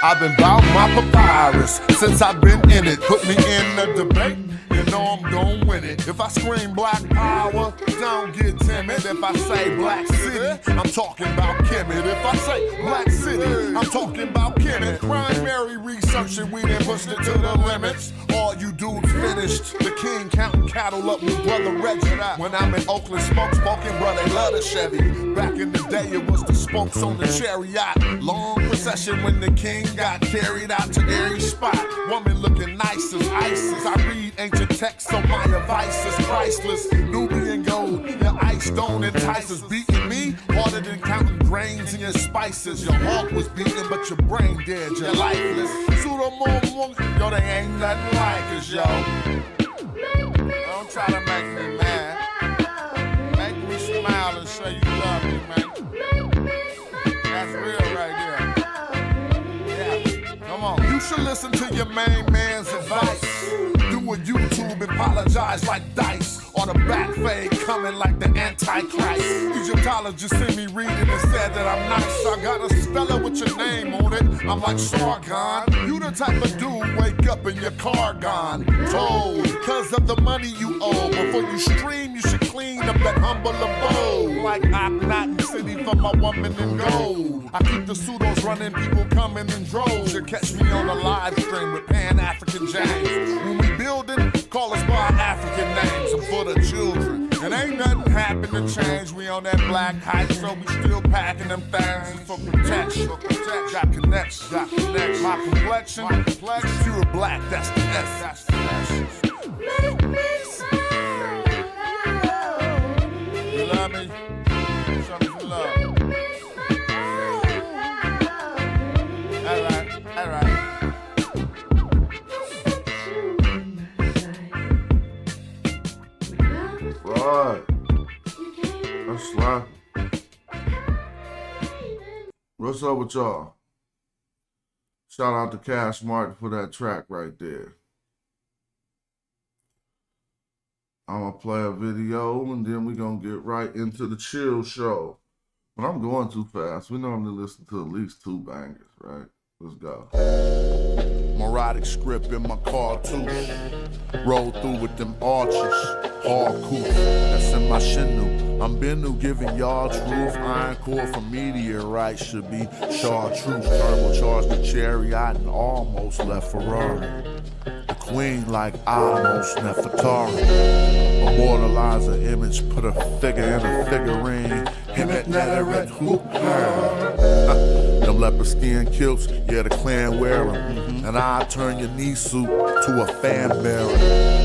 I've been bout my papyrus since I've been in it. Put me in the debate, you know I'm gon' win it. If I scream black power, don't get timid. If I say black city, I'm talking about Kemet. If I say black city, I'm talking about Kemet. Primary research and we done pushed it to the limits. All you dudes finished. The king counting cattle up with brother Reggie. When I'm in Oakland, smoking, bro, they love the Chevy. Back in the day, it was the spokes on the chariot. Long procession when the king got carried out to every spot. Woman looking nice as ISIS. I read ancient texts, so my advice is priceless. Nubian gold, your ice don't entice us. Beating me harder than counting grains in your spices. Your heart was beating, but your brain dead. You're lifeless. Yo, they ain't nothing like us, yo. Don't try to make me mad. Make me smile and say you love me, man. That's real right there. Yeah, come on. You should listen to your main man's advice. Do a YouTube, apologize like dice. Or the back fade coming like the Antichrist. Egyptologists see me reading and said that I'm nice. I got a Stella with your name on it. I'm like Sargon. You the type of dude wake up and your car gone. Told, cause of the money you owe. Before you stream, you should clean up that humble abode. Like I'm not in city for my woman in gold. I keep the pseudos running, people coming in droves. You catch me on a live stream with Pan-African James. When we building, call us by our African names. I'm for the children. And ain't nothing happen to change. We on that black hype, so we still packing them things for protection. Got connections. My complexion, pure black, that's the S. Make me smile. You love me? Show me some love. All right. Right. That's slapping. What's up with y'all? Shout out to Cash Martin for that track right there. I'm going to play a video and then we're going to get right into the chill show. But I'm going too fast. We normally listen to at least 2 bangers, right? Let's go. Morodic script in my cartouche. Roll through with them arches. Hardcore, that's in my Shinu. I'm Bennu giving y'all truth. Iron core from meteorite should be chartreuse. Turbocharged the chariot and almost left Ferrari. The queen like almost Nefertari. Immortalize an image, put a figure in a figurine. Him at Netcher and hoop her. Them leopard skin kilts, yeah, the clan wear 'em. And I turn your knee suit to a fan bearer.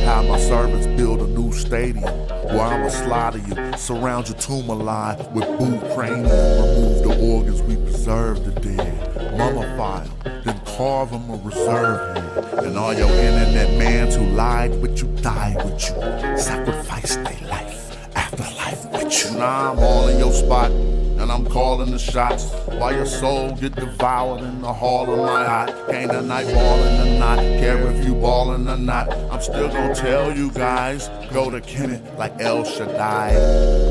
Have my servants build a new stadium where I'ma slaughter you, surround your tomb alive with boot cranium. Remove the organs, we preserve the dead. Mummify them, then carve them a reserve head. And all your internet mans who lied with you, died with you, sacrificed their life, afterlife with you. Now I'm all in your spot, and I'm calling the shots, while your soul get devoured in the hall of my heart. Ain't a night ballin' or not, care if you ballin' or not. I'm still gonna tell you guys, go to Kemet like El Shaddai.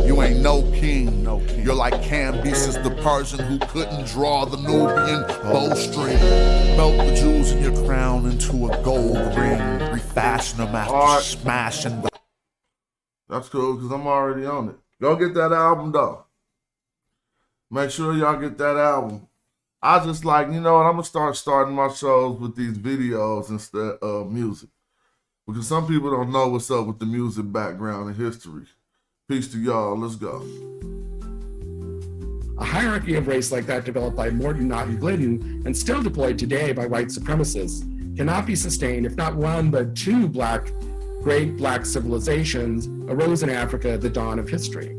You ain't no king, You're like Cambyses the Persian who couldn't draw the Nubian bowstring. Melt the jewels in your crown into a gold ring. Refashion them after smashing the... That's cool, because I'm already on it. Go get that album, though. Make sure y'all get that album. I just like, you know what, I'm going to starting my shows with these videos instead of music. Because some people don't know what's up with the music background and history. Peace to y'all. Let's go. A hierarchy of race like that developed by Mordenati Glidden and still deployed today by white supremacists cannot be sustained if not one but 2 great black civilizations arose in Africa at the dawn of history.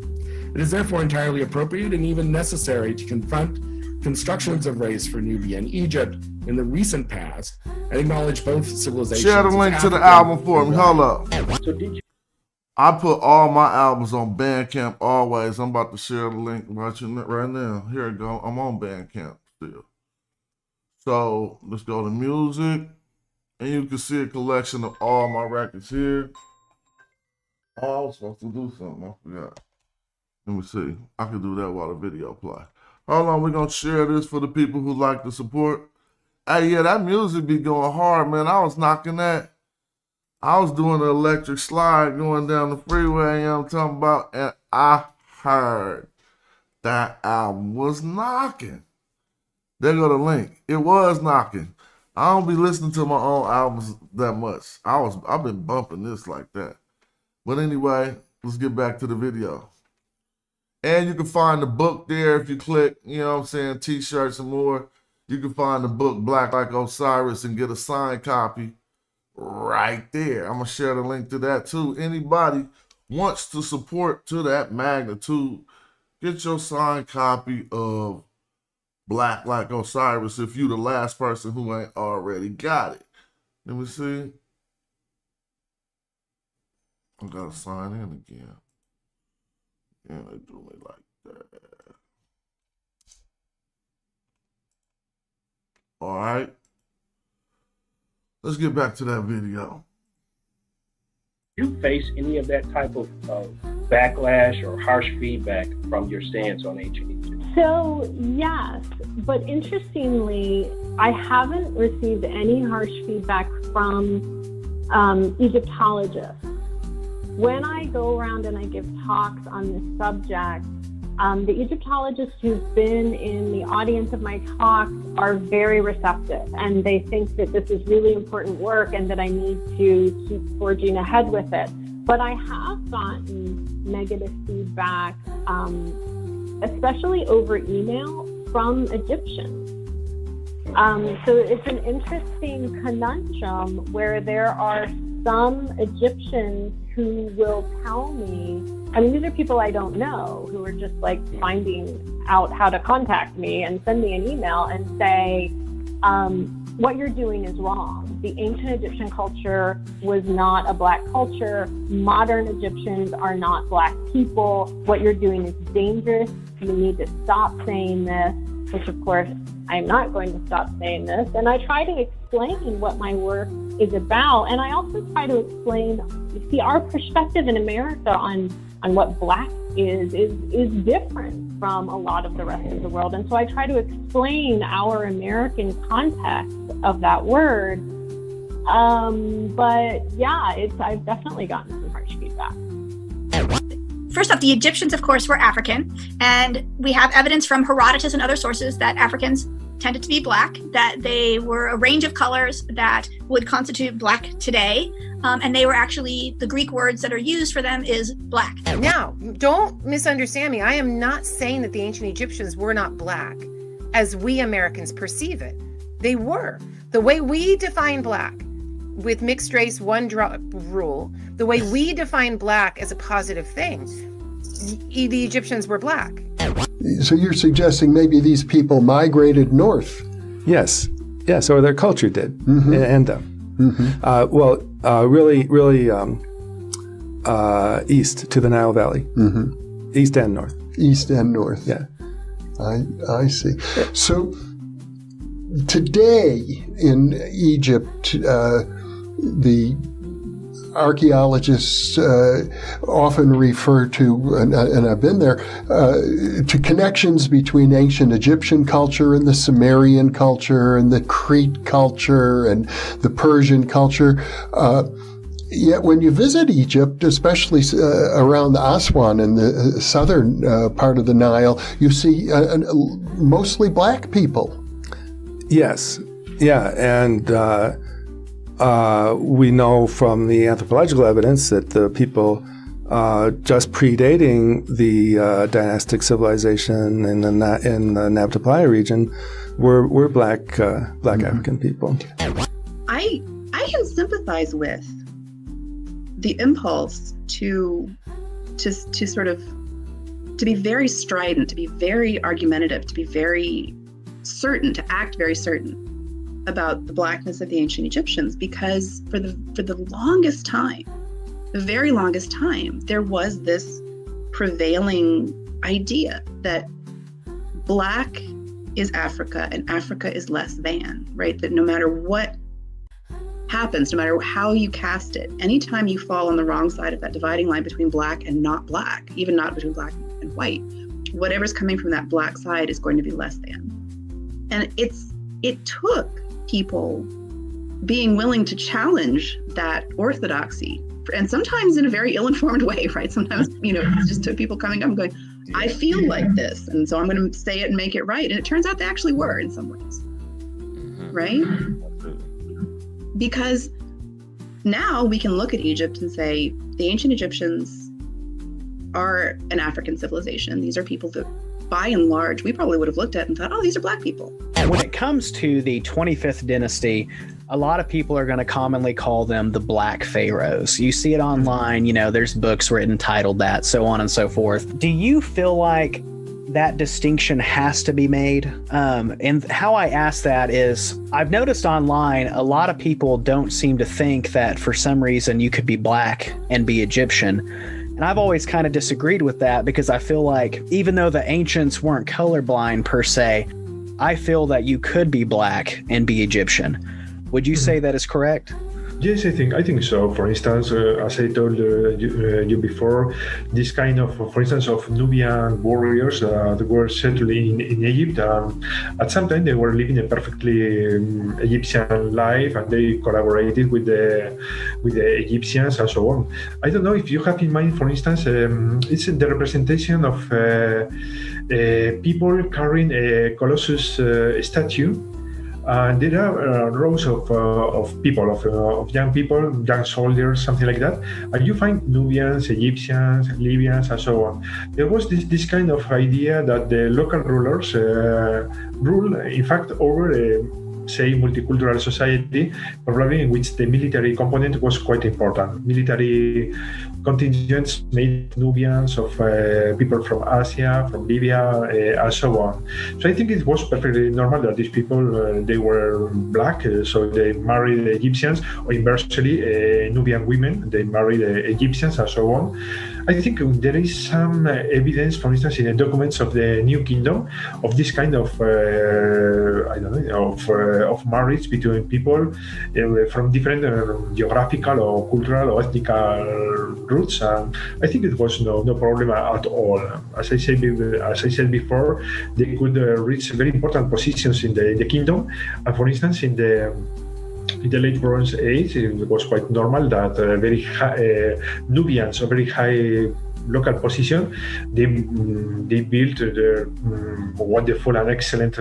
It is therefore entirely appropriate and even necessary to confront constructions of race for Nubia and Egypt in the recent past and acknowledge both civilizations. Share the link to the album for me. Hold up. I put all my albums on Bandcamp always. I'm about to share the link right now. Here we go. I'm on Bandcamp still. So let's go to music. And you can see a collection of all my records here. Oh, I was supposed to do something. I forgot. Let me see. I can do that while the video play. Hold on, we're going to share this for the people who like the support. Hey, yeah, that music be going hard, man. I was knocking that. I was doing the electric slide going down the freeway, you know what I'm talking about? And I heard that album was knocking. There go the link. It was knocking. I don't be listening to my own albums that much. I've been bumping this like that. But anyway, let's get back to the video. And you can find the book there if you click, you know what I'm saying, t-shirts and more. You can find the book Black Like Osiris and get a signed copy right there. I'm going to share the link to that too. Anybody wants to support to that magnitude, get your signed copy of Black Like Osiris if you the last person who ain't already got it. Let me see. I got to sign in again. Yeah, they do me like that. All right. Let's get back to that video. You face any of that type of backlash or harsh feedback from your stance on ancient Egypt? So, yes, but interestingly, I haven't received any harsh feedback from Egyptologists. When I go around and I give talks on this subject, the Egyptologists who've been in the audience of my talks are very receptive, and they think that this is really important work and that I need to keep forging ahead with it. But I have gotten negative feedback, especially over email from Egyptians. So it's an interesting conundrum where there are some Egyptians who will tell me, I mean, these are people I don't know who are just like finding out how to contact me and send me an email and say, what you're doing is wrong. The ancient Egyptian culture was not a Black culture. Modern Egyptians are not Black people. What you're doing is dangerous. You need to stop saying this, which of course, I'm not going to stop saying this. And I try to explain what my work is about. And I also try to explain, you see, our perspective in America on what Black is different from a lot of the rest of the world. And so I try to explain our American context of that word. But yeah, I've definitely gotten some harsh feedback. First off, the Egyptians, of course, were African, and we have evidence from Herodotus and other sources that Africans tended to be Black, that they were a range of colors that would constitute Black today, and they were actually, the Greek words that are used for them is Black. Now, don't misunderstand me. I am not saying that the ancient Egyptians were not Black, as we Americans perceive it. They were. The way we define Black, with mixed race one drop rule, the way we define Black as a positive thing, the Egyptians were Black. So you're suggesting maybe these people migrated north? Yes, or their culture did, and them. Really east to the Nile Valley, east and north. East and north. Yeah. I see. So today in Egypt, the archaeologists often refer to, and I've been there, to connections between ancient Egyptian culture and the Sumerian culture and the Crete culture and the Persian culture. Yet when you visit Egypt, especially around Aswan in the southern part of the Nile, you see mostly Black people. Yes. Yeah. And we know from the anthropological evidence that the people just predating the dynastic civilization in the Nabta region were Black African people. I can sympathize with the impulse to sort of to be very strident, to be very argumentative, to be very certain, to act very certain about the Blackness of the ancient Egyptians, because for the longest time, the very longest time, there was this prevailing idea that Black is Africa and Africa is less than, right? That no matter what happens, no matter how you cast it, anytime you fall on the wrong side of that dividing line between Black and not Black, even not between Black and white, whatever's coming from that Black side is going to be less than. And it took people being willing to challenge that orthodoxy, and sometimes in a very ill-informed way, right? Sometimes, it's just two people coming up and going, I feel like this, and so I'm going to say it and make it right. And it turns out they actually were in some ways, right? Because now we can look at Egypt and say the ancient Egyptians are an African civilization. These are people that, by and large, we probably would have looked at and thought, oh, these are Black people. When it comes to the 25th dynasty, a lot of people are going to commonly call them the Black Pharaohs. You see it online, there's books written titled that, so on and so forth. Do you feel like that distinction has to be made? And how I ask that is, I've noticed online, a lot of people don't seem to think that for some reason you could be Black and be Egyptian. And I've always kind of disagreed with that, because I feel like even though the ancients weren't colorblind per se, I feel that you could be Black and be Egyptian. Would you say that is correct? Yes, I think so. For instance, as I told you before, this kind of, for instance, of Nubian warriors that were settled in Egypt. At some time, they were living a perfectly Egyptian life, and they collaborated with the Egyptians and so on. I don't know if you have in mind, for instance, it's the representation of people carrying a Colossus statue. And there are rows of people, of young people, young soldiers, something like that. And you find Nubians, Egyptians, Libyans, and so on. There was this kind of idea that the local rulers rule, in fact, over say, multicultural society, probably in which the military component was quite important. Military contingents made Nubians of people from Asia, from Libya, and so on. So I think it was perfectly normal that these people, they were Black, so they married Egyptians, or inversely, Nubian women, they married Egyptians, and so on. I think there is some evidence, for instance, in the documents of the New Kingdom, of this kind of, of marriage between people from different geographical or cultural or ethnical roots. I think it was no problem at all. As I said before, they could reach very important positions in the kingdom. And for instance, in the late Bronze Age, it was quite normal that very high, Nubians of very high local position, they built their wonderful and excellent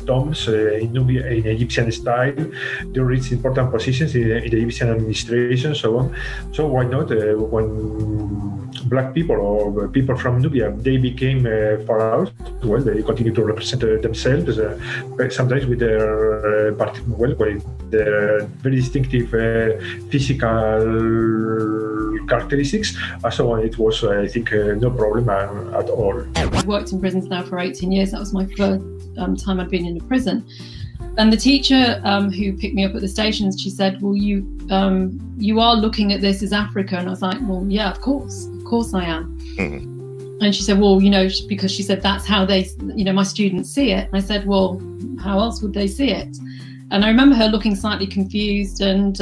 tombs in Egyptian style. They reached important positions in the Egyptian administration, so on. So why not, when Black people or people from Nubia, they became far out, well, they continue to represent themselves, sometimes with their very distinctive physical characteristics, and so on. It was, I think, no problem at all. I've worked in prisons now for 18 years. That was my first time I'd been in a prison. And the teacher who picked me up at the stations, she said, well, you are looking at this as Africa. And I was like, well, yeah, of course I am. Mm-hmm. And she said, well, because she said, that's how they, my students see it. And I said, well, how else would they see it? And I remember her looking slightly confused. And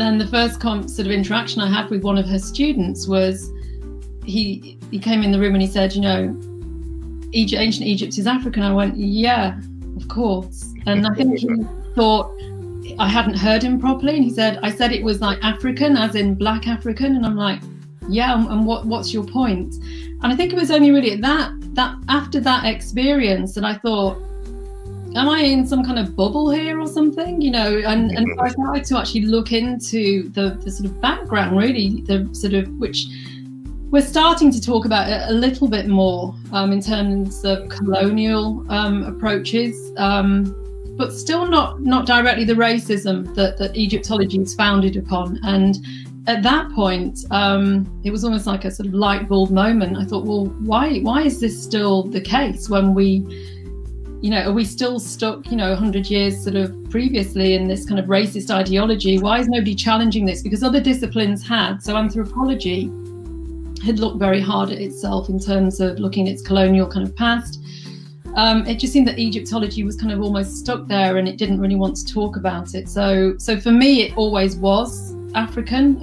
then the first sort of interaction I had with one of her students was, he came in the room and he said, ancient Egypt is African. I went, yeah, of course. And I think he thought I hadn't heard him properly. And he said, I said it was like African, as in Black African. And I'm like, yeah, and what's your point? And I think it was only really at that after that experience that I thought, am I in some kind of bubble here or something? And so I started to actually look into the sort of background, really, the sort of, which we're starting to talk about a little bit more in terms of colonial approaches, but still not directly the racism that Egyptology is founded upon. And at that point, it was almost like a sort of light bulb moment. I thought, well, why is this still the case when we, are we still stuck, 100 years sort of previously in this kind of racist ideology? Why is nobody challenging this? Because other disciplines had. So anthropology had looked very hard at itself in terms of looking at its colonial kind of past. It just seemed that Egyptology was kind of almost stuck there and it didn't really want to talk about it. So for me, it always was African.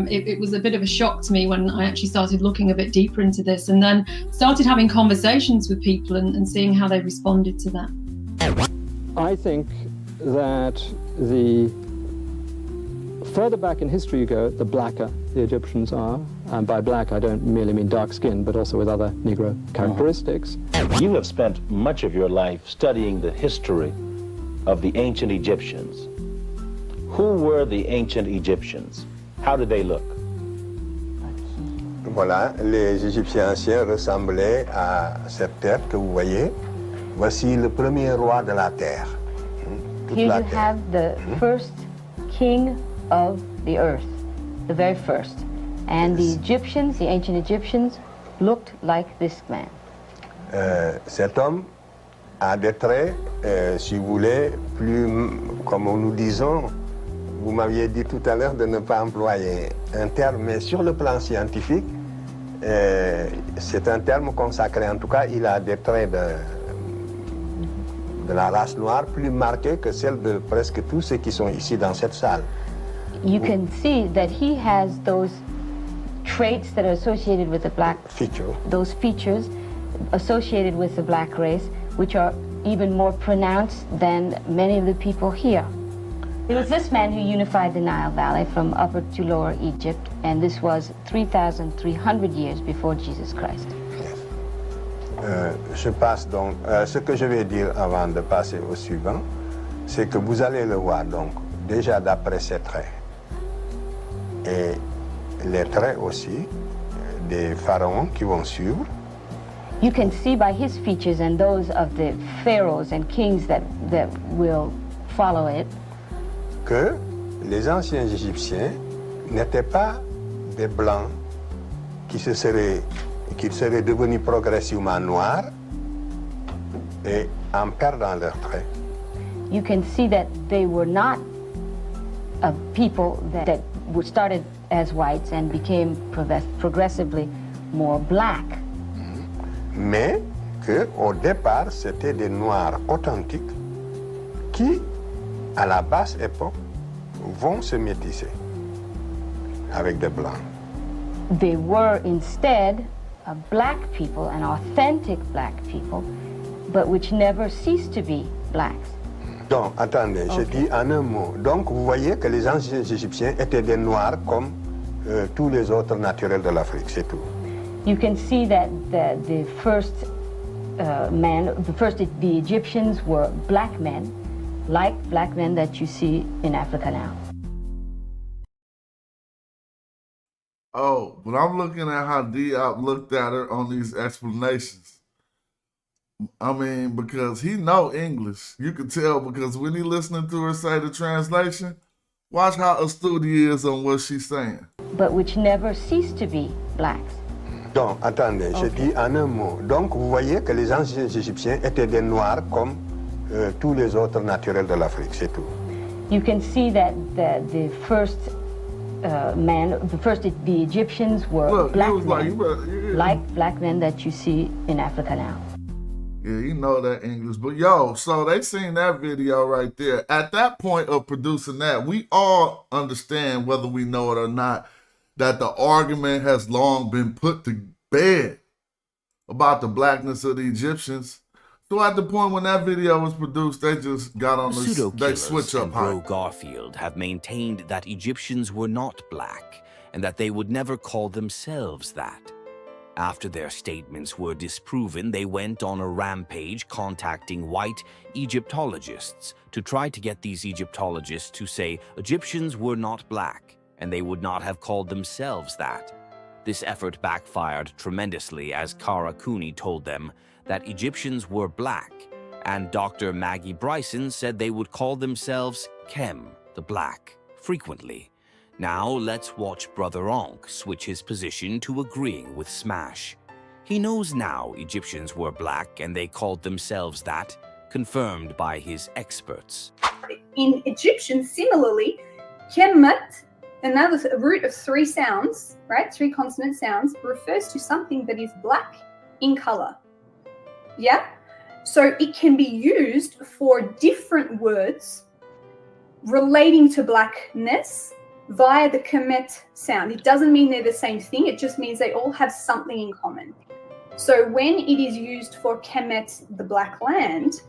It was a bit of a shock to me when I actually started looking a bit deeper into this, and then started having conversations with people and seeing how they responded to that. I think that the further back in history you go, the blacker the Egyptians are. And by black, I don't merely mean dark skin, but also with other Negro characteristics. You have spent much of your life studying the history of the ancient Egyptians. Who were the ancient Egyptians? How did they look? Voilà, les Égyptiens anciens ressemblaient à cette terre que vous voyez. Voici le premier roi de la terre. Here you have the first king of the earth, the very first. And the Egyptians, the ancient Egyptians, looked like this man. Cet homme a des traits, si vous voulez, plus, comme nous disons, vous m'aviez dit tout à l'heure de ne pas employer un terme, mais sur le plan scientifique, c'est un terme consacré. En tout cas, il a des traits de la race noire plus marqués que celles de presque tous ceux qui sont ici dans cette salle. You can see that he has those traits that are associated with the black those features associated with the black race, which are even more pronounced than many of the people here. It was this man who unified the Nile Valley from Upper to Lower Egypt, and this was 3,300 years before Jesus Christ. Je passe donc, ce que je vais dire avant de passer au suivant, c'est que vous allez le voir donc déjà d'après ses traits et les traits aussi des pharaons qui vont suivre. You can see by his features and those of the pharaohs and kings that will follow it que les anciens Égyptiens n'étaient pas des blancs qui seraient devenus progressivement noirs et en perdant leurs traits. You can see that they were not people that were started as whites and became progressively more black. Mais qu'au départ, c'était des noirs authentiques qui, à la basse époque, vont se métisser avec des blancs. They were instead black people, and authentic black people, but which never ceased to be blacks. Donc, attendez, je dis en un mot. Donc, vous voyez que les anciens Égyptiens étaient des noirs comme tous les autres naturels de l'Afrique, c'est tout. You can see that the first the Egyptians were black men, like black men that you see in Africa now. Oh, but I'm looking at how Diop looked at her on these explanations. I mean, because he know English. You can tell because when he listening to her say the translation, watch how astute he is on what she's saying. But which never ceased to be blacks. Donc, attendez, je dis en un mot. Donc, vous voyez que les anciens Égyptiens étaient des noirs comme tous les autres naturels de l'Afrique, c'est tout. You can see that the first the Egyptians were black men, like black men that you see in Africa now. Yeah, you know that English. But yo, so they seen that video right there. At that point of producing that, we all understand, whether we know it or not, that the argument has long been put to bed about the blackness of the Egyptians. So at the point when that video was produced, they just got on the they switch up Bro Garfield have maintained that Egyptians were not black and that they would never call themselves that. After their statements were disproven, they went on a rampage contacting white Egyptologists to try to get these Egyptologists to say Egyptians were not black and they would not have called themselves that. This effort backfired tremendously as Kara Cooney told them that Egyptians were black, and Dr. Maggie Bryson said they would call themselves Kem, the black, frequently. Now let's watch Brother Onk switch his position to agreeing with Smash. He knows now Egyptians were black and they called themselves that, confirmed by his experts. In Egyptian, similarly, Kemet, another root of three sounds, right, three consonant sounds, refers to something that is black in color. Yeah? So it can be used for different words relating to blackness via the Kemet sound. It doesn't mean they're the same thing, it just means they all have something in common. So when it is used for Kemet, the black land,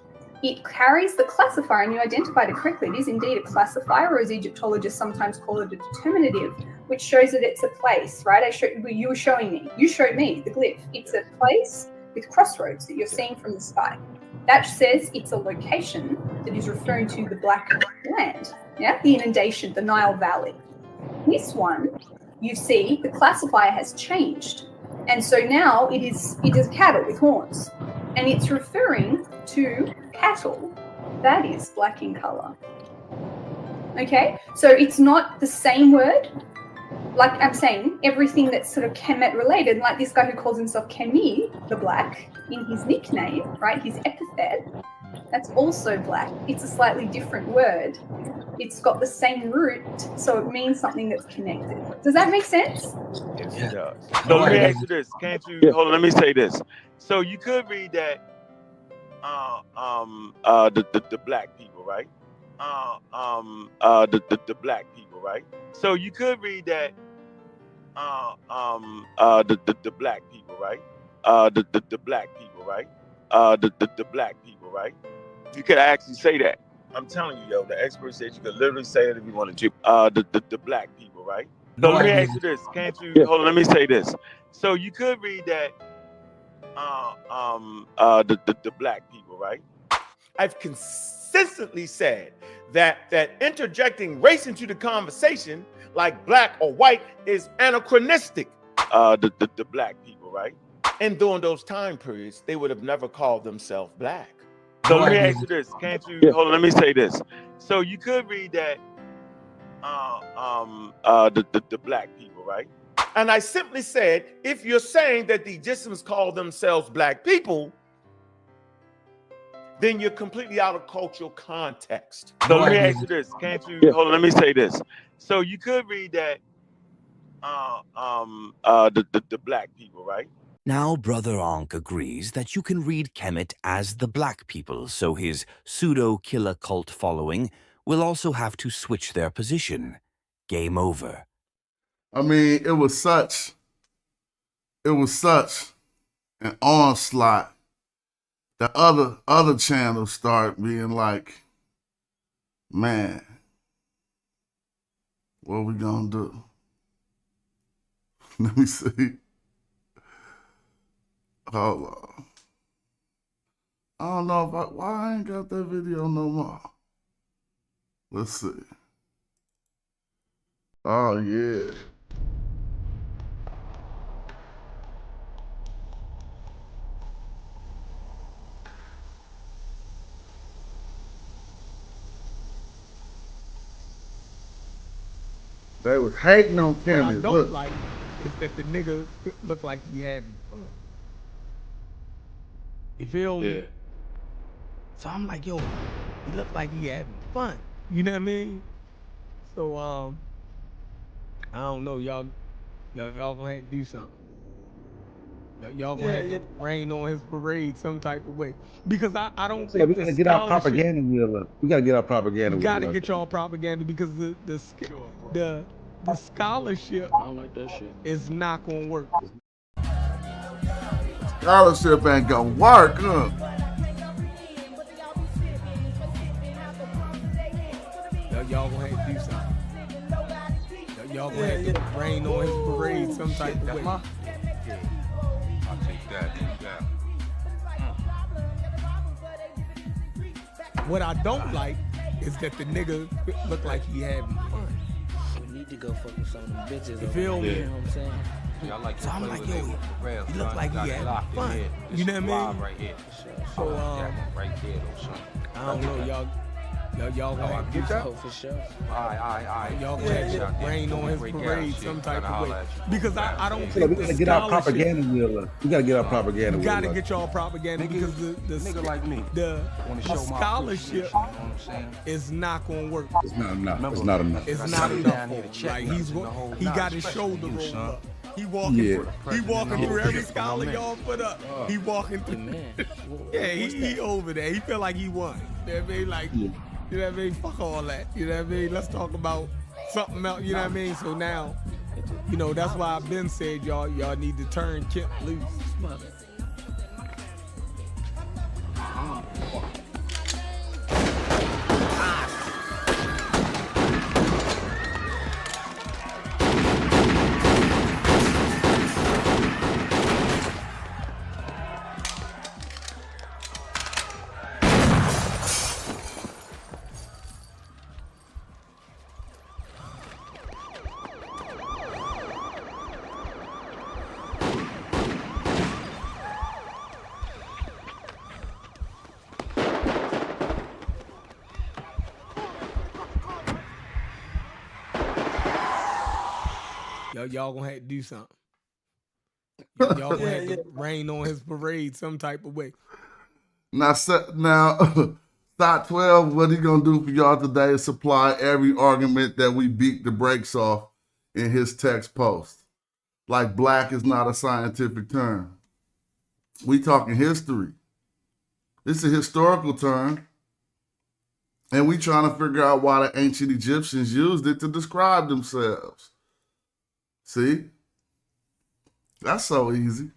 it carries the classifier, and you identified it correctly. It is indeed a classifier, or as Egyptologists sometimes call it, a determinative, which shows that it's a place, right? You were showing me. You showed me the glyph. It's a place with crossroads that you're seeing from the sky. That says it's a location that is referring to the Black Land, yeah, the inundation, the Nile Valley. This one, you see, the classifier has changed, and so now it is cattle with horns, and it's referring to cattle that is black in color. Okay, so it's not the same word. Like I'm saying, everything that's sort of Kemet related, like this guy who calls himself Kemi, the Black, in his nickname, right, his epithet, that's also black. It's a slightly different word. It's got the same root, so it means something that's connected. Does that make sense? Yes, it does. So let me ask you this. Can't you, hold on, let me say this. So you could read that the black people, right? The black people, right? So you could read that the black people, right? The black people, right? The black people, right? You could actually say that. I'm telling you, yo, the expert said you could literally say it if you wanted to. The black people, right? So let me ask you this. Can't you, hold on, let me say this. So you could read that the black people, right? I've consistently said that interjecting race into the conversation, like black or white, is anachronistic. The black people, right? And during those time periods, they would have never called themselves black. So let me ask you this. Can't you, hold on, let me say this. So you could read that the black people, right? And I simply said, if you're saying that the Egyptians call themselves black people, then you're completely out of cultural context. So let me ask you this. Can't you, hold on, let me say this. So you could read that the black people, right? Now, Brother Ankh agrees that you can read Kemet as the black people, so his pseudo-killer cult following will also have to switch their position. Game over. I mean, it was such an onslaught that other channels start being like, man, what are we gonna do? Let me see. Hold on. I don't know why I ain't got that video no more. Let's see. Oh yeah. They was hating on What I Kenny. don't Look. like is that the nigga look like he having fun. You feel me? Yeah. So I'm like, yo, he look like he having fun. You know what I mean? So I don't know, y'all gonna have to do something. Y'all gonna have to rain on his parade some type of way. Because I don't think we gotta get our propaganda wheel up. We gotta get our propaganda we wheel gotta up. get y'all propaganda because the scholarship I don't like that shit. is not gonna work. Scholarship ain't gonna work, huh? Y'all gonna have to do something. Y'all gonna have to rain on his parade some type of way. I'll take that. What I don't like is that the nigga look like he having fun. We need to go fuck with some of them bitches. You feel me? You know what I'm saying? Yeah, I like So I'm like, yo, he look like he having fun. You know what I mean? Right here. So right there or something. I don't know, y'all gonna have to do something. For sure. All right. Y'all gonna have to rain on his parade some type of way. Because I don't We think gotta the get our scholarship. propaganda wheel up. We gotta get our propaganda You wheel gotta up. get y'all propaganda because the scholarship is not gonna work. It's not enough. It's not enough. It's not enough. Like he got his shoulder rolled up. He walking through every scholar y'all put up. He walking through. Yeah, he over there. He feel like he won. You know what I mean? Like, you know what I mean? Fuck all that. You know what I mean? Let's talk about something else. You know what I mean? So now, you know, that's why I've been said y'all need to turn Kip loose. Y'all gonna have to do something. Y'all gonna have to rain on his parade some type of way. Now, Stock 12, what he gonna do for y'all today is supply every argument that we beat the brakes off in his text post. Like black is not a scientific term. We talking history. It's a historical term. And we trying to figure out why the ancient Egyptians used it to describe themselves. See? That's so easy.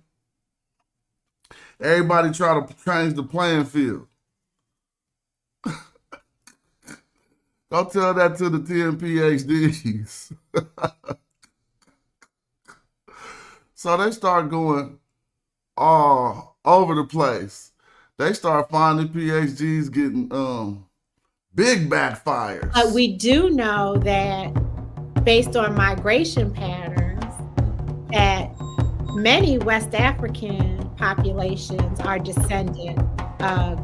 Everybody try to change the playing field. Don't tell that to the 10 PhDs. So they start going all over the place. They start finding PhDs getting big backfires. We do know that based on migration patterns, that many West African populations are descendant of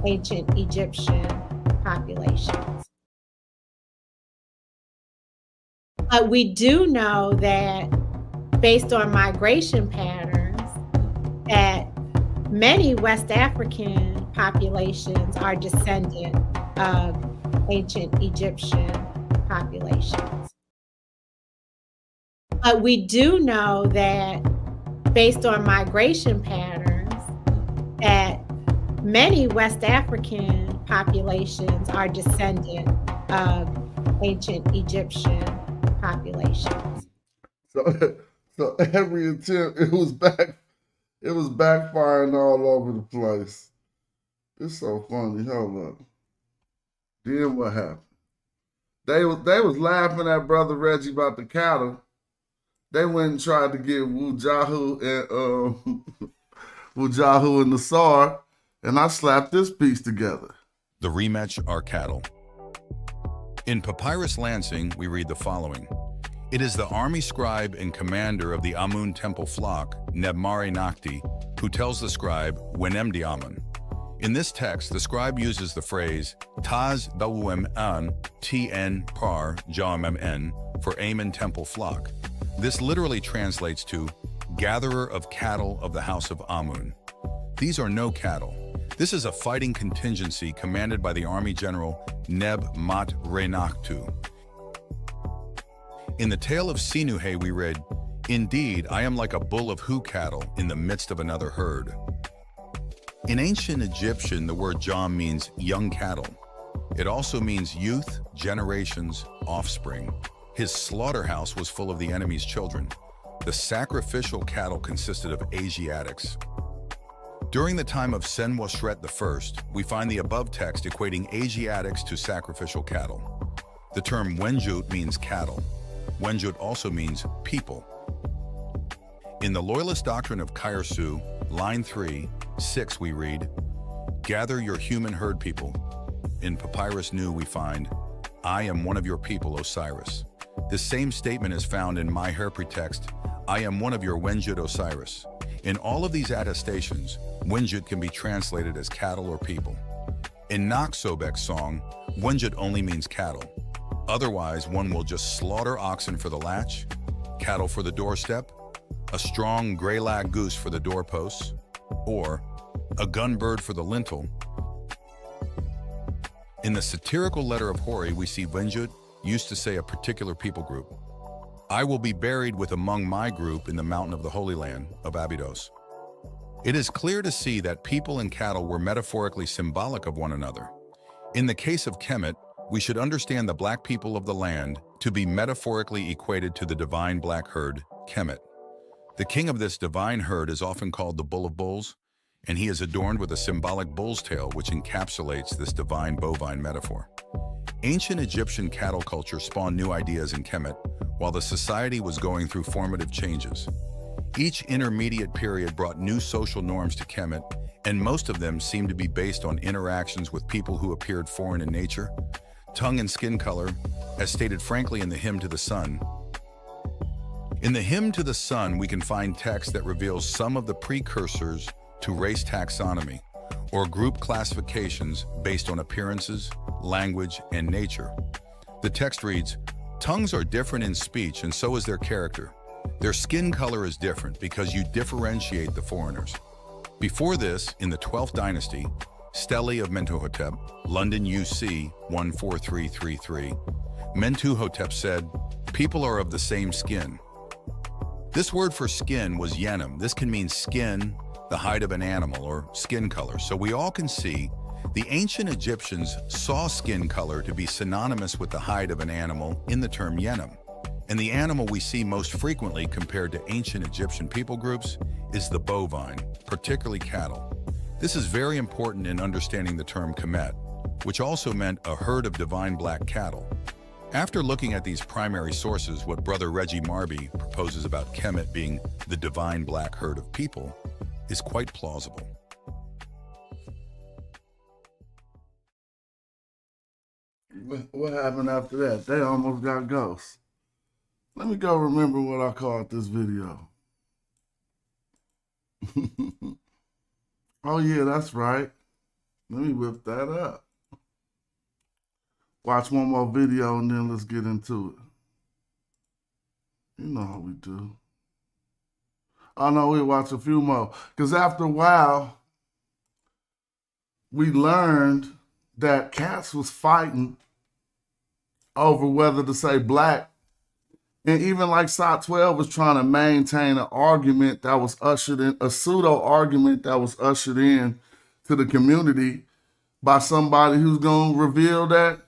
ancient Egyptian populations. We do know that based on migration patterns, that many West African populations are descendant of ancient Egyptian populations. We do know that based on migration patterns, that many West African populations are descendant of ancient Egyptian populations. So every attempt, it was backfiring all over the place. It's so funny. Hold up. Then what happened? They was laughing at Brother Reggie about the cattle. They went and tried to get Wujahu and Nassar, and I slapped this piece together. The rematch are cattle. In Papyrus Lansing, we read the following. It is the army scribe and commander of the Amun temple flock, Nebmare Nakti, who tells the scribe, Wenemdi Amun. In this text, the scribe uses the phrase, Taz Bawem An, Tn Par Jamem for Amun temple flock. This literally translates to gatherer of cattle of the house of Amun. These are no cattle. This is a fighting contingency commanded by the army general Neb Mat Renaktu. In the tale of Sinuhe, we read, Indeed, I am like a bull of who cattle in the midst of another herd. In ancient Egyptian, the word Jam means young cattle. It also means youth, generations, offspring. His slaughterhouse was full of the enemy's children. The sacrificial cattle consisted of Asiatics. During the time of Senwosret I, we find the above text equating Asiatics to sacrificial cattle. The term Wenjut means cattle. Wenjut also means people. In the Loyalist Doctrine of Khairsu, line 3, 6, we read, Gather your human herd people. In Papyrus Nu, we find, I am one of your people, Osiris. This same statement is found in My Herpri text, I am one of your Wenjut Osiris. In all of these attestations, Wenjut can be translated as cattle or people. In Naksobek's song, Wenjut only means cattle. Otherwise, one will just slaughter oxen for the latch, cattle for the doorstep, a strong gray-lag goose for the doorposts, or a gunbird for the lintel. In the satirical letter of Hori, we see Wenjut used to say a particular people group. I will be buried with among my group in the mountain of the Holy Land of Abydos. It is clear to see that people and cattle were metaphorically symbolic of one another. In the case of Kemet, we should understand the black people of the land to be metaphorically equated to the divine black herd, Kemet. The king of this divine herd is often called the Bull of Bulls, and he is adorned with a symbolic bull's tail which encapsulates this divine bovine metaphor. Ancient Egyptian cattle culture spawned new ideas in Kemet, while the society was going through formative changes. Each intermediate period brought new social norms to Kemet, and most of them seemed to be based on interactions with people who appeared foreign in nature, tongue and skin color, as stated frankly in the Hymn to the Sun. In the Hymn to the Sun, we can find text that reveals some of the precursors to race taxonomy, or group classifications based on appearances, language, and nature. The text reads, Tongues are different in speech, and so is their character. Their skin color is different because you differentiate the foreigners. Before this, in the 12th dynasty, Stele of Mentuhotep, London UC 14333, Mentuhotep said, "People are of the same skin." This word for skin was yenim. This can mean skin, the hide of an animal, or skin color. So we all can see the ancient Egyptians saw skin color to be synonymous with the hide of an animal in the term yenim. And the animal we see most frequently compared to ancient Egyptian people groups is the bovine, particularly cattle. This is very important in understanding the term Kemet, which also meant a herd of divine black cattle. After looking at these primary sources, what Brother Reggie Marby proposes about Kemet being the divine black herd of people is quite plausible. What happened after that? They almost got ghosts. Let me go remember what I called this video. Oh yeah, that's right. Let me whip that up. Watch one more video and then let's get into it. You know how we do. Oh no, we'll watch a few more. Because after a while, we learned that cats was fighting over whether to say black. And even like Sot 12 was trying to maintain an argument that was ushered in, a pseudo argument that was ushered in to the community by somebody who's going to reveal that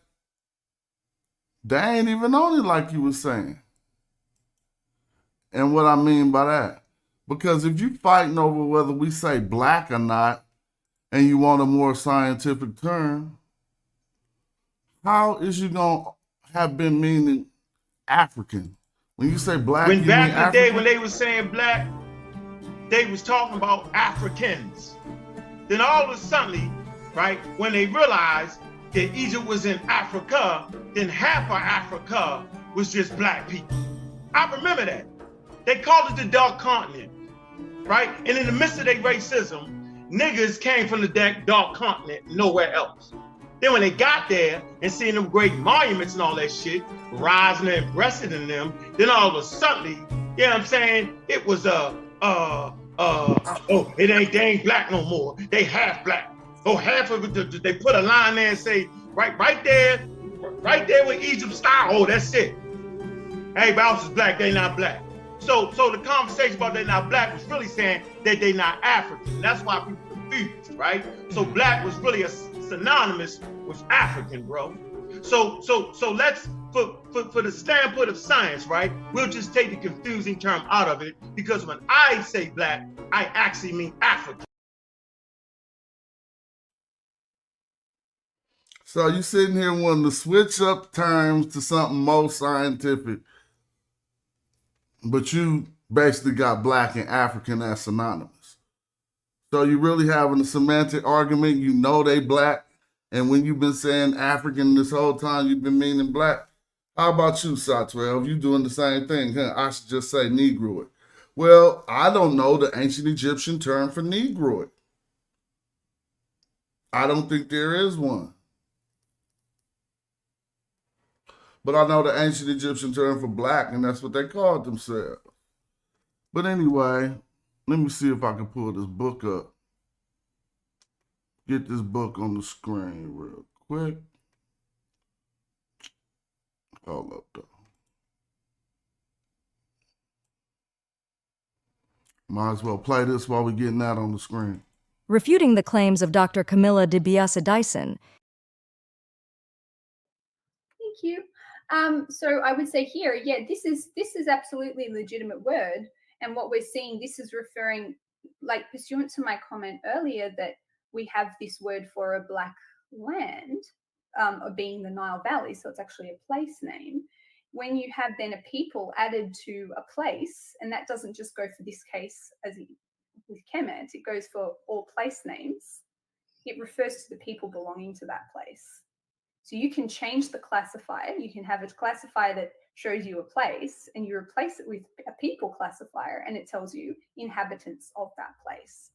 they ain't even on it like you were saying. And what I mean by that, because if you fighting over whether we say black or not, and you want a more scientific term, how is you going to have been meaning African? When you say black, when you back mean in the African? day when they was saying black, they was talking about Africans. Then all of a sudden, right, when they realized that Egypt was in Africa, then half of Africa was just black people. I remember that. They called it the dark continent, right? And in the midst of their racism, niggas came from the dark continent, nowhere else. Then when they got there and seen them great monuments and all that shit, rising and breasted in them, then all of a sudden, you know what I'm saying? It was they ain't black no more. They half black. Oh, half of it, they put a line there and say, right there with Egypt style, oh, that's it. Everybody else is black, they not black. So the conversation about they not black was really saying that they not African. That's why people confused, right? So black was really a synonymous with African, bro. So let's, for the standpoint of science, right, we'll just take the confusing term out of it, because when I say black, I actually mean African. So you sitting here wanting to switch up terms to something more scientific, but you basically got black and African as synonymous. So you really having a semantic argument, you know they black, and when you've been saying African this whole time, you've been meaning black. How about you, Sot 12? You doing the same thing, huh? I should just say Negroid. Well, I don't know the ancient Egyptian term for Negroid. I don't think there is one. But I know the ancient Egyptian term for black, and that's what they called themselves. But anyway, let me see if I can pull this book up. Get this book on the screen real quick. Hold up, though. Might as well play this while we're getting that on the screen. Refuting the claims of Dr. Camilla DiBiase Dyson. Thank you. So I would say here, yeah, this is absolutely a legitimate word. And what we're seeing, this is referring, like pursuant to my comment earlier, that we have this word for a black land, being the Nile Valley. So it's actually a place name. When you have then a people added to a place, and that doesn't just go for this case as with Kemet, it goes for all place names. It refers to the people belonging to that place. So you can change the classifier. You can have a classifier that shows you a place, and you replace it with a people classifier, and it tells you inhabitants of that place.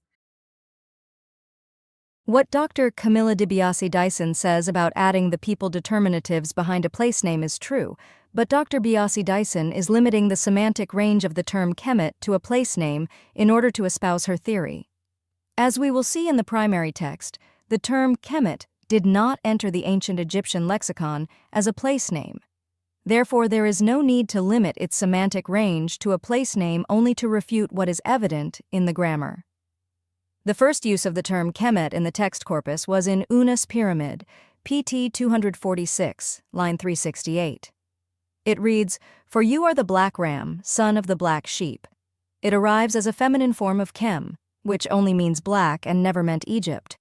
What Dr. Camilla DiBiase Dyson says about adding the people determinatives behind a place name is true, But Dr. Biasi Dyson is limiting the semantic range of the term Kemet to a place name in order to espouse her theory. As we will see in the primary text, the term Kemet did not enter the ancient Egyptian lexicon as a place name. Therefore, there is no need to limit its semantic range to a place name only to refute what is evident in the grammar. The first use of the term Kemet in the text corpus was in Unas Pyramid, PT 246, line 368. It reads, "For you are the black ram, son of the black sheep." It arrives as a feminine form of Kem, which only means black and never meant Egypt.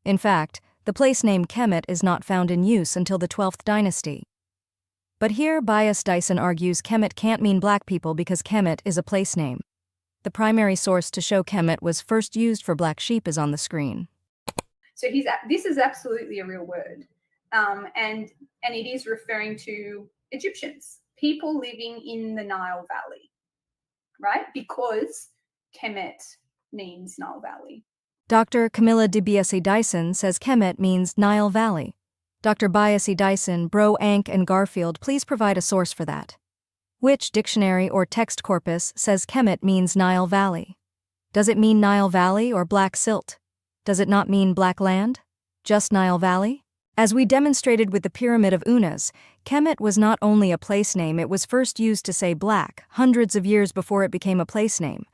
In fact, the place name Kemet is not found in use until the 12th dynasty. But here Bias Dyson argues Kemet can't mean black people because Kemet is a place name. The primary source to show Kemet was first used for black sheep is on the screen. So this is absolutely a real word, and it is referring to Egyptians, people living in the Nile Valley, right? Because Kemet means Nile Valley. Dr. Camilla DiBiase Dyson says Kemet means Nile Valley. Dr. Biasi Dyson, Bro, Ank, and Garfield, please provide a source for that. Which dictionary or text corpus says Kemet means Nile Valley? Does it mean Nile Valley or Black Silt? Does it not mean Black Land? Just Nile Valley? As we demonstrated with the Pyramid of Unas, Kemet was not only a place name, it was first used to say black, hundreds of years before it became a place name.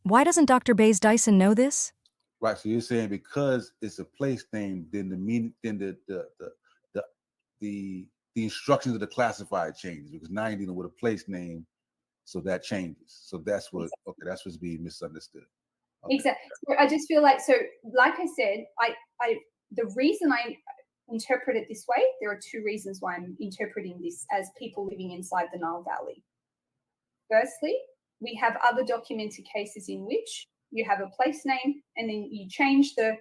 Why doesn't Dr. Bays Dyson know this? Right. So you're saying because it's a place name, then the meaning, then the instructions of the classifier changes because now you're dealing with a place name, so that changes. So that's what that's what's being misunderstood. Okay. Exactly. So I just feel like like I said, the reason I interpret it this way, there are two reasons why I'm interpreting this as people living inside the Nile Valley. Firstly, we have other documented cases in which you have a place name and then you change the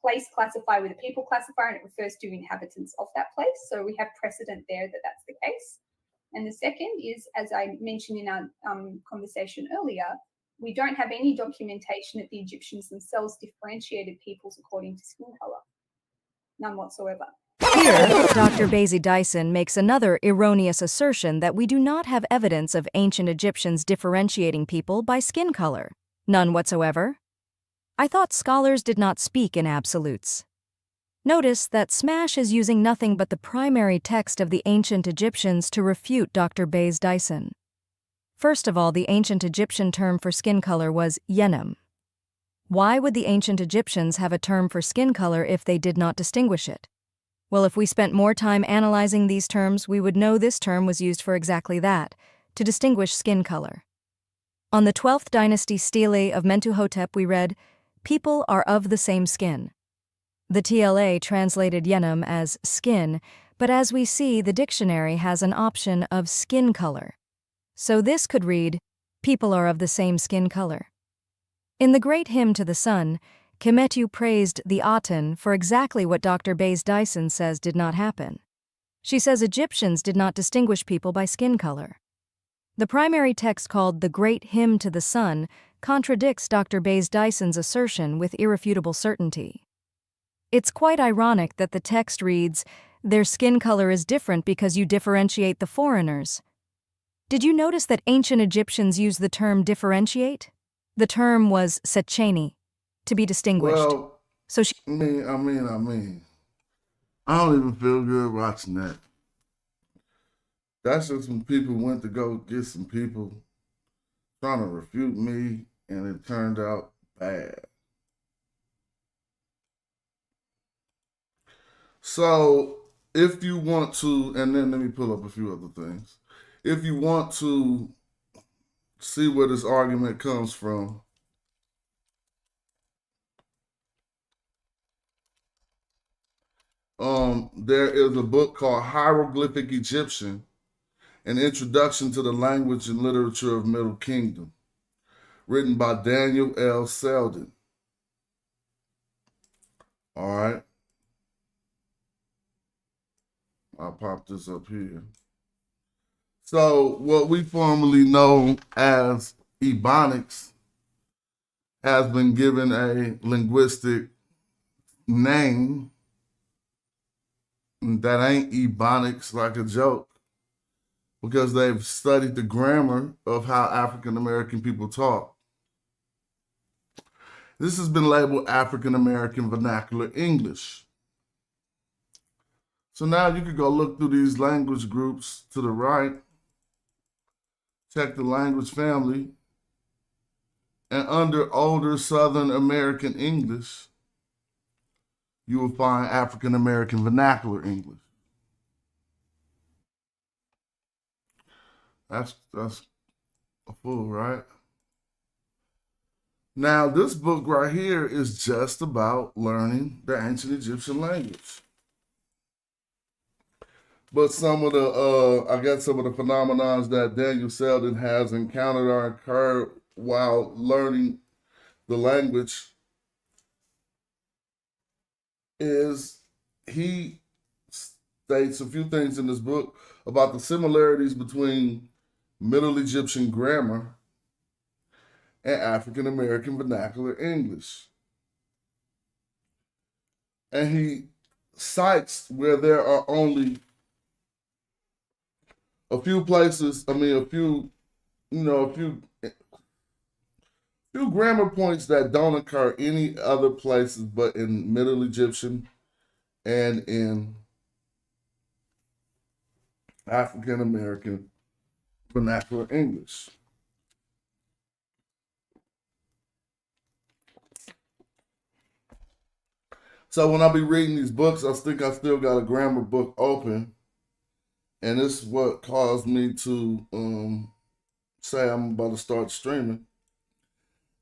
place classifier with a people classifier and it refers to inhabitants of that place. So we have precedent there that that's the case. And the second is, as I mentioned in our conversation earlier, we don't have any documentation that the Egyptians themselves differentiated peoples according to skin color. None whatsoever. Here, Dr. Basie Dyson makes another erroneous assertion that we do not have evidence of ancient Egyptians differentiating people by skin color. None whatsoever. I thought scholars did not speak in absolutes. Notice that Smash is using nothing but the primary text of the ancient Egyptians to refute Dr. Bays Dyson. First of all, the ancient Egyptian term for skin color was yenem. Why would the ancient Egyptians have a term for skin color if they did not distinguish it? Well, if we spent more time analyzing these terms, we would know this term was used for exactly that, to distinguish skin color. On the 12th dynasty stele of Mentuhotep, we read, "People are of the same skin." The TLA translated yenem as skin, but as we see, the dictionary has an option of skin color. So this could read, "People are of the same skin color." In the great hymn to the sun, Kemetu praised the Aten for exactly what Dr. Bays Dyson says did not happen. She says Egyptians did not distinguish people by skin color. The primary text called the Great Hymn to the Sun contradicts Dr. Bays Dyson's assertion with irrefutable certainty. It's quite ironic that the text reads, "Their skin color is different because you differentiate the foreigners." Did you notice that ancient Egyptians used the term differentiate? The term was setcheni, to be distinguished. Well, so she... I mean, I don't even feel good watching that. That's just when people went to go get some people trying to refute me, and it turned out bad. So, if you want to, and then let me pull up a few other things. If you want to see where this argument comes from, there is a book called Hieroglyphic Egyptian, An Introduction to the Language and Literature of Middle Kingdom, written by Daniel L. Selden. All right. I'll pop this up here. So what we formerly know as Ebonics has been given a linguistic name that ain't Ebonics like a joke. because they've studied the grammar of how African American people talk. This has been labeled African American Vernacular English. So now you could go look through these language groups to the right, check the language family, and under Older Southern American English, you will find African American Vernacular English. That's a fool, right? Now, this book right here is just about learning the ancient Egyptian language. But some of the, I guess some of the phenomenons that Daniel Selden has encountered or occurred while learning the language is he states a few things in this book about the similarities between Middle Egyptian grammar and African American Vernacular English. And he cites where there are only a few places, a few grammar points that don't occur any other places but in Middle Egyptian and in African American Vernacular English. So when I be reading these books, I think I still got a grammar book open. And this is what caused me to say I'm about to start streaming.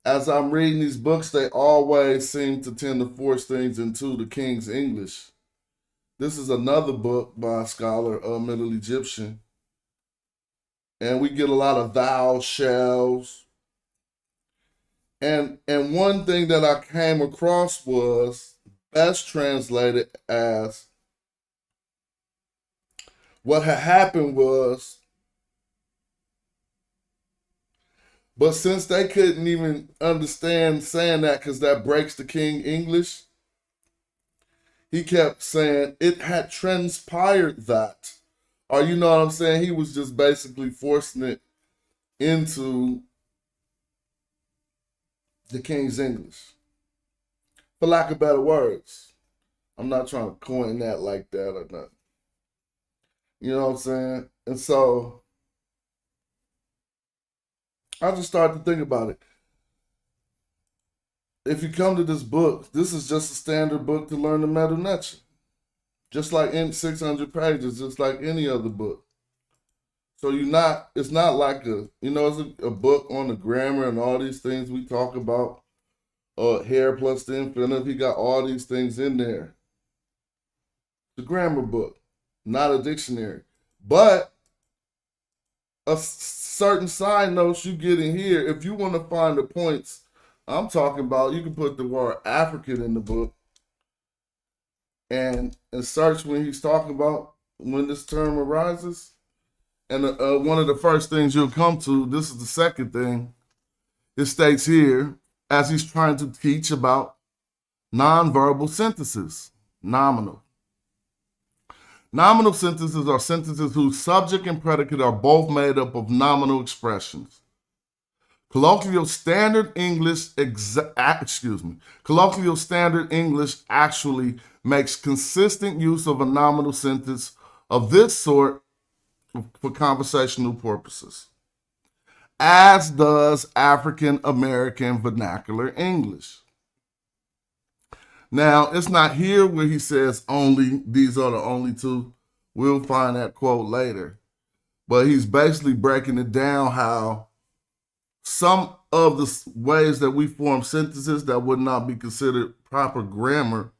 As I'm reading these books, they always seem to tend to force things into the King's English. This is another book by a scholar of Middle Egyptian. And we get a lot of thou, shalls. And one thing that I came across was best translated as what had happened was, but since they couldn't even understand saying that because that breaks the King English, he kept saying it had transpired that. Or you know what I'm saying? He was just basically forcing it into the King's English. For lack of better words. I'm not trying to coin that like that or nothing. You know what I'm saying? And so I just started to think about it. If you come to this book, this is just a standard book to learn the Medu Netcher. Just like in 600 pages, just like any other book. So it's not like it's a book on the grammar and all these things we talk about. Hair plus the infinitive, he got all these things in there. The grammar book, not a dictionary. But a certain side notes you get in here, if you want to find the points I'm talking about, you can put the word African in the book and search when he's talking about when this term arises. And one of the first things you'll come to, this is the second thing, it states here, as he's trying to teach about nonverbal sentences, nominal. Nominal sentences are sentences whose subject and predicate are both made up of nominal expressions. Colloquial standard English actually makes consistent use of a nominal sentence of this sort for conversational purposes, as does African American Vernacular English. Now, it's not here where he says only, these are the only two. We'll find that quote later. But he's basically breaking it down how some of the ways that we form sentences that would not be considered proper grammar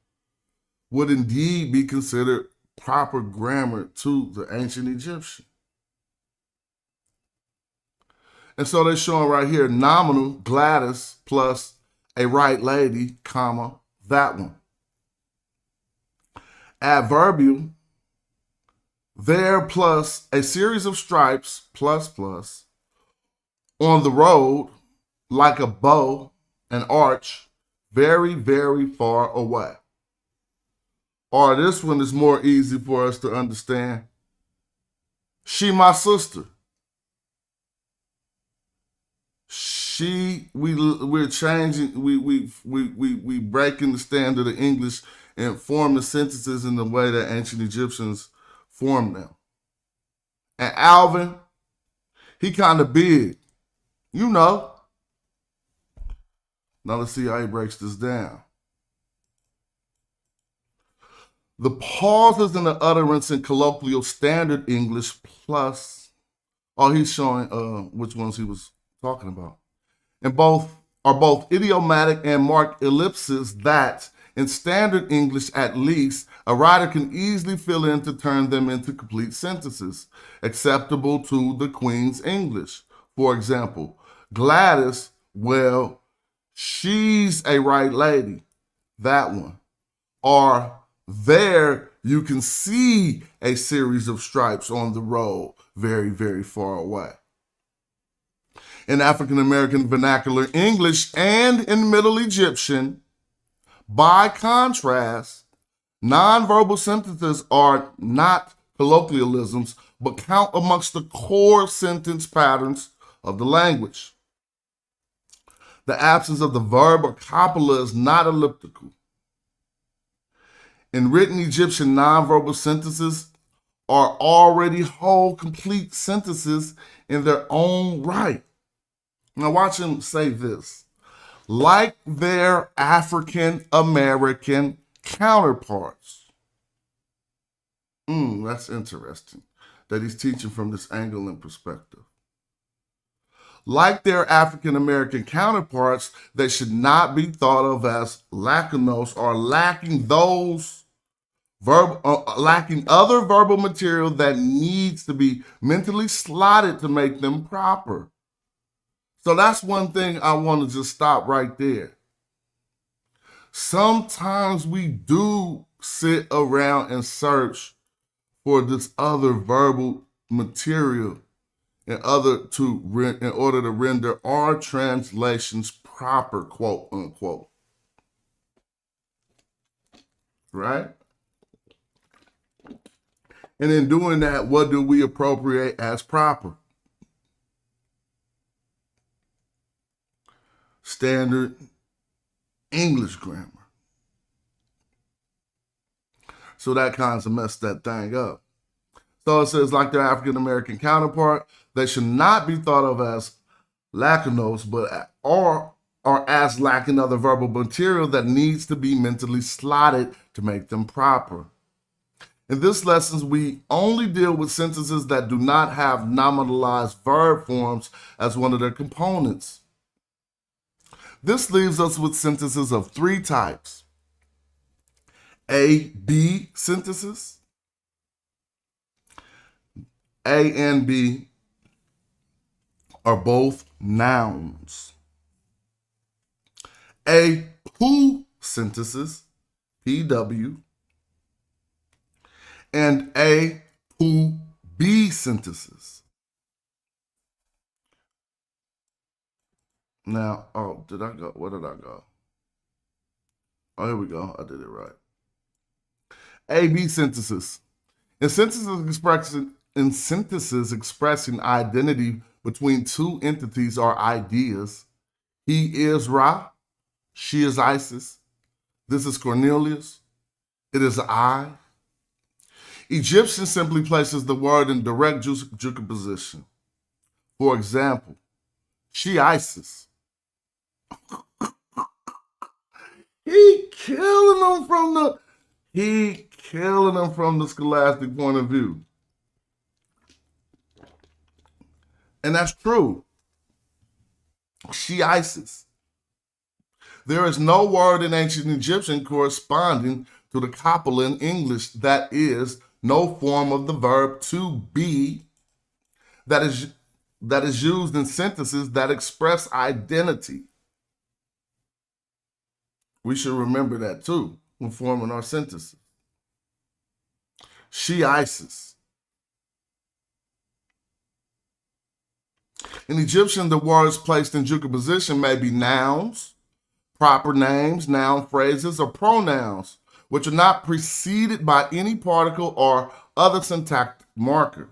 would indeed be considered proper grammar to the ancient Egyptian. And so they're showing right here, nominal, Gladys, plus a right lady, comma, that one. Adverbial, there plus a series of stripes, plus, plus, on the road, like a bow, an arch, very, very far away. Or this one is more easy for us to understand. She, my sister. We're changing, we breaking the standard of English and forming sentences in the way that ancient Egyptians formed them. And Alvin, he kind of big, you know. Now let's see how he breaks this down. The pauses in the utterance in colloquial standard English plus, he's showing which ones he was talking about. And both are both idiomatic and marked ellipses that, in standard English at least, a writer can easily fill in to turn them into complete sentences, acceptable to the Queen's English. For example, Gladys, well, she's a right lady. That one. Or there you can see a series of stripes on the road very, very far away. In African American vernacular English and in Middle Egyptian, by contrast, nonverbal sentences are not colloquialisms, but count amongst the core sentence patterns of the language. The absence of the verb or copula is not elliptical. In written Egyptian, nonverbal sentences are already whole, complete sentences in their own right. Now watch him say this. Like their African American counterparts. That's interesting that he's teaching from this angle and perspective. Like their African American counterparts, they should not be thought of as lacunos or lacking lacking other verbal material that needs to be mentally slotted to make them proper. So that's one thing I want to just stop right there. Sometimes we do sit around and search for this other verbal material in order to render our translations proper, quote unquote. Right? And in doing that, what do we appropriate as proper? Standard English grammar. So that kind of messed that thing up. So it says, like their African American counterpart, they should not be thought of as lacunos, but or as lacking other verbal material that needs to be mentally slotted to make them proper. In this lesson, we only deal with sentences that do not have nominalized verb forms as one of their components. This leaves us with sentences of three types. A-B sentences. A and B are both nouns. A-P sentences, P-W, and A-P-B sentences. Now, where did I go? Oh, here we go. I did it right. A-B sentences. In sentences expressing identity between two entities or ideas, he is Ra, she is Isis, this is Cornelius, it is I. Egyptian simply places the word in direct juxtaposition. For example, she Isis. He killing them from the scholastic point of view. And that's true. She Isis. There is no word in ancient Egyptian corresponding to the copula in English, that is, no form of the verb to be that is used in sentences that express identity. We should remember that too when forming our sentences. She Isis. In Egyptian, the words placed in juxtaposition may be nouns, proper names, noun phrases, or pronouns, which are not preceded by any particle or other syntactic marker.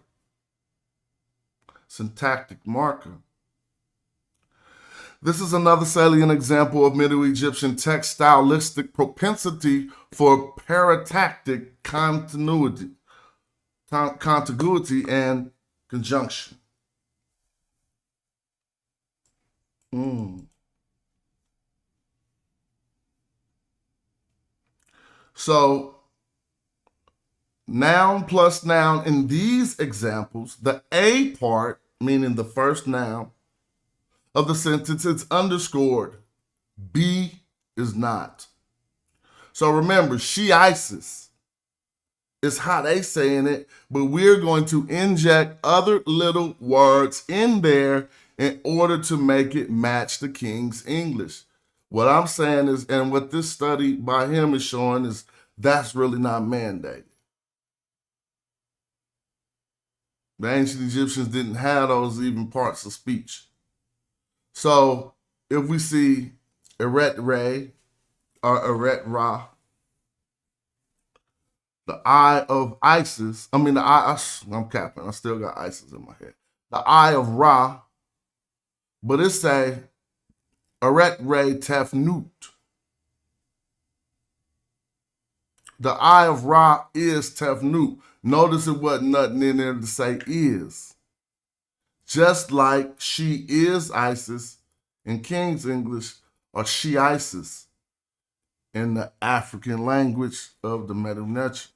syntactic marker. This is another salient example of Middle Egyptian text stylistic propensity for paratactic contiguity and conjunction. So, noun plus noun in these examples, the A part, meaning the first noun of the sentence, is underscored. B is not. So remember, she ISIS is how they saying it, but we're going to inject other little words in there in order to make it match the King's English. What I'm saying is, and what this study by him is showing, is that's really not mandated. The ancient Egyptians didn't have those even parts of speech. So if we see Eret Re or Eret Ra, the eye of Isis, I'm capping, I still got Isis in my head. The eye of Ra, but it say Eret Re Tefnut. The eye of Ra is Tefnut. Notice it wasn't nothing in there to say is. Just like she is Isis in King's English, or she Isis in the African language of the Medu Netcher.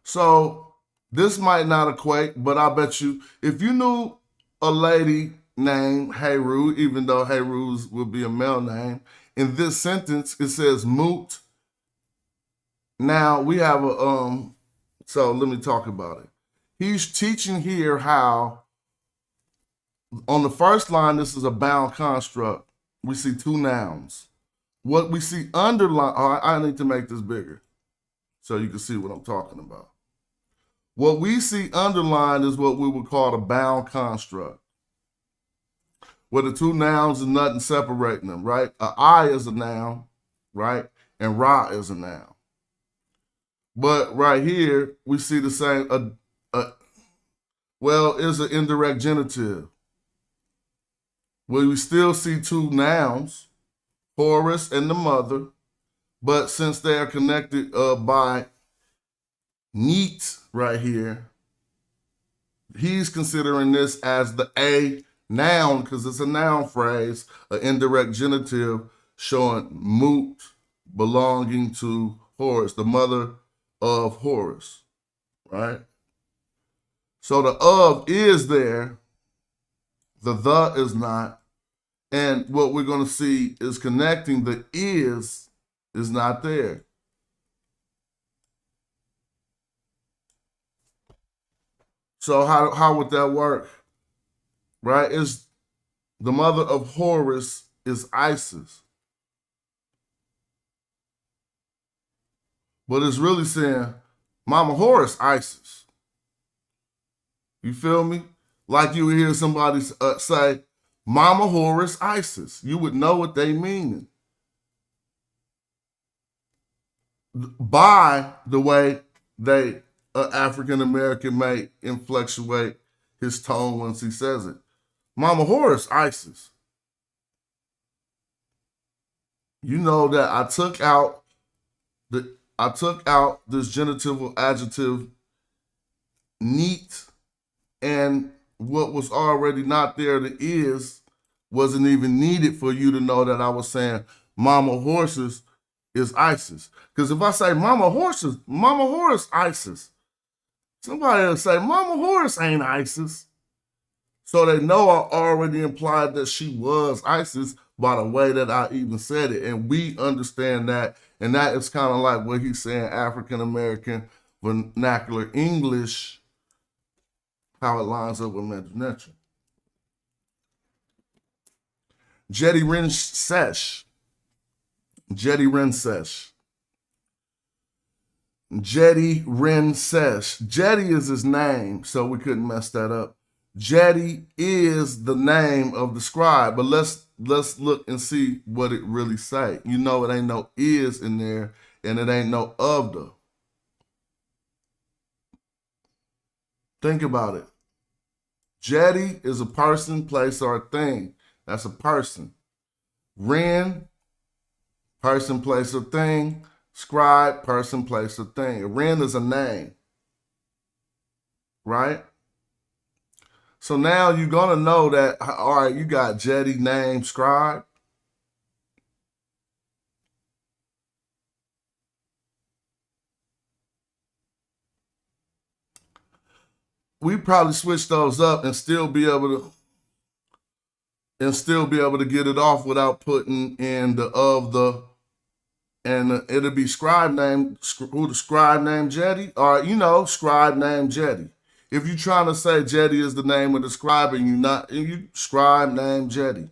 So this might not equate, but I bet you, if you knew a lady named Heru, even though Heru's would be a male name, in this sentence it says moot. Now we have so let me talk about it. He's teaching here how, on the first line, this is a bound construct. We see two nouns. What we see underlined, I need to make this bigger so you can see what I'm talking about. What we see underlined is what we would call a bound construct, where the two nouns and nothing separating them, right? I is a noun, right? And Ra is a noun. But right here, we see the same, it's an indirect genitive, where we still see two nouns, Horus and the mother, but since they are connected by neat right here, he's considering this as the A noun because it's a noun phrase, an indirect genitive showing moot belonging to Horus, the mother of Horus, right? So the of is there, the is not, and what we're going to see is connecting the is not there. So how would that work? Right? Is the mother of Horus is Isis. But it's really saying Mama Horus Isis. You feel me? Like you would hear somebody say Mama Horus Isis. You would know what they mean. By the way they African American may influctuate his tone once he says it. Mama Horus Isis. You know that I took out this genitival adjective neat, and what was already not there, the is, wasn't even needed for you to know that I was saying Mama Horses is Isis. Because if I say Mama Horus Isis, somebody will say Mama Horus ain't Isis. So they know I already implied that she was Isis by the way that I even said it. And we understand that. And that is kind of like what he's saying, African American vernacular English, how it lines up with Netcher. Jetty Ren Sesh. Jetty Ren Sesh. Jetty Ren Sesh. Jetty is his name, so we couldn't mess that up. Jetty is the name of the scribe, but let's look and see what it really say. You know it ain't no is in there, and it ain't no of the. Think about it. Jetty is a person, place, or a thing. That's a person. Ren, person, place, or thing. Scribe, person, place, or thing. Ren is a name, right? So now you're going to know that, all right, you got Jetty, name, scribe. We probably switch those up and still be able to get it off without putting in the of the, and it'll be scribe name, who the scribe named Jetty, or scribe named Jetty. If you're trying to say Jetty is the name of the scribe and you scribe named Jetty.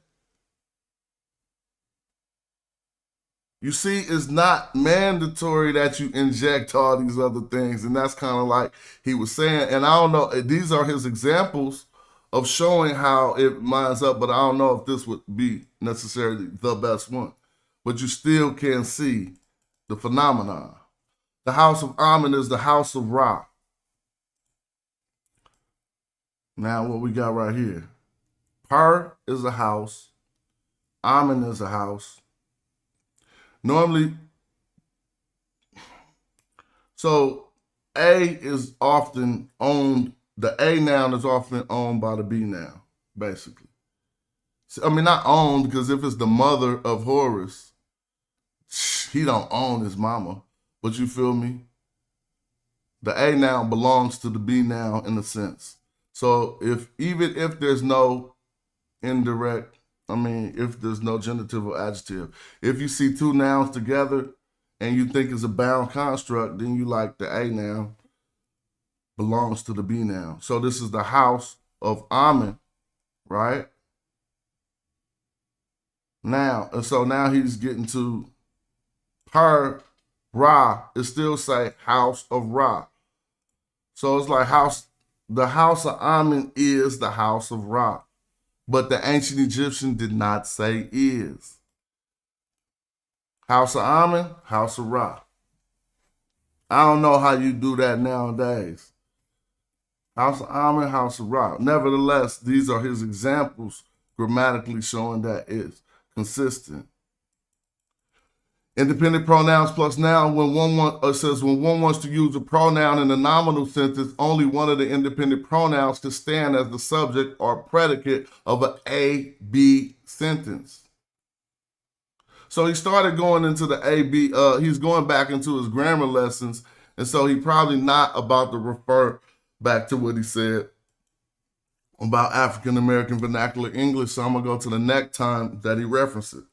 You see, it's not mandatory that you inject all these other things. And that's kind of like he was saying. And I don't know, these are his examples of showing how it lines up, but I don't know if this would be necessarily the best one. But you still can see the phenomenon. The house of Amen is the house of Ra. Now what we got right here. Per is a house. Amen is a house. Normally, so A is often owned, the A noun is often owned by the B noun, basically. So, I mean, not owned, because if it's the mother of Horus, he don't own his mama, but you feel me? The A noun belongs to the B noun in a sense. So even if there's no indirect, if there's no genitive or adjective, if you see two nouns together and you think it's a bound construct, then you like the A noun belongs to the B noun. So this is the house of Amen, right? Now, and so now he's getting to per Ra, it still say house of Ra. So it's like the house of Amen is the house of Ra. But the ancient Egyptian did not say is. House of Amen, house of Ra. I don't know how you do that nowadays. House of Amen, house of Ra. Nevertheless, these are his examples grammatically showing that it's consistent. Independent pronouns plus noun, when one wants to use a pronoun in a nominal sentence, only one of the independent pronouns can stand as the subject or predicate of an A-B sentence. So he started going into the A-B, he's going back into his grammar lessons, and so he probably not about to refer back to what he said about African American vernacular English, so I'm going to go to the next time that he references it.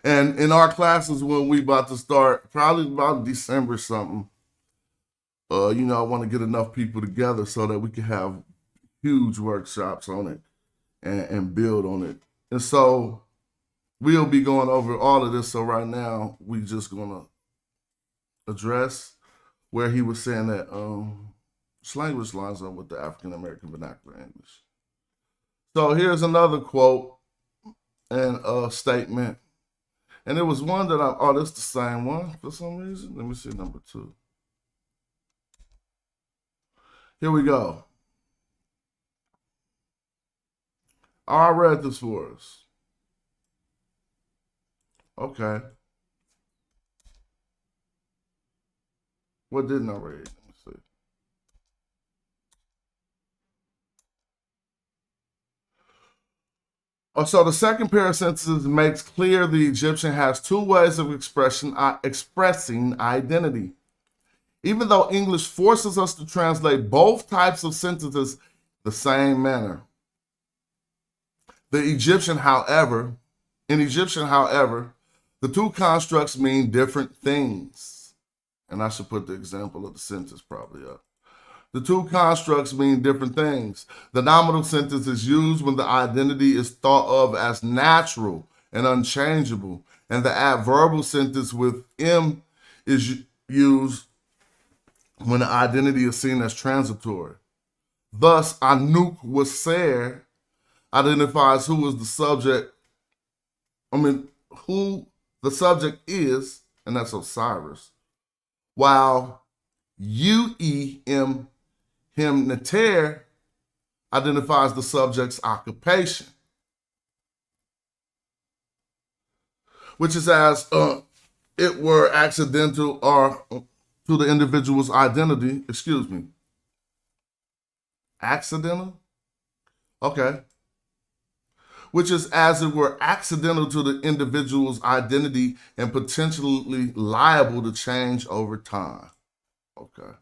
And in our classes, when we about to start, probably about December something, I want to get enough people together so that we can have huge workshops on it and build on it. And so we'll be going over all of this. So right now, we just going to address where he was saying that language lines up with the African American vernacular English. So here's another quote and a statement. And it was one that this the same one for some reason. Let me see number 2. Here we go. I read this for us. Okay. What didn't I read? Let me see. So the second pair of sentences makes clear the Egyptian has two ways of expressing identity. Even though English forces us to translate both types of sentences the same manner. In Egyptian, however, the two constructs mean different things. And I should put the example of the sentence probably up. The two constructs mean different things. The nominal sentence is used when the identity is thought of as natural and unchangeable, and the adverbial sentence with M is used when the identity is seen as transitory. Thus, Anuk Waser identifies who the subject is, and that's Osiris, while Uem Him, Netcher, identifies the subject's occupation, which is as it were accidental or to the individual's identity. Excuse me. Accidental? Okay. Which is as it were accidental to the individual's identity and potentially liable to change over time. Okay.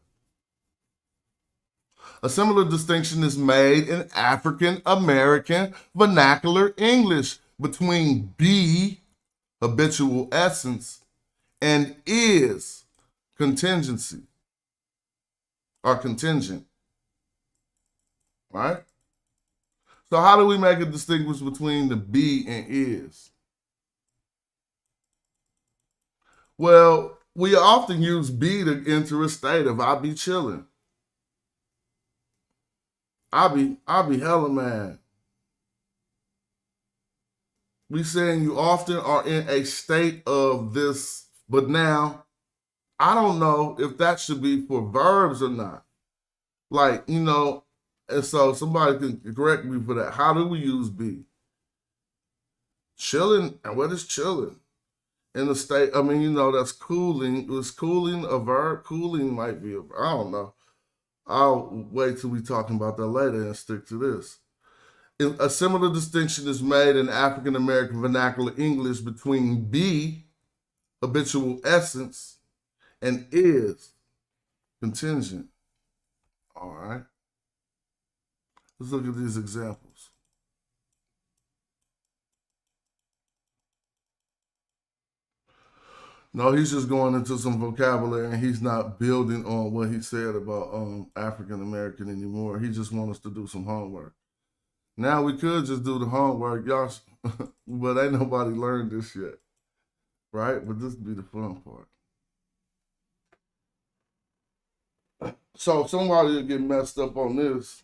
A similar distinction is made in African American vernacular English between be, habitual essence, and is, contingency or contingent. Right? So how do we make a distinction between the be and is? Well, we often use be to enter a state of I be chilling. I be hella mad. We saying you often are in a state of this, but now I don't know if that should be for verbs or not. Like, you know, and so somebody can correct me for that. How do we use be? Chilling, and what is chilling? In the state, I mean, you know, that's cooling. Was cooling a verb? Cooling might be a verb. I don't know. I'll wait till we talking about that later and stick to this. A similar distinction is made in African American vernacular English between be, habitual essence, and is, contingent. All right. Let's look at these examples. No, he's just going into some vocabulary and he's not building on what he said about African American anymore. He just wants us to do some homework. Now we could just do the homework, y'all, but ain't nobody learned this yet, right? But this be the fun part. So somebody will get messed up on this.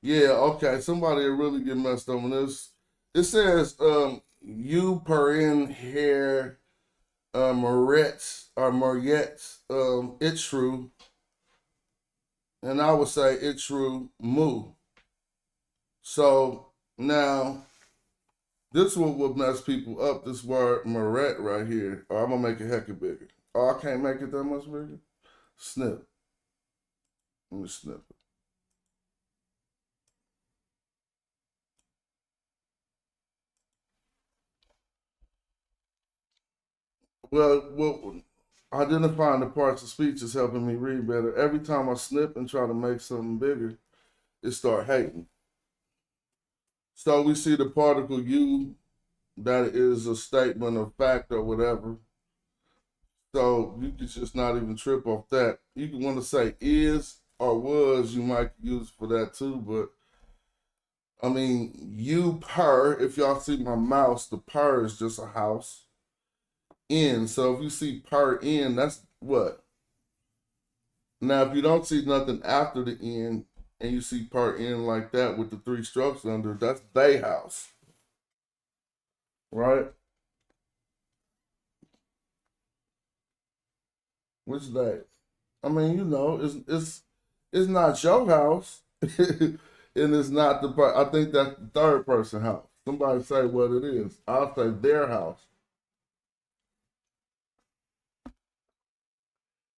Yeah, okay, somebody will really get messed up on this. It says, you per in here, Moretz, or Morietz, it's true. And I would say it's true, moo. So now, this one would mess people up, this word Moret right here. Oh, I'm going to make it hecka bigger. Oh, I can't make it that much bigger? Snip. Let me snip it. Well, identifying the parts of speech is helping me read better. Every time I snip and try to make something bigger, it start hating. So we see the particle you, that is a statement of fact or whatever. So you can just not even trip off that. You can want to say is or was, you might use for that too, but I mean, you per, if y'all see my mouse, the per is just a house. In, so if you see per in, that's what? Now, if you don't see nothing after the in, and you see per in like that with the three strokes under, that's they house. Right? Which they? I mean, you know, it's not your house. And it's not the part. I think that's the third person house. Somebody say what it is. I'll say their house.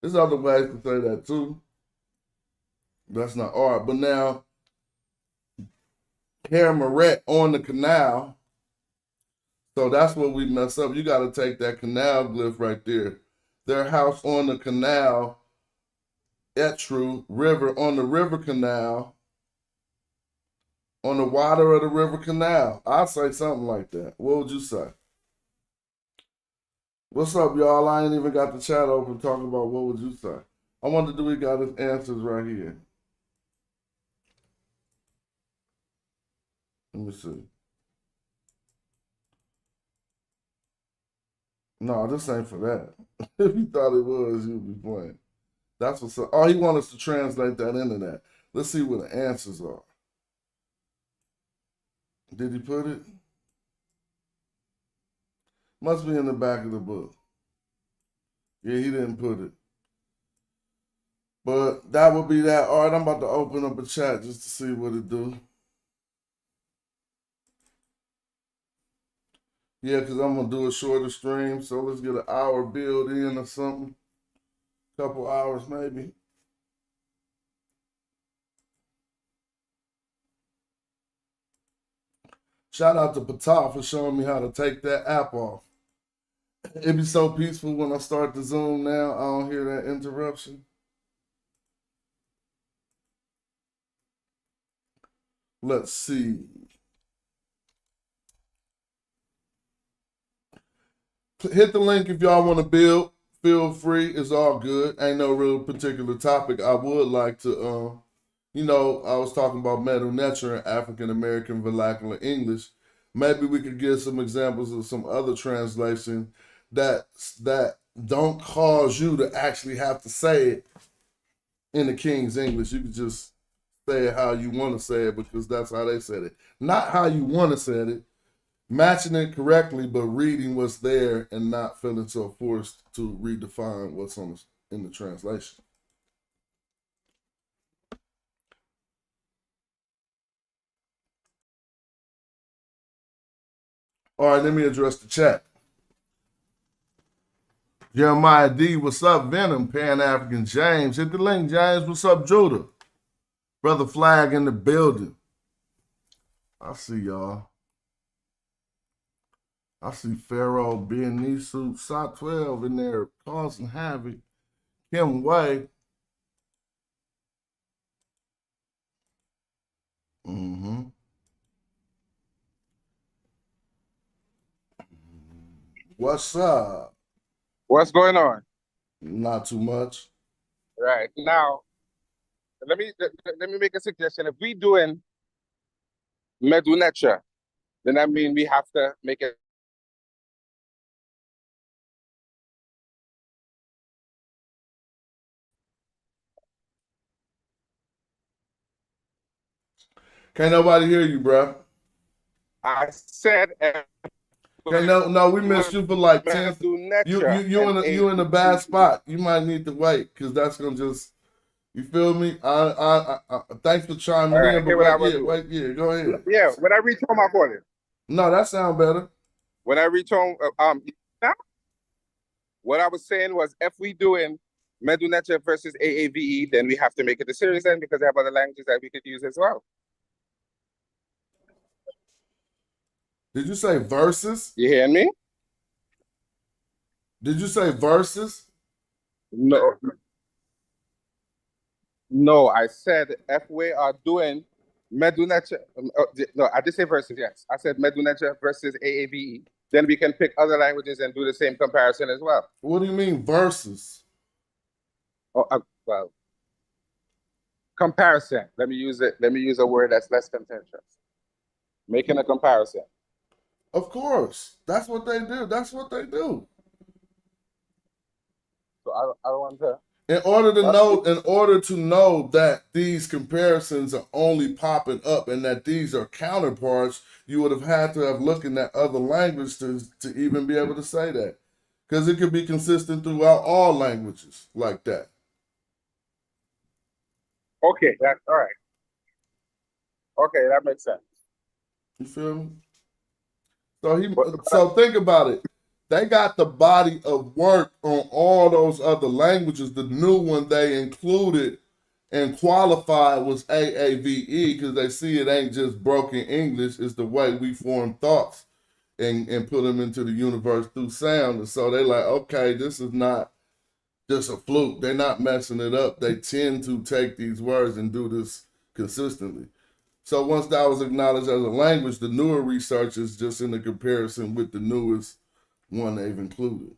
There's other ways to say that too. That's not art. But now, Herr Moret on the canal. So that's what we mess up. You got to take that canal glyph right there. Their house on the canal, Etru, river, on the river canal, on the water of the river canal. I'd say something like that. What would you say? What's up, y'all? I ain't even got the chat open talking about what would you say. I wonder, do we got his answers right here? Let me see. No, this ain't for that. If you thought it was, you'd be playing. That's what's up. Oh, he wants us to translate that into that. Let's see what the answers are. Did he put it? Must be in the back of the book. Yeah, he didn't put it. But that would be that. All right, I'm about to open up a chat just to see what it do. Yeah, because I'm going to do a shorter stream, so let's get an hour build in or something. Couple hours maybe. Shout out to Patah for showing me how to take that app off. It'd be so peaceful when I start the Zoom now. I don't hear that interruption. Let's see. Hit the link if y'all want to build. Feel free. It's all good. Ain't no real particular topic. I would like to, I was talking about Medu, Netcher, and African American Vernacular English. Maybe we could get some examples of some other translation that don't cause you to actually have to say it in the King's English. You could just say it how you want to say it because that's how they said it. Not how you want to say it. Matching it correctly, but reading what's there and not feeling so forced to redefine what's in the translation. All right, let me address the chat. Jeremiah D, what's up, Venom? Pan-African James, hit the link, James. What's up, Judah? Brother Flag in the building. I see y'all. I see Pharaoh, Nisu, Sot 12 in there causing havoc. Kim Way. What's up? What's going on? Not too much. Right now, let me make a suggestion. If we doing Medu Netcher, then I mean we have to make it. Can't nobody hear you, bro. I said. Okay, no, we missed you for like 10. You in a bad spot. You might need to wait because that's gonna just. You feel me? I thanks for chiming in, but wait, go ahead. Yeah, when I reach home, I'll call it. No, that sounds better. When I reach home, now, what I was saying was if we doing Medu Netcher versus AAVE, then we have to make it a series then because they have other languages that we could use as well. Did you say verses? You hear me? Did you say verses? No. No, I said if we are doing Medu Netcher, no, I did say versus, yes. I said Medu Netcher versus AAVE. Then we can pick other languages and do the same comparison as well. What do you mean versus? Oh, well, comparison. Let me use a word that's less contentious. Making a comparison. Of course, that's what they do. So I don't want to. In order to know that these comparisons are only popping up and that these are counterparts, you would have had to have looked in that other language to even be able to say that. Because it could be consistent throughout all languages like that. Okay, that's all right. Okay, that makes sense. You feel me? So think about it. They got the body of work on all those other languages. The new one they included and qualified was AAVE because they see it ain't just broken English. It's the way we form thoughts and put them into the universe through sound. And so they're like, okay, this is not just a fluke. They're not messing it up. They tend to take these words and do this consistently. So once that was acknowledged as a language, the newer research is just in the comparison with the newest one they've included.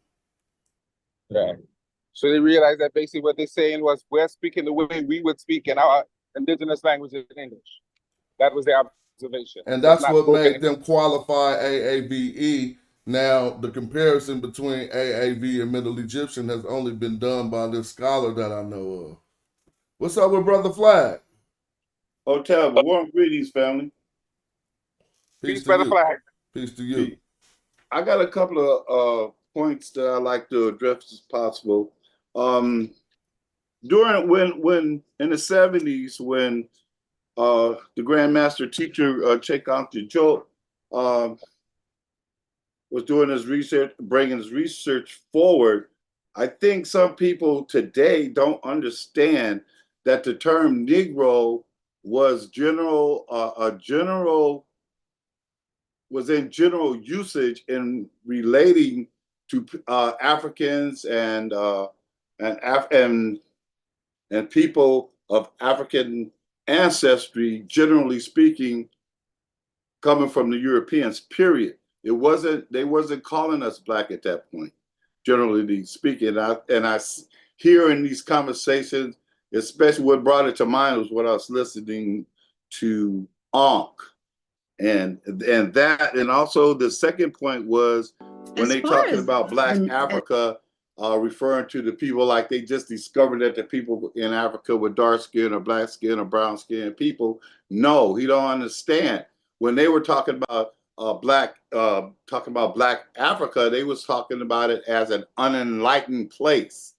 Right. So they realized that basically what they're saying was we're speaking the way we would speak in our indigenous language in English. That was their observation. And that's what made them qualify AAVE. Now, the comparison between AAV and Middle Egyptian has only been done by this scholar that I know of. What's up with Brother Flag? Oh, terrible. Warm greetings, family. Peace, Brother Flag. Peace to you. I got a couple of points that I like to address as possible. during when in the 70s when the Grandmaster teacher Cheikh Joe was doing his research, bringing his research forward, I think some people today don't understand that the term Negro was was in general usage in relating to Africans and people of African ancestry, generally speaking, coming from the Europeans. Period. They wasn't calling us black at that point, generally speaking. I hear in these conversations, especially what brought it to mind was what I was listening to Ankh. And that, and also the second point was when they talking about Black Africa, referring to the people like they just discovered that the people in Africa with dark skin or black skin or brown skin people. No, he don't understand. When they were talking about Black Africa, they was talking about it as an unenlightened place,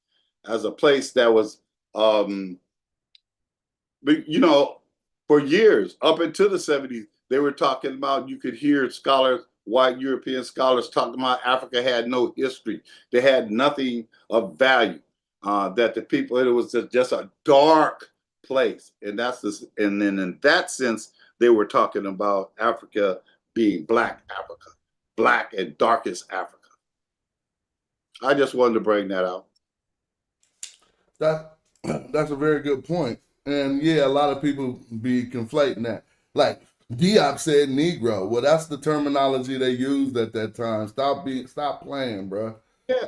as a place that was, but you know, for years up into the 70s, they were talking about, you could hear scholars, white European scholars talking about Africa had no history. They had nothing of value. That the people, it was just a dark place. And that's this, and then in that sense, they were talking about Africa being Black Africa, Black and darkest Africa. I just wanted to bring that out. That's a very good point. And yeah, a lot of people be conflating that. Like Diop said Negro. Well, that's the terminology they used at that time. Stop playing, bro. Yeah.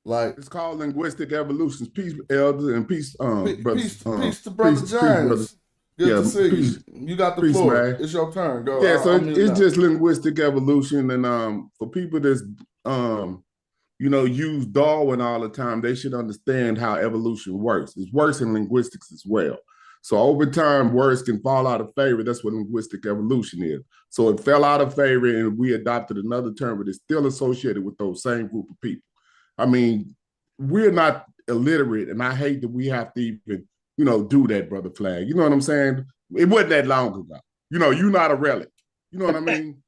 Like it's called linguistic evolutions. Peace, elders, and peace, brothers. Peace to Brother James. Good to see peace, you. You got the peace, floor. man. It's your turn. Go. Yeah, so it's just linguistic evolution, and for people that's use Darwin all the time, they should understand how evolution works. It works in linguistics as well. So over time, words can fall out of favor. That's what linguistic evolution is. So it fell out of favor, and we adopted another term, but it's still associated with those same group of people. I mean, we're not illiterate, and I hate that we have to even, do that, Brother Flag. You know what I'm saying? It wasn't that long ago. You're not a relic. You know what I mean?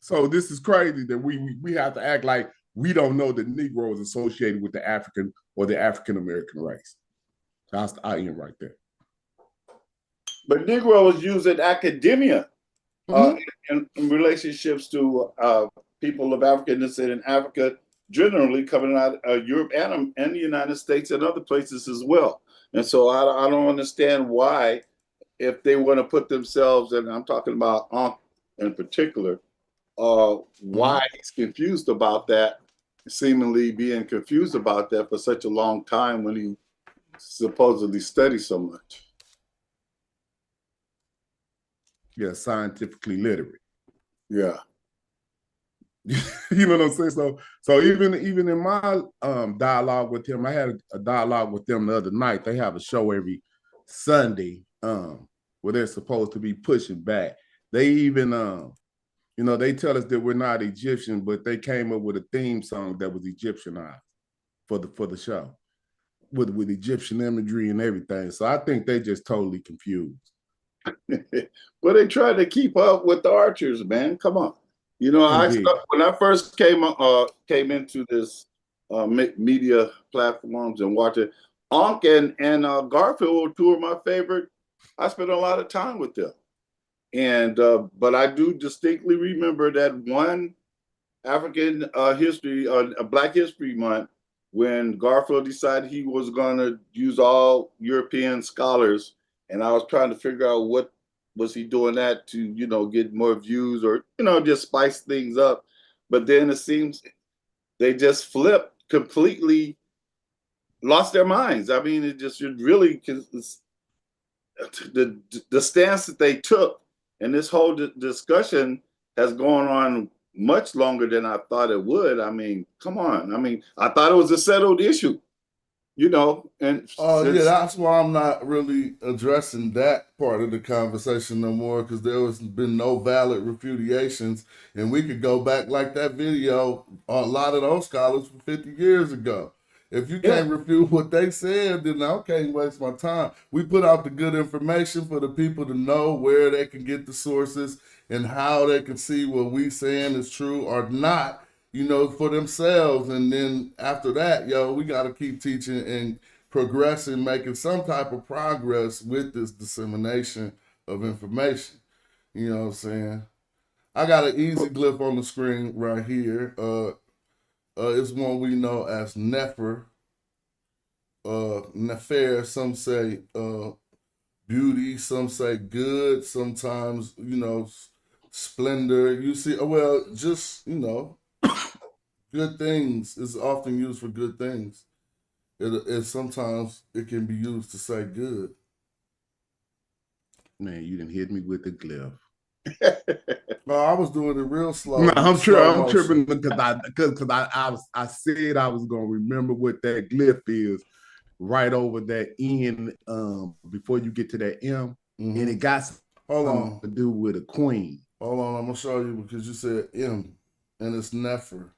So this is crazy that we have to act like we don't know that Negro is associated with the African or the African-American race. I end right there. But Negro was used in academia in relationships to people of African descent in Africa, generally coming out of Europe and the United States and other places as well. And so I don't understand why, if they want to put themselves, and I'm talking about Ankh in particular, why he's confused about that, seemingly being confused about that for such a long time when he supposedly studied so much. Yeah, scientifically literate. Yeah. You know what I'm saying? So even in my dialogue with him, I had a dialogue with them the other night. They have a show every Sunday where they're supposed to be pushing back. They even they tell us that we're not Egyptian, but they came up with a theme song that was Egyptianized for the show with Egyptian imagery and everything. So I think they just totally confused. Well, they try to keep up with the Archers, man. Come on. When I first came into this media platforms and watching, Ankh and Garfield were two of my favorite. I spent a lot of time with them. And but I do distinctly remember that one African Black History Month, when Garfield decided he was going to use all European scholars, and I was trying to figure out what was he doing that to, get more views or, just spice things up. But then it seems they just flipped, completely lost their minds. I mean, it really, the stance that they took, and this whole discussion has gone on much longer than I thought it would. I mean, come on. I mean, I thought it was a settled issue, and yeah, that's why I'm not really addressing that part of the conversation no more, because there has been no valid refudiations, and we could go back like that video on a lot of those scholars from 50 years ago. If you can't refute what they said, then I can't waste my time. We put out the good information for the people to know where they can get the sources and how they can see what we saying is true or not, for themselves. And then after that, we got to keep teaching and progressing, making some type of progress with this dissemination of information. You know what I'm saying? I got an easy glyph on the screen right here. It's one we know as Nefer. Nefer, some say beauty, some say good, sometimes, splendor. You see, just, good things is often used for good things. Sometimes it can be used to say good. Man, you didn't hit me with the glyph. No, I was doing it real slow. No, I'm tripping because I said I was gonna remember what that glyph is right over that N before you get to that M, and it got something to do with a queen. Hold on, I'm gonna show you because you said M, and it's Nefer.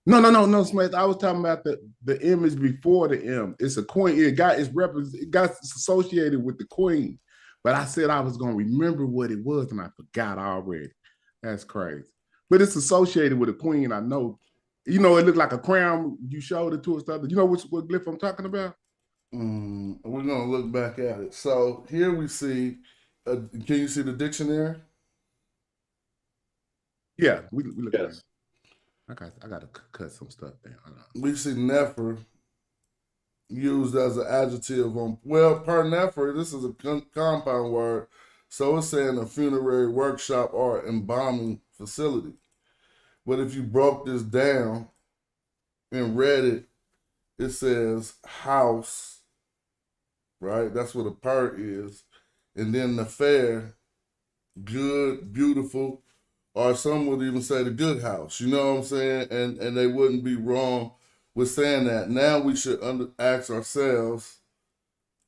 No, Smith. I was talking about the image before the M. It's a queen. It got associated with the queen. But I said I was gonna remember what it was, and I forgot already. That's crazy. But it's associated with a queen. I know. It looked like a crown. You showed it to us. You know what glyph I'm talking about? We're gonna look back at it. So here we see. Can you see the dictionary? Yeah, we look at it. I got to cut some stuff down. We see Nefer used as an adjective per Nefer, this is a compound word, so it's saying a funerary workshop or embalming facility. But if you broke this down and read it, it says house, right? That's what a per is. And then Nefer, good, beautiful, or some would even say the good house, you know what I'm saying? And they wouldn't be wrong with saying that. Now we should ask ourselves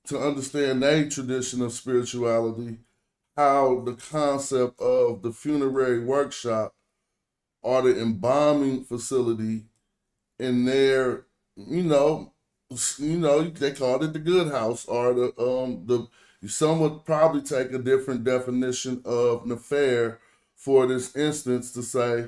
to understand a tradition of spirituality, how the concept of the funerary workshop or the embalming facility in there, they called it the good house, or some would probably take a different definition of Nefer for this instance to say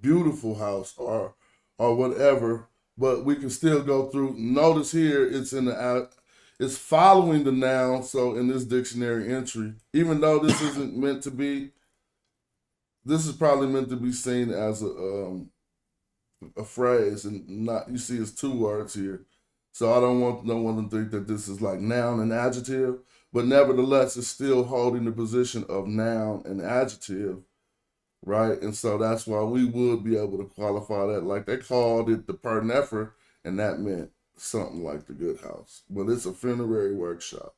beautiful house or whatever, but we can still go through. Notice here it's following the noun. So in this dictionary entry, even though this isn't meant to be, this is probably meant to be seen as a phrase, and not, you see it's two words here. So I don't want no one to think that this is like noun and adjective, but nevertheless, it's still holding the position of noun and adjective. Right, and so that's why we would be able to qualify that. Like they called it the per Nefer, and that meant something like the good house. But it's a funerary workshop.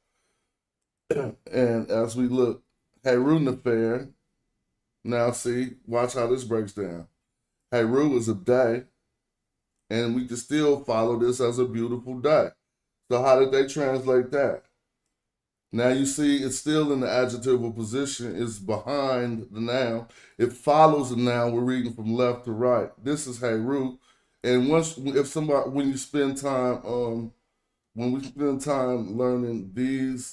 And as we look, Heru Nefer, now see, watch how this breaks down. Heru is a day, and we can still follow this as a beautiful day. So how did they translate that? Now you see it's still in the adjectival position. It's behind the noun. It follows the noun. We're reading from left to right. This is Heru. And when we spend time learning the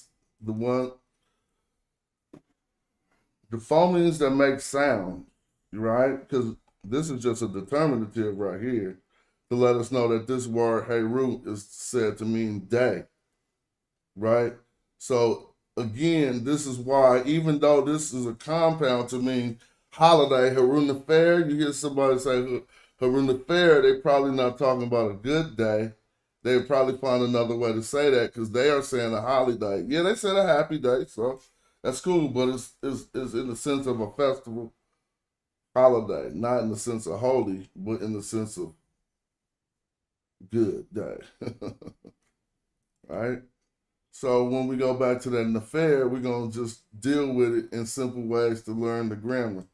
phonemes that make sound, right? Because this is just a determinative right here to let us know that this word Heru is said to mean day, right? So again, this is why, even though this is a compound to mean holiday, Heru Nefer, you hear somebody say Heru Nefer, they're probably not talking about a good day. They'd probably find another way to say that because they are saying a holiday. Yeah, they said a happy day, so that's cool, but it's in the sense of a festival holiday, not in the sense of holy, but in the sense of good day. Right? So when we go back to that Nefer, we're going to just deal with it in simple ways to learn the grammar.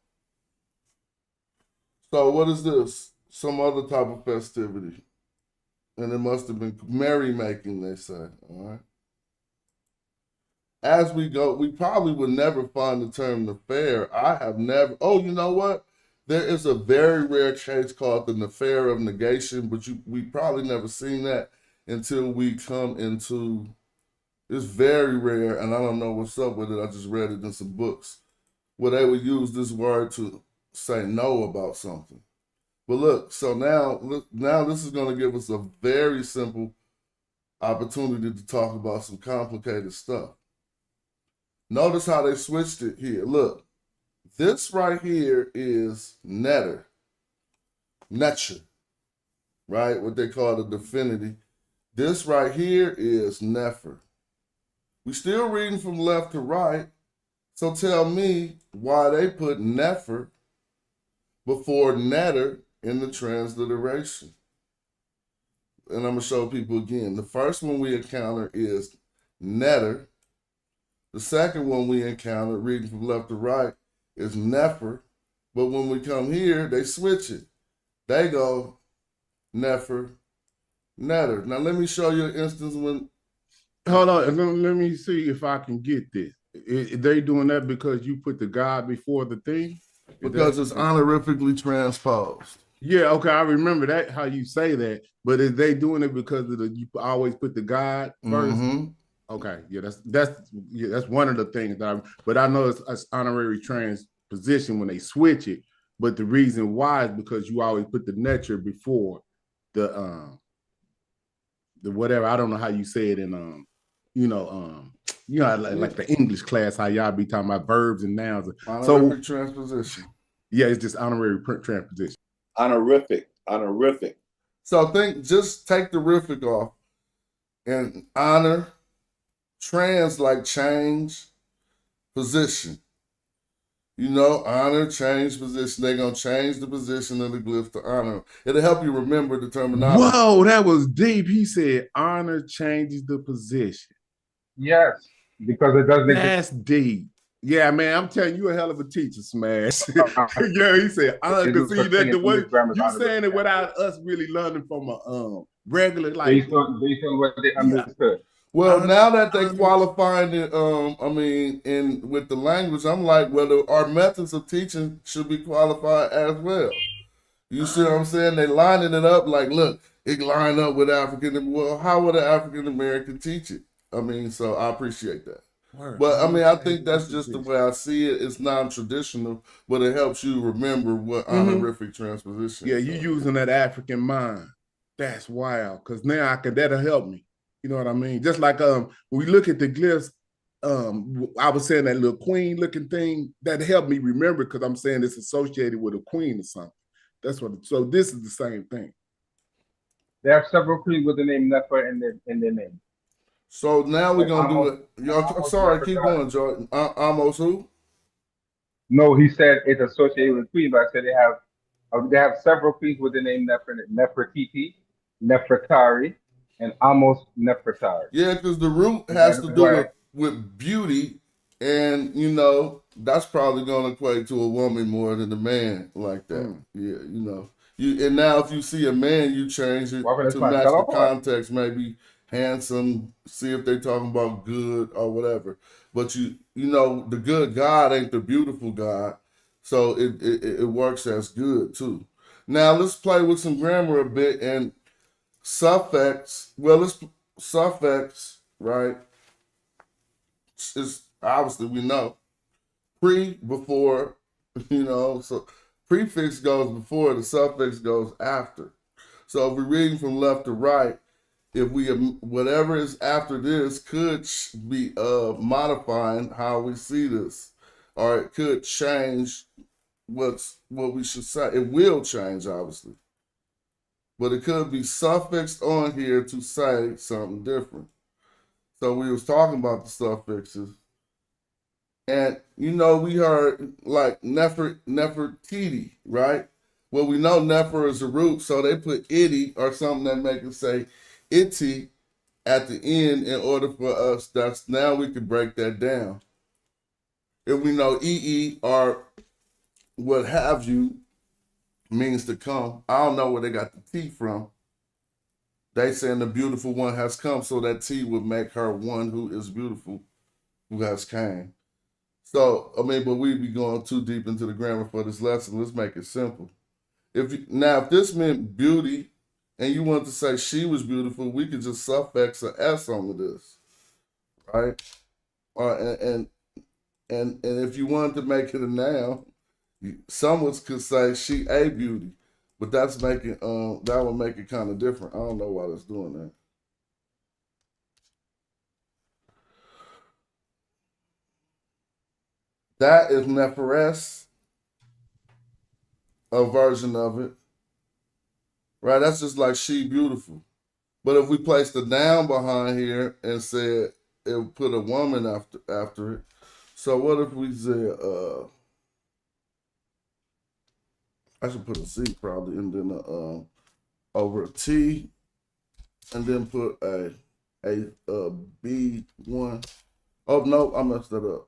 So what is this? Some other type of festivity. And it must have been merrymaking, they say. All right. As we go, we probably would never find the term Nefer. I have never. Oh, you know what? There is a very rare case called the affair of negation, but we probably never seen that until we come into. It's very rare, and I don't know what's up with it. I just read it in some books where they would use this word to say no about something. But look, so now this is going to give us a very simple opportunity to talk about some complicated stuff. Notice how they switched it here. Look, this right here is Netcher, right? What they call the definity. This right here is Nefer. We still reading from left to right, so tell me why they put Nefer before Netter in the transliteration. And I'm going to show people again. The first one we encounter is Netter. The second one we encounter, reading from left to right, is Nefer. But when we come here, they switch it. They go Nefer, Netter. Now let me show you an instance when. Hold on, let me see if I can get this. They doing that because you put the God before the thing? Because it's honorifically transposed. Yeah, okay, I remember that, how you say that. But is they doing it because of you always put the God first? Mm-hmm. Okay, yeah, that's one of the things that but I know it's honorary transposition when they switch it. But the reason why is because you always put the Netcher before the whatever. I don't know how you say it in like the English class, how y'all be talking about verbs and nouns. Honorific transposition. Yeah, it's just honorary transposition. Honorific. So just take the rific off and honor, trans like change, position. Honor, change, position. They're going to change the position of the glyph to honor. It'll help you remember the terminology. Whoa, that was deep. He said honor changes the position. Yes, because it doesn't. That's deep. Yeah, man, I'm telling you, a hell of a teacher, Smash. Yeah, he said, because see that the way you saying it without us really learning from a regular, like based on what they understood. Well, now that they qualifying it, with the language, I'm like, well, our methods of teaching should be qualified as well. You see what I'm saying? They lining it up like, look, it line up with African. Well, how would an African American teach it? So I appreciate that. Word. But I think that's just the way I see it. It's non-traditional, but it helps you remember what honorific transposition. Yeah, you using that African mind. That's wild. Because now that'll help me. You know what I mean? Just like when we look at the glyphs, I was saying that little queen looking thing, that helped me remember because I'm saying it's associated with a queen or something. That's what. So this is the same thing. They have several queens with the name Nefer in their name. So now we're gonna do it. Y'all, sorry, keep going, Jordan. Almost who? No, he said it's associated with queen, but I said they have several queens with the name Nefertiti, Nefertari, and Amos Nefertari. Yeah, because the root has to do with beauty, and that's probably gonna equate to a woman more than a man like that. Yeah, and now if you see a man, you change it to match the context, maybe handsome, see if they're talking about good or whatever. But the good God ain't the beautiful God, so it works as good too. Now let's play with some grammar a bit and suffix. Well, it's suffix, right? It's obviously we know before, so prefix goes before, the suffix goes after. So if we're reading from left to right, if whatever is after this could be modifying how we see this, or it could change what we should say. It will change, obviously, but it could be suffixed on here to say something different. So we was talking about the suffixes, and we heard like Nefertiti, right? Well, we know Nefer is a root, so they put itty or something that make it say itty at the end in order for us. Now we can break that down. If we know ee or what have you means to come, I don't know where they got the T from. They saying the beautiful one has come, so that T would make her one who is beautiful, who has came. So, I mean, but we'd be going too deep into the grammar for this lesson. Let's make it simple. If this meant beauty and you want to say she was beautiful, we could just suffix an S onto this, right? And if you wanted to make it a noun, someone could say she a beauty, but that's making that would make it kind of different. I don't know why that's doing that. That is Neferes, a version of it, right? That's just like she beautiful. But if we placed a noun behind here and said it would put a woman after it. So what if we said I should put a C probably and then over a T and then put a B1. Oh no, I messed that up.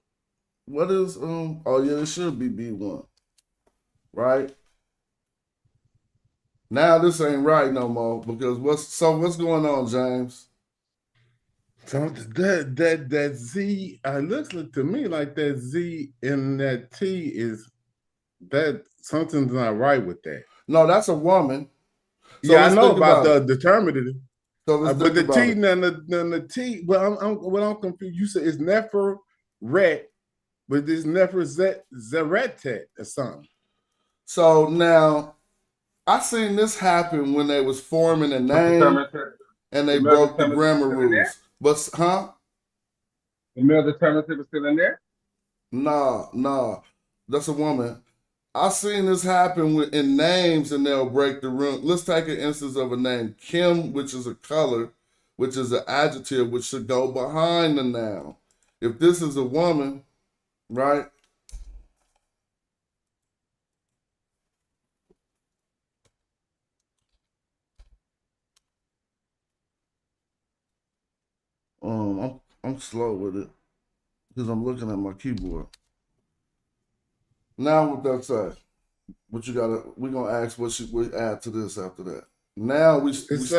What is oh yeah, it should be B1. Right? Now this ain't right no more because what's going on, James? So that Z looks to me like that Z in that T is that something's not right with that. No, that's a woman. So yeah, I know about the determinative. So let's but the think T, about then the T. Well, I'm confused. You said it's Neferet, but it's Neferzeretet or something. So now I seen this happen when they was forming a name and they broke the grammar rules. But The male determinative is still in there? Nah. That's a woman. I seen this happen in names and they'll break the rule. Let's take an instance of a name. Kim, which is a color, which is an adjective, which should go behind the noun. If this is a woman, right? I'm slow with it because I'm looking at my keyboard. Now what that say? We're gonna ask what should we add to this after that. Now this is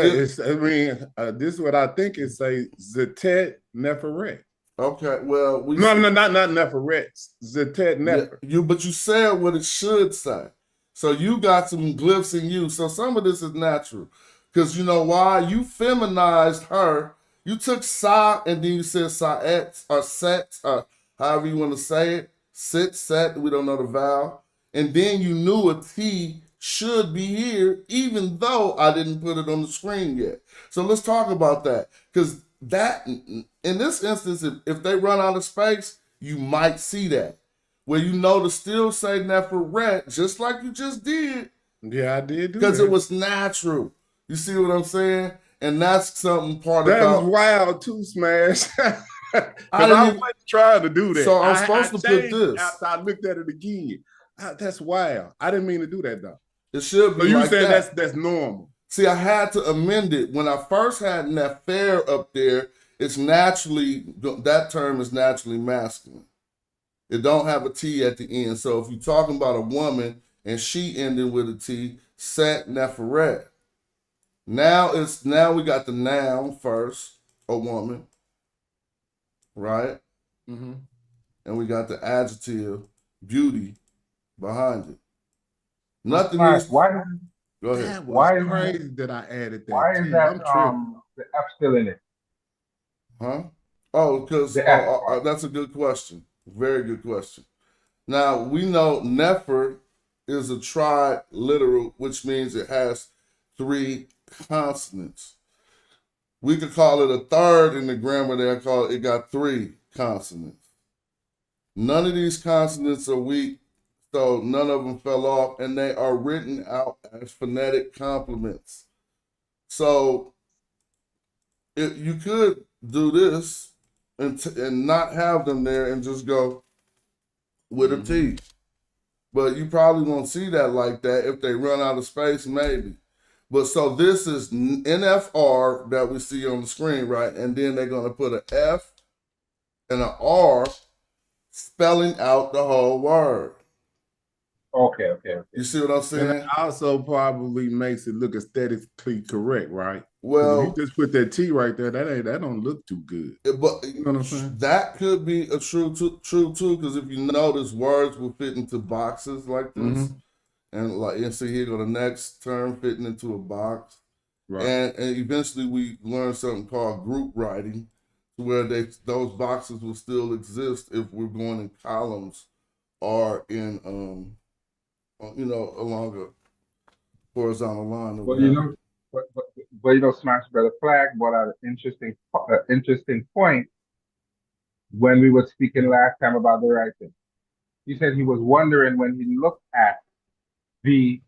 what I think it say Zetet Neferet. Okay, well not Neferet. Zetet Nefer. Yeah, but you said what it should say. So you got some glyphs in you. So some of this is natural. Because you know why? You feminized her. You took sa and then you said saet or set or however you want to say it. Sit, set, we don't know the vowel. And then you knew a T should be here, even though I didn't put it on the screen yet. So let's talk about that. Because that, in this instance, if they run out of space, you might see that. Where you know to still say Neferet, just like you just did. Yeah, I did do because it was natural. You see what I'm saying? And that's something that was wild too, Smash. I wasn't trying to do that. So I'm supposed to put this. After I looked at it again. That's wild. I didn't mean to do that though. It should be. So you like said that. that's normal. See, I had to amend it. When I first had Nefer up there, it's naturally, that term is naturally masculine. It don't have a T at the end. So if you're talking about a woman and she ending with a T, set Neferet. Now we got the noun first, a woman, right? Mm-hmm. And we got the adjective, beauty, behind it. Nothing Right. is. Why? Go ahead. That was crazy that I added that. Why is that the F still in it? Huh? Oh, because that's a good question. Very good question. Now we know Nefer is a triliteral, which means it has 3 consonants. We could call it a third in the grammar. They call it got 3 consonants. None of these consonants are weak, so none of them fell off, and they are written out as phonetic complements. So you could do this and not have them there and just go with a T. But you probably won't see that like that. If they run out of space, maybe. But so this is NFR that we see on the screen, right? And then they're going to put an F and an R spelling out the whole word. Okay. You see what I'm And saying? it also probably makes it look aesthetically correct, right? 'Cause Well, if you just put that T right there, that don't look too good. But You know what I'm saying? that could be a true too, because if you notice, words will fit into boxes like this, and see here go the next term fitting into a box, Right. and eventually we learn something called group writing, where those boxes will still exist if we're going in columns or in along a horizontal line. Well, Smash Brother Flag brought out an interesting point when we were speaking last time about the writing. He said he was wondering when he looked at the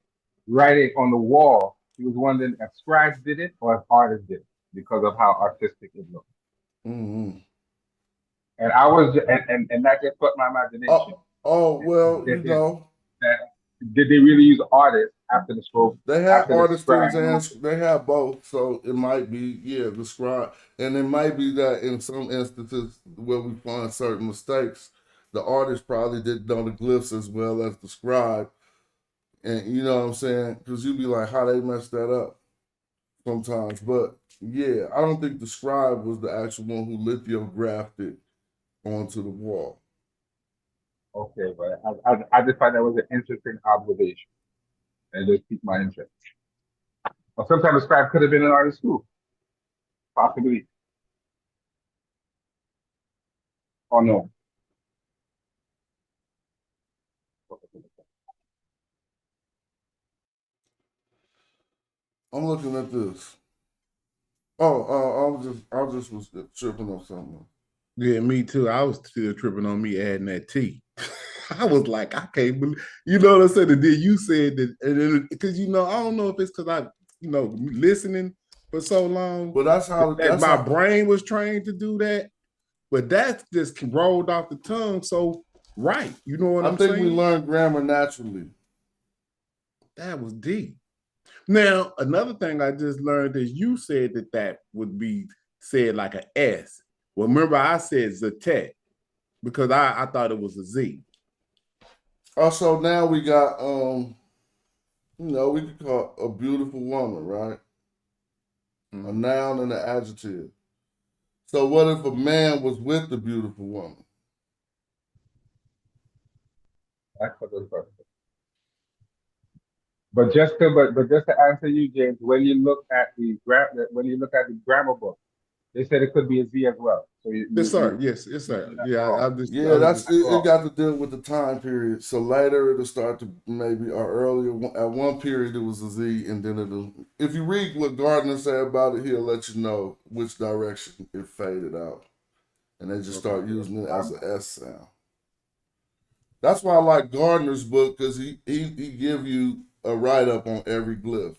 writing on the wall, he was wondering if scribes did it or if artists did it because of how artistic it looked. Mm-hmm. And I was, and that just put my imagination. Well, Did they really use artists after the stroke? They have artistries and they have both, so it might be the scribe, and it might be that in some instances where we find certain mistakes, the artist probably didn't know the glyphs as well as the scribe, and you know what I'm saying? Because you'd be like, how they messed that up sometimes, but I don't think the scribe was the actual one who lithographed it onto the wall. Okay, but I just thought that was an interesting observation, and it just piqued my interest. Or sometimes the scribe could have been an artist too, possibly. Or no? I'm looking at this. I just was tripping on something. Yeah, me too. I was still tripping on me adding that T. I was like, I can't believe, you know what I'm saying? And then you said that, because I don't know if it's because I, listening for so long. But that's how my brain was trained to do that. But that just rolled off the tongue. So right, you know what I'm saying? I think we learned grammar naturally. That was deep. Now, another thing I just learned is you said that would be said like an S. Well, remember I said Zatet because I thought it was a Z. Also, now we got we could call a beautiful woman, right? A noun and an adjective. So what if a man was with the beautiful woman? But just to answer you, James, when you look at the grammar book, they said it could be a Z as well. So yes, sir. Yes, sir. Yeah, It got to deal with the time period. So later it'll start to maybe or earlier. At one period it was a Z, and then it'll. If you read what Gardner said about it, he'll let you know which direction it faded out, and they just start using it as an S sound. That's why I like Gardner's book, because he give you a write up on every glyph.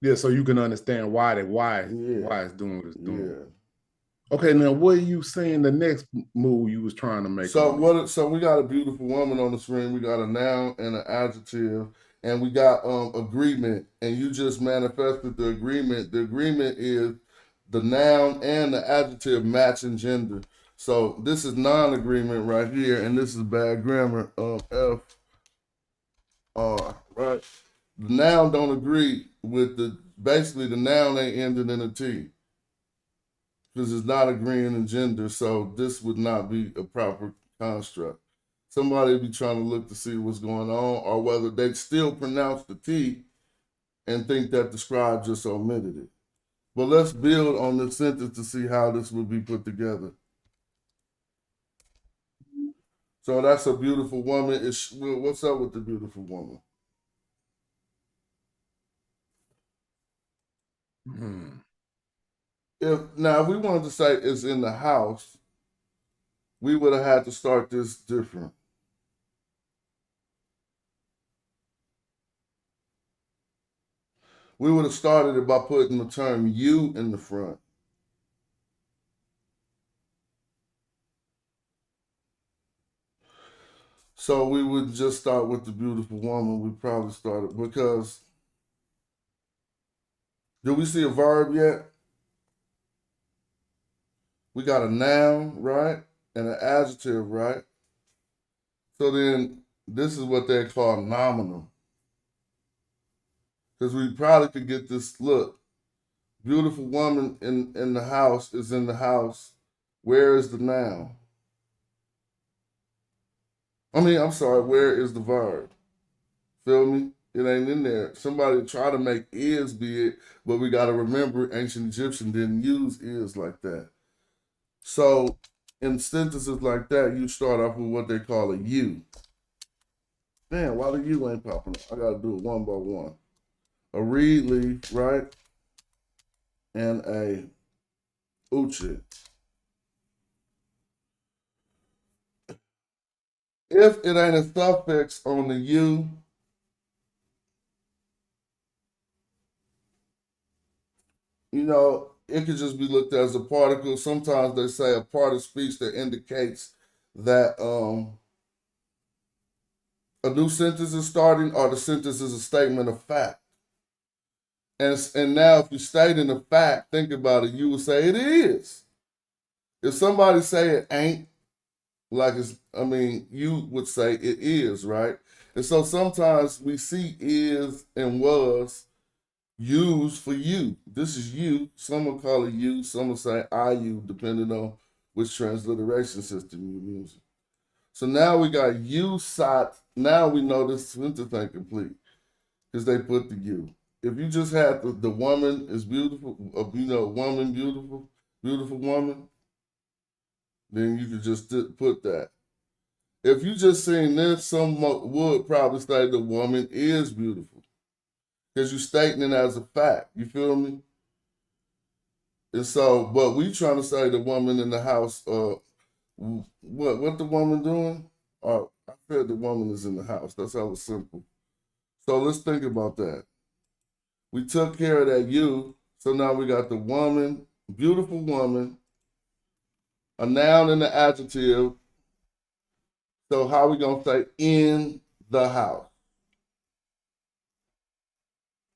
Yeah, so you can understand why it's doing what it's doing. Yeah. Okay, now what are you saying the next move you was trying to make? So we got a beautiful woman on the screen. We got a noun and an adjective, and we got agreement. And you just manifested the agreement. The agreement is the noun and the adjective matching gender. So this is non-agreement right here, and this is bad grammar. F R, right? The noun don't agree with basically the noun ain't ended in a T, because it's not agreeing in gender. So this would not be a proper construct. Somebody would be trying to look to see what's going on, or whether they'd still pronounce the T and think that the scribe just omitted it. But let's build on this sentence to see how this would be put together. So that's a beautiful woman. What's up with the beautiful woman? If we wanted to say it's in the house, we would have had to start this different. We would have started it by putting the term you in the front. So we would just start with the beautiful woman. We probably started because, do we see a verb yet? We got a noun, right? And an adjective, right? So then this is what they call nominal. Because we probably could get this look. Beautiful woman in the house is in the house. Where is the noun? I mean, I'm sorry, where is the verb? Feel me? It ain't in there. Somebody try to make is be it, but we got to remember ancient Egyptian didn't use is like that. So in sentences like that, you start off with what they call a you. Man, why the you ain't popping up? I got to do it one by one. A reed leaf, right? And a uche. If it ain't a suffix on the you, you know, it could just be looked at as a particle. Sometimes they say a part of speech that indicates that a new sentence is starting or the sentence is a statement of fact. And now if you state in a fact, think about it, you would say it is. If somebody say it ain't, like it's, I mean, you would say it is, right? And so sometimes we see is and was used for you. This is you. Some will call it you. Some will say I you, depending on which transliteration system you're using. So now we got you sat. Now we know this sentence ain't complete because they put the you. If you just had the woman is beautiful, you know, woman beautiful, beautiful woman, then you could just put that. If you just seen this, some would probably say the woman is beautiful because you're stating it as a fact. You feel me? And so, but we trying to say the woman in the house, what the woman doing? I said the woman is in the house. That's how it's simple. So let's think about that. We took care of that you, so now we got the woman, beautiful woman, a noun and an adjective. So how we gonna say in the house?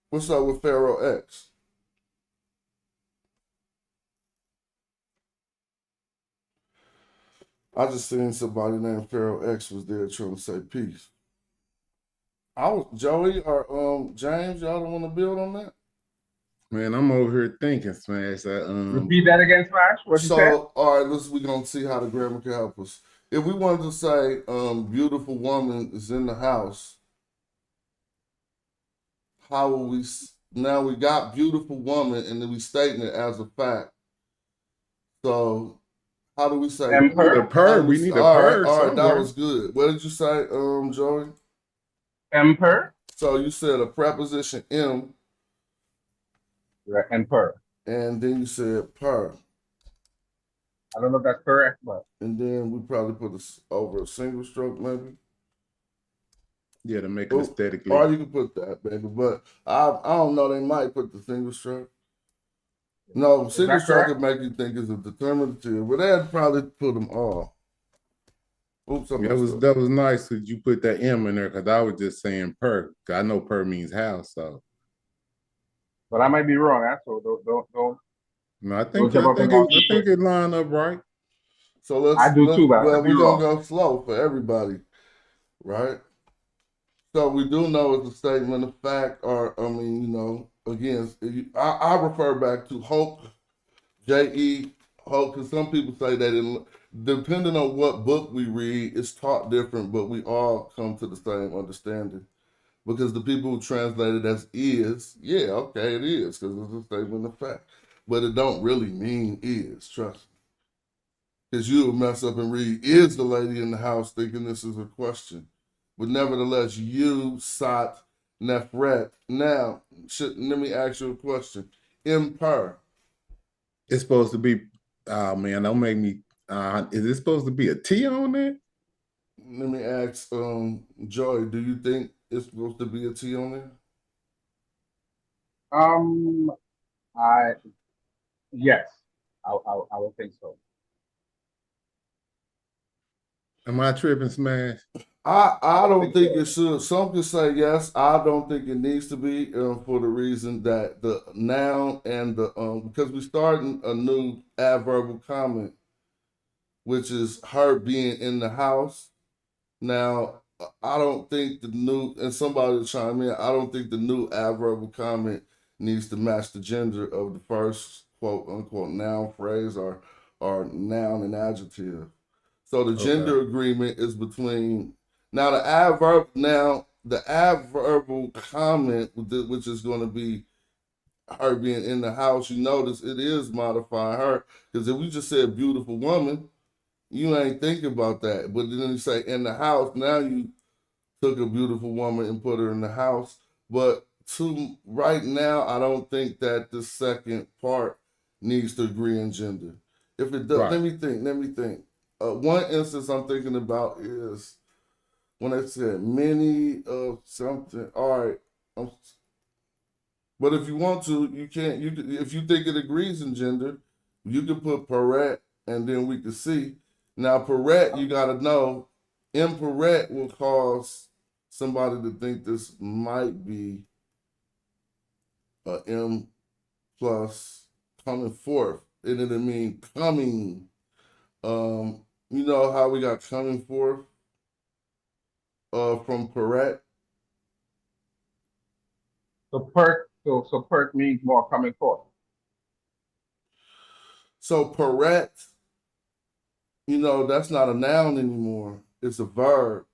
What's up with Pharaoh X? I just seen somebody named Pharaoh X was there trying to say peace. I was Joey or James. Y'all don't want to build on that? Man, I'm over here thinking, Smash. Repeat that again, Smash. What you said? So, all right, we're gonna see how the grammar can help us. If we wanted to say beautiful woman is in the house, how will we now we got beautiful woman and then we stating it as a fact. So how do we say We need a per? We need a per. All right, that was good. What did you say, Joey? Emperor. So you said a preposition M. Right, and per. And then you said per. I don't know if that's correct, but. And then we probably put this over a single stroke, maybe. Yeah, to make it aesthetically. Or you can put that, baby. But I don't know. They might put the single stroke. No, single stroke could make you think it's a determinative. But they'd probably put them all. Oops, that was nice that you put that M in there because I was just saying per. Cause I know per means house, so. But I might be wrong. So don't. No, I think it lined up right. So let's. I do too, but well, we're gonna go slow for everybody, right? So we do know it's a statement of fact, or I mean, you know, again, I refer back to Hope, J.E. Hope, because some people say that depending on what book we read, it's taught different, but we all come to the same understanding. Because the people who translate it as is, yeah, okay, it is, because it's a statement of fact. But it don't really mean is, trust me. Because you'll mess up and read, is the lady in the house, thinking this is a question. But nevertheless, you, Sat, Nefret. Now, let me ask you a question. Imper. It's supposed to be, oh man, don't make me, is it supposed to be a T on there? Let me ask Joy, do you think it's supposed to be a T on there? Yes, I would think so. Am I tripping, Smash? I don't think it should. Some could say yes. I don't think it needs to be for the reason that the noun and the because we're starting a new adverbial comment, which is her being in the house. Now, I don't think the new, and somebody will chime in, I don't think the new adverbial comment needs to match the gender of the first quote unquote noun phrase or noun and adjective. So the gender agreement is between now the adverbial comment, which is going to be her being in the house. You notice it is modifying her, because if we just said beautiful woman, you ain't thinking about that. But then you say in the house, now you took a beautiful woman and put her in the house. But right now, I don't think that the second part needs to agree in gender. If it does, let me think. One instance I'm thinking about is when I said many of something. All right, but if you want to, you can't. If you think it agrees in gender, you can put Perret, and then we can see. Now Perret, you got to know, imperret will cause somebody to think this might be a M plus coming forth, and it'll mean coming. You know how we got coming forth from Perret. So perk means more coming forth. So Perret, you know, that's not a noun anymore. It's a verb.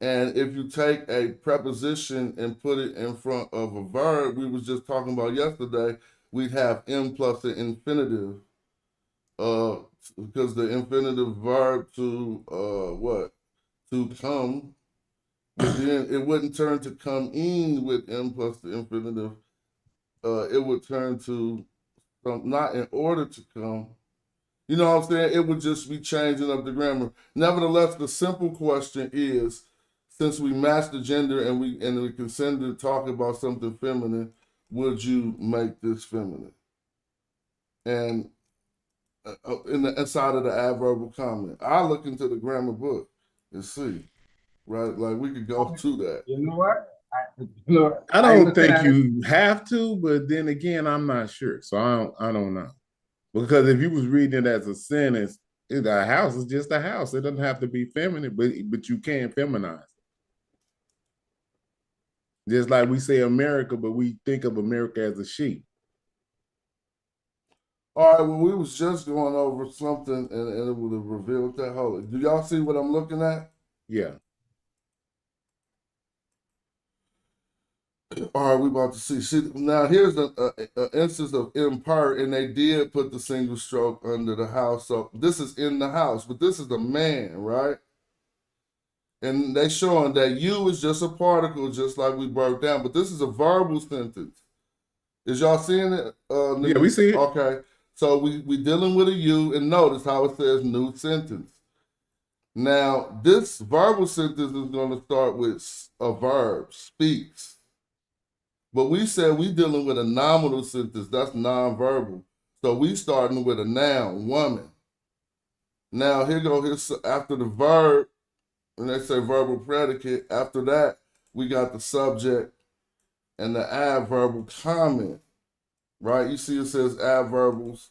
And if you take a preposition and put it in front of a verb, we was just talking about yesterday, we'd have M plus the infinitive. Because the infinitive verb to to come, but then it wouldn't turn to come in with M plus the infinitive. It would turn to not in order to come. You know what I'm saying? It would just be changing up the grammar. Nevertheless, the simple question is, since we match the gender and we consent to talk about something feminine, would you make this feminine? And inside of the adverbial comment, I look into the grammar book and see, right? Like we could go to that. You know what? I don't think you have to, but then again, I'm not sure, so I don't know. Because if you was reading it as a sentence, a house is just a house. It doesn't have to be feminine, but you can feminize it. Just like we say America, but we think of America as a sheep. All right, well, we was just going over something, and it would have revealed that. Hold it. Do y'all see what I'm looking at? Yeah. All right, we about to see. Now, here's an instance of impart, and they did put the single stroke under the house. So this is in the house, but this is the man, right? And they showing that you is just a particle, just like we broke down. But this is a verbal sentence. Is y'all seeing it? Yeah, we see it. Okay. So we dealing with a you, and notice how it says new sentence. Now, this verbal sentence is going to start with a verb, speaks. But we said we dealing with a nominal sentence, that's nonverbal. So we starting with a noun, woman. Now here's after the verb, and they say verbal predicate, after that, we got the subject and the adverbial comment, right? You see it says adverbials,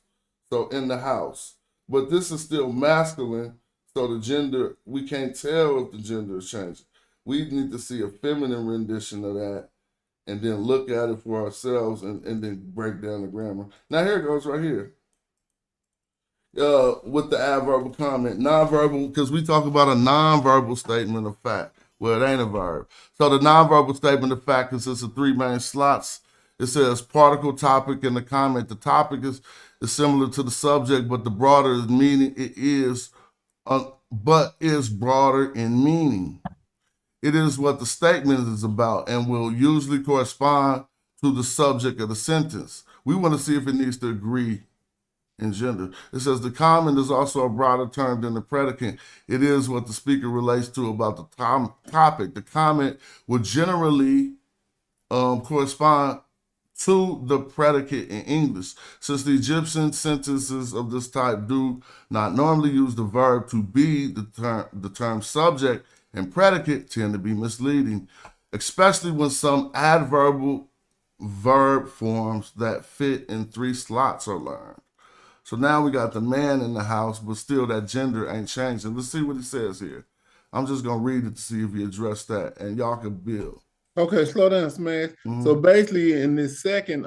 so in the house. But this is still masculine, so the gender, we can't tell if the gender is changing. We need to see a feminine rendition of that and then look at it for ourselves and then break down the grammar. Now here it goes right here. With the adverbial comment, nonverbal, because we talk about a nonverbal statement of fact. Well, it ain't a verb. So the nonverbal statement of fact consists of three main slots. It says particle, topic, and the comment. The topic is similar to the subject, but the broader meaning it is, but is broader in meaning. It is what the statement is about and will usually correspond to the subject of the sentence. We want to see if it needs to agree in gender. It says the comment is also a broader term than the predicate. It is what the speaker relates to about the topic. The comment will generally correspond to the predicate in English. Since the Egyptian sentences of this type do not normally use the verb to be, the term subject and predicate tend to be misleading, especially when some adverbial verb forms that fit in three slots are learned. So now we got the man in the house, but still that gender ain't changing. Let's see what he says here. I'm just gonna read it to see if you address that, and y'all can build. Okay, slow down, Smash. Mhm. So basically, in this second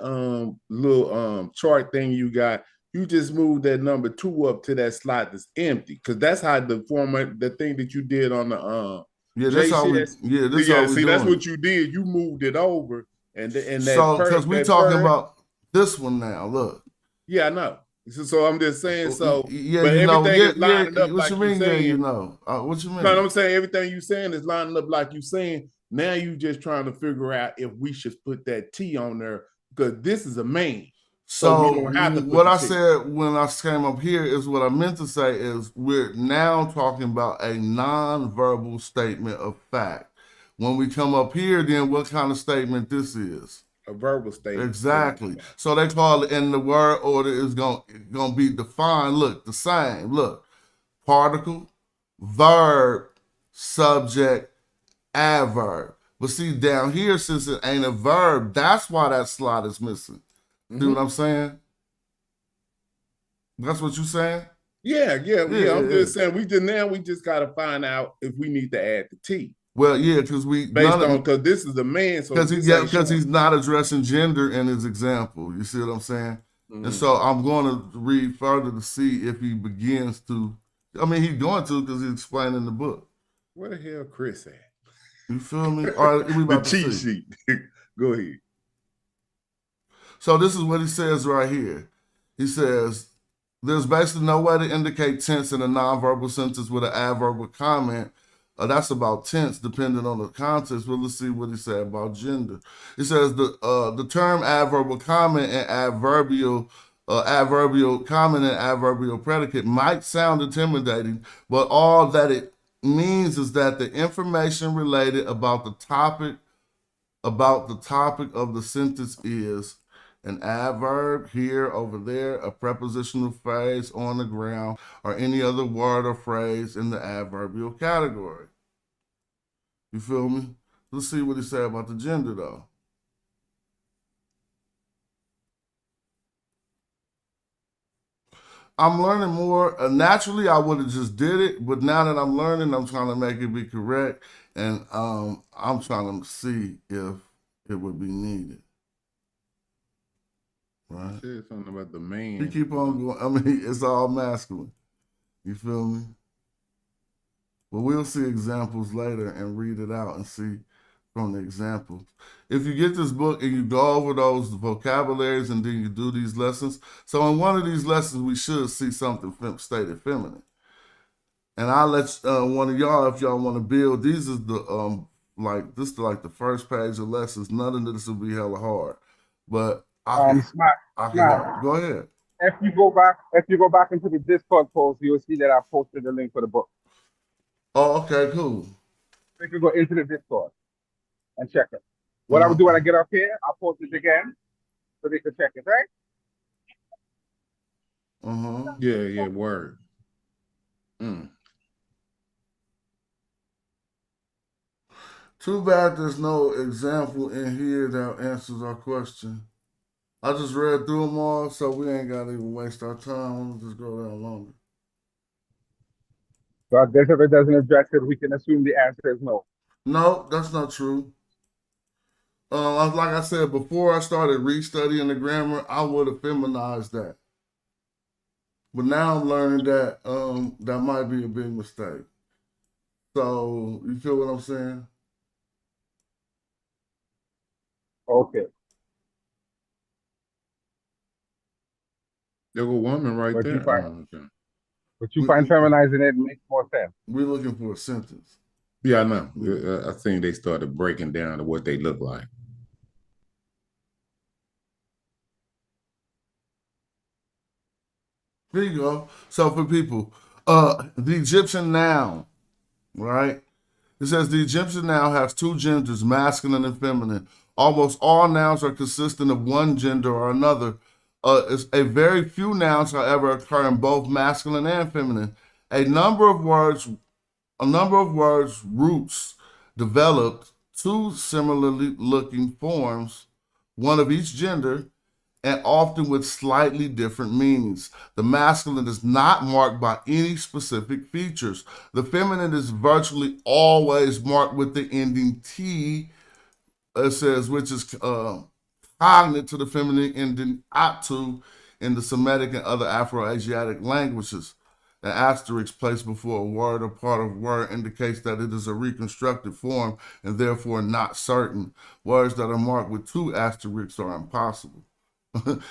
little chart thing you got, you just moved that number 2 up to that slot that's empty, because that's how the format, the thing that you did on the Yeah, that's how we. JCS. Yeah, this how we See, doing that's what it. you did. You moved it over, and that So, because we talking first, about this one now. Look. yeah, I know. So I'm just saying. So, Yeah, but you know. everything Yeah, is lining up What like you you mean? Yeah, saying. you know. What you mean? No, I'm saying everything you saying is lining up like you saying. Now you just trying to figure out if we should put that T on there, because this is a man. So we don't have to put what the I T. said when I came up here is what I meant to say is we're now talking about a non-verbal statement of fact. When we come up here, then what kind of statement this is? A verbal statement. Exactly. So they call it, and the word order is gonna be defined. Look, the same. Look, particle, verb, subject, adverb. But see, down here, since it ain't a verb, that's why that slot is missing. See what I'm saying? That's what you saying? Yeah. I'm just saying we just got to find out if we need to add the T. Well, yeah, because because this is a man, so because he's not addressing gender in his example. You see what I'm saying? Mm-hmm. And so I'm going to read further to see if he begins to. I mean, he's going to because he's explaining the book. Where the hell Chris at? You feel me? All right, we about the to cheat see. sheet. Go ahead. So this is what he says right here. He says, there's basically no way to indicate tense in a nonverbal sentence with an adverbial comment. That's about tense, depending on the context. Well, let's see what he said about gender. He says the term adverbial comment and adverbial comment and adverbial predicate might sound intimidating, but all that it means is that the information related about the topic of the sentence is an adverb here, over there, a prepositional phrase on the ground, or any other word or phrase in the adverbial category. You feel me? Let's see what he said about the gender, though. I'm learning more. Naturally, I would have just did it, but now that I'm learning, I'm trying to make it be correct, and I'm trying to see if it would be needed. Right. Said something about the man. You keep on going. I mean, it's all masculine. You feel me? But we'll see examples later and read it out and see from the examples. If you get this book and you go over those vocabularies and then you do these lessons, so in one of these lessons we should see something stated feminine. And I'll let one of y'all, if y'all want to build, these is the this is like the first page of lessons. None of this will be hella hard, but I can help. Go ahead. If you go back into the Discord post, you'll see that I posted the link for the book. Oh, okay, cool. You can go into the Discord and check it. What I will do when I get up here, I'll post it again so they can check it, right? Yeah, word. Too bad there's no example in here that answers our question. I just read through them all, so we ain't got to even waste our time. We'll just go down longer. So I guess if it doesn't address it, we can assume the answer is no. No, that's not true. Like I said, before I started restudying the grammar, I would have feminized that. But now I'm learning that that might be a big mistake. So, you feel what I'm saying? Okay. There's a woman right But there. But you find feminizing it makes more sense. We're looking for a sentence. Yeah, I know. I think they started breaking down to what they look like. There you go. So for people, the Egyptian noun, right? It says the Egyptian noun has two genders, masculine and feminine. Almost all nouns are consistent of one gender or another. A very few nouns, however, occur in both masculine and feminine. A number of words roots developed two similarly looking forms, one of each gender, and often with slightly different meanings. The masculine is not marked by any specific features. The feminine is virtually always marked with the ending T, it says, which is cognate to the feminine ending atu in the Semitic and other Afro-Asiatic languages. An asterisk placed before a word or part of a word indicates that it is a reconstructed form and therefore not certain. Words that are marked with 2 asterisks are impossible. And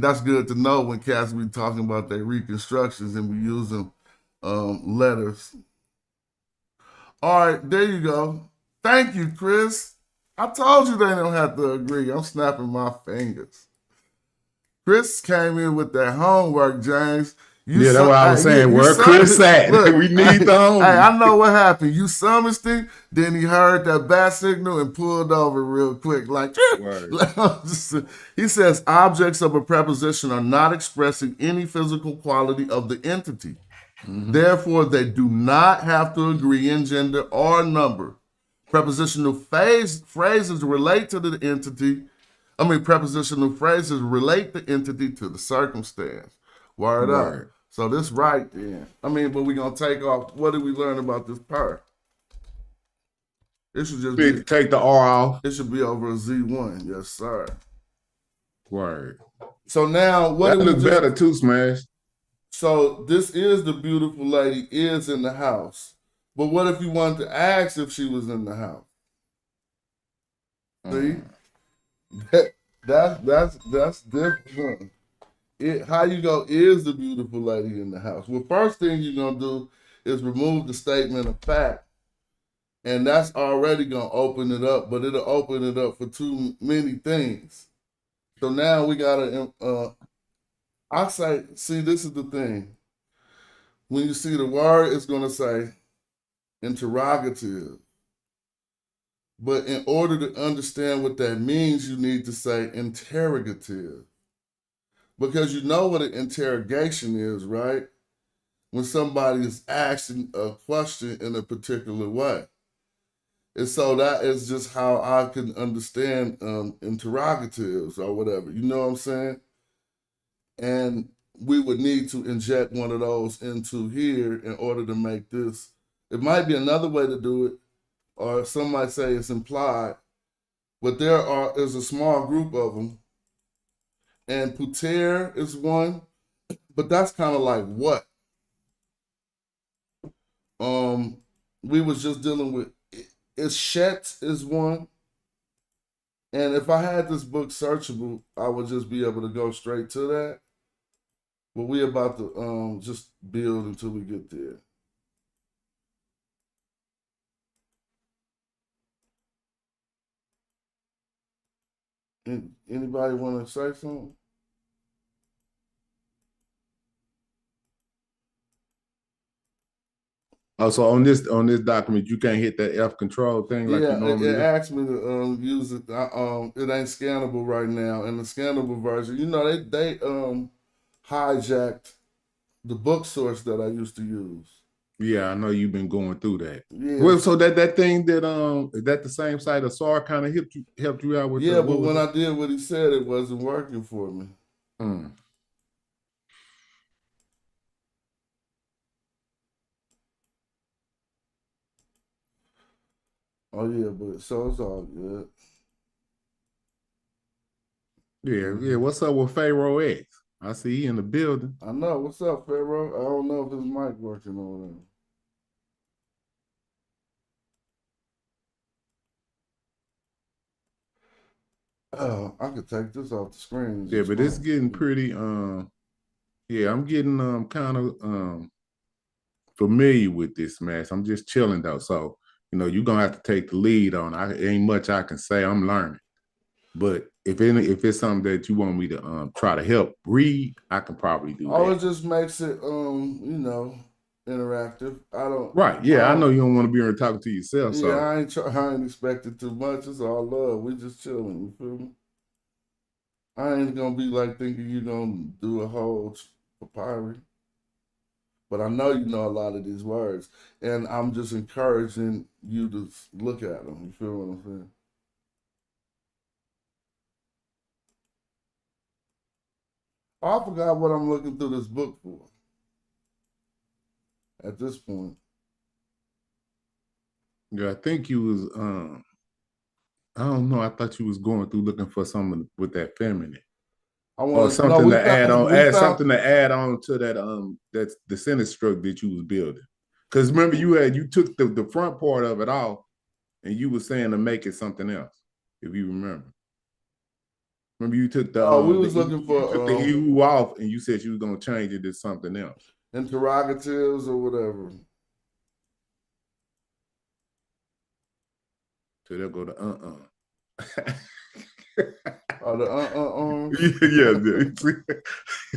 that's good to know when cats be talking about their reconstructions and we using letters. All right, there you go. Thank you, Chris. I told you they don't have to agree. I'm snapping my fingers. Chris came in with that homework, James. That's what I was saying. Where Chris at? We need the homie. Hey, I know what happened. You summoned him, then he heard that bat signal and pulled over real quick. Like, he says, objects of a preposition are not expressing any physical quality of the entity. Therefore, they do not have to agree in gender or number. Prepositional phrases relate to the entity. Prepositional phrases relate the entity to the circumstance. Word up. So this right then. But we're going to take off. What did we learn about this part? It should just be, take the R off. It should be over a Z1. Yes, sir. Word. So now, what that look better too, Smash. So this is the beautiful lady is in the house. But what if you wanted to ask if she was in the house? See? That's different. How you go is the beautiful lady in the house? Well, first thing you're going to do is remove the statement of fact. And that's already going to open it up, but it'll open it up for too many things. So now we got to, I say, see, this is the thing. When you see the word, it's going to say interrogative. But in order to understand what that means, you need to say interrogative. Because you know what an interrogation is, right? When somebody is asking a question in a particular way. And so that is just how I can understand interrogatives or whatever. You know what I'm saying? And we would need to inject one of those into here in order to make this. It might be another way to do it, or some might say it's implied, but there's a small group of them. And puter is one, but that's kind of like what? We was just dealing with Ishet is one. And if I had this book searchable, I would just be able to go straight to that. But we about to just build until we get there. Anybody want to say something? Oh, so on this document, you can't hit that F control thing like you normally it asked me to use it. It ain't scannable right now. And the scannable version, they hijacked the book source that I used to use. Yeah, I know you've been going through that. Yeah. Well, so that thing that is that the same site Asar kind of helped you out with? Yeah, but when I did what he said, it wasn't working for me. Oh yeah, but so it's all good. Yeah. What's up with Pharaoh X? I see he in the building. I know. What's up, Pharaoh? I don't know if his mic working over there. Oh, I could take this off the screen. Yeah, but it's getting pretty. Yeah, I'm getting kind of familiar with this match. I'm just chilling though, so you're gonna have to take the lead on. Ain't much I can say. I'm learning, but if it's something that you want me to try to help read, I can probably do that. It just makes it interactive. I don't. Right. Yeah, I know you don't want to be here talking to yourself. Yeah, so I ain't expecting too much. It's all love. We just chilling. You feel me? I ain't gonna be like thinking you're gonna do a whole papyri. But I know you know a lot of these words, and I'm just encouraging you to look at them. You feel what I'm saying? I forgot what I'm looking through this book for. At this point. Yeah, I think you was I don't know. I thought you was going through looking for something with that feminine. Or something to add on to that that's the sentence structure that you was building. Because remember you took the front part of it off and you were saying to make it something else, if you remember. Remember you took the we was looking for you took the EU off and you said you was gonna change it to something else. Interrogatives or whatever. So they'll go to Oh, the yeah.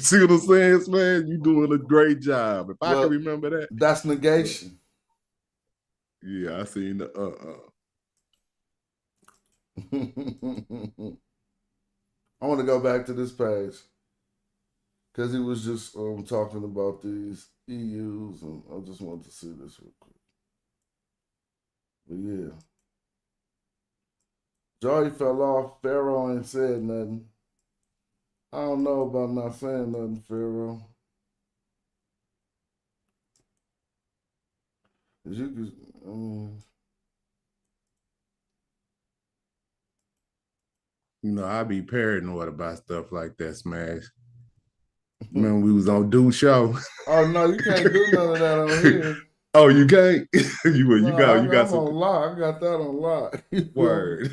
See what I'm saying, man? You doing a great job. If I can remember that. That's negation. Yeah, I seen the I want to go back to this page. Because he was just talking about these EUs, and I just wanted to see this real quick. But yeah. Joey fell off. Pharaoh ain't said nothing. I don't know about not saying nothing, Pharaoh. You could, you know, I be paranoid about stuff like that, Smash. Remember we was on Dude Show. Oh no, you can't do none of that on here. Oh, you can't? you got some on lock. I got that on lock. Word.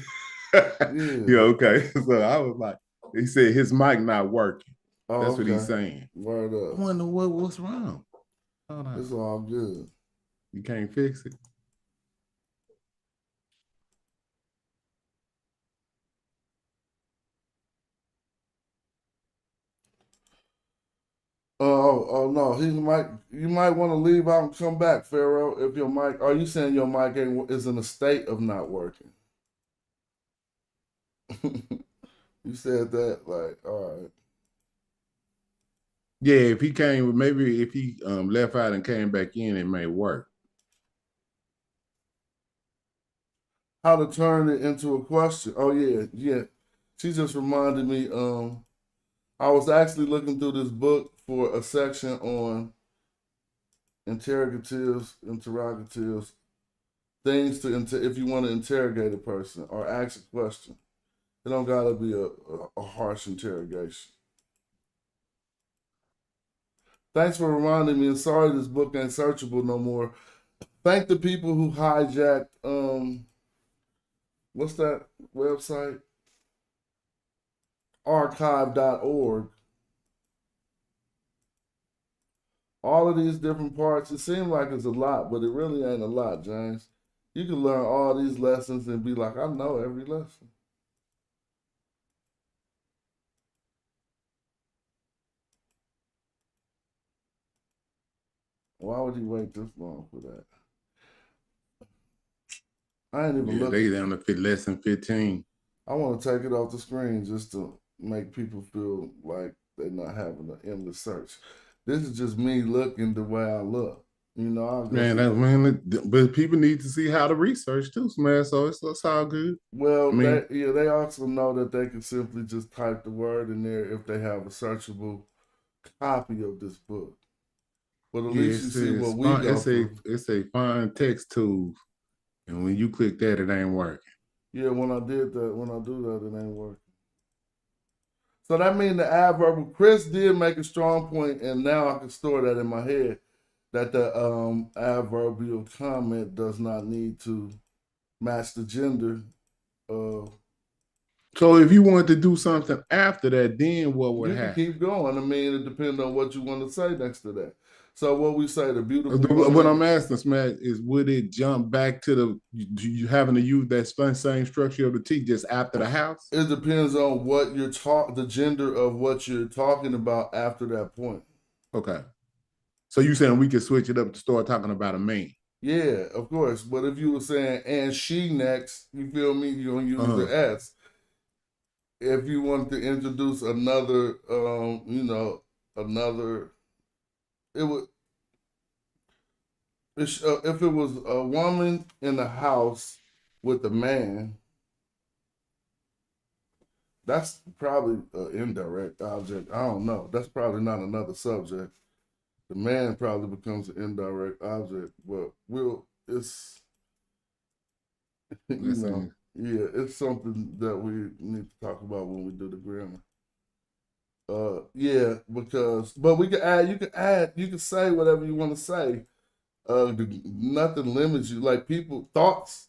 Yeah, okay. So I was like, he said his mic not working. Oh, That's what he's saying. Word up. I wonder what's wrong. Hold on. It's all good. You can't fix it. Oh no, you might want to leave out and come back, Pharaoh. If your mic, are you saying your mic is in a state of not working? You said that, like, all right. Yeah, if he came, maybe if he left out and came back in, it may work. How to turn it into a question? Oh yeah. She just reminded me. I was actually looking through this book for a section on interrogatives, things if you want to interrogate a person or ask a question. It don't gotta be a harsh interrogation. Thanks for reminding me. And sorry this book ain't searchable no more. Thank the people who hijacked what's that website? Archive.org. All of these different parts, it seems like it's a lot, but it really ain't a lot, James. You can learn all these lessons and be like, I know every lesson. Why would you wait this long for that? I ain't even looking. They down to lesson 15. I want to take it off the screen just to make people feel like they're not having an endless search. This is just me looking the way I look. You know, but people need to see how to research too, man. So it's all good. Well, they also know that they can simply just type the word in there if they have a searchable copy of this book. But at least you see what we go through. It's a find text tool, and when you click that, it ain't working. Yeah, when I do that, it ain't working. So that means the adverb. Chris did make a strong point, and now I can store that in my head that the adverbial comment does not need to match the gender. So if you wanted to do something after that, then what would happen? You can keep going. I mean, it depends on what you want to say next to that. So what we say, the beautiful What woman, I'm asking, Smash, is would it jump back to you having to use that same structure of the T just after the house? It depends on what the gender of what you're talking about after that point. Okay. So you saying we could switch it up to start talking about a man? Yeah, of course. But if you were saying and she next, you feel me? You're gonna use the S. If you wanted to introduce another, it would. If it was a woman in the house with a man, That's probably an indirect object. I don't know. That's probably not another subject. The man probably becomes an indirect object, but it's it's something that we need to talk about when we do the grammar. But you can say whatever you want to say. Nothing limits you. Like people thoughts.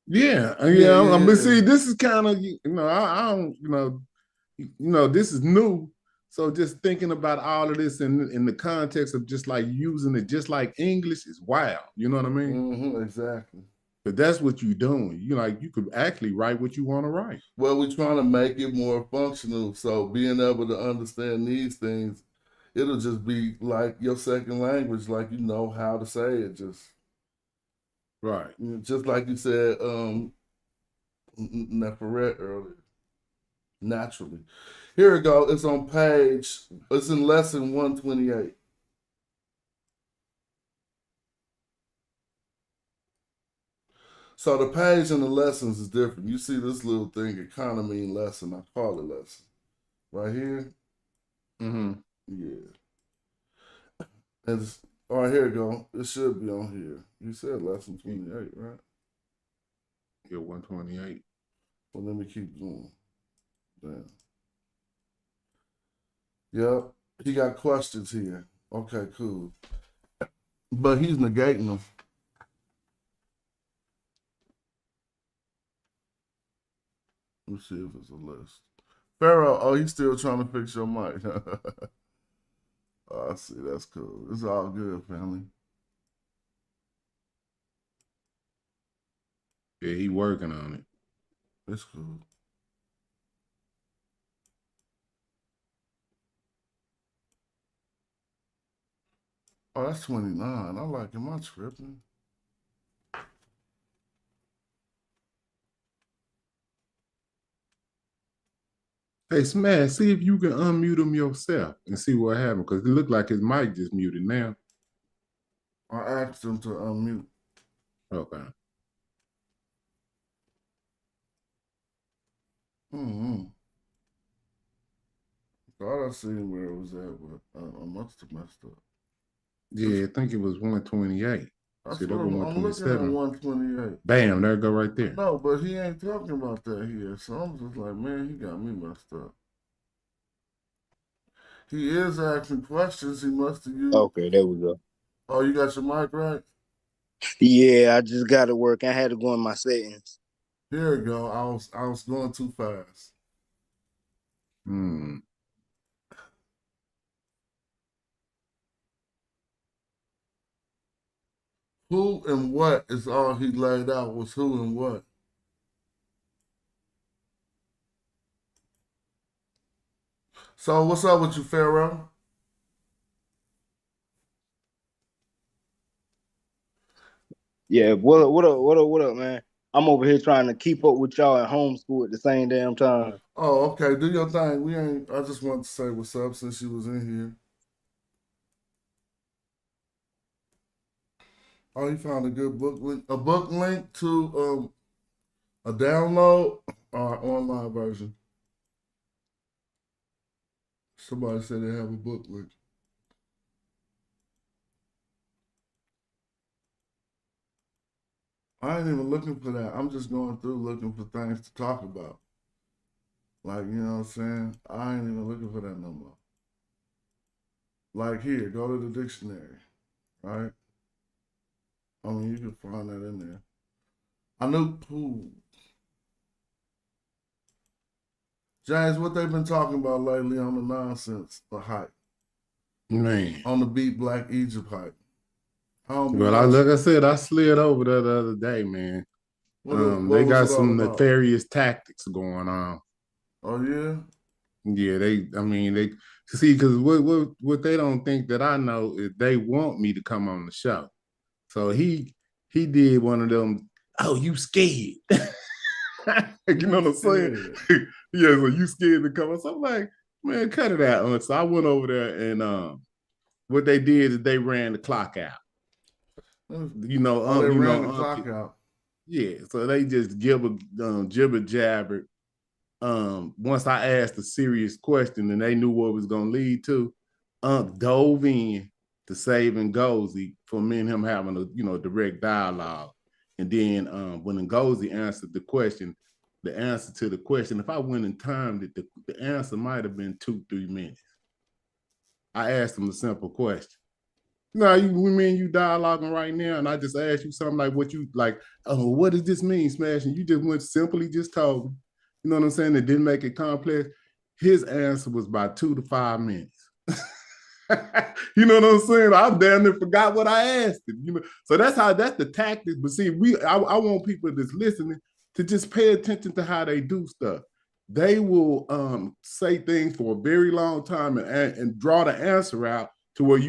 But see, this is kind of I don't this is new. So just thinking about all of this in the context of just like using it just like English is wild. You know what I mean? Exactly. But that's what you're doing. You could actually write what you want to write. Well, we're trying to make it more functional. So being able to understand these things, it'll just be like your second language, like you know how to say it. Right. Just like you said, Neferet earlier. Naturally. Here we go. It's in lesson 128. So the page and the lessons is different. You see this little thing, it kind of mean lesson. I call it lesson. Right here? Yeah. All right, here we go. It should be on here. You said lesson 28, right? Yeah, 128. Well, let me keep going. Damn. Yep. He got questions here. Okay, cool. But he's negating them. Let's see if it's a list. Pharaoh, he's still trying to fix your mic. I see. That's cool. It's all good, family. Yeah, he working on it. It's cool. Oh, that's 29. I like him. I'm tripping. Hey, Smash, see if you can unmute him yourself and see what happened, because it looked like his mic just muted now. I asked him to unmute. Okay. Thought I seen where it was at, but I must have messed up. Yeah, I think it was 128. See, that was I'm looking at 128. Bam, there it go right there. No, but he ain't talking about that here. So I'm just like, man, he got me messed up. He is asking questions. He must have used. Okay, there we go. Oh, you got your mic right? Yeah, I just got to work. I had to go in my settings. Here we go. I was going too fast. Who and what is all he laid out was who and what. So what's up with you, Pharaoh? Yeah, what up, man? I'm over here trying to keep up with y'all at homeschool at the same damn time. Oh, okay. Do your thing. I just wanted to say what's up since you was in here. Oh, he found a good book link. A book link to a download or online version. Somebody said they have a book link. I ain't even looking for that. I'm just going through looking for things to talk about. Like, you know what I'm saying? I ain't even looking for that no more. Like here, go to the dictionary, right? I mean, you can find that in there. I knew who. James, what they've been talking about lately on the nonsense, the hype. Man. On the Beat Black Egypt hype. Like I said, I slid over there the other day, man. They got some nefarious tactics going on. Oh, yeah? Yeah, they see, because what they don't think that I know is they want me to come on the show. So he did one of them, oh, you scared. You know what I'm saying? Yeah, so you scared to come on. So I'm like, man, cut it out. So I went over there and what they did is they ran the clock out. They ran the clock out. Yeah, so they just jibber jabber once I asked a serious question and they knew what it was going to lead to, dove in to save Ngozi for me and him having a direct dialogue. And then when Ngozi answered the question, the answer to the question, if I went and timed it, the answer might have been 2-3 minutes. I asked him a simple question. No, we mean you dialoguing right now, and I just asked you something like what you like. Oh, what does this mean, Smash? And you just told me. You know what I'm saying? It didn't make it complex. His answer was about 2 to 5 minutes. You know what I'm saying? I damn near forgot what I asked him. You know, so that's the tactic. But see, I want people that's listening to just pay attention to how they do stuff. They will say things for a very long time and draw the answer out to where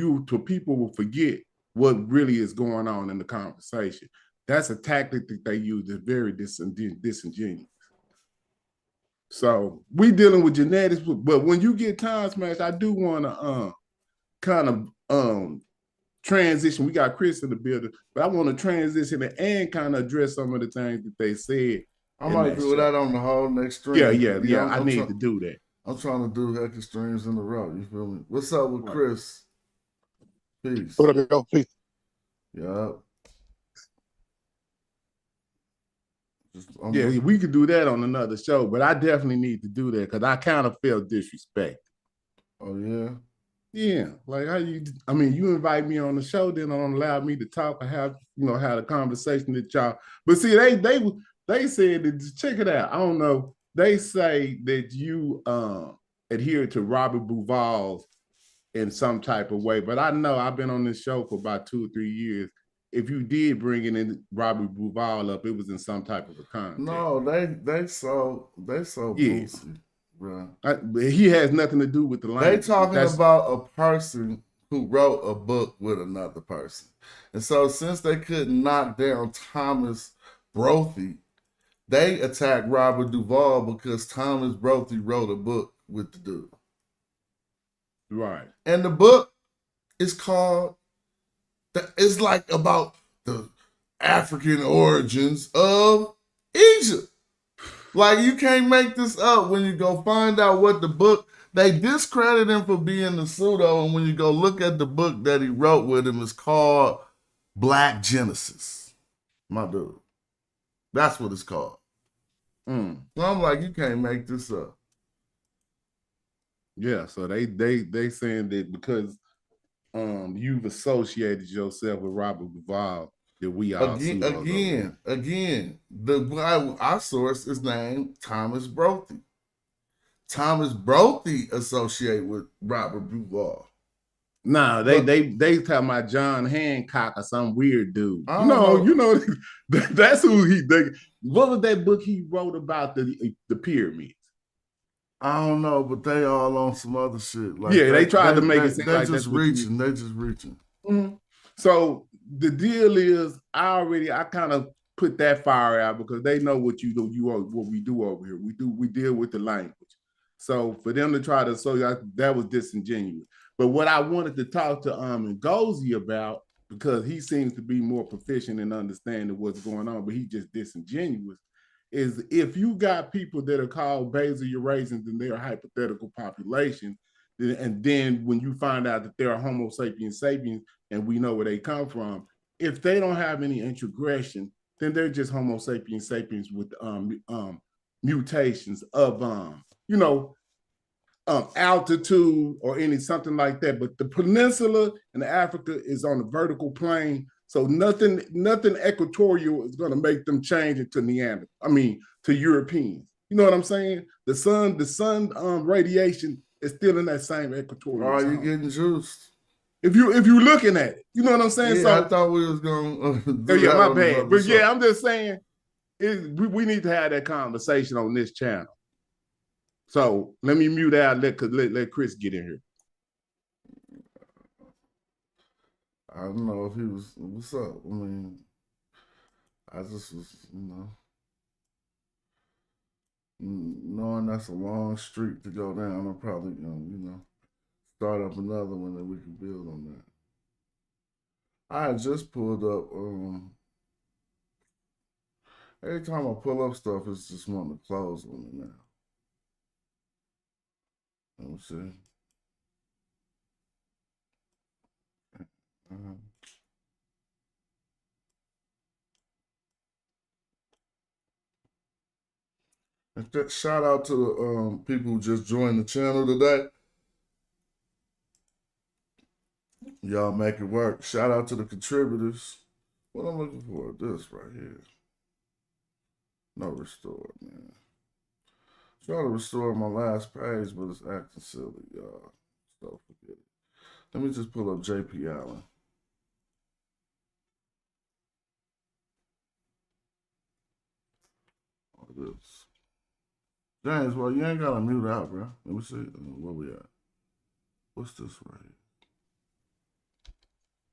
people will forget what really is going on in the conversation. That's a tactic that they use that's very disingenuous. So we dealing with genetics, but when you get time smashed, I do want to kind of transition. We got Chris in the building, but I want to transition and kind of address some of the things that they said. I might do that on the whole next stream. Yeah. I need to do that. I'm trying to do heckin' streams in a row. You feel me? What's up with Chris? Peace. What up, y'all? Peace. Yup. Yeah, we could do that on another show, but I definitely need to do that because I kind of felt disrespect. Oh yeah? Yeah. Like you invite me on the show, then don't allow me to talk and have a conversation with y'all. But see, they said that, check it out. I don't know. They say that you adhere to Robert Duvall in some type of way, but I know I've been on this show for about 2 or 3 years. If you did bring in Robert Duvall up, it was in some type of a context. No, they so boozy, bro. He has nothing to do with the language. They talking about a person who wrote a book with another person, and so since they couldn't knock down Thomas Brophy, they attacked Robert Duvall because Thomas Brophy wrote a book with the dude. Right. And the book is called, it's like about the African origins of Egypt. Like, you can't make this up when you go find out what the book, they discredit him for being the pseudo, and when you go look at the book that he wrote with him, it's called Black Genesis. My dude. That's what it's called. So I'm like, you can't make this up. Yeah, so they saying that because you've associated yourself with Robert Duvall, that we all again. Our source is named Thomas Brophy. Thomas Brophy associated with Robert Duvall. Nah, they talking about John Hancock or some weird dude. You know, that's who what was that book he wrote about the pyramids? I don't know, but they all on some other shit. Like they tried to make it seem like just reaching. They just reaching. Mm-hmm. So the deal is, I kind of put that fire out because they know what you do. What we do over here. We deal with the language. So for them to try to that was disingenuous. But what I wanted to talk to Ngozi about, because he seems to be more proficient in understanding what's going on, but he's just disingenuous, is if you got people that are called basal Eurasians and they're a hypothetical population, and then when you find out that they're Homo sapiens sapiens and we know where they come from, if they don't have any introgression, then they're just Homo sapiens sapiens with mutations of altitude or something like that. But the peninsula and Africa is on the vertical plane, so nothing equatorial is going to make them change it to to Europeans. You know what I'm saying? The sun radiation is still in that same equatorial. Oh, you getting juiced? If you're looking at it, you know what I'm saying. Yeah, so I thought we was going. My bad. But yeah, I'm just saying, we need to have that conversation on this channel. So let me mute out. Let Chris get in here. I don't know if he was. What's up? I just was, knowing that's a long street to go down. I'm probably gonna, start up another one that we can build on that. I had just pulled up. Every time I pull up stuff, it's just wanting to close on it now. Let me see. Shout out to the people who just joined the channel today. Y'all make it work. Shout out to the contributors. What I'm looking for, this right here. No restore, man. Try to restore my last page, but it's acting silly, y'all. So forget it. Let me just pull up JP Allen. Oh, this. James, well, you ain't gotta mute out, bro. Let me see where we at. What's this right here?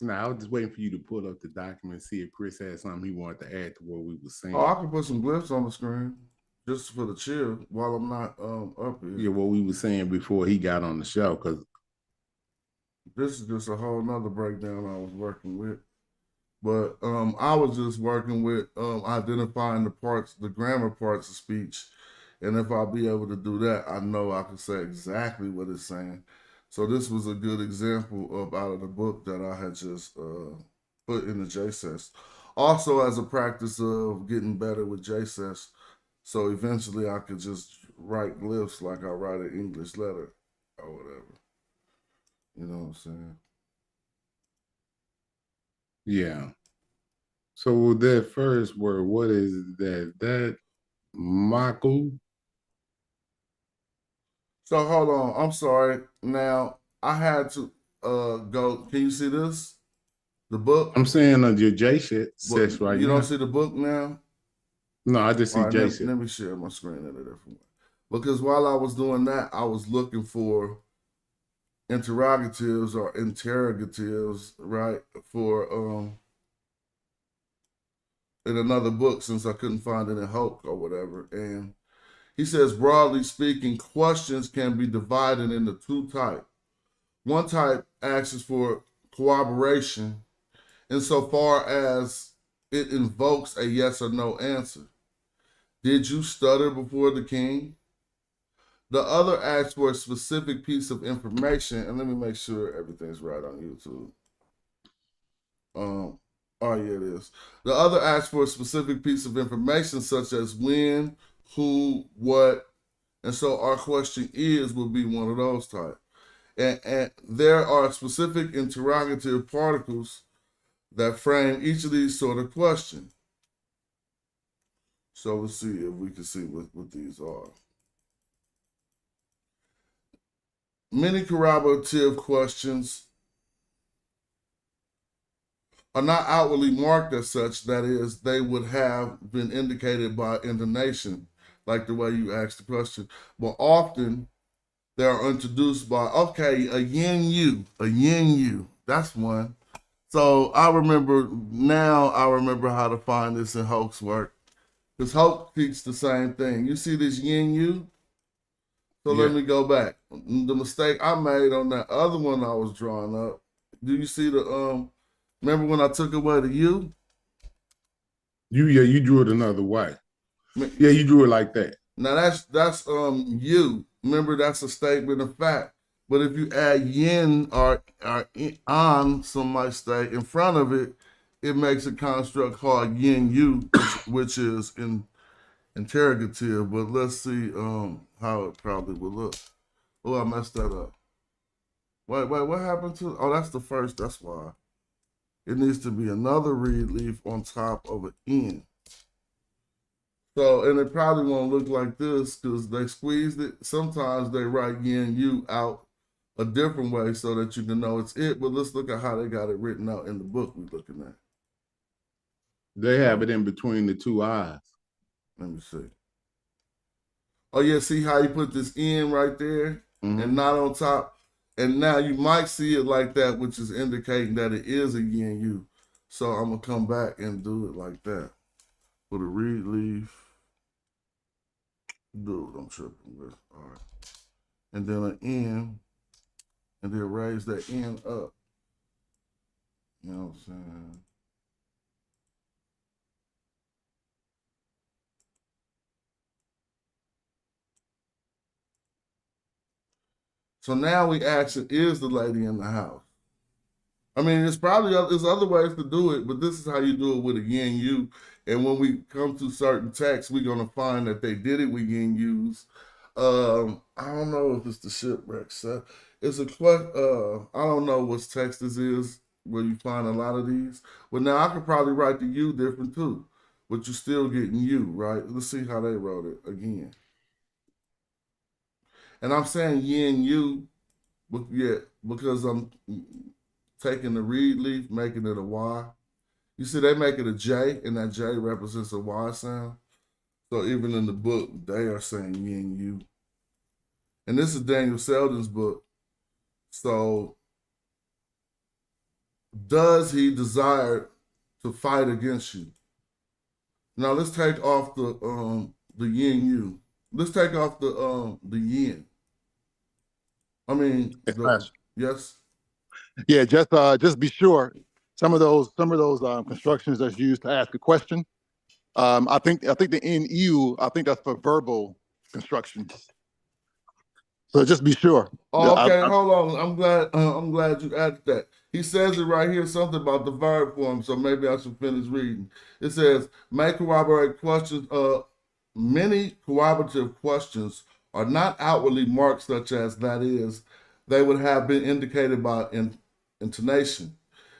No, I was just waiting for you to pull up the document and see if Chris had something he wanted to add to what we were saying. Oh, I can put some glyphs on the screen just for the chill while I'm not up here. Yeah, what we were saying before he got on the show, because this is just a whole nother breakdown I was working with. But I was just working with identifying the parts, the grammar parts of speech. And if I'll be able to do that, I know I can say exactly what it's saying. So this was a good example of out of the book that I had just put in the JSS. Also as a practice of getting better with JSS. So eventually I could just write glyphs like I write an English letter or whatever. You know what I'm saying? yeah. So that first word, what is that? That Maku? So hold on, I'm sorry. Now I had to go. Can you see this? The book? I'm saying on your JSS right you now. don't see the book now? No, I just see All right, JSS. let me share my screen in a different way. Because while I was doing that, I was looking for interrogatives or interrogatives, right? For in another book since I couldn't find it in Hulk or whatever. And he says, broadly speaking, questions can be divided into two types. One type asks for corroboration insofar as it invokes a yes or no answer. Did you stutter before the king? The other asks for a specific piece of information, and let me make sure everything's right on YouTube. Oh yeah, it is. The other asks for a specific piece of information such as when, who, what, and so our question is would be one of those types. And there are specific interrogative particles that frame each of these sort of questions. So let's see if we can see what these are. Many corroborative questions are not outwardly marked as such. That is, they would have been indicated by intonation, like the way you asked the question. But often they are introduced by, okay, a yin you. That's one. So I remember how to find this in Hulk's work. Because Hulk teaches the same thing. You see this yin you? So let me go back. The mistake I made on that other one I was drawing up. Do you see the remember when I took away the you? You drew it another way. Yeah, you drew it like that. Now that's you. Remember, that's a statement of fact. But if you add yin or on, some might say, in front of it, it makes a construct called yin you, which is interrogative. But let's see how it probably would look. Oh, I messed that up. Wait, what happened to? Oh, that's the first. That's why. It needs to be another reed leaf on top of an N. So, and it probably won't look like this because they squeezed it. Sometimes they write yin you out a different way so that you can know it's it. But let's look at how they got it written out in the book we're looking at. They have it in between the two eyes. Let me see. Oh yeah, see how you put this in right there and not on top? And now you might see it like that, which is indicating that it is a yin you. So I'm gonna come back and do it like that. Put a reed leaf. Dude, I'm tripping with. All right. And then an N. And then raise that N up. You know what I'm saying? So now we asking, is the lady in the house? I mean, there's other ways to do it, but this is how you do it with a yin yu. And when we come to certain texts, we're gonna find that they did it with yin yus. I don't know if it's the shipwreck stuff. It's a I don't know what text this is where you find a lot of these. But now I could probably write the U different too, but you're still getting U, right? Let's see how they wrote it again. And I'm saying yin yu, yeah, because I'm taking the reed leaf, making it a Y. You see, they make it a J, and that J represents a Y sound. So even in the book, they are saying yin yu. And this is Daniel Selden's book. So, does he desire to fight against you? Now let's take off the yin yu. Let's take off the yin. I mean, yes. Yeah, just be sure. Some of those constructions that's used to ask a question. I think the NU, I think that's for verbal constructions. So just be sure. Oh, okay, hold on. I'm glad you added that. He says it right here, something about the verb form. So maybe I should finish reading. It says, may corroborate questions. Many corroborative questions are not outwardly marked, such as that is, they would have been indicated by intonation.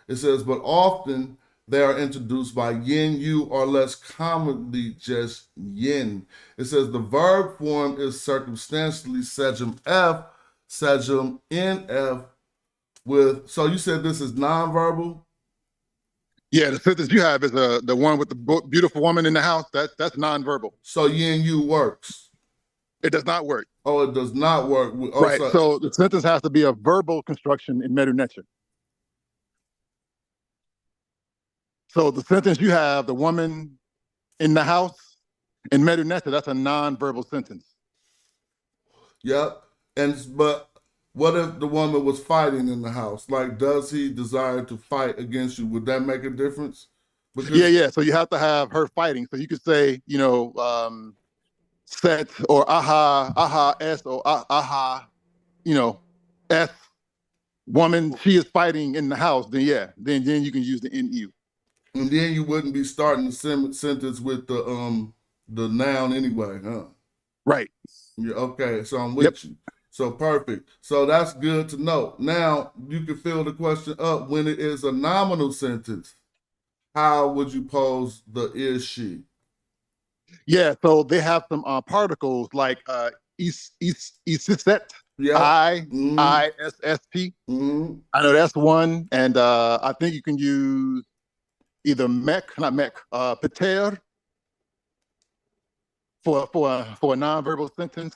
It says, but often they are introduced by yin, yu, or less commonly just yin. It says the verb form is circumstantially sejum F, sejum NF with, so you said this is nonverbal? Yeah, the sentence you have is the one with the beautiful woman in the house. That's nonverbal. So yin, yu works? It does not work. Oh, it does not work. Right, so the sentence has to be a verbal construction in Medu Netcher. So the sentence you have, the woman in the house, in Medu Netcher, that's a nonverbal sentence. Yep. But what if the woman was fighting in the house? Like, does he desire to fight against you? Would that make a difference? Because, yeah. So you have to have her fighting. So you could say, set or aha, S or aha, S, woman, she is fighting in the house. Then you can use the NU. And then you wouldn't be starting the sentence with the noun anyway, huh? Right. Yeah. Okay. So I'm with you. So perfect. So that's good to know. Now you can fill the question up when it is a nominal sentence. How would you pose the is she? Yeah. So they have some particles like isset. Yeah. ISST. I know that's one, and I think you can use either pater for a nonverbal sentence.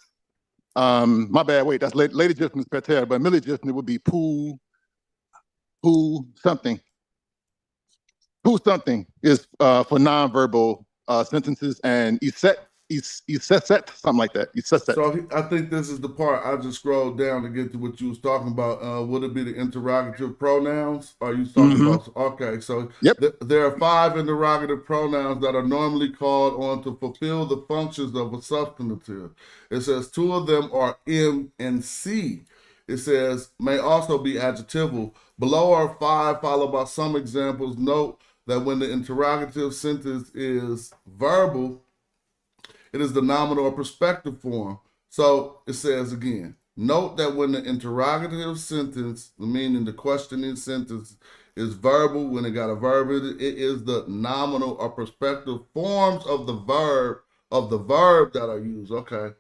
My bad. Wait, that's Lady Egyptian is pater, but Middle Egyptian would be poo something. Poo something is for nonverbal sentences, and iset, something like that. So I think this is the part I just scrolled down to get to what you was talking about. Would it be the interrogative pronouns? Are you talking about? Okay, so there are 5 interrogative pronouns that are normally called on to fulfill the functions of a substantive. It says 2 of them are M and C. It says may also be adjectival. Below are 5 followed by some examples. Note that when the interrogative sentence is verbal, it is the nominal or prospective form. So it says again, note that when the interrogative sentence, meaning the questioning sentence, is verbal, when it got a verb in it, it is the nominal or prospective forms of the verb that are used. Okay.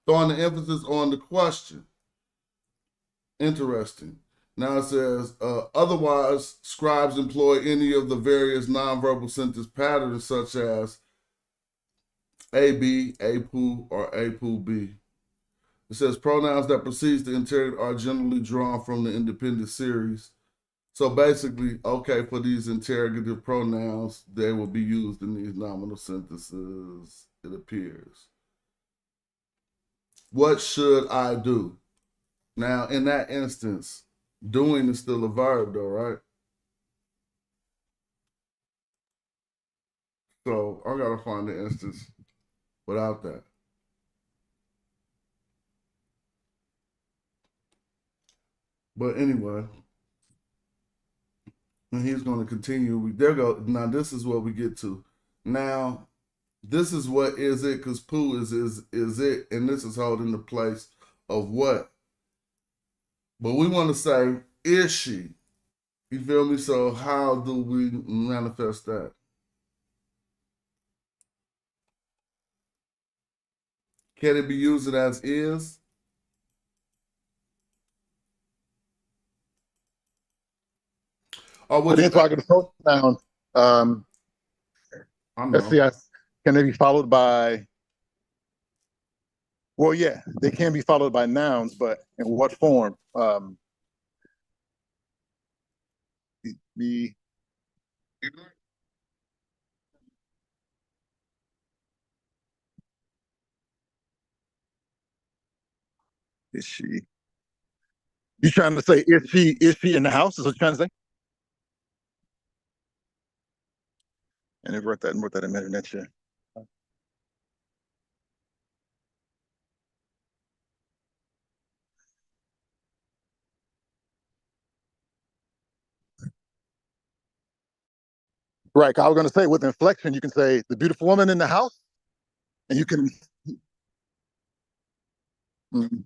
Throwing the emphasis on the question. Interesting. Now it says, otherwise, scribes employ any of the various nonverbal sentence patterns such as AB, APU, or APU B. It says pronouns that precedes the interrogative are generally drawn from the independent series. So basically, okay, for these interrogative pronouns, they will be used in these nominal sentences, it appears. What should I do? Now, in that instance, doing is still a verb though, right? So I gotta find the instance without that. But anyway, and he's going to continue. There go. Now this is what we get to. Now this is what is it, because poo is it, and this is holding the place of what. But we want to say, is she? You feel me? So how do we manifest that? Can it be used as is? Or But then talking to pronouns, let's see, can they be followed by? Well, yeah, they can be followed by nouns, but in what form? The is she? You trying to say is she in the house? Is what you're trying to say? And they wrote that in Netcher. Right. I was going to say with inflection, you can say the beautiful woman in the house, and you can. Mhm.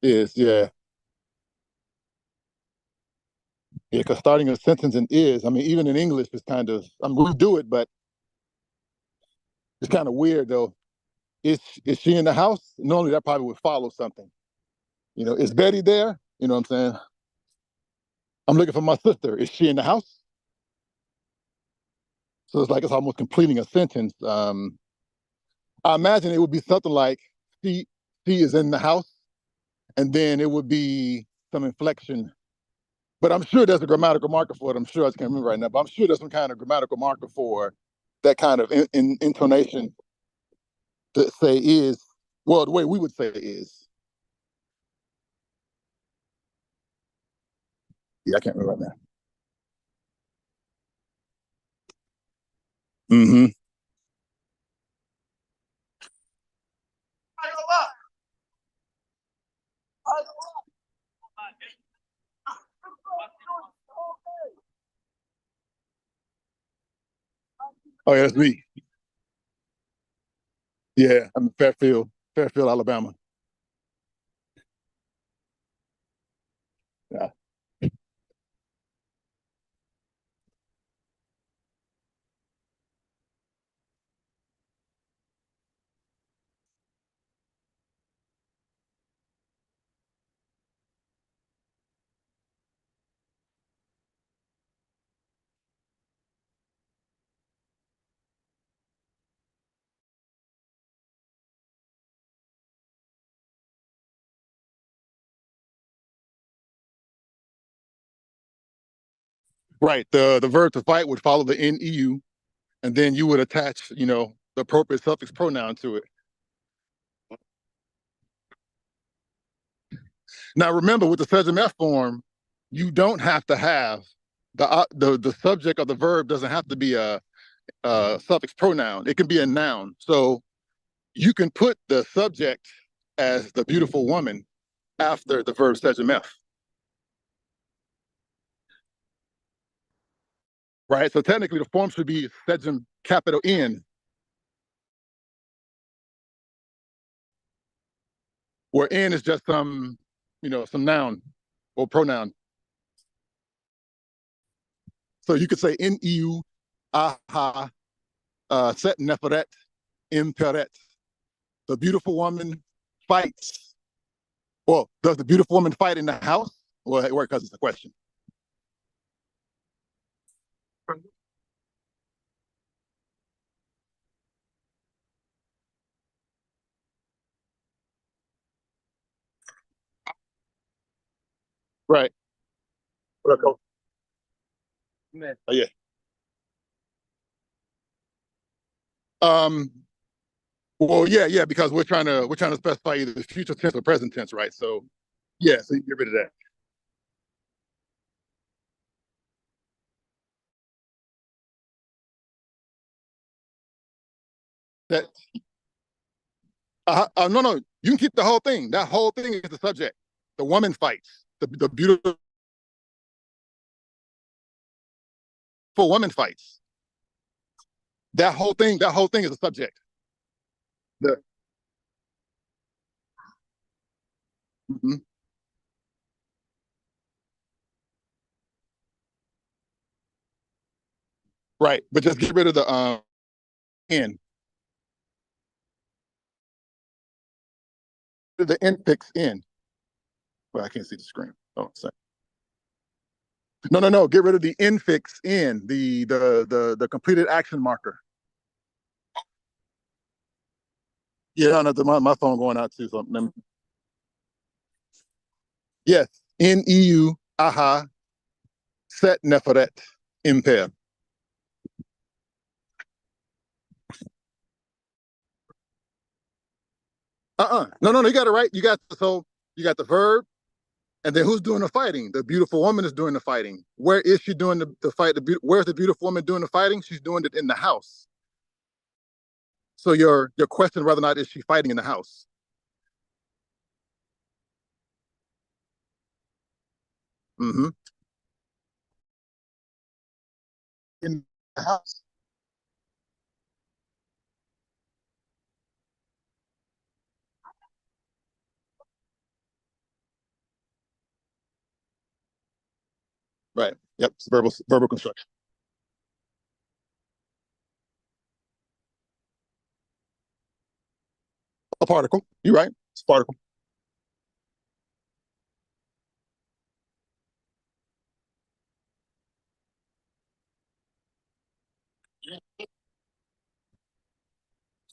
Is, yeah. Yeah, because starting a sentence in is, I mean, even in English, is kind of, I mean, we do it, but it's kind of weird though. Is she in the house? Normally that probably would follow something. You know, is Betty there? You know what I'm saying? I'm looking for my sister. Is she in the house? So it's like it's almost completing a sentence. I imagine it would be something like she is in the house, and then it would be some inflection. But I'm sure there's a grammatical marker for it. I'm sure I can't remember right now, but I'm sure there's some kind of grammatical marker for that kind of intonation to say is, well, the way we would say it is. Yeah, I can't remember right now. Mm-hmm. Oh, yeah, that's me. Yeah, I'm in Fairfield, Alabama. Yeah. Right. The verb to fight would follow the NEU, and then you would attach, you know, the appropriate suffix pronoun to it. Now, remember, with the subject F form, you don't have to have the subject of the verb doesn't have to be a suffix pronoun. It can be a noun. So you can put the subject as the beautiful woman after the verb subject F. Right. So technically, the form should be subject capital N, where N is just some, you know, some noun or pronoun. So you could say NEU, aha, set neferet, imperet. The beautiful woman fights. Well, does the beautiful woman fight in the house? Well, because it's a question. Right. What up, Coach? Oh, yeah. Um. Well, yeah, because we're trying to specify either the future tense or present tense, right? So, yeah, so you get rid of that. That no, you can keep the whole thing. That whole thing is the subject. The woman fights. The beautiful woman fights. That whole thing is the subject. Mhm. Right, but just get rid of the in. The infix in. Well, I can't see the screen. Oh, sorry. No. Get rid of the infix in, the completed action marker. Yeah, no, my phone going out too. So yes, NEU, aha, set neferet, impair. No, you got it right. You got the verb, and then who's doing the fighting? The beautiful woman is doing the fighting. Where is she doing the fight? Where's the beautiful woman doing the fighting? She's doing it in the house. So your question whether or not is she fighting in the house? Mm-hmm. In the house. Right. Yep. It's verbal construction. A particle. You're right. It's a particle.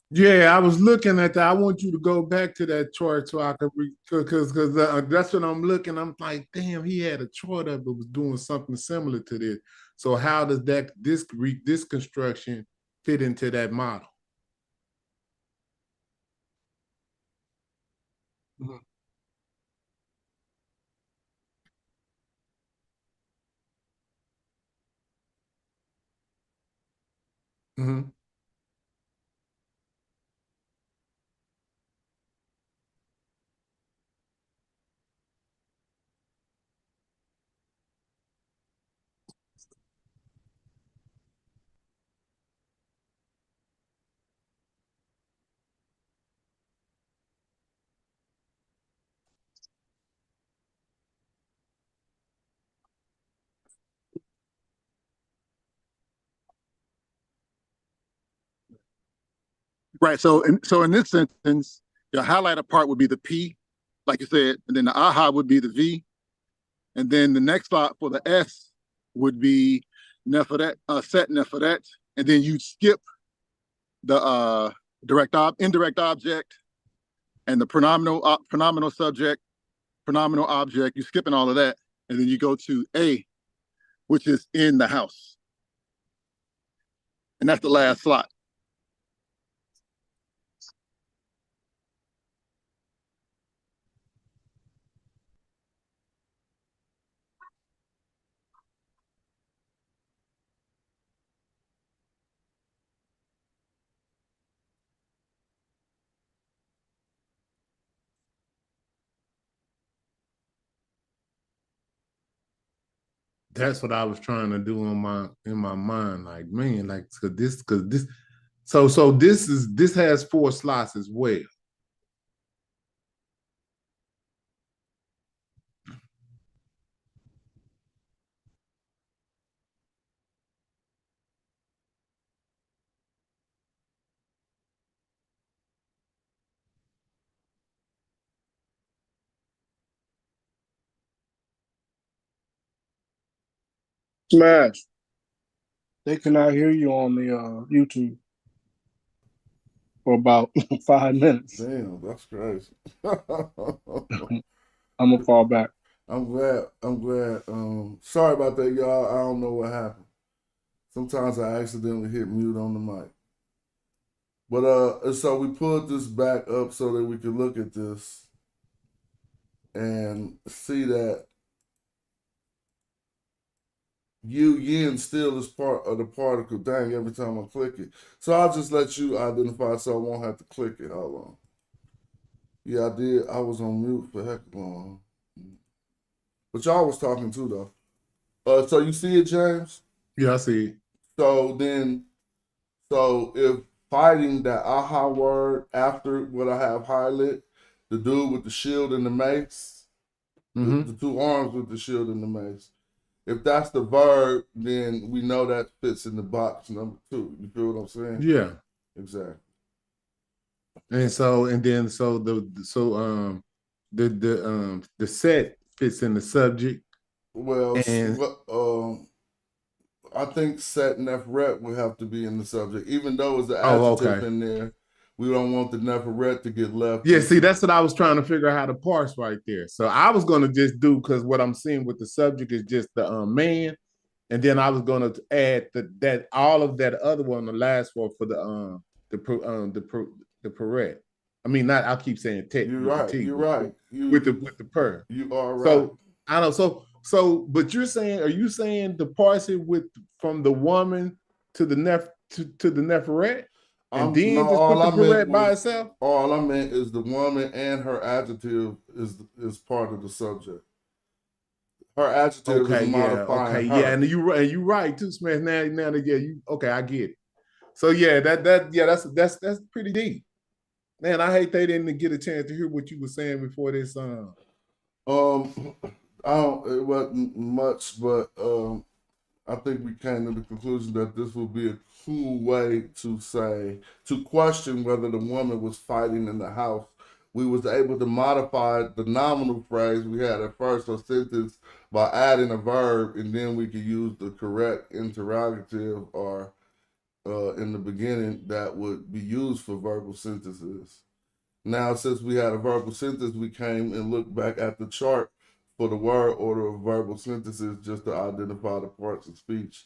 Yeah, I was looking at that. I want you to go back to that chart so I could because that's what I'm looking. I'm like, damn, he had a chart up that was doing something similar to this. So how does this construction fit into that model? Mhm. Mhm. Right. So in this sentence, your highlighted part would be the P, like you said, and then the aha would be the V, and then the next spot for the S would be neferet, set neferet, and then you skip the indirect object and the pronominal subject, pronominal object. You're skipping all of that, and then you go to A, which is in the house, and that's the last slot. That's what I was trying to do in my mind. Like, man, like because this so this has 4 slots as well. Smash. They cannot hear you on the YouTube for about 5 minutes. Damn, that's crazy. I'm gonna fall back. I'm glad. Sorry about that, y'all. I don't know what happened. Sometimes I accidentally hit mute on the mic. But so we pulled this back up so that we could look at this and see that yin still is part of the particle. Dang, every time I click it. So I'll just let you identify so I won't have to click it. Hold on. Yeah, I did. I was on mute for heck long. But y'all was talking too, though. So you see it, James? Yeah, I see it. So if fighting that aha word after what I have highlighted, the dude with the shield and the mace, the two arms with the shield and the mace. If that's the verb, then we know that fits in the box number 2. You feel what I'm saying? Yeah. Exactly. And then the set fits in the subject. Well, and I think set nefret would have to be in the subject, even though it's the Oh, adjective okay. in there. We don't want the nefret to get left. Yeah, see, that's what I was trying to figure out how to parse right there. So I was going to just do, because what I'm seeing with the subject is just the man, and then I was going to add that all of that other one, the last one for the parrot. I mean, not. I'll keep saying tech. You're right. You're right. With the per. You are right. So I don't. But you're saying, are you saying the parse it from the woman to the to the neferet? And then just put the parrot by itself? All I meant is the woman and her adjective is part of the subject. Her adjective is modifying her. Yeah, and you're right too, Smash. Now I get it. So yeah, that's pretty deep. Man, I hate they didn't get a chance to hear what you were saying before this. It wasn't much, but I think we came to the conclusion that this would be a cool way to question whether the woman was fighting in the house. We was able to modify the nominal phrase we had at first or sentence by adding a verb, and then we could use the correct interrogative or in the beginning that would be used for verbal sentences. Now, since we had a verbal sentence, we came and looked back at the chart for the word order of verbal sentences just to identify the parts of speech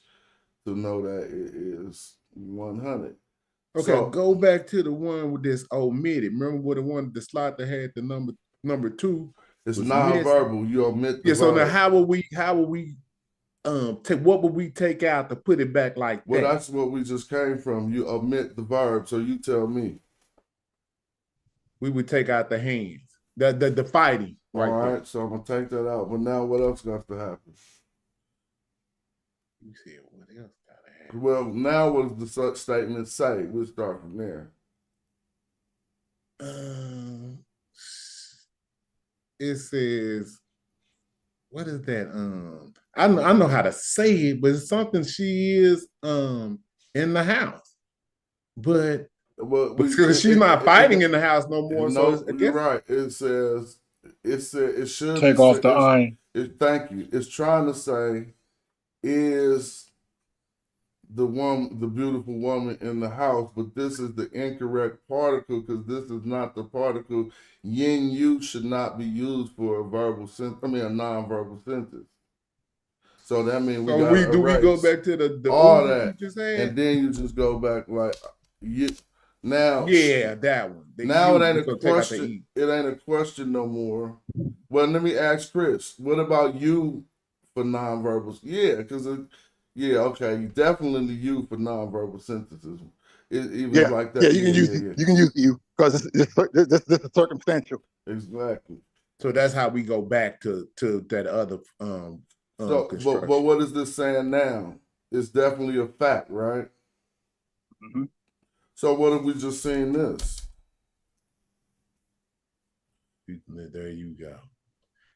to know that it is 100. Okay, so, go back to the one with this omitted. Remember what the one, the slide that had the number 2? It's nonverbal. You omit the verb. So now how will we what would we take out to put it back like that? Well, that's what we just came from. You omit the verb, so you tell me. We would take out the hands, the fighting. All right, so I'm gonna take that out. But now, what else got to happen? You said what else gotta happen? Well, now what does the statement say? We'll start from there. It says, what is that? I know how to say it, but it's something she is in the house, but. Well, because she's not fighting in the house no more. No, so you're right. It says it should take off the iron. Thank you. It's trying to say, is the beautiful woman in the house, but this is the incorrect particle because this is not the particle. Yin yu should not be used for a verbal sentence. I mean, a non-verbal sentence. So that means we go back to the all that, and then you just go back like you. Now, that one. Now it ain't a question. It ain't a question no more. Well, let me ask Chris. What about you for nonverbals? Yeah, because okay, definitely you for nonverbal sentences. Like that. Yeah, you can use you because this is circumstantial. Exactly. So that's how we go back to that other construction. But what is this saying now? It's definitely a fact, right? Mm-hmm. So what have we just seen this? There you go.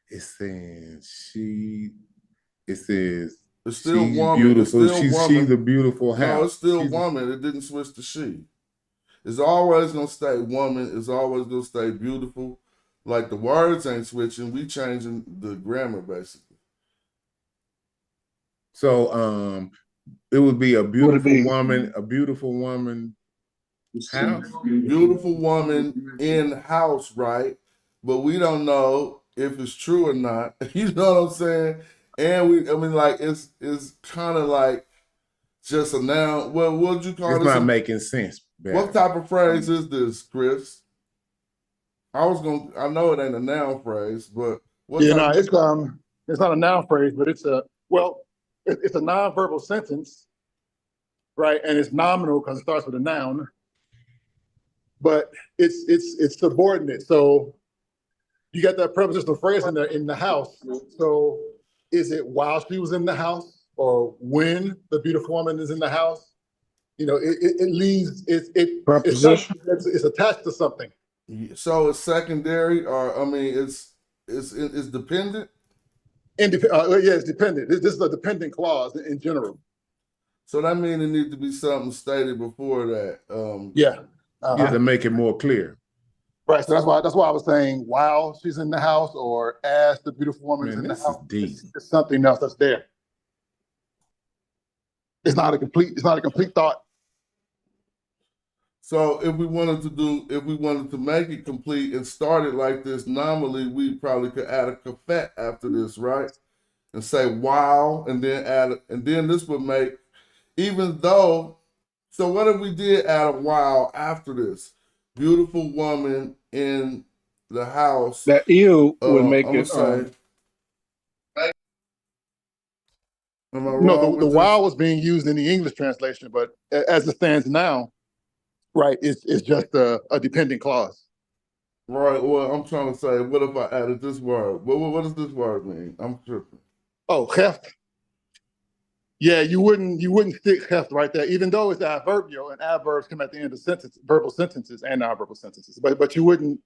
It's saying it says it's still she's woman. Beautiful. It's still woman. She's a beautiful house. No, it's still woman. It didn't switch to she. It's always gonna stay woman. It's always gonna stay beautiful. Like the words ain't switching. We changing the grammar basically. So it would be a beautiful woman. A beautiful woman. House. Beautiful woman in house, right? But we don't know if it's true or not. You know what I'm saying? And it's kind of like just a noun. Well, what would you call it? It's not making sense. What type of phrase is this, Chris? I know it ain't a noun phrase, but it's not a noun phrase, but it's it's a nonverbal sentence, right? And it's nominal because it starts with a noun, but it's subordinate. So you got that prepositional phrase in the house. So is it while she was in the house or when the beautiful woman is in the house? You know, it leaves Preposition. it's attached to something. So it's secondary, or I mean, it's dependent. Yeah, it's dependent. This is a dependent clause in general. So that means it needs to be something stated before that. Yeah. Yeah, to make it more clear. Right. So that's why I was saying while she's in the house or as the beautiful woman is in the house. It's something else that's there. It's not a complete thought. So if we wanted to make it complete and start it like this, normally we probably could add a cassette after this, right? And say wow, and then this would make, even though, so what if we did add a wow after this? Beautiful woman in the house. That ew would make I'm it. say, am I wrong? No, the wow was being used in the English translation, but as it stands now, right, it's just a dependent clause. Right. Well, I'm trying to say, what if I added this word? What does this word mean? I'm tripping. Oh, heft. Yeah, you wouldn't stick heft right there, even though it's adverbial, and adverbs come at the end of verbal sentences and non-verbal sentences. But you wouldn't.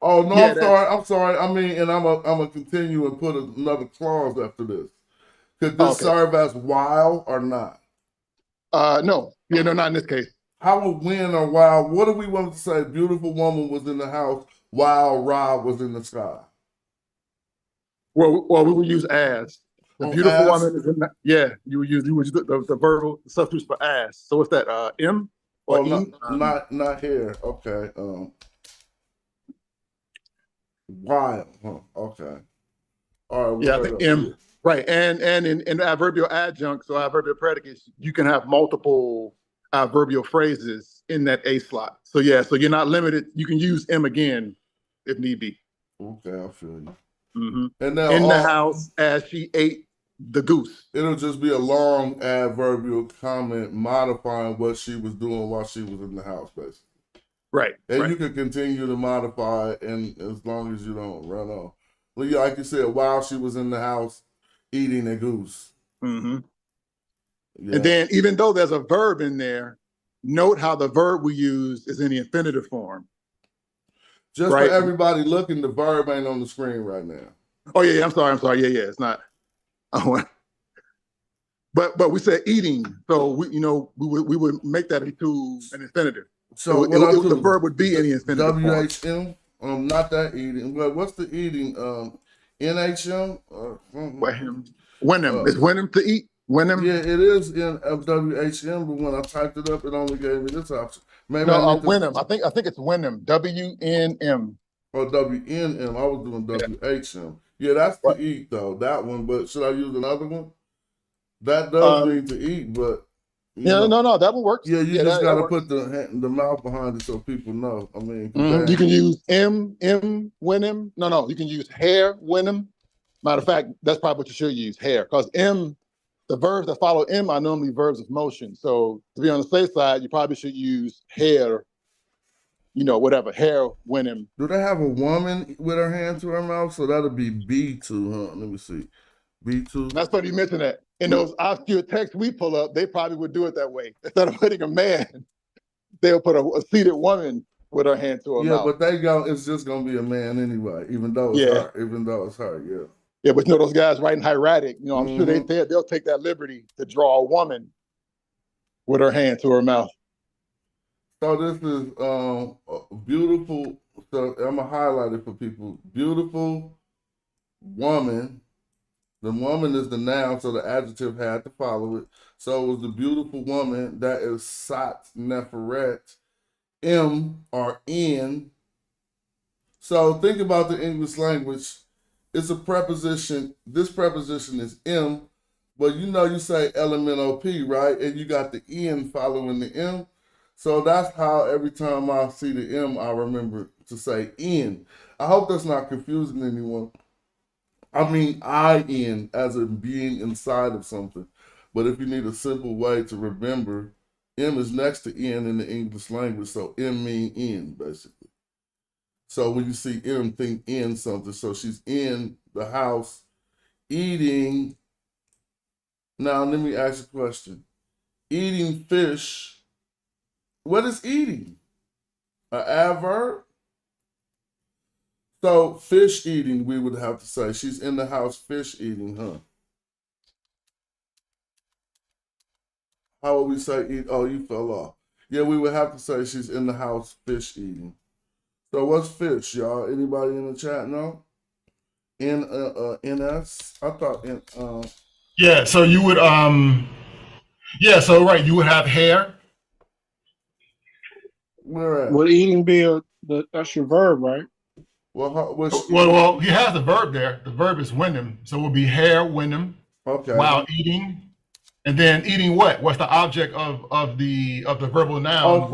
Oh no, Yeah, I'm sorry. I mean, and I'm gonna continue and put another clause after this. Could this serve as while or not? No. Yeah, no, not in this case. How would when or while? What do we want to say? Beautiful woman was in the house while Rob was in the sky. Well, we would use as. The beautiful woman is in the, you would use the verbal substitutes for as. So what's that? M or E? Not here. Okay. While. Huh. Okay. All right. Yeah, the M. Right, and in adverbial adjuncts or adverbial predicates, you can have multiple adverbial phrases in that A slot. So yeah, so you're not limited. You can use M again if need be. Okay, I feel you. Mm-hmm. And now in the house as she ate the goose. It'll just be a long adverbial comment modifying what she was doing while she was in the house, basically. Right. And you can continue to modify it, and as long as you don't run off. Like you said, while she was in the house eating a goose. Mm-hmm. Yeah. And then even though there's a verb in there, note how the verb we use is in the infinitive form. Just for everybody looking, the verb ain't on the screen right now. Oh yeah, I'm sorry. Yeah, it's not. Oh, but we said eating, so we would make that into an infinitive. So the verb would be in the infinitive WHM, not that eating. Well, what's the eating? NHM? Wenham. Is Wenham to eat? Wenham? Yeah, it is in WHM, but when I typed it up, it only gave me this option. Maybe Wenham. I think it's Wenham. WNM. Oh, WNM. I was doing WHM. Yeah, that's to eat though. That one. But should I use another one? That does mean to eat, but no, that one works. Yeah, you just got to put the mouth behind it so people know. I mean, you can use M Wenham. No, you can use hair Wenham. Matter of fact, that's probably what you should use, hair, because M, the verbs that follow M are normally verbs of motion. So to be on the safe side, you probably should use hair. Whatever, hair Wenham. Do they have a woman with her hand to her mouth? So that'll be B2, huh? Let me see. B2. That's funny you mentioned that. In those obscure texts we pull up, they probably would do it that way. Instead of putting a man, they'll put a seated woman with her hand to her mouth. Yeah, but it's just gonna be a man anyway, even though it's her. Even though it's her, yeah. Yeah, but those guys writing hieratic, I'm sure they'll take that liberty to draw a woman with her hand to her mouth. So this is beautiful. So I'm gonna highlight it for people. Beautiful woman. The woman is the noun, so the adjective had to follow it. So it was the beautiful woman. That is Sat Neferet. M or N. So think about the English language. It's a preposition. This preposition is M, but you say LMNOP, right? And you got the N following the M. So that's how every time I see the M, I remember to say N. I hope that's not confusing anyone. I mean IN as in being inside of something. But if you need a simple way to remember, M is next to N in the English language, so M mean N, basically. So when you see M, think in something. So she's in the house eating. Now, let me ask you a question. Eating fish, what is eating? An adverb? So fish eating, we would have to say. She's in the house fish eating, huh? How would we say eat? Oh, you fell off. Yeah, we would have to say she's in the house fish eating. So what's fish, y'all? Anybody in the chat know? NS? I thought Yeah, so you would yeah, so right, you would have hair. Where at? Would eating be that's your verb, right? Well, he has the verb there. The verb is Wyndham, so it would be hair, Wyndham. Okay. While eating, and then eating what? What's the object of the verbal noun?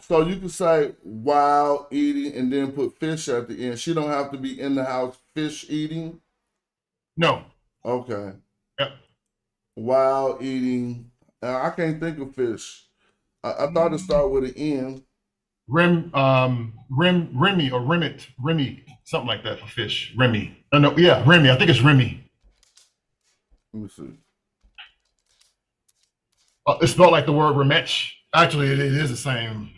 So you could say while eating and then put fish at the end. She don't have to be in the house fish eating. No. Okay. Yep. While eating, I can't think of fish. I thought it started with an N. Remy or Remy, something like that for fish. Remy. No, yeah, Remy. I think it's Remy. Let me see. It's spelled like the word remech. Actually, it is the same.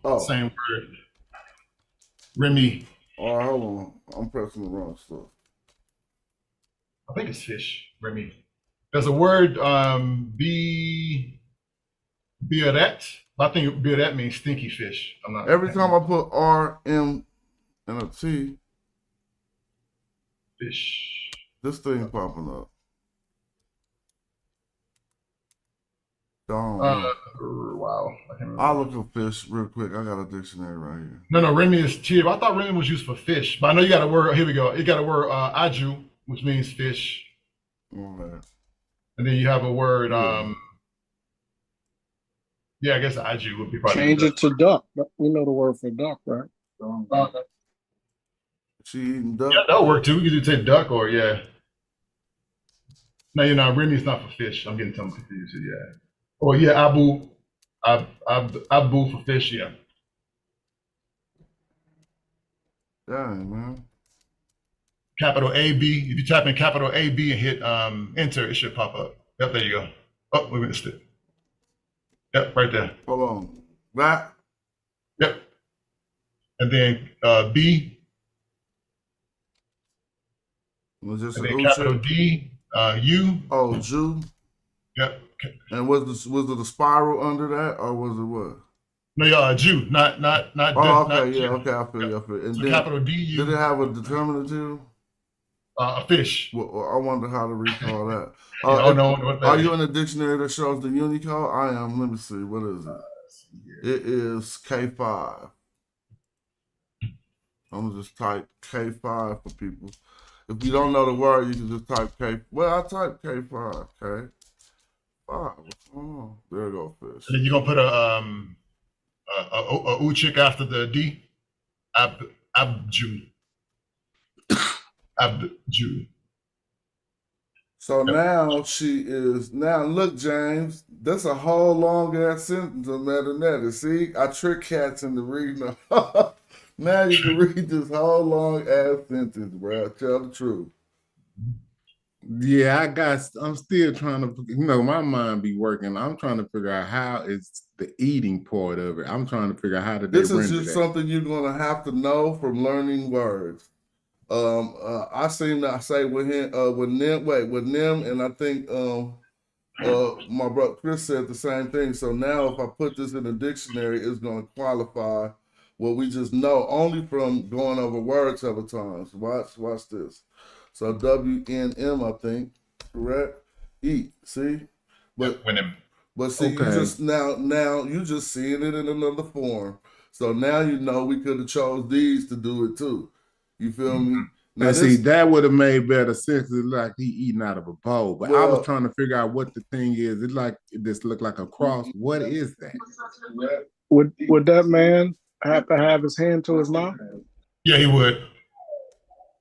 Oh. Same word. Remy. All right, hold on. I'm pressing the wrong stuff. I think it's fish. Remy. There's a word biret. I think biret means stinky fish. I'm not. Every time I put R, M, and a T, fish. This thing popping up. Wow. I'll look up fish real quick. I got a dictionary right here. No, Remy is chib. I thought Remy was used for fish, but I know you got a word. Here we go. You got a word aju, which means fish. Okay. And then you have a word. Yeah, I guess aju would be probably. Change it to duck. We know the word for duck, right? She eating duck. Yeah, that'll work too. You could say duck or yeah. No, you're not. Remy's not for fish. I'm getting something confused. Yeah. Oh yeah, abu for fish. Yeah. Dang, man. Capital AB. If you type in capital AB and hit enter, it should pop up. Yep, there you go. Oh, we missed it. Yep, right there. Hold on. That. Yep. And then B. Was this and then capital D. U. Oh, Jew. Yep. And was it a spiral under that, or was it what? No, yeah, Jew, not. Oh, okay, yeah, okay, I feel you. And so then, capital D. U. Did it have a determinative? A fish. Well, I wonder how to recall that. I don't know what that are is. you in a dictionary that shows the Unicode? I am. Let me see. What is it? It is K5. I'm gonna just type K5 for people. If you don't know the word, you can just type K. Well, I type K5. K5. What's going on? There you go, fish. And then you're gonna put a uchik after the D. Abju. Abju. So now she is, now look, James, that's a whole long ass sentence of Medu. See, I trick cats into reading. Now you can read this whole long ass sentence, bro. Tell the truth. Yeah, I'm still trying to, my mind be working. I'm trying to figure out how is the eating part of it. I'm trying to figure out how to. This is just something you're gonna have to know from learning words. I seem to say with him, with Nim, and I think my brother Chris said the same thing. So now, if I put this in a dictionary, it's gonna qualify what we just know only from going over words several times. Watch this. So WNM, I think, correct? Eat. See, but see, you just now you just seeing it in another form. So now you know we could have chose these to do it too. You feel me? Now see, that would have made better sense. It's like he eating out of a bowl. But I was trying to figure out what the thing is. It's like this look like a cross. What is that? Would that man have to have his hand to his mouth? Yeah, he would.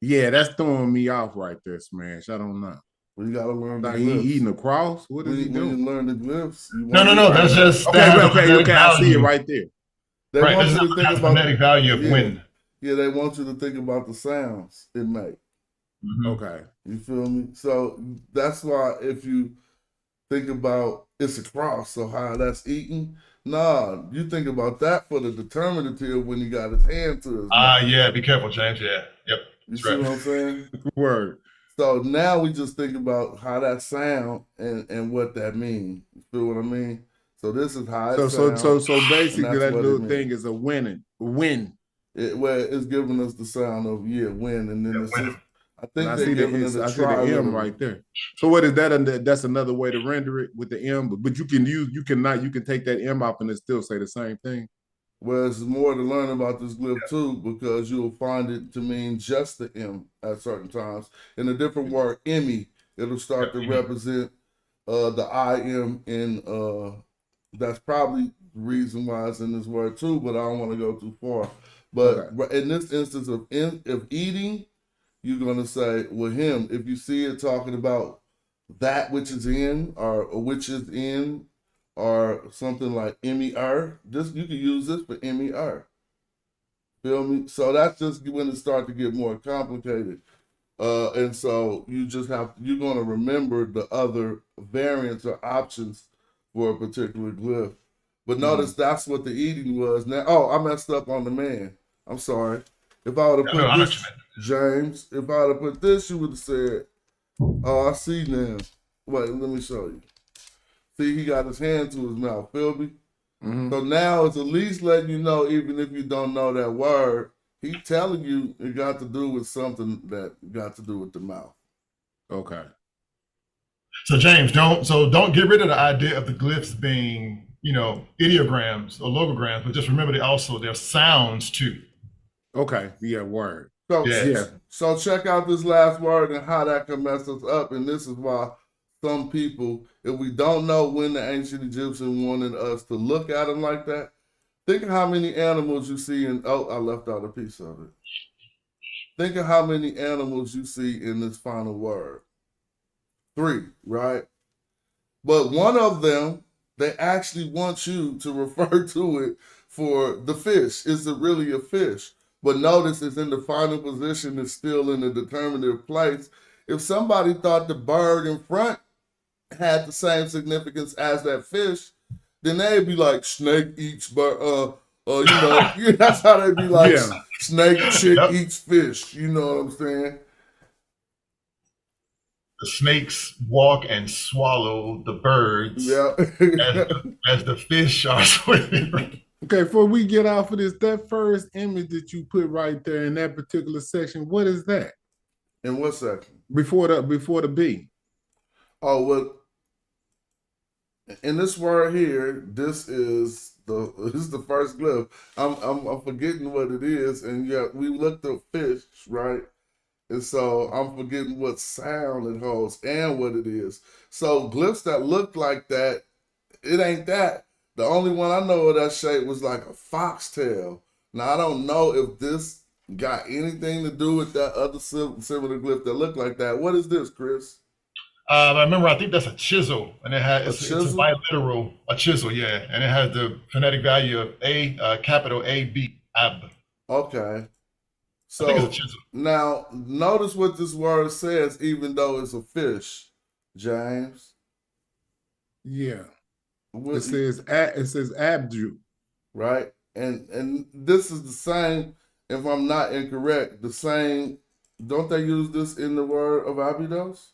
Yeah, that's throwing me off right there, Smash. I don't know. Well, you gotta learn the Like glyphs. he eating a cross? What is he When doing? you learn the glyphs, you No, want that's just Okay, I see it right there. They Right, want this you to think has about phonetic value of yeah, when. yeah. They want you to think about the sounds it make. Okay. You feel me? So that's why if you think about it's a cross, so how that's eaten. Nah, you think about that for the determinative when he got his hand to his mouth. Yeah, be careful, James. Yeah, yep. You see what I'm saying? Word. So now we just think about how that sound and what that means. You feel what I mean? So this is how it sounds. So basically and that's that what little it thing means. is a win. Where it's giving us the sound of win, and then I think And I they're see giving it a I see the M triliteral. right there. So what is that? That's another way to render it with the M, but you can take that M off and it still say the same thing. Well, it's more to learn about this glyph too, because you'll find it to mean just the M at certain times. In a different word, Emmy, it'll start to represent the IM in that's probably the reason why it's in this word too, but I don't want to go too far. But in this instance of eating, you're gonna say with him, if you see it talking about that which is in or which is in or something like MER, this you can use this for MER. Feel me? So that's just when it starts to get more complicated. And so you're gonna remember the other variants or options for a particular glyph. But notice that's what the eating was. Now, I messed up on the man. I'm sorry. If I would have put this, James, if I would have put this, you would have said, "Oh, I see now." Wait, let me show you. See, he got his hand to his mouth. Feel me? So now it's at least letting you know, even if you don't know that word, he's telling you it got to do with something that got to do with the mouth. Okay. So James, don't get rid of the idea of the glyphs being, ideograms or logograms, but just remember they're sounds too. Okay. Yeah, word. So check out this last word and how that can mess us up. And this is why some people, if we don't know when the ancient Egyptians wanted us to look at them like that, think of how many animals you see in, I left out a piece of it. Think of how many animals you see in this final word. 3, right? But one of them, they actually want you to refer to it for the fish. Is it really a fish? But notice it's in the final position, it's still in the determinative place. If somebody thought the bird in front had the same significance as that fish, then they'd be like, snake eats bird, that's how they'd be like, snake chick eats fish. You know what I'm saying? The snakes walk and swallow the birds as the fish are swimming. Okay, before we get off of this, that first image that you put right there in that particular section, what is that? In what section? Before the B. Oh, well, in this word here, this is the first glyph. I'm forgetting what it is, and we looked up fish, right? And so I'm forgetting what sound it holds and what it is. So glyphs that look like that, it ain't that. The only one I know of that shape was like a foxtail. Now I don't know if this got anything to do with that other similar glyph that looked like that. What is this, Chris? I think that's a chisel, and it's a biliteral, a chisel, yeah, and it has the phonetic value of capital A-B, ab. Okay. So I think it's a chisel. Now notice what this word says, even though it's a fish, James. Yeah. It says abdu. Right? And this is the same, if I'm not incorrect, the same, don't they use this in the word of Abydos?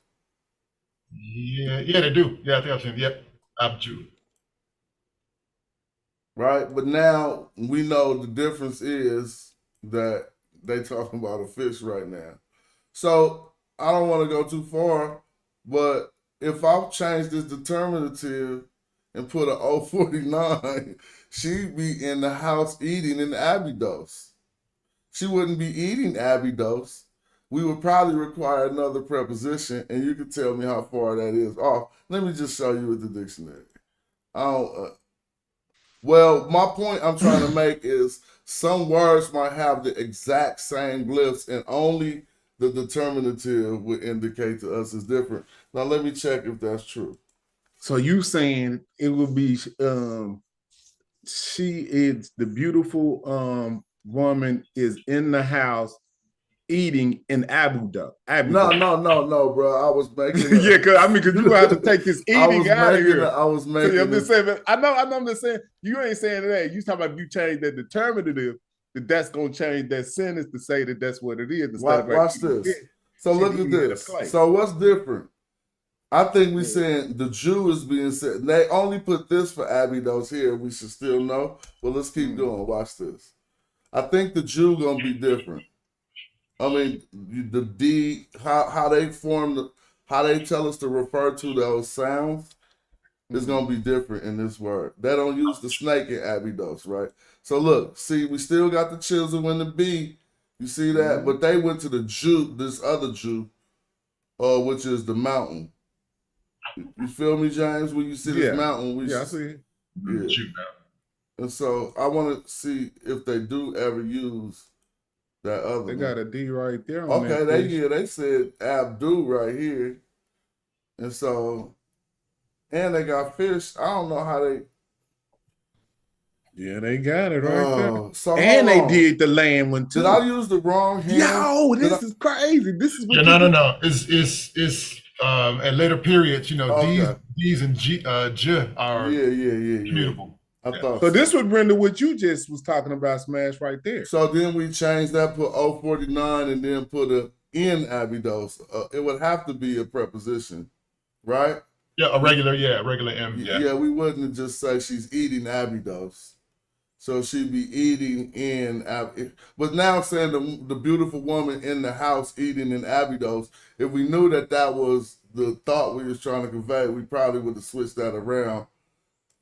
Yeah, they do. Yeah, I think I've seen it. Yep, abdu. Right? But now we know the difference is that they talking about a fish right now. So I don't want to go too far, but if I change this determinative and put an 049, she'd be in the house eating in Abydos. She wouldn't be eating Abydos. We would probably require another preposition, and you can tell me how far that is off. Let me just show you with the dictionary. Well, my point I'm trying to make is some words might have the exact same glyphs, and only the determinative would indicate to us is different. Now let me check if that's true. So you saying it would be she is the beautiful woman is in the house eating in Abuda. No, bro. I was making yeah, because you have to take this eating out of here. I was making. So I'm just saying, I know. I'm just saying you ain't saying that. You talking about you change that determinative. That's gonna change that sentence to say that that's what it is. Watch this. So look at this. So what's different? I think we saying the Jew is being said. They only put this for Abydos here. We should still know. Well, let's keep going. Watch this. I think the Jew gonna be different. I mean, the D, how they form, how they tell us to refer to those sounds is gonna be different in this word. They don't use the snake in Abydos, right? So look, see, we still got the chisel and the B. You see that? But they went to the Jew, this other Jew, which is the mountain. You feel me, James? When you see this mountain, I see it. Yeah. And so I want to see if they do ever use that other. They got a D right there. Okay, they said Abdu right here, and so, and they got fish. I don't know how they. Yeah, they got it right there. So and they did the land one too. Did I use the wrong hand? Yo, this is crazy. This is what no. It's at later periods, you know, D's and J are commutable. I thought so. This would render what you just was talking about, Smash, right there. So then we changed that, put 049 and then put a in Abydos. It would have to be a preposition, right? Yeah, a regular M. Yeah, we wouldn't just say she's eating Abydos. So she'd be eating in, but now saying the beautiful woman in the house eating in Abydos, if we knew that that was the thought we was trying to convey, we probably would have switched that around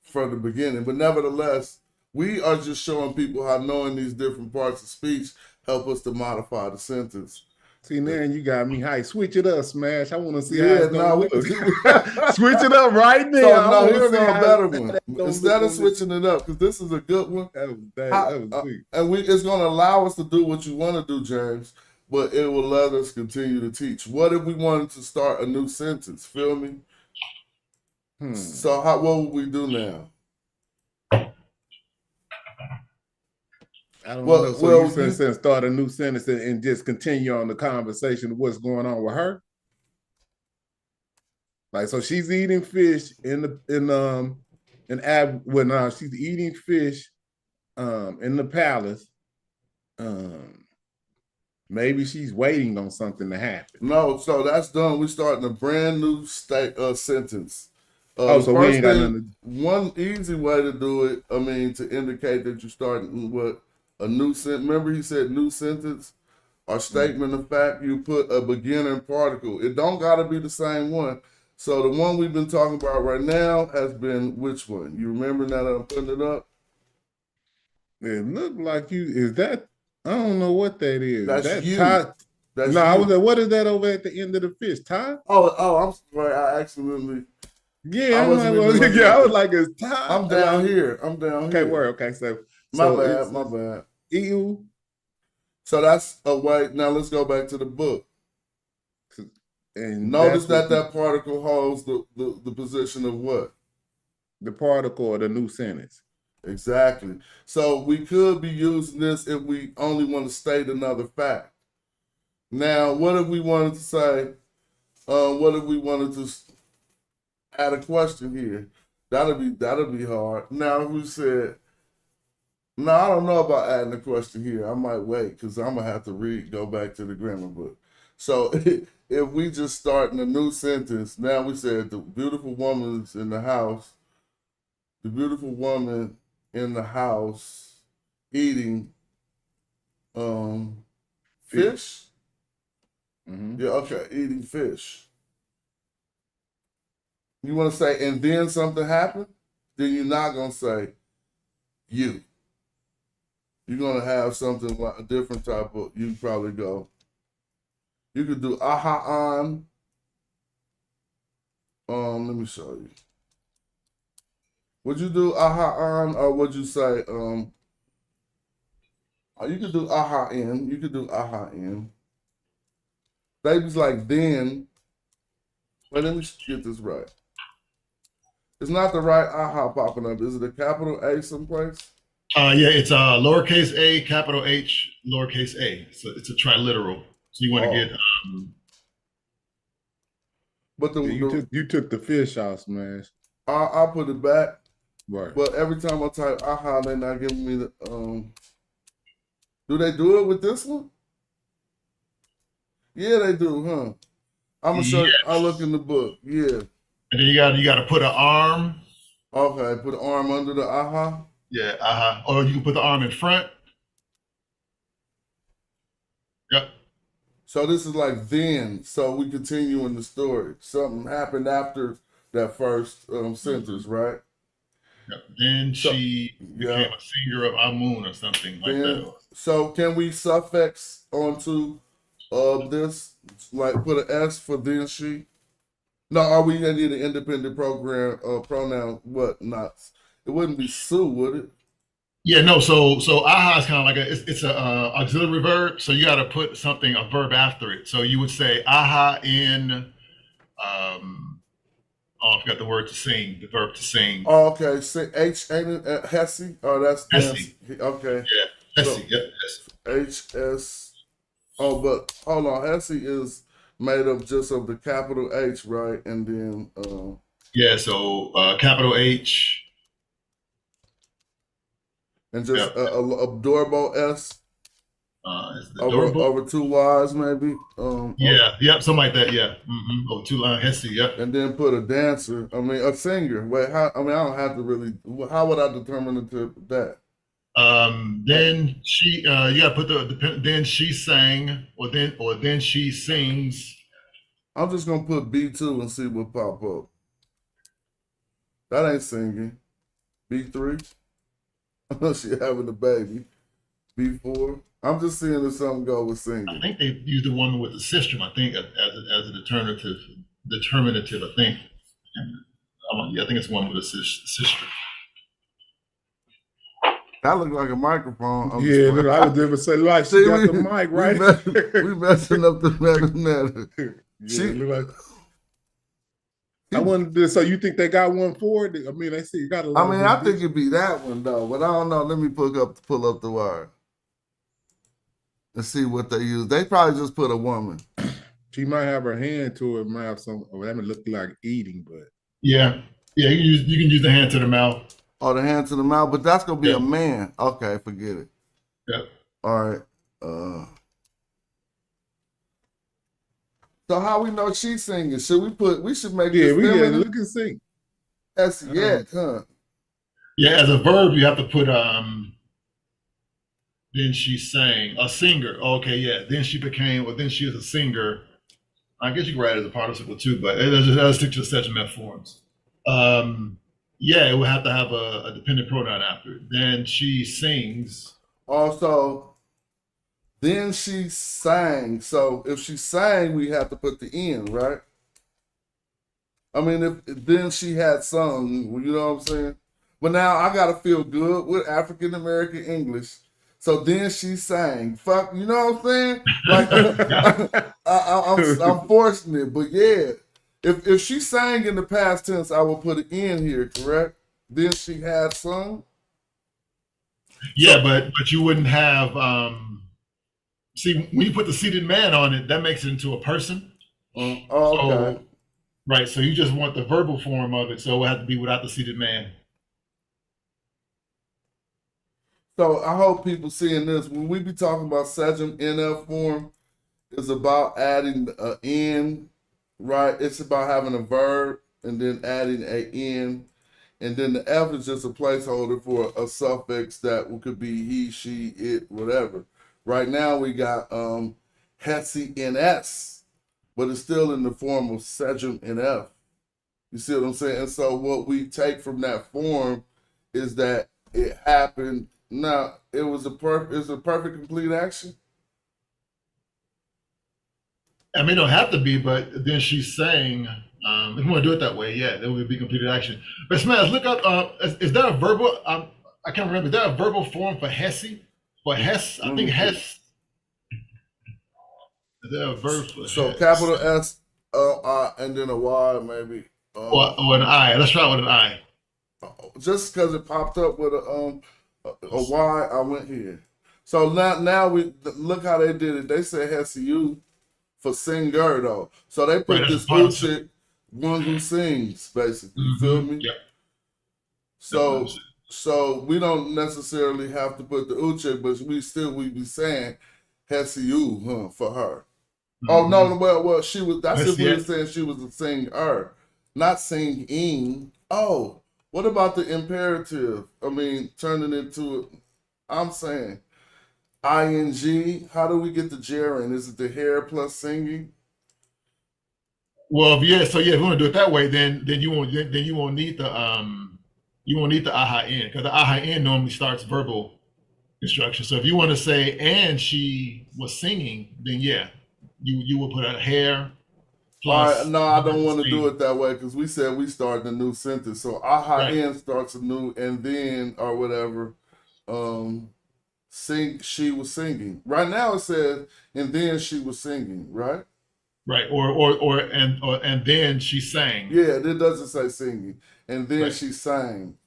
from the beginning. But nevertheless, we are just showing people how knowing these different parts of speech help us to modify the sentence. See, now you got me hype. Switch it up, Smash. I want to see how it's going to look. Switch it up right now. So, no, here's a better one. Instead of switching it up, because this is a good one. That was sweet. And it's going to allow us to do what you want to do, James, but it will let us continue to teach. What if we wanted to start a new sentence? Feel me? So what would we do now? I don't know. So you said start a new sentence and just continue on the conversation of what's going on with her. Like, so she's eating fish she's eating fish in the palace. Maybe she's waiting on something to happen. No, so that's done. We're starting a brand new sentence. So we ain't got nothing. One easy way to do it, I mean, to indicate that you're starting what a new sentence. Remember, he said new sentence or statement of fact. You put a beginning particle. It don't got to be the same one. So the one we've been talking about right now has been which one? You remember now that I'm putting it up? It looked like you. Is that? I don't know what that is. That's you. Ty. That's no, you. I was like, what is that over at the end of the fish? Ty? Oh, I'm sorry. I accidentally. Yeah, I was like, it's Ty. I'm down here. Okay, word. Okay, so my bad. Ew. So that's a way. Now let's go back to the book. And notice that particle holds the position of what? The particle or the new sentence. Exactly. So we could be using this if we only want to state another fact. Now, what if we wanted to say, what if we wanted to add a question here? That'll be hard. Now, if we said, no, I don't know about adding a question here. I might wait because I'm going to have to go back to the grammar book. So if we just start in a new sentence, now we said the beautiful woman's in the house. The beautiful woman in the house eating fish. Mm-hmm. Yeah, okay, eating fish. You want to say, and then something happened? Then you're not going to say you. You're going to have something like a different type of, you probably go. You could do aha on. Let me show you. Would you do aha on, or would you say you could do aha in? You could do aha in. They was like then. Wait, let me get this right. It's not the right aha popping up. Is it a capital A someplace? Yeah, it's lowercase a, capital H, lowercase a. So it's a triliteral. So you want to get. But you took the fish out, man. I'll put it back. Right. But every time I type aha, they're not giving me the. Do they do it with this one? Yeah, they do, huh? I'm gonna show you. I'll look in the book. Yeah. And then you got to put an arm. Okay, put an arm under the aha. Yeah, aha. Or you can put the arm in front. Yep. So this is like then. So we continue in the story. Something happened after that first sentence, right? Yep. Then she became a singer of Amun or something like that. So can we suffix onto this? Like put an S for then she? No, are we gonna need an independent pronoun? What not? It wouldn't be Sue, would it? Yeah, no. So aha is kind of like it's a auxiliary verb. So you got to put a verb after it. So you would say aha in I forgot the word to sing, the verb to sing. Oh, okay. Say H ain't it Hesse? Oh, that's Hesse. Okay. Yeah, Hesse. Yep. HS. Oh, but hold on. Hesse is made up just of the capital H, right? And then yeah, so capital H. And just a durable S. Over two Y's, maybe. Yep, something like that. Yeah. Over two lines, Hesse. Yep. And then put a dancer. I mean, a singer. Wait, how? I mean, I don't have to really. How would I determine that? Then she. You got to put then she sang, or then she sings. I'm just gonna put B2 and see what pop up. That ain't singing. B3. Unless she having a baby. B4. I'm just seeing if something go with singing. I think they use the woman with the sistrum, I think, as a determinative, I think. I think it's one with a sistrum. That looked like a microphone. Yeah, look, I would never say like she got the mic, right? We messing up the magnetic. Like, I wonder. So you think they got one for it? I mean, they see you got a. I mean, I think it'd be that one though, but I don't know. Let me pull up the wire and see what they use. They probably just put a woman. She might have her hand to it, might have some. That would look like eating, but yeah. You can use the hand to the mouth. Oh, the hand to the mouth, but that's gonna be a man. Okay, forget it. Yep. All right. So how we know she's singing? We should make this feminine? Look and sing. That's huh? Yeah, as a verb, you have to put then she sang, a singer. Okay, yeah. Then she is a singer. I guess you can write it as a participle too, but let's stick to the Setchum F forms. Yeah, it would have to have a dependent pronoun after it. Then she sings. Also, then she sang. So if she sang, we have to put the N, right? I mean, if then she had sung, you know what I'm saying? But now I gotta feel good with African American English. So then she sang. Fuck, you know what I'm saying? Like I'm forcing it, but yeah. If she sang in the past tense, I will put it in here, correct? Then she had sung. Yeah, but you wouldn't have. See, when you put the seated man on it, that makes it into a person. Okay. So, right. So you just want the verbal form of it, so it would have to be without the seated man. So I hope people seeing this. When we be talking about Setchum NF form, it's about adding an N. Right, it's about having a verb and then adding a N, and then the F is just a placeholder for a suffix that could be he, she, it, whatever. Right now we got Hesse NS, but it's still in the form of Setchum NF. You see what I'm saying? And so what we take from that form is that it happened. Now it was a perfect complete action. I mean, it don't have to be, but then she sang. If you want to do it that way, yeah, that would be completed action. But Smash, look up. Is there a verbal? I can't remember. Is there a verbal form for Hesse? For Hess, I think Hess. Is there a verb for So Hess? capital S, and then a Y maybe. Or an I. Let's try with an I. Just because it popped up with a Y, I went here. So now we look how they did it. They said HSU for singer though. So they put Right, that's this part of chick, one who sings, basically. You feel me? Yep. So we don't necessarily have to put the chick, but we be saying HSU, for her. Oh no, well she was. That's if we were saying she was a singer, not singing. Oh, what about the imperative? I mean, turning into. I'm saying, ing. How do we get the gerund? Is it the hair plus singing? Well, if you want to do it that way, then you won't need the aha in, because the aha in normally starts verbal instruction. So if you want to say and she was singing, then yeah, you will put a hair plus. All right, no, I don't want to do it that way because we said we started a new sentence. So aha in starts a new and then or whatever. She was singing. Right now it says and then she was singing, right? Right, and then she sang. Yeah, it doesn't say singing. And then she sang.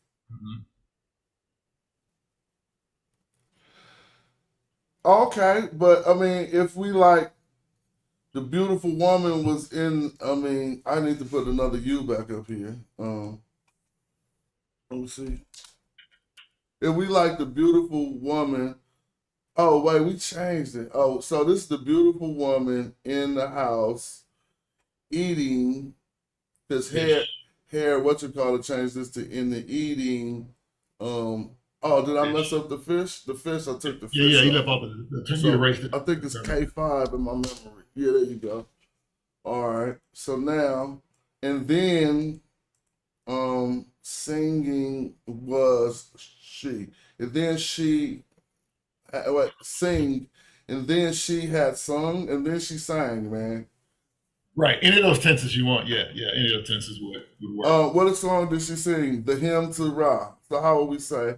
Okay, but I mean, if we like the beautiful woman was in, I mean, I need to put another U back up here. Let me see. If we like the beautiful woman, oh wait, we changed it. Oh, so this is the beautiful woman in the house eating this hair, what you call it, change this to in the eating. Oh, did I mess up the fish? The fish, I took the fish. Yeah, you left off the you erased it. I think it's K5 in my memory. Yeah, there you go. All right. So now, and then singing was she. And then she sing, and then she had sung, and then she sang, man. Right. Any of those tenses you want, yeah. Any of those tenses would work. What song did she sing? The hymn to Ra. So how would we say?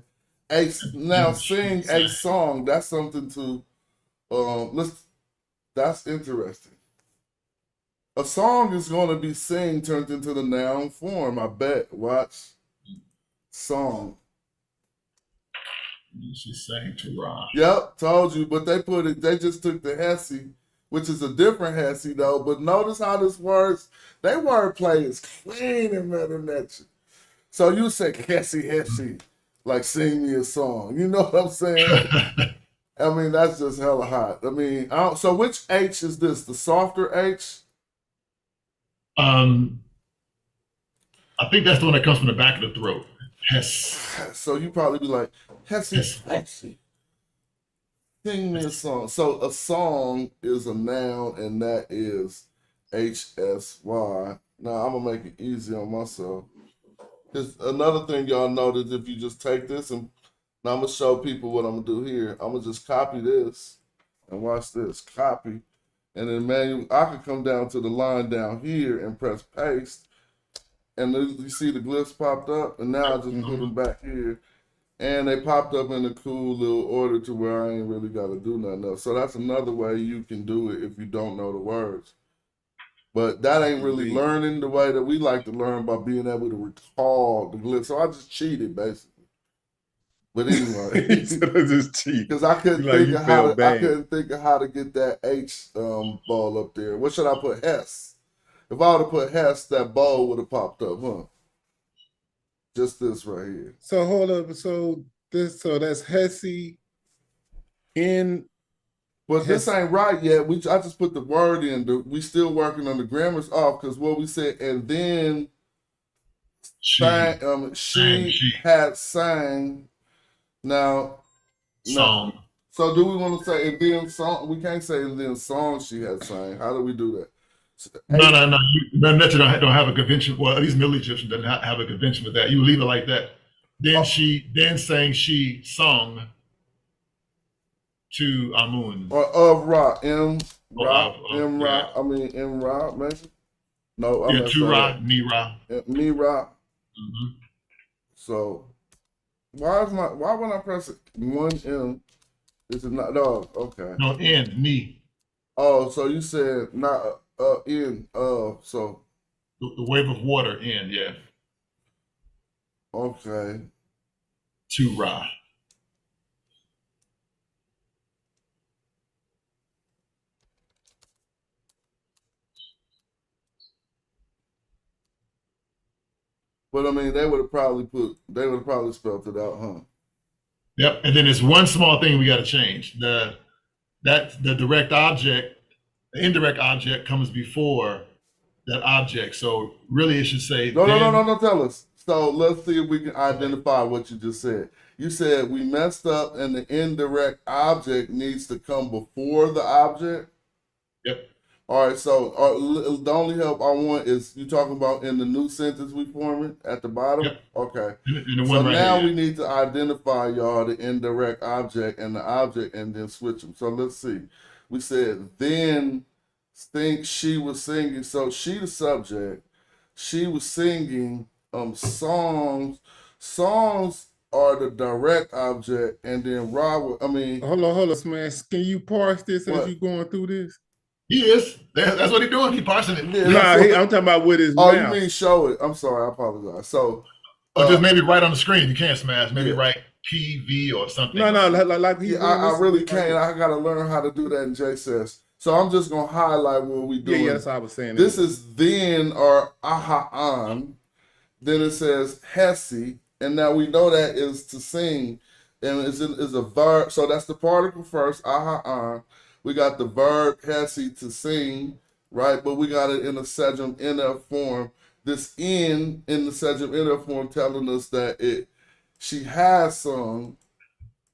Sing a song. That's something to that's interesting. A song is going to be sing turned into the noun form, I bet. Watch. Song. She sang to Ra. Yep, told you. But they just took the Hesse, which is a different Hesse though. But notice how this works. They wordplay is clean in Medu Netcher. So you say Hesse, like sing me a song. You know what I'm saying? I mean, that's just hella hot. I mean, so which H is this? The softer H? I think that's the one that comes from the back of the throat. Hess. So you probably be like, Hesse. Sing me a song. So a song is a noun, and that is HSY. Now I'm gonna make it easy on myself. There's another thing y'all notice if you just take this and now I'm gonna show people what I'm gonna do here. I'm gonna just copy this and watch this. Copy. And then I could come down to the line down here and press paste. And you see the glyphs popped up, and now I just put them back here. And they popped up in a cool little order to where I ain't really got to do nothing else. So that's another way you can do it if you don't know the words. But that ain't really learning the way that we like to learn by being able to recall the glyphs. So I just cheated, basically. But anyway, because I couldn't think of how to get that H ball up there. What should I put? Hess. If I would have put Hess, that ball would have popped up, huh? Just this right here. So hold up. So that's Hesse in. But this ain't right yet. I just put the word in. We still working on the grammar's off because what we said, and then she had sang. Now, song. So do we want to say and then song? We can't say and then song she had sang. How do we do that? No. Netcher don't have a convention. Well, at least Middle Egyptian doesn't have a convention with that. You leave it like that. Then she sung to Amun. Or of Ra, M Ra, I mean M Ra, maybe. No, yeah, to Ra, Ni Ra. Me Ra. So why when I press it, one M, is it not? No, okay. No, N, Ni. Oh, so you said not in so The wave of water in, yeah. Okay. To Ra. But I mean, they would have probably spelled it out, huh? Yep. And then there's one small thing we got to change. The direct object, the indirect object comes before that object. So really, it should say No. Tell us. So let's see if we can identify what you just said. You said we messed up, and the indirect object needs to come before the object. Yep. All right. So the only help I want is you talking about in the new sentence we forming at the bottom. Yep. Okay. In the So one right now here. we need to identify y'all the indirect object and the object, and then switch them. So let's see. We said then think she was singing. So she the subject. She was singing songs. Songs are the direct object, and then Rob. I mean, hold on, man. Can you parse this What? as you going through this? He is. That's what he's doing. He parsing it. Yeah, Nah, I'm talking about with his oh, mouth. you mean show it? I'm sorry, I apologize. So, Or just maybe right on the screen. You can't smash. Maybe Yeah. write PV or something. No, like he yeah, I really can't. I gotta learn how to do that in JSS. So I'm just gonna highlight what we doing. Yeah, that's what I was saying. This is then or aha on. Then it says Hesse, and now we know that is to sing, and is a verb. So that's the particle first, aha on. We got the verb Hesse to sing, right? But we got it in a sejum NF form. This in the sejum NF form telling us that she has sung.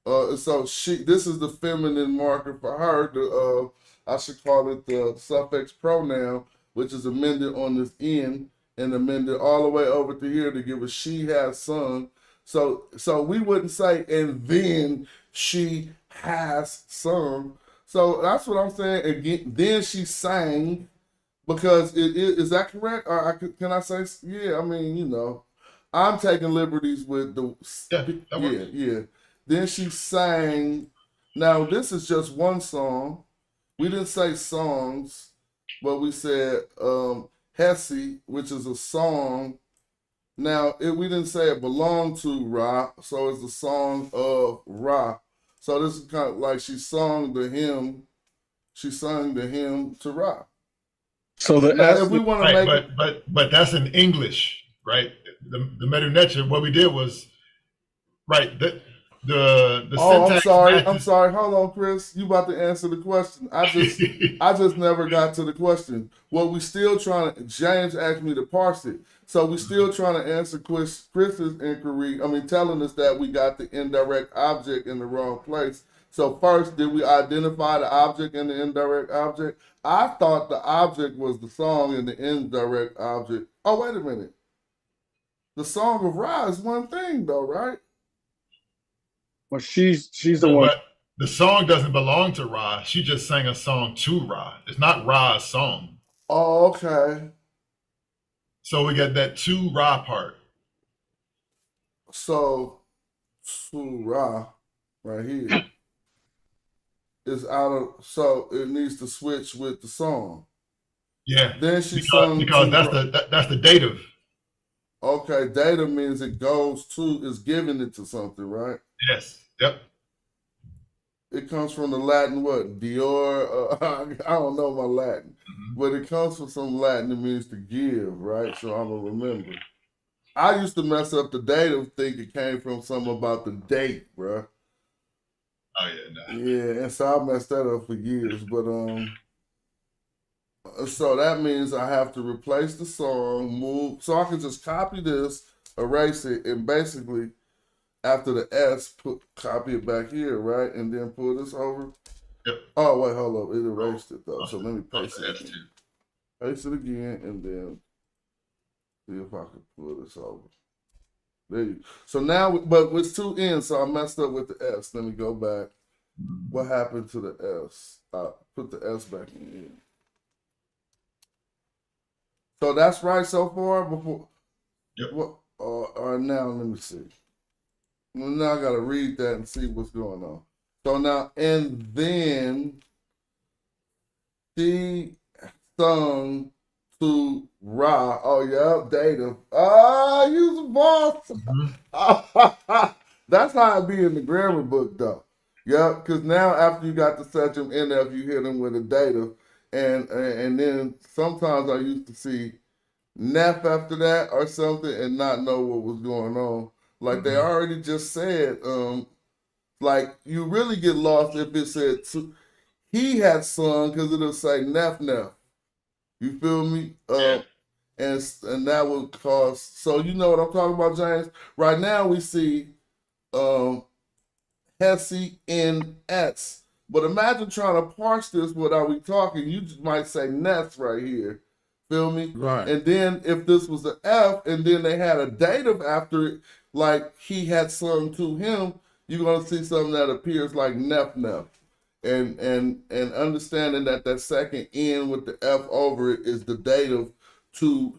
So this is the feminine marker for her. I should call it the suffix pronoun, which is amended on this in and amended all the way over to here to give us she has sung. So we wouldn't say and then she has sung. So that's what I'm saying. Again, then she sang, because is that correct? Or can I say yeah? I mean, I'm taking liberties with the yeah. Then she sang. Now this is just one song. We didn't say songs, but we said Hesse, which is a song. Now we didn't say it belonged to Ra, so it's the song of Ra. So this is kind of like she sung the hymn. She sung the hymn to Ra. So the now, S, if we want to Right, make but that's in English, right? The Medu Netcher, what we did was right. The Oh, syntax I'm sorry. Hold on, Chris. You about to answer the question. I just never got to the question. Well, we still trying to, James asked me to parse it. So we still trying to answer Chris's inquiry. I mean, telling us that we got the indirect object in the wrong place. So first, did we identify the object and the indirect object? I thought the object was the song and the indirect object. Oh, wait a minute. The Song of Ra is one thing though, right? well, she's the one. But the song doesn't belong to Ra. She just sang a song to Ra. It's not Ra's song. Oh, okay. So we got that to Ra part. So, Surah, right here, is out of, so it needs to switch with the song. Yeah. Then she because that's the dative. Okay, data means it goes to, is giving it to something, right? Yes. Yep. It comes from the Latin what? Dior? I don't know my Latin, but it comes from some Latin that means to give, right? So I'm gonna remember. I used to mess up the dative, think it came from something about the date, bro. Oh yeah, no. Yeah, and so I messed that up for years, but so that means I have to replace the song, move, so I can just copy this, erase it, and basically after the S, copy it back here, right, and then pull this over. Yep. Oh wait, hold up, it erased it though. So let me paste it again. Paste it again, and then see if I can pull this over. There you. So now, but with two N's, so I messed up with the S. Let me go back. What happened to the S? Put the S back in. So that's right so far. Before, yep. What? All right, now let me see. Now I gotta read that and see what's going on. So now and then She sung to Ra. Oh, yeah, Data. Ah, you's a boss. That's how it be in the grammar book, though. Yeah, because now after you got the such and NF, you hit them with a data. And then sometimes I used to see Neff after that or something and not know what was going on. Like they already just said, like you really get lost if it said he had sung because it'll say Neff Neff. You feel me? And that would cause. So you know what I'm talking about, James. Right now we see Hesse in S. But imagine trying to parse this without we talking. You just might say Ness right here. Feel me? Right. And then if this was an F and then they had a dative after it, like he had sung to him, you're gonna see something that appears like Neff Neff. And understanding that second N with the F over it is the dative to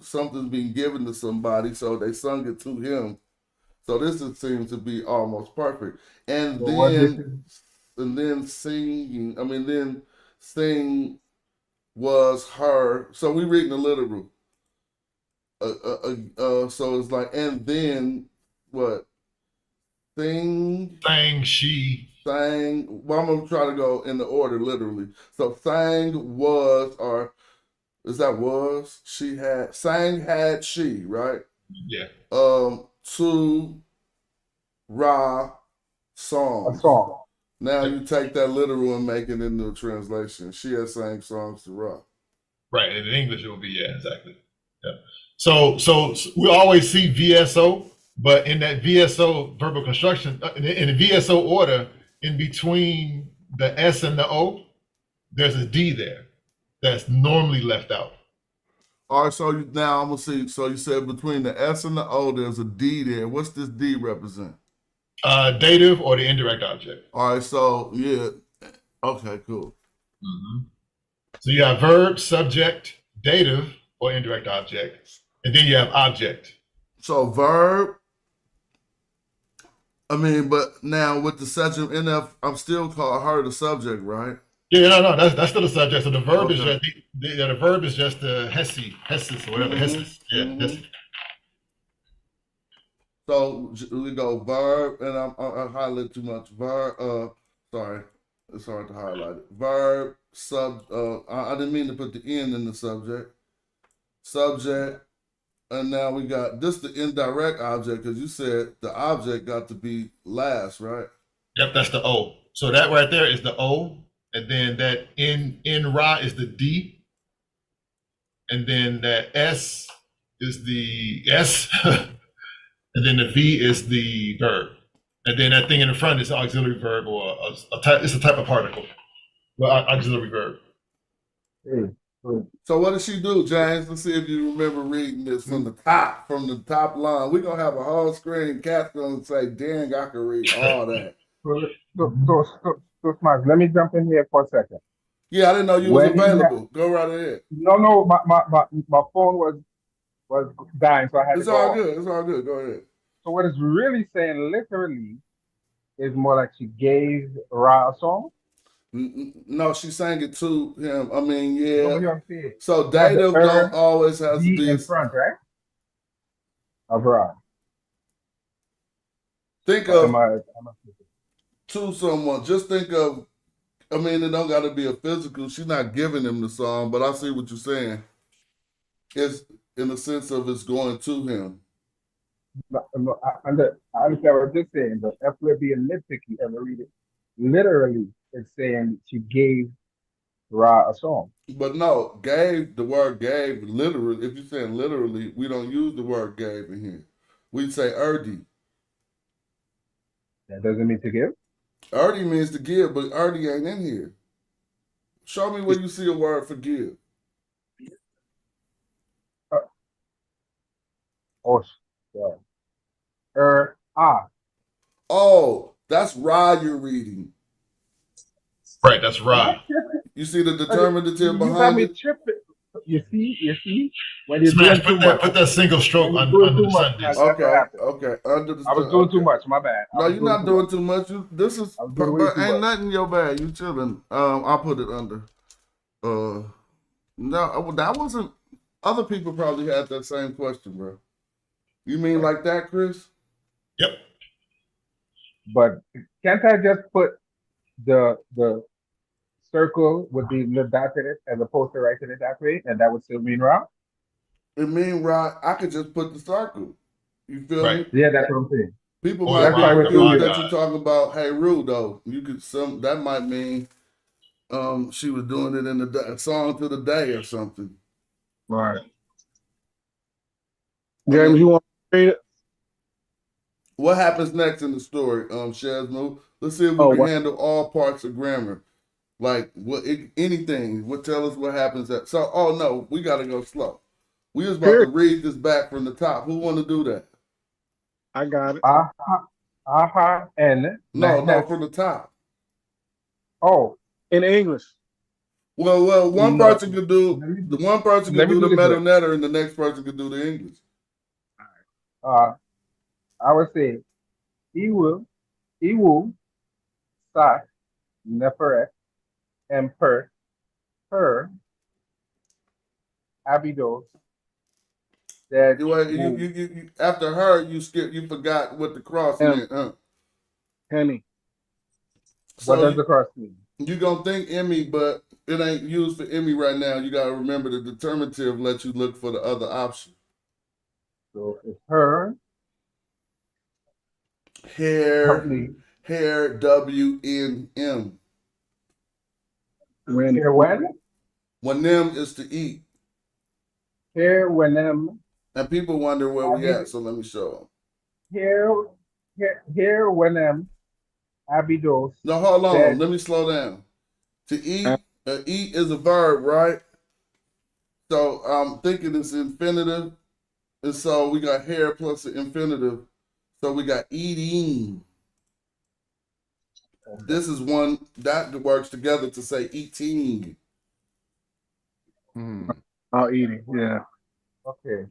something's being given to somebody, so they sung it to him. So this seems to be almost perfect. And then singing, then sing was her. So we reading the literal. So it's like, and then what? Sang she. Sang. Well, I'm gonna try to go in the order literally. So sang was, or is that was? She had sang had she, right? Yeah. To Ra songs. A song. Now you take that literal and make it into a translation. She has sang songs to Ra. Right. In English, it would be, yeah, exactly. Yeah. So we always see VSO, but in that VSO verbal construction, in the VSO order, in between the S and the O, there's a D there that's normally left out. All right, so now I'm gonna see. So you said between the S and the O, there's a D there. What's this D represent? Dative or the indirect object. All right, so yeah, okay, cool. Mm-hmm. So you have verb, subject, dative or indirect object, and then you have object. So verb. But now with the subject NF, I'm still calling her the subject, right? Yeah, no, that's still the subject. So the verb is just the verb is just the Hesses or whatever. Hesses. Yeah, Hesses. So we go verb, and I highlight too much. Verb. Sorry, it's hard to highlight it. Verb I didn't mean to put the N in the subject. Subject, and now we got this the indirect object because you said the object got to be last, right? Yep, that's the O. So that right there is the O. And then that in Ra is the D. And then that S is the S. And then the V is the verb. And then that thing in the front is an auxiliary verb or it's a type of particle. Well, auxiliary verb. So what did she do, James? Let's see if you remember reading this from the top line. We're gonna have a whole screen. Cat's gonna say, dang, I can read all that. So Smash, let me jump in here for a second. Yeah, I didn't know you was available. Go right ahead. No, my phone was dying, so I had to go. It's all good. It's all good. Go ahead. So what it's really saying, literally, is more like she gave Ra a song. No, she sang it to him. Yeah. So dative don't always have to be in front, right? Of Ra. Think of to someone. Just think of. It don't got to be a physical. She's not giving him the song, but I see what you're saying. It's in the sense of it's going to him. I understand what you're saying, but if we're being nitpicky and we read it literally, it's saying she gave Ra a song. But no, gave, the word gave, literally, if you're saying literally, we don't use the word gave in here. We say erdi. That doesn't mean to give? Erdi means to give, but erdi ain't in here. Show me where you see a word for give. Oh, that's Ra you're reading. Right, that's Ra. You see the determinative behind it? You see? When you're Smash, put that single stroke under the sentence. Okay. Under the I was doing too much, my bad. No, you're not doing too much. This is ain't nothing your bad. You chilling. I'll put it under. No, that wasn't. Other people probably had that same question, bro. You mean like that, Chris? Yep. But can't I just put the circle with the little dot in it as opposed to writing it that way, and that would still mean rock? It mean rock. I could just put the circle. You feel Right. me? Yeah, that's what I'm saying. People Or might That's be why we're confused doing that you're talking about Hey Rue though. You could that might mean she was doing it in the song to the day or something. Right. I James, mean, you want to read it? what happens next in the story, Shazmo? Let's see if we can handle all parts of grammar. Like anything. Tell us what happens at oh no, we gotta go slow. We was about to read this back from the top. Who wanna do that? I got it. And no, from the top. Oh, in English. Well, one person could do the one person let could me do do the this meta netter and the next person could do the English. I would say Iwu, Sa, Neferet, and Per, Abydos, that You after her you forgot what the cross meant, huh? Henny. What does the cross mean? You gonna think Emmy, but it ain't used for Emmy right now. You gotta remember the determinative lets you look for the other option. So it's her. Hair WNM. Hair when? When them is to eat. Hair when them. And people wonder where we at, so let me show them. Hair when them. Abydos. No, hold on. Let me slow down. To eat, eat is a verb, right? So I'm thinking it's infinitive. And so we got hair plus the infinitive. So we got eating. This is one that works together to say eating. Oh, eating, yeah. Okay.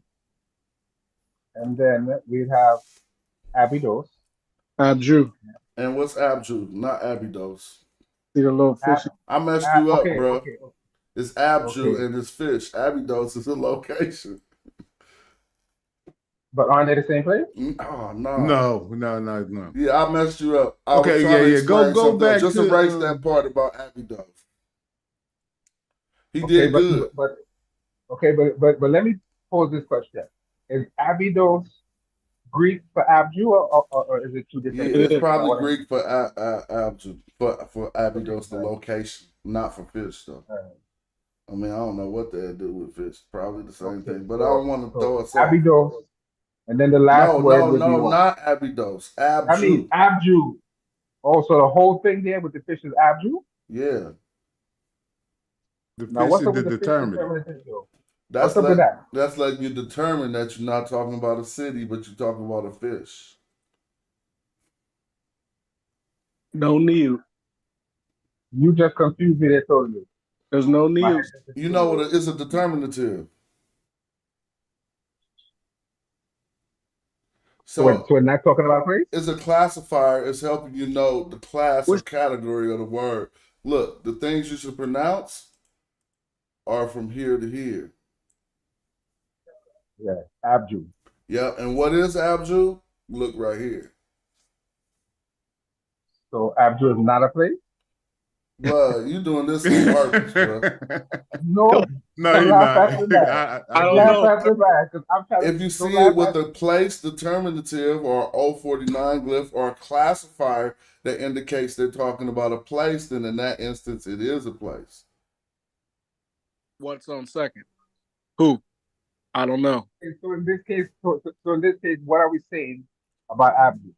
And then we have Abydos. Abju. And what's Abju? Not Abydos. See the little fish. I messed you up, okay, bro. okay. It's Abju and it's fish. Abydos is a location. But aren't they the same place? Oh no. No. Yeah, I messed you up. I Okay, was trying to yeah. explain Go something. back Just to erase that part about Abydos. He did good. But let me pose this question: is Abydos Greek for Abju, or is it two different? Yeah, it's probably Greek for Abju, for Abydos, the location, not for fish though. I mean, I don't know what they do with fish. Probably the same thing, but I don't want to throw us off. Abydos, and then the last word would be what? Not Abydos. Abju. I mean Abju. Oh, so the whole thing there with the fish is Abju? Yeah. Now what's up with the determinative? That's like you determine that you're not talking about a city, but you're talking about a fish. No need. You just confused me there totally. There's no need. You know what? It's a determinative. So we're not talking about race? It's a classifier. It's helping you know the class or category of the word. Look, the things you should pronounce are from here to here. Yeah, Abju. Yeah, and what is Abju? Look right here. So Abju is not a place? Bro, you doing this on purpose, bro. No, you're not. I don't know. If you see it with a place determinative or 049 glyph or a classifier that indicates they're talking about a place, then in that instance, it is a place. What's on second? Who? I don't know. So in this case, what are we saying about Abju?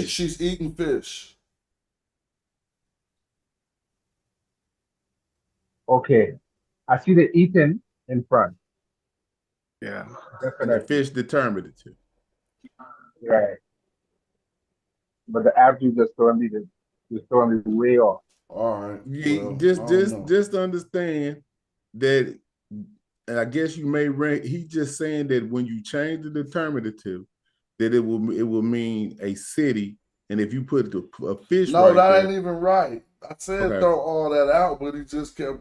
She's eating fish. Okay, I see the eating in front. Yeah, and the fish determinative. Right, but the Abju just throwing me way off. All right, just understand that, and I guess you may he's just saying that when you change the determinative, that it will mean a city And if you put a fish No, right that there, ain't even right. I said okay. throw all that out, but he just kept.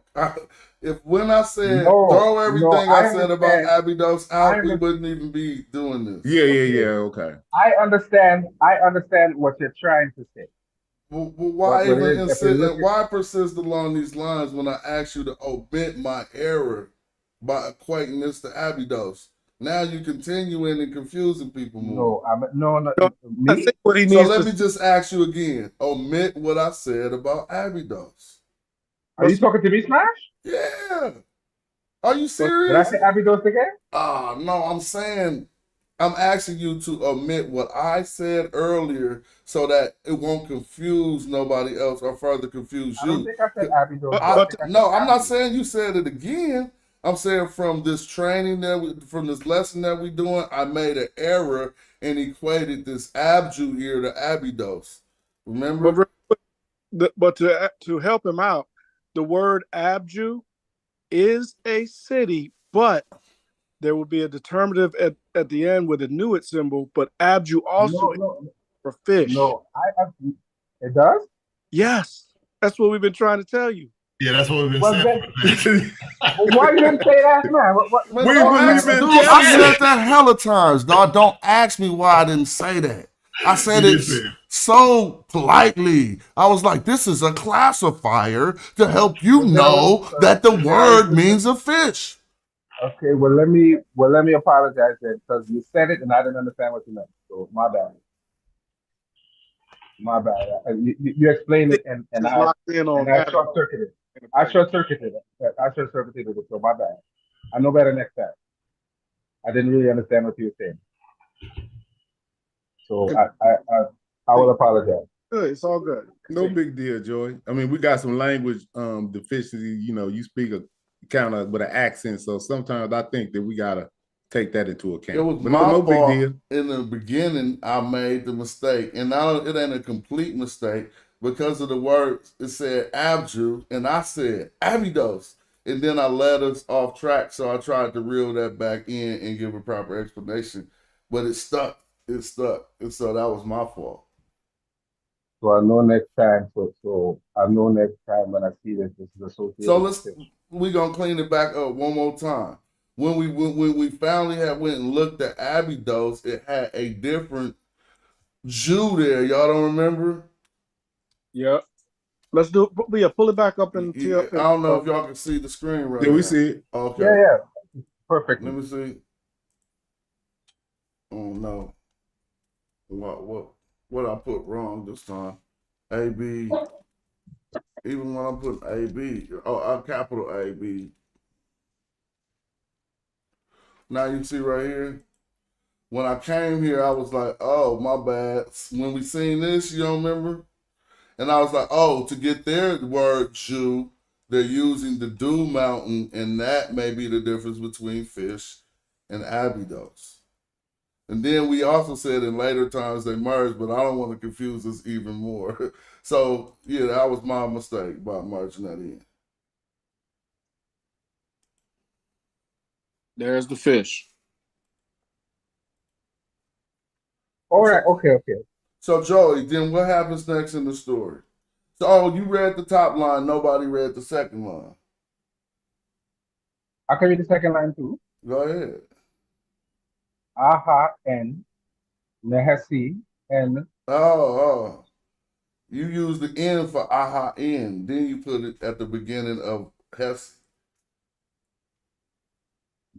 When I said No, throw no, everything I I said about understand. Abydos out, we wouldn't even be doing this. Yeah, okay. I understand what you're trying to say. Well, why But even if you insist? look And why persist along these lines when I asked you to omit my error by equating this to Abydos? Now you continuing and confusing people more. no, I think what he So needs let to me just ask you again. Omit what I said about Abydos. Are you talking to me, Smash? Yeah. Are you Did I serious? say Abydos again? No, I'm saying I'm asking you to omit what I said earlier so that it won't confuse nobody else or further confuse I don't you. think I said Abydos. No, I'm not saying you said it again. I'm saying from this training from this lesson that we're doing, I made an error and equated this Abju here to Abydos. Remember? But to help him out, the word Abju is a city, but there will be a determinative at the end with a Nuit symbol, but Abju also for fish. No, it does? Yes. That's what we've been trying to tell you. Yeah, that's what we've been Well, saying. why you didn't say that, man? I said that hella times, dog. Don't ask me why I didn't say that. I said it so politely. I was like, this is a classifier to help you know that the word means a fish. Okay, well let me apologize then, because you said it and I didn't understand what you meant. So my bad. My bad. You explained it and I short circuited. I short circuited it. So my bad. I know better next time. I didn't really understand what you were saying. So I will apologize. Good, it's all good. No big deal, Joy. I mean, we got some language deficiency. You know, you speak a kind of with an accent, so sometimes I think that we gotta take that into account. It was but my no big fault. deal. In the beginning, I made the mistake, and now it ain't a complete mistake because of the words. It said Abju, and I said Abydos, and then I led us off track. So I tried to reel that back in and give a proper explanation, but it stuck. It stuck, and so that was my fault. So I know next time. So I know next time when I see this is associated. So we're gonna clean it back up one more time. When we finally went and looked at Abydos, it had a different Jew there. Y'all don't remember? Yeah. Let's do it. Pull it back up and I don't know if y'all can see the screen right now. Yeah, we see it. Okay. Yeah. Perfect. Let me see. Oh no. What I put wrong this time? AB. Even when I'm putting AB, capital AB. Now you see right here. When I came here, I was like, oh, my bad. When we seen this, you don't remember? And I was like, oh, to get their word Jew, they're using the Dew Mountain, and that may be the difference between fish and Abydos. And then we also said in later times they merged, but I don't want to confuse us even more. So, yeah, that was my mistake by merging that in. There's the fish. All right. Okay. So, Joey, then what happens next in the story? So, you read the top line. Nobody read the second line. I can read the second line too. Go ahead. Aha and Nehesi and. Oh. You use the N for aha N. Then you put it at the beginning of Hes.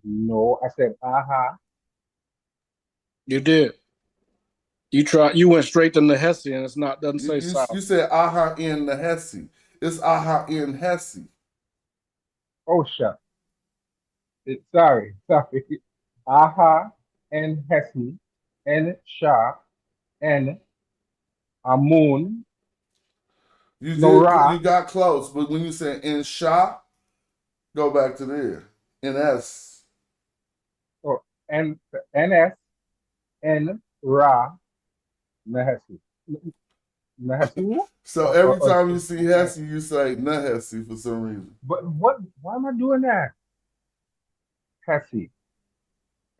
No, I said aha. You did. You went straight to Nehesi and it's not doesn't say south. You said aha in Nehesi. It's aha in Hesi. Oh shut. Sorry. Aha and Hesi and Shah and Amun. You got close, but when you say in Shah, go back to there. In S. Oh, and NS and Ra Nehesi. Nehesi? So every time you see Hesi, you say Nehesi for some reason. But why am I doing that? Hesi.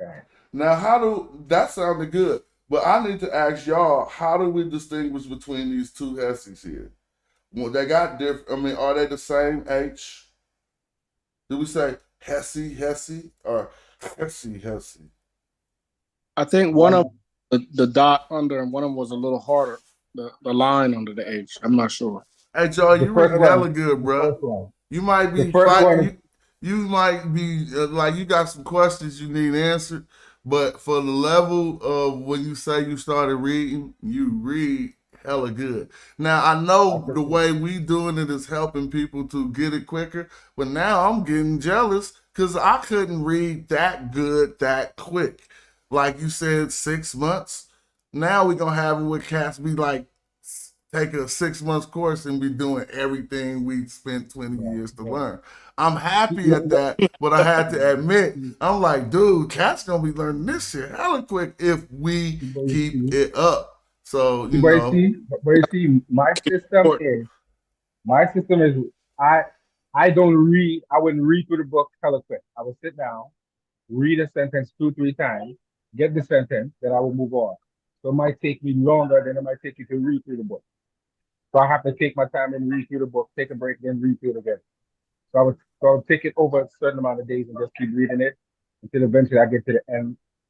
Okay. Now, that sounded good. But I need to ask y'all, how do we distinguish between these two Hessies here? Well, they got different. I mean, are they the same H? Do we say Hesse, or Hesse? I think one of the dot under and one of them was a little harder. The line under the H. I'm not sure. Hey, Joe, you reading hella good, bro. You might be fighting. You might be like you got some questions you need answered, but for the level of when you say you started reading, you read hella good. Now I know the way we doing it is helping people to get it quicker, but now I'm getting jealous because I couldn't read that good that quick. Like you said, 6 months. Now we're gonna have it with cats be like take a 6 months course and be doing everything we spent 20 years to learn. I'm happy at that, but I had to admit, I'm like, dude, cats gonna be learning this shit hella quick if we keep it up. So you know. But you see, my system is I don't read. I wouldn't read through the book hella quick. I would sit down, read a sentence 2-3 times, get the sentence, then I will move on. So it might take me longer than it might take you to read through the book. So I have to take my time and read through the book, take a break, then read through it again. So I would take it over a certain amount of days and just keep reading it until eventually I get to the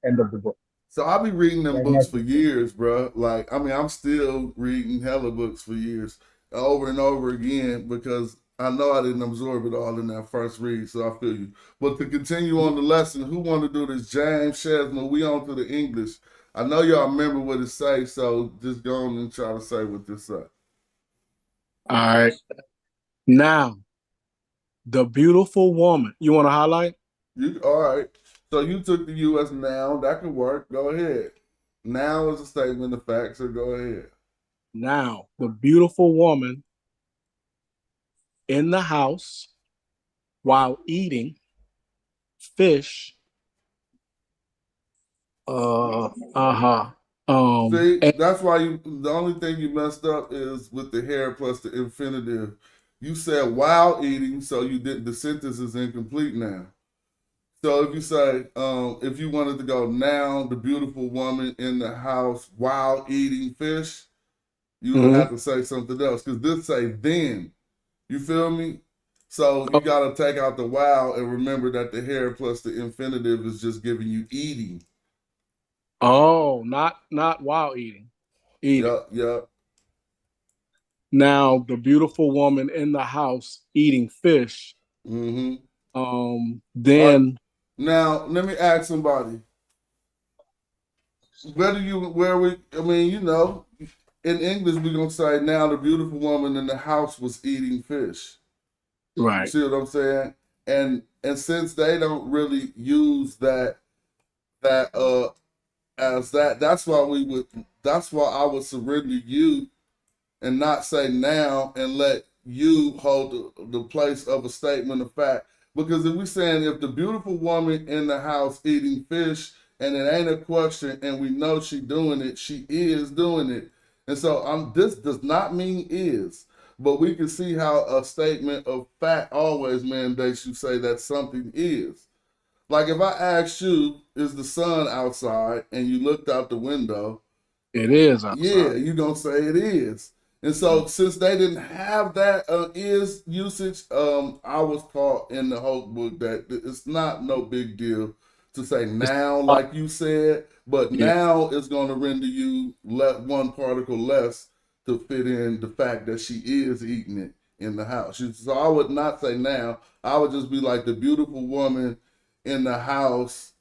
end of the book. So I'll be reading them books for years, bro. Like, I mean, I'm still reading hella books for years, over and over again, because I know I didn't absorb it all in that first read, so I feel you. But to continue on the lesson, who want to do this? James, Chesma, we on to the English. I know y'all remember what it say, so just go on and try to say what this say. All right. Now, the beautiful woman. You want to highlight? All right. So you took the U.S. noun. That could work. Go ahead. Now is a statement of fact, so go ahead. Now, the beautiful woman in the house while eating fish. See, that's why the only thing you messed up is with the hair plus the infinitive. You said while eating, so the sentence is incomplete now. So if you say, if you wanted to go now, the beautiful woman in the house while eating fish, you would have to say something else, because this say then. You feel me? So you got to take out the while and remember that the hair plus the infinitive is just giving you eating. Oh, not while eating. Eating. Yep. Now, the beautiful woman in the house eating fish. Mm-hmm. Then. Now, let me ask somebody. I mean, you know, in English, we're going to say, now the beautiful woman in the house was eating fish. Right. You see what I'm saying? And since they don't really use that as that, that's why I would surrender you and not say now and let you hold the place of a statement of fact. Because if we're saying if the beautiful woman in the house eating fish and it ain't a question and we know she doing it, she is doing it. And so this does not mean is, but we can see how a statement of fact always mandates you say that something is. Like if I asked you, is the sun outside, and you looked out the window, it is outside. Yeah, you're going to say it is. And so since they didn't have that is usage, I was taught in the whole book that it's not no big deal to say now, like you said, but now is going to render you one particle less to fit in the fact that she is eating it in the house. So I would not say now. I would just be like the beautiful woman in the house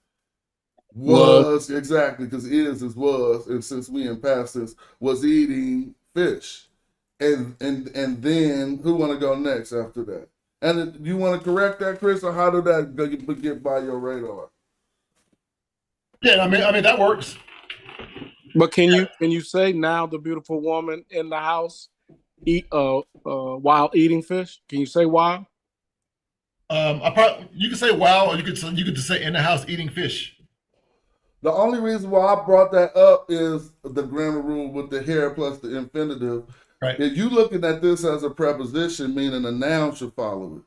was exactly, because is was, and since we in past tense, was eating fish. And then who want to go next after that? And you want to correct that, Chris, or how did that get by your radar? Yeah, I mean that works. But can you say now the beautiful woman in the house while eating fish? Can you say while? You can say while, or you could just say in the house eating fish. The only reason why I brought that up is the grammar rule with the hair plus the infinitive. Right. If you looking at this as a preposition, meaning a noun should follow it.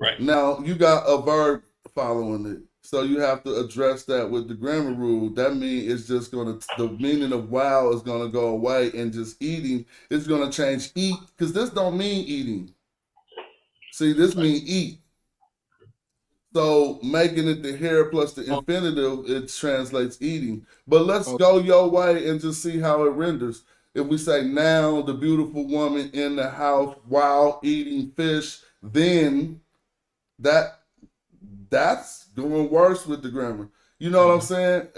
Right. Now you got a verb following it. So you have to address that with the grammar rule. That means it's just the meaning of wow is gonna go away, and just eating is gonna change eat, because this don't mean eating. See, this mean eat. So making it the hair plus the infinitive, it translates eating. But let's go your way and just see how it renders. If we say now the beautiful woman in the house while eating fish, then that's doing worse with the grammar. You know what I'm saying?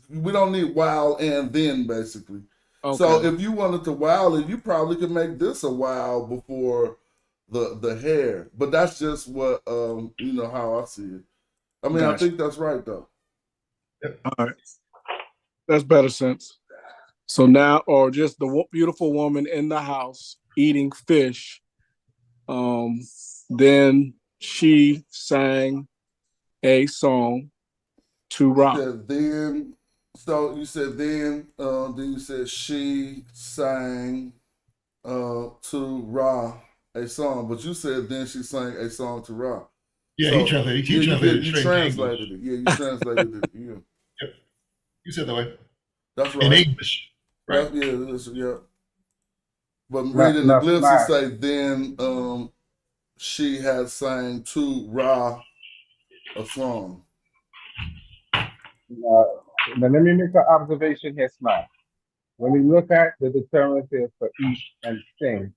We don't need while and then, basically. Okay. So if you wanted to wow it, you probably could make this a wow before the hair. But that's just what how I see it. I mean, I think that's right though. All right. That's better sense. So now, or just the beautiful woman in the house eating fish. Then she sang a song to Ra. Then you said she sang to Ra a song, but you said then she sang a song to Ra. Yeah, so, he translated. He you translated it. Yeah, you translated it. Yeah. Yep. You said that way. That's right. In English. Right. Yeah. But reading the glyphs, it say then she had sang to Ra a song. Now, let me make an observation here, Smart. When we look at the determinative for eat and sing,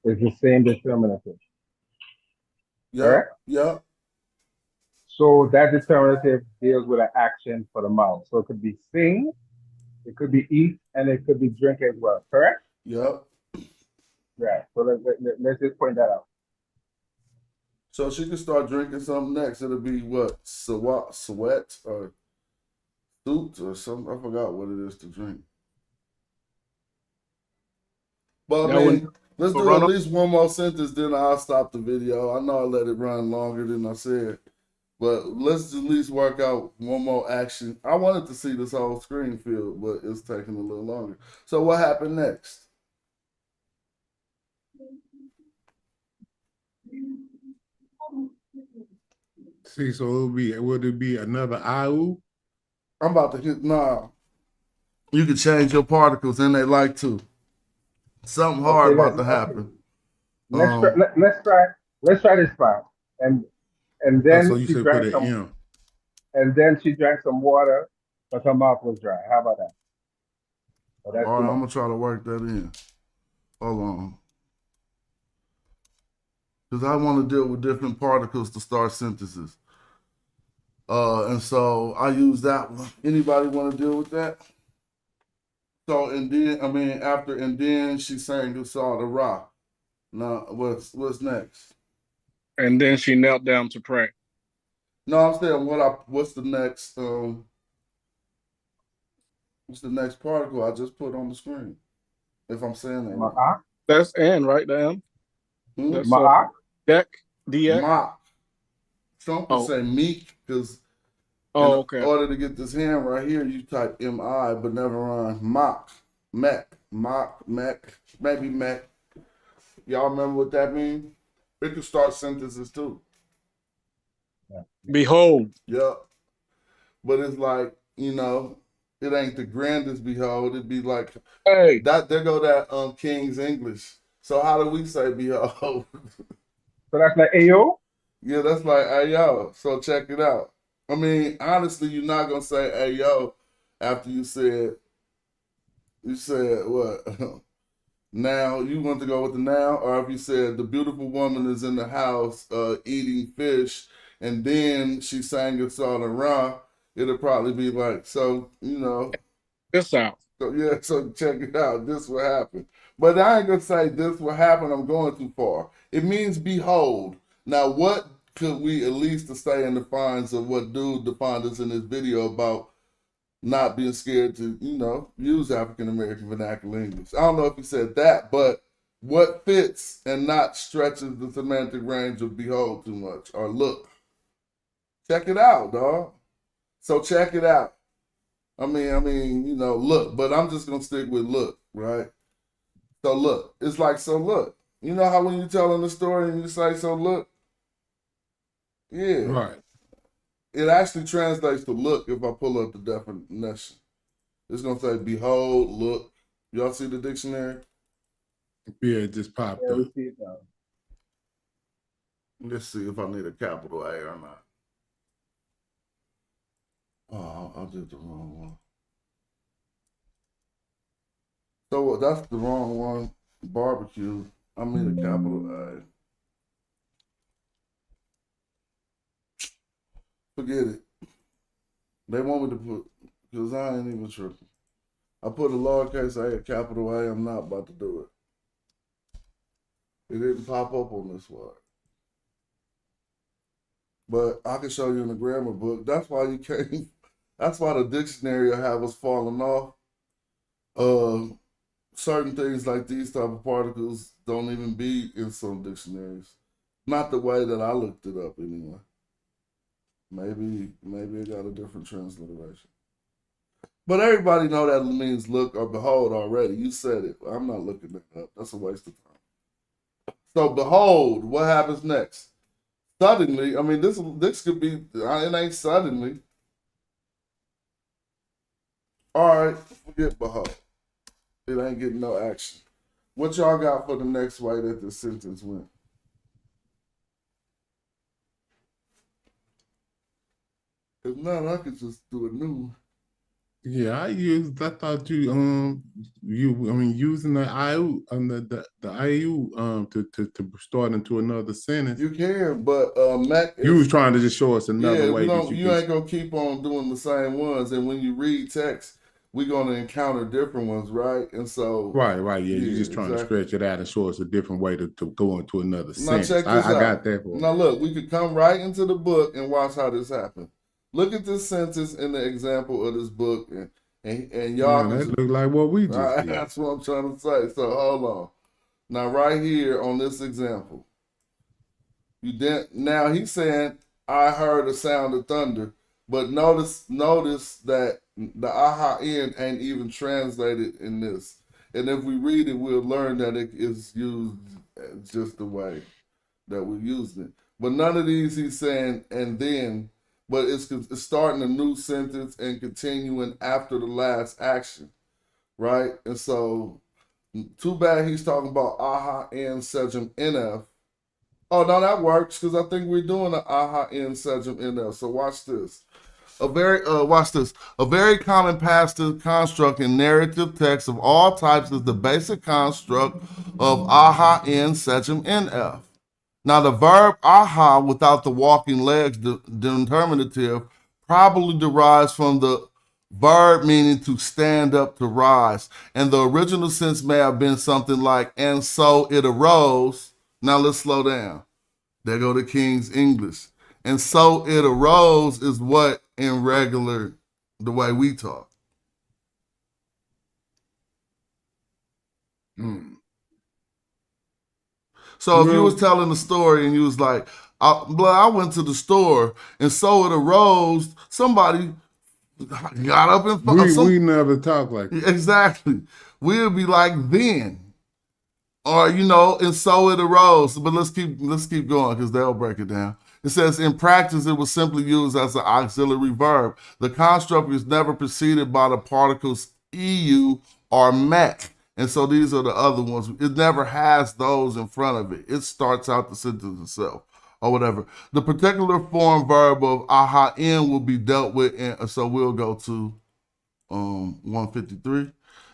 it's the same determinative. Yeah. Yeah. So that determinative deals with an action for the mouth. So it could be sing, it could be eat, and it could be drink as well. Correct? Yep. Right. So let's just point that out. So she can start drinking something next. It'll be what? Sweat or suit or something. I forgot what it is to drink. But I mean, let's do at least one more sentence, then I'll stop the video. I know I let it run longer than I said. But let's at least work out one more action. I wanted to see this whole screen filled, but it's taking a little longer. So what happened next? See, so would it be another IU? I'm about to hit You can change your particles and they like to. Something hard about to happen. Let's try this part. And then so you she said drank put an M. And then she drank some water, but her mouth was dry. How about that? All right, I'm gonna try to work that in. Hold on. Because I want to deal with different particles to start sentences. And so I use that one. Anybody want to deal with that? So and then she sang the song to Ra. Now what's next? And then she knelt down to pray. No, I'm saying what's the next particle I just put on the screen? If I'm saying that right. That's N, right? The M. That's Deck. DX. Mock. Some can say meek because in order to get this hand right here, you type M-I, but never run mock. Mech. Mock, mech, maybe mech. Y'all remember what that means? It can start sentences too. Behold. Yep. But it's like, it ain't the grandest behold. It'd be like, hey, there go that King's English. So how do we say behold? So that's like Ayo? Yeah, that's like Ayo. So check it out. I mean, honestly, you're not gonna say Ayo after you said what? Now, you want to go with the now, or if you said the beautiful woman is in the house eating fish, and then she sang a song around, it'll probably be like, so, This out. So, yeah, so check it out. This will happen. But I ain't going to say this will happen. I'm going too far. It means behold. Now, what could we at least say in the defines of what dude defined us in this video about not being scared to, use African-American vernacular English? I don't know if he said that, but what fits and not stretches the semantic range of behold too much or look? Check it out, dog. So check it out. I mean, look, but I'm just going to stick with look, right? So look, it's like, so look. You know how when you're telling the story and you say, so look? Yeah. Right. it actually translates to look if I pull up the definition. It's gonna say behold, look. Y'all see the dictionary? Yeah, it just popped Yeah, we up. see it now. Let's see if I need a capital A or not. Oh, I did the wrong one. So that's the wrong one. Barbecue. I mean a capital A. Forget it. They want me to put, because I ain't even tripping. I put a lowercase a capital A. I'm not about to do it. It didn't pop up on this one. But I can show you in the grammar book. That's why you can't. That's why the dictionary will have us falling off. Certain things like these type of particles don't even be in some dictionaries. Not the way that I looked it up anyway. Maybe it got a different transliteration. But everybody know that means look or behold already. You said it. I'm not looking that up. That's a waste of time. So behold, what happens next? Suddenly, I mean, this could be, it ain't suddenly. All right, forget behold. It ain't getting no action. What y'all got for the next way that the sentence went? If not, I could just do a new one. Yeah, I thought you using the IU the IU to start into another sentence. You can, but Mac You was trying to just show us another way that you ain't gonna keep on doing the same ones, and when you read text, we're gonna encounter different ones, right? And so right, yeah, you're just trying to stretch it out and show us a different way to go into another now sentence. check this I out. got that. Now look, we could come right into the book and watch how this happened. Look at this sentence in the example of this book, and y'all. Man, that look like what we just did. That's what I'm trying to say. So hold on. Now right here on this example, now he's saying I heard a sound of thunder, but notice that the aha end ain't even translated in this. And if we read it, we'll learn that it is used just the way that we're using it. But none of these he's saying and then, but it's starting a new sentence and continuing after the last action, right? And so, too bad he's talking about aha and sejum nf. Oh no, that works because I think we're doing an aha and sejum nf. So watch this. A very common passive construct in narrative text of all types is the basic construct of aha and sejum nf. Now, the verb aha without the walking legs determinative probably derives from the verb meaning to stand up, to rise. And the original sense may have been something like, and so it arose. Now, let's slow down. There go the King's English. And so it arose is what in regular, the way we talk. So if you was telling the story and you was like, I went to the store and so it arose, somebody got up and we never talk like that. Exactly. We'll be like then. Or, and so it arose. But let's keep going because they'll break it down. It says, in practice, it was simply used as an auxiliary verb. The construct is never preceded by the particles EU or MEC. And so these are the other ones. It never has those in front of it. It starts out the sentence itself or whatever. The particular form verb of aha in will be dealt with. So we'll go to 153.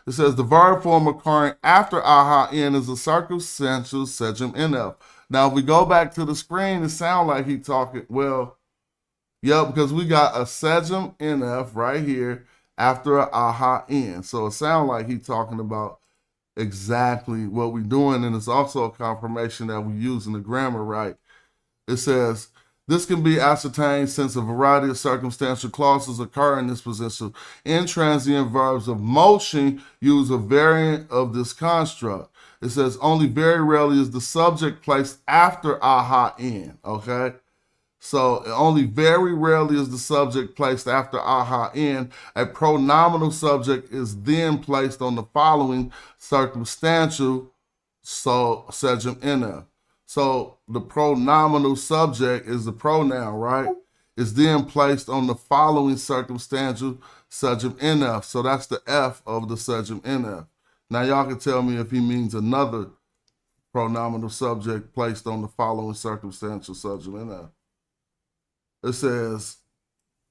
It says the verb form occurring after aha in is a circumstantial sejum nf. Now, if we go back to the screen, it sounds like he talking, because we got a sejum nf right here after an aha in. So it sounds like he talking about exactly what we're doing, and it's also a confirmation that we're using the grammar right. It says, this can be ascertained since a variety of circumstantial clauses occur in this position. Intransient verbs of motion use a variant of this construct. It says only very rarely is the subject placed after aha in, okay? So only very rarely is the subject placed after aha in. A pronominal subject is then placed on the following circumstantial sejum nf. So the pronominal subject is the pronoun, right? is then placed on the following circumstantial subject NF. So that's the F of the subject NF. Now y'all can tell me if he means another pronominal subject placed on the following circumstantial subject NF. It says,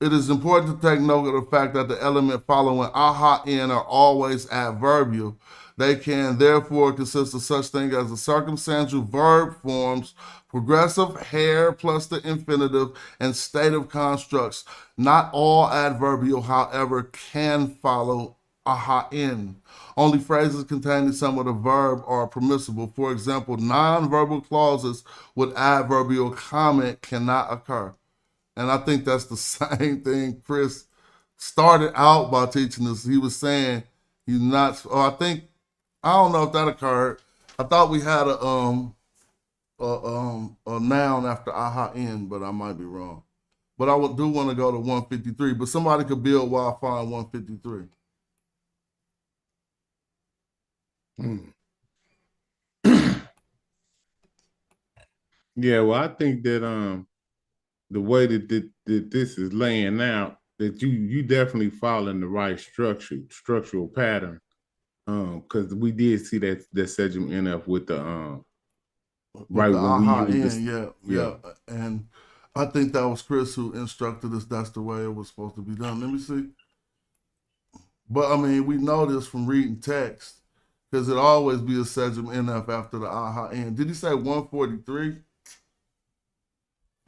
it is important to take note of the fact that the element following aha in are always adverbial. They can therefore consist of such things as the circumstantial verb forms, progressive hair plus the infinitive, and stative constructs. Not all adverbial, however, can follow aha in. Only phrases containing some of the verb are permissible. For example, non-verbal clauses with adverbial comment cannot occur. And I think that's the same thing Chris started out by teaching us. He was saying he's not, or I don't know if that occurred. I thought we had a noun after aha in, but I might be wrong. But I do want to go to 153, but somebody could build while I find 153. Yeah, well, I think that the way that this is laying out, that you definitely fall in the right structural pattern. Because we did see that segment NF with the right the when aha we used in, yeah. And I think that was Chris who instructed us that's the way it was supposed to be done. Let me see. But I mean, we know this from reading text, because it always be a segment NF after the aha in. Did he say 143?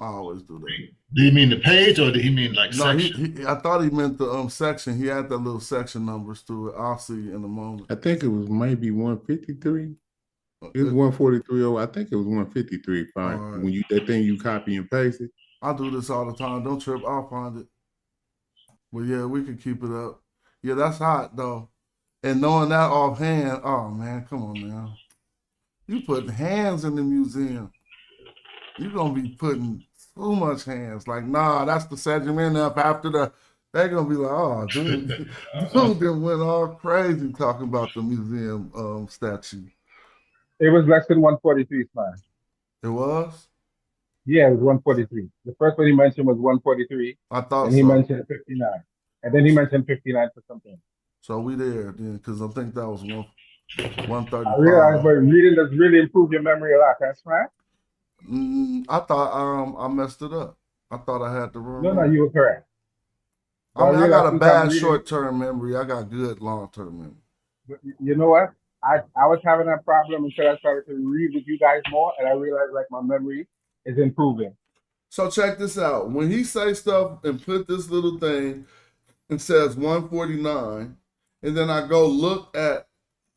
I always do that. Did he mean the page or did he mean like No, section? I thought he meant the section. He had that little section numbers to it. I'll see in a moment. I think it was maybe 153. It was 143. I think it was 153. Fine. Right. When that thing you copy and paste it. I do this all the time. Don't trip. I'll find it. But yeah, we can keep it up. Yeah, that's hot though. And knowing that offhand, oh man, come on now. You putting hands in the museum. You're gonna be putting too much hands. Like, nah, that's the segment up after the. They're gonna be like, oh, dude, dude then went all crazy talking about the museum statue. It was less than 143, man. It was? Yeah, it was 143. The first one he mentioned was 143. I thought and he mentioned 59. And then he mentioned 59 for something. So we there then, because I think that was 135. I realized, but reading does really improve your memory a lot. That's right. I thought I messed it up. I thought I had the wrong. No, you were correct. I mean, I got a bad short-term memory. I got good long-term memory. But you know what? I was having that problem until I started to read with you guys more, and I realized like my memory is improving. So check this out. When he say stuff and put this little thing and says 149, and then I go look at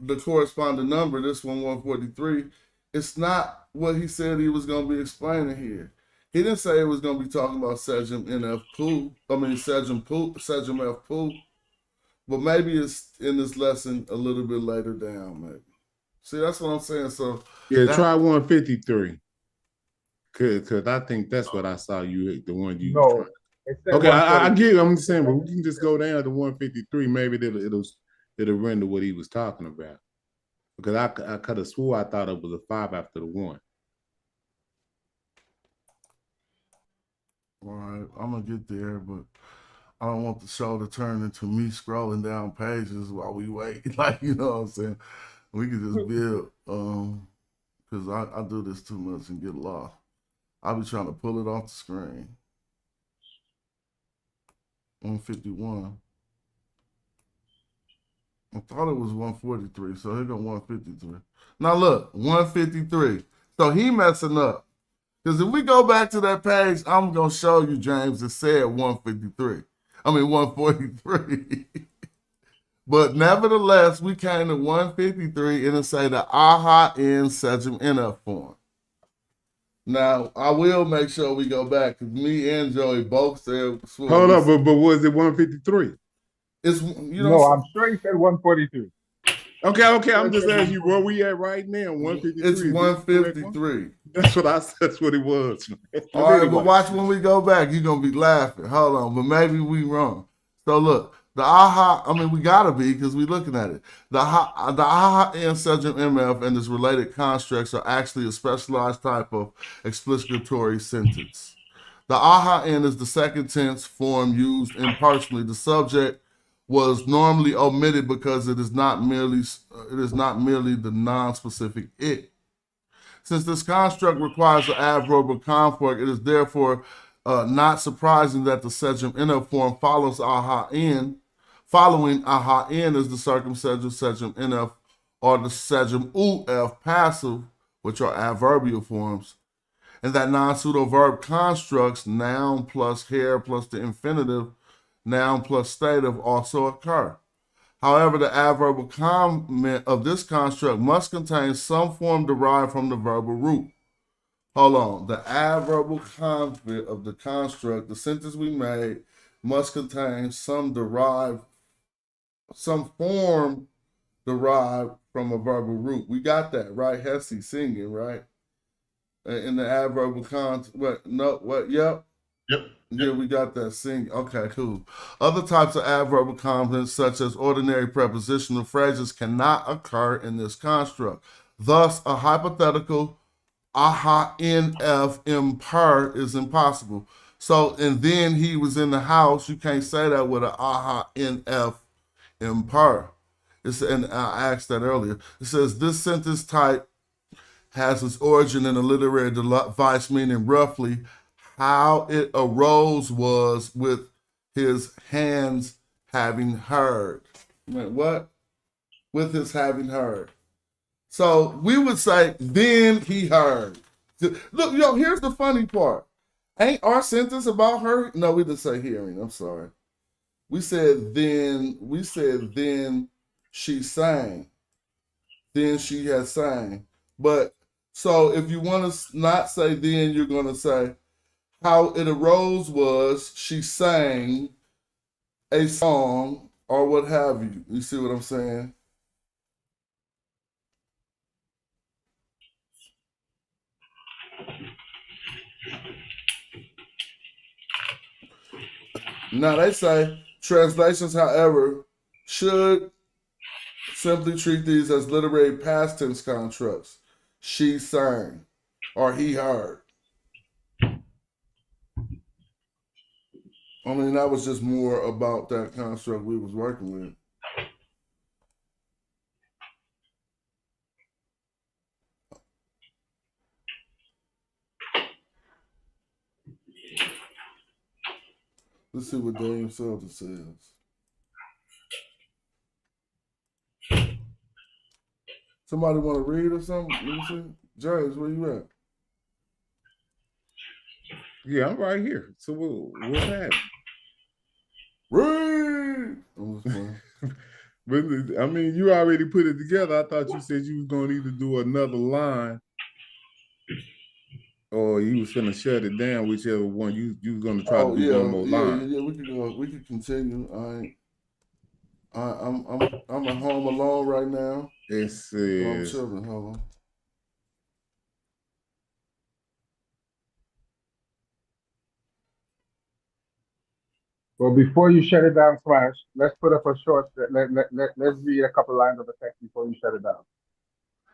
the corresponding number, this one 143, it's not what he said he was going to be explaining here. He didn't say it was going to be talking about Sejm NF Poo. I mean, Sejm F Poo. But maybe it's in this lesson a little bit later down, maybe. See, that's what I'm saying. So yeah, try 153. Cause I think that's what I saw you, the one you. No. Okay, I get it. I'm saying, but we can just go down to 153. Maybe it'll render what he was talking about. Because I could have swore I thought it was a 5 after the 1. All right, I'm gonna get there, but I don't want the show to turn into me scrolling down pages while we wait. Like, you know what I'm saying? We can just build, because I do this too much and get lost. I'll be trying to pull it off the screen. 151. I thought it was 143, so here go 153. Now look, 153. So he messing up. Because if we go back to that page, I'm going to show you, James, it said 153. I mean, 143. But nevertheless, we came to 153 and it say the aha in Sejm NF form. Now, I will make sure we go back because me and Joey both said. Hold up, but was it 153? It's, you know, no, I'm sure he said 143. Okay. I'm just asking you where we at right now. 153. It's 153. That's what that's what it was. All right, but watch when we go back. You're gonna be laughing. Hold on, but maybe we wrong. So look, the aha. I mean, we gotta be because we looking at it. The aha in Sejm MF and its related constructs are actually a specialized type of explicatory sentence. The aha in is the second tense form used impersonally. The subject was normally omitted because it is not merely the non-specific it. Since this construct requires an adverbial conflict, it is therefore not surprising that the sejm NF form follows aha in. Following aha in is the circumstantial sejm NF or the sejm UF passive, which are adverbial forms. And that non-pseudo verb constructs, noun plus hair plus the infinitive, noun plus stative, also occur. However, the adverbial comment of this construct must contain some form derived from the verbal root. Hold on. The adverbial comment of the construct, the sentence we made, must contain some form derived from a verbal root. We got that, right? Hesse singing, right? In the adverbial construct. Yep. Yeah, we got that sing. Okay, cool. Other types of adverbial complements, such as ordinary prepositional phrases, cannot occur in this construct. Thus, a hypothetical aha nf imper is impossible. So, and then he was in the house. You can't say that with an aha nf imper. And I asked that earlier. It says this sentence type has its origin in a literary device, meaning roughly how it arose was with his hands having heard. Wait, what? With his having heard. So we would say, then he heard. Look, here's the funny part. Ain't our sentence about her? No, we didn't say hearing. I'm sorry. We said then she sang. Then she had sang. But so if you want to not say then, you're going to say, how it arose was she sang a song or what have you. You see what I'm saying? Now they say translations, however, should simply treat these as literary past tense constructs. She sang or he heard. I mean, that was just more about that construct we was working with. Let's see what Daniel Selden says. Somebody want to read or something? Let me see. James, where you at? Yeah, I'm right here. So what's happening? Read! But I mean, you already put it together. I thought you said you was going to either do another line or you was going to shut it down, whichever one you was going to try to do one more line. Yeah, we could go. We could continue. I'm at home alone right now. It says, I'm chilling. Hold on. Well, before you shut it down, Smash, let's put up a short. Let's read a couple lines of the text before you shut it down.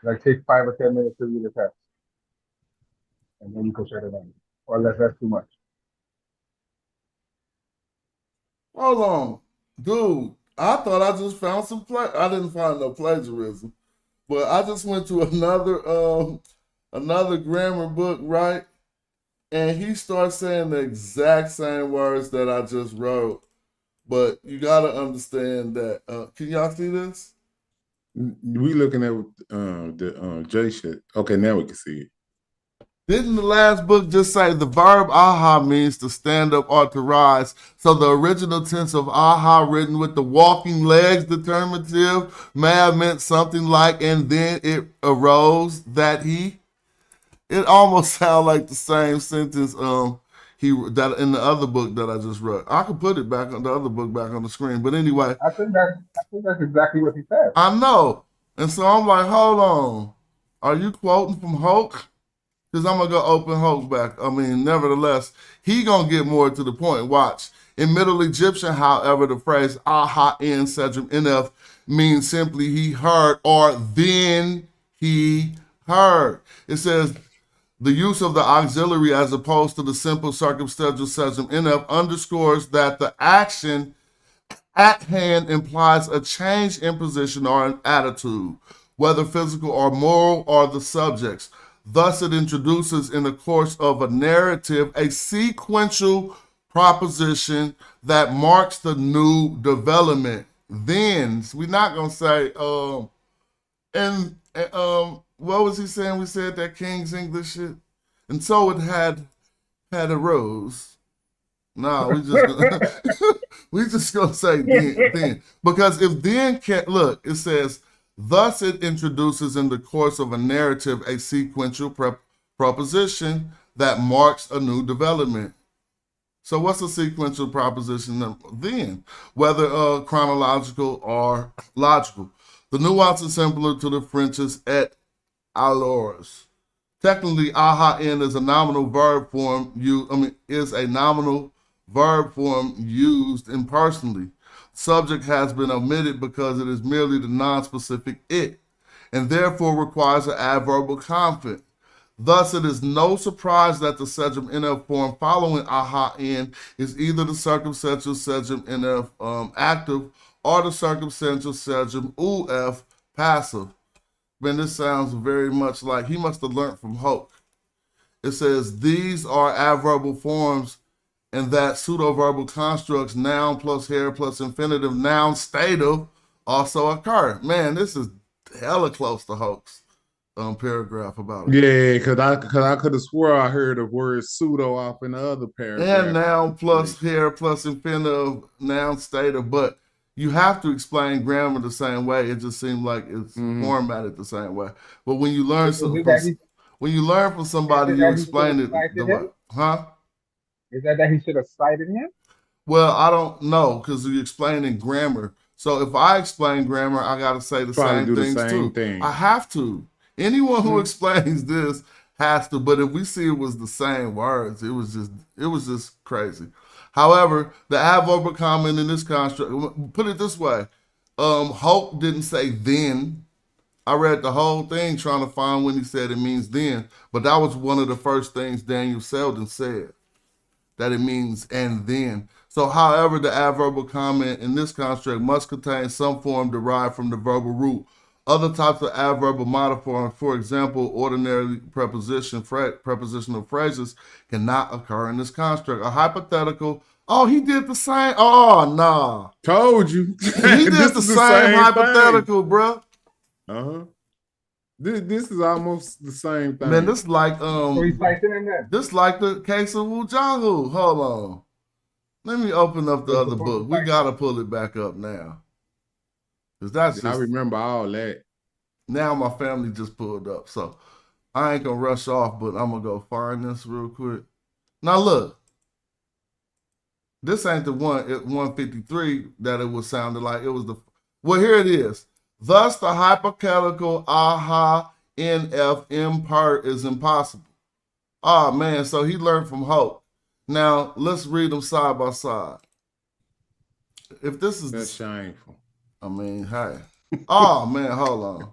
Like take 5 or 10 minutes to read the text, and then you can shut it down. Or unless that's too much. Hold on, dude. I thought I just found some I didn't find no plagiarism, but I just went to another grammar book, right? And he starts saying the exact same words that I just wrote. But you gotta understand that. Can y'all see this? We looking at the J shit. Okay, now we can see it. Didn't the last book just say the verb aha means to stand up or to rise? So the original tense of aha written with the walking legs determinative may have meant something like, and then it arose that he. It almost sounds like the same sentence that in the other book that I just wrote. I could put it back on the other book back on the screen. But anyway. I think that's exactly what he said. I know. And so I'm like, hold on. Are you quoting from Hulk? Because I'm going to go open Hulk back. I mean, nevertheless, he going to get more to the point. Watch. In Middle Egyptian, however, the phrase aha in sejm nf means simply he heard or then he heard. It says, The use of the auxiliary as opposed to the simple circumstantial subject NF underscores that the action at hand implies a change in position or an attitude, whether physical or moral, or the subjects. Thus, it introduces in the course of a narrative a sequential proposition that marks the new development. Then, we're not going to say, what was he saying? We said that King's English shit. And so it had arose. No, we just gonna say then. Because if then can't look, it says, thus it introduces in the course of a narrative a sequential proposition that marks a new development. So what's a sequential proposition then? Whether chronological or logical. The nuance is similar to the French's et alors. Technically, aha in is a nominal verb form used impersonally. Subject has been omitted because it is merely the non-specific it, and therefore requires an adverbial conflict. Thus, it is no surprise that the subject NF form following aha in is either the circumstantial subject NF active or the circumstantial subject UF passive. Man, this sounds very much like he must have learned from Hoke. It says these are adverbial forms and that pseudo-verbal constructs noun plus hair plus infinitive noun stative also occur. Man, this is hella close to Hoke's paragraph about it. Yeah, because I could have swore I heard the word pseudo off in the other paragraph. And noun plus hair plus infinitive noun stative, but you have to explain grammar the same way. It just seems like it's formatted the same way. But when you learn from somebody, you explain it the way. Huh? Is that he should have cited him? Well, I don't know because you're explaining grammar. So if I explain grammar, I got to say the same things too. I have to. Anyone who explains this has to. But if we see it was the same words, it was just crazy. However, the adverbial comment in this construct, put it this way, Hope didn't say then. I read the whole thing trying to find when he said it means then, but that was one of the first things Daniel Selden said, that it means and then. So, however, the adverbial comment in this construct must contain some form derived from the verbal root. Other types of adverbial modifiers, for example, ordinary prepositional phrases, cannot occur in this construct. A hypothetical, oh, he did the same. Oh, nah. Told you. He did the same hypothetical, bro. Uh-huh. This is almost the same thing. Man, this like So he's citing him then. this like the case of Wujahu. Hold on. Let me open up the other book. We gotta pull it back up now. Cause that's just, I remember all that. Now my family just pulled up. So I ain't gonna rush off, but I'm gonna go find this real quick. Now look. This ain't the one at 153 that it was sounding like. It was the well, here it is. Thus the hypothetical aha NF impart is impossible. Oh man, so he learned from Hope. Now let's read them side by side. If this is That's shameful. I mean, hey. Oh man, hold on.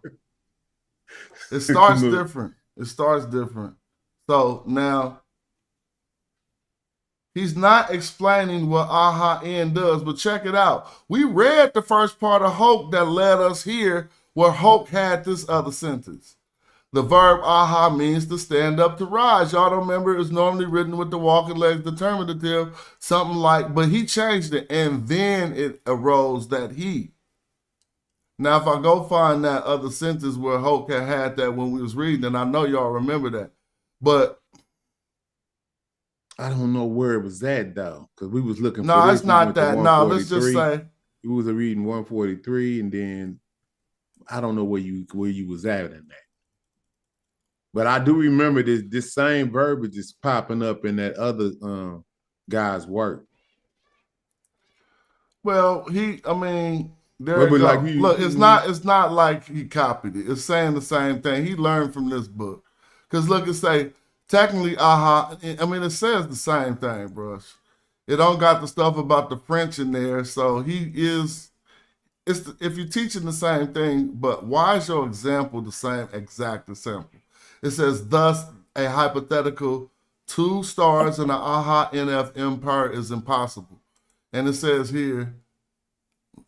It starts different. It starts different. So now he's not explaining what aha n does, but check it out. We read the first part of Hope that led us here where Hope had this other sentence. The verb aha means to stand up to rise. Y'all don't remember it's normally written with the walking legs determinative, something like, but he changed it and then it arose that he. Now, if I go find that other sentence where Hope had that when we was reading, and I know y'all remember that, but I don't know where it was at though, because we was looking. No, for this. it's not that. No, let's just say we was reading 143, and then I don't know where you was at in that. But I do remember this same verbiage is popping up in that other guy's work. Well, there you go. Look, it's not like he copied it. It's saying the same thing. He learned from this book. Because look, it say, technically, aha, it says the same thing, bro. It don't got the stuff about the French in there. So if you're teaching the same thing, but why is your example the same exact example? It says, thus, a hypothetical 2 stars and an AHA NF impair is impossible. And it says here,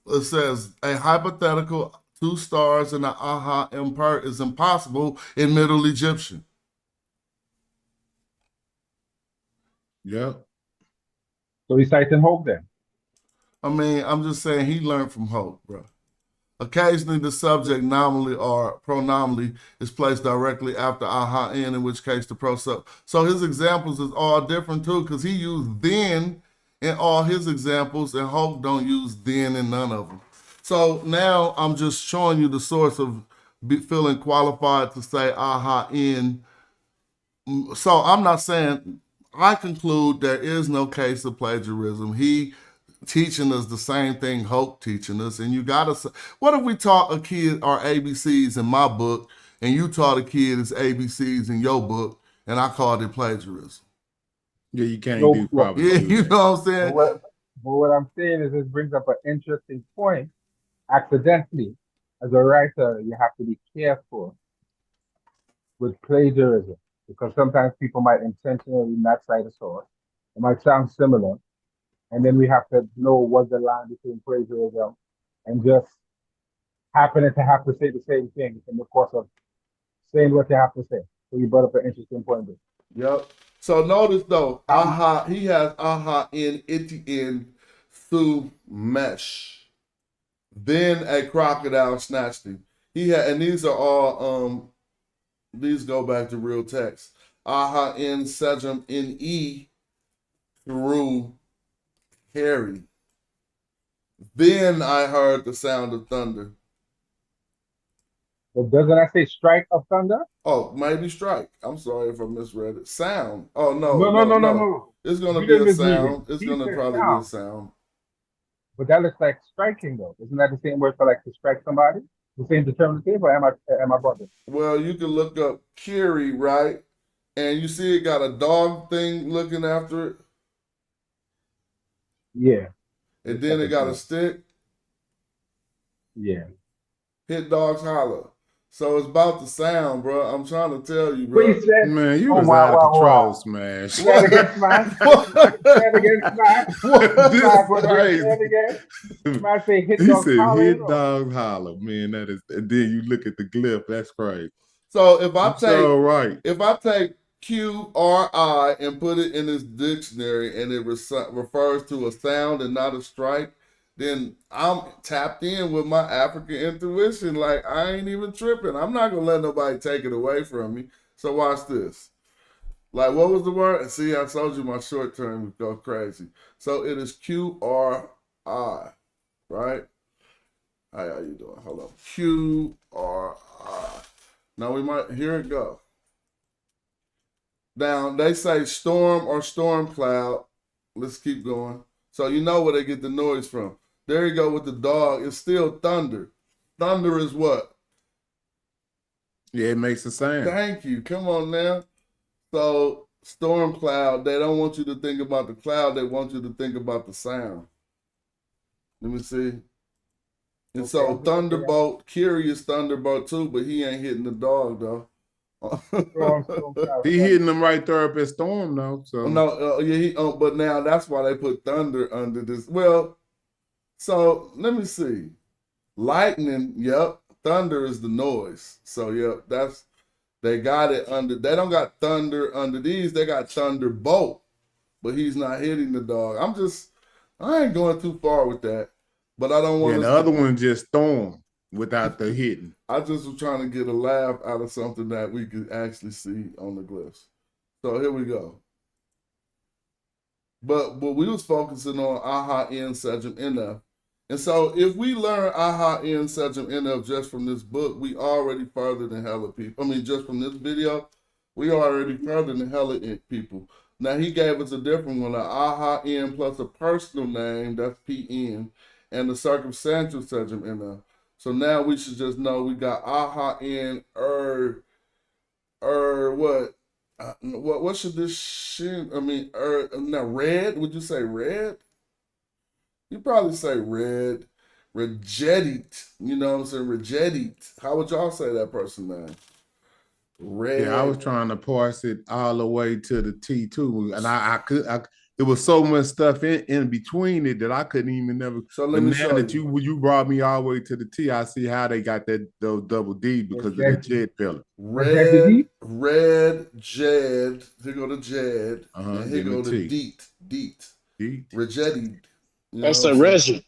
it says a hypothetical 2 stars and an AHA impair is impossible in Middle Egyptian. Yep. So he's citing Hope then. I mean, I'm just saying he learned from Hope, bro. Occasionally, the subject nominally or pronominally is placed directly after aha in which case the prosub. So his examples is all different too, because he used then in all his examples, and Hope don't use then in none of them. So now I'm just showing you the source of feeling qualified to say aha in. So I'm not saying, I conclude there is no case of plagiarism. He teaching us the same thing Hope teaching us, and you gotta say, what if we taught a kid our ABCs in my book and you taught a kid his ABCs in your book and I called it plagiarism? Yeah, you can't No, do probably. Yeah, do you that. know what I'm saying? But what I'm saying is this brings up an interesting point. Accidentally, as a writer, you have to be careful with plagiarism because sometimes people might intentionally not cite a source. It might sound similar, and then we have to know what the line between plagiarism and just happening to have to say the same thing in the course of saying what you have to say. So you brought up an interesting point there. Yep. So notice though, aha, he has aha in Etienne through mesh. Then a crocodile snatched him. He had, and these are all these go back to real text. Aha in Sejam in E through Harry. Then I heard the sound of thunder. But doesn't I say strike of thunder? Oh, maybe strike. I'm sorry if I misread it. Sound. Oh no. No. It's gonna You be didn't a misread it. sound. It's He gonna said probably sound. be a sound. But that looks like striking though. Isn't that the same word for like to strike somebody? The same determinative, or am I bugging? Well, you can look up Kiri, right? And you see it got a dog thing looking after it. Yeah. And then it got a stick. Yeah. Hit dogs holler. So it's about the sound, bro. I'm trying to tell you, But bro. he said, Man, you oh, was wow, out of wow, control, wow. Smash. Say it again, Smash. Say it again, Smash. This Smash, what is again? Say it again. Smash say hit He dogs said holler. hit dogs holler. Man, that is, and then you look at the glyph, that's crazy. So if I You're so right. if I take QRI and put it in this dictionary and it refers to a sound and not a strike, then I'm tapped in with my African intuition. Like I ain't even tripping. I'm not gonna let nobody take it away from me. So watch this. Like what was the word? See, I told you my short term would go crazy. So it is QRI, right? How you doing? Hold on. QRI. Now we might, here it go. Now they say storm or storm cloud. Let's keep going. So you know where they get the noise from. There you go with the dog. It's still thunder. Thunder is what? Yeah, it makes a sound. Thank you. Come on now. So storm cloud, they don't want you to think about the cloud. They want you to think about the sound. Let me see. And Okay, so Thunderbolt, curious Thunderbolt too, but he ain't hitting the dog though. He hitting them right there up at Storm though. So No, yeah, but now that's why they put thunder under this. Well, so let me see. Lightning, yep. Thunder is the noise. So yep, that's they got it under. They don't got thunder under these. They got Thunderbolt, but he's not hitting the dog. I ain't going too far with that. But I don't want yeah, the other one just Storm without the hitting. I just was trying to get a laugh out of something that we could actually see on the glyphs. So here we go. But we was focusing on aha in Sejam NF. And so if we learn aha in Sejam NF just from this book, we already further than hella people. I mean, just from this video, we already further than hella people. Now he gave us a different one, an aha in plus a personal name, that's PN, and the circumstantial Sejam NF. So now we should just know we got aha in what should this shit? I mean, now red. Would you say red? You probably say red. Rejedit. You know what I'm saying? Rejedit. How would y'all say that person name? Red. Yeah, I was trying to parse it all the way to the T too, and there was so much stuff in between it that I couldn't even never. So let but me now show that you. you brought me all the way to the T, I see how they got those double D because of that Jed pillar. Red Jed. Here go the Jed. And here give me go the T. Deet. Deet. Regetti. That's a Reggie.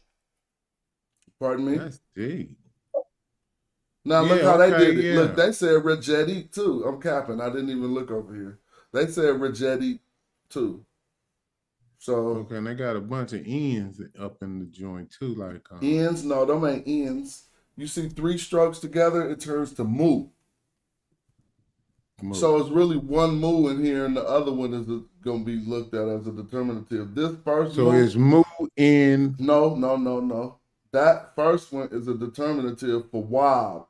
Pardon me? That's D. Now look Yeah, how they okay, did it. yeah. Look, they said Regetti too. I'm capping. I didn't even look over here. They said Regetti too. So Okay, and they got a bunch of ends up in the joint too, like ends. No, them ain't ends. You see 3 strokes together, it turns to mu. So it's really one mu in here, and the other one is going to be looked at as a determinative. This first so it's mu in. No. That first one is a determinative for wob.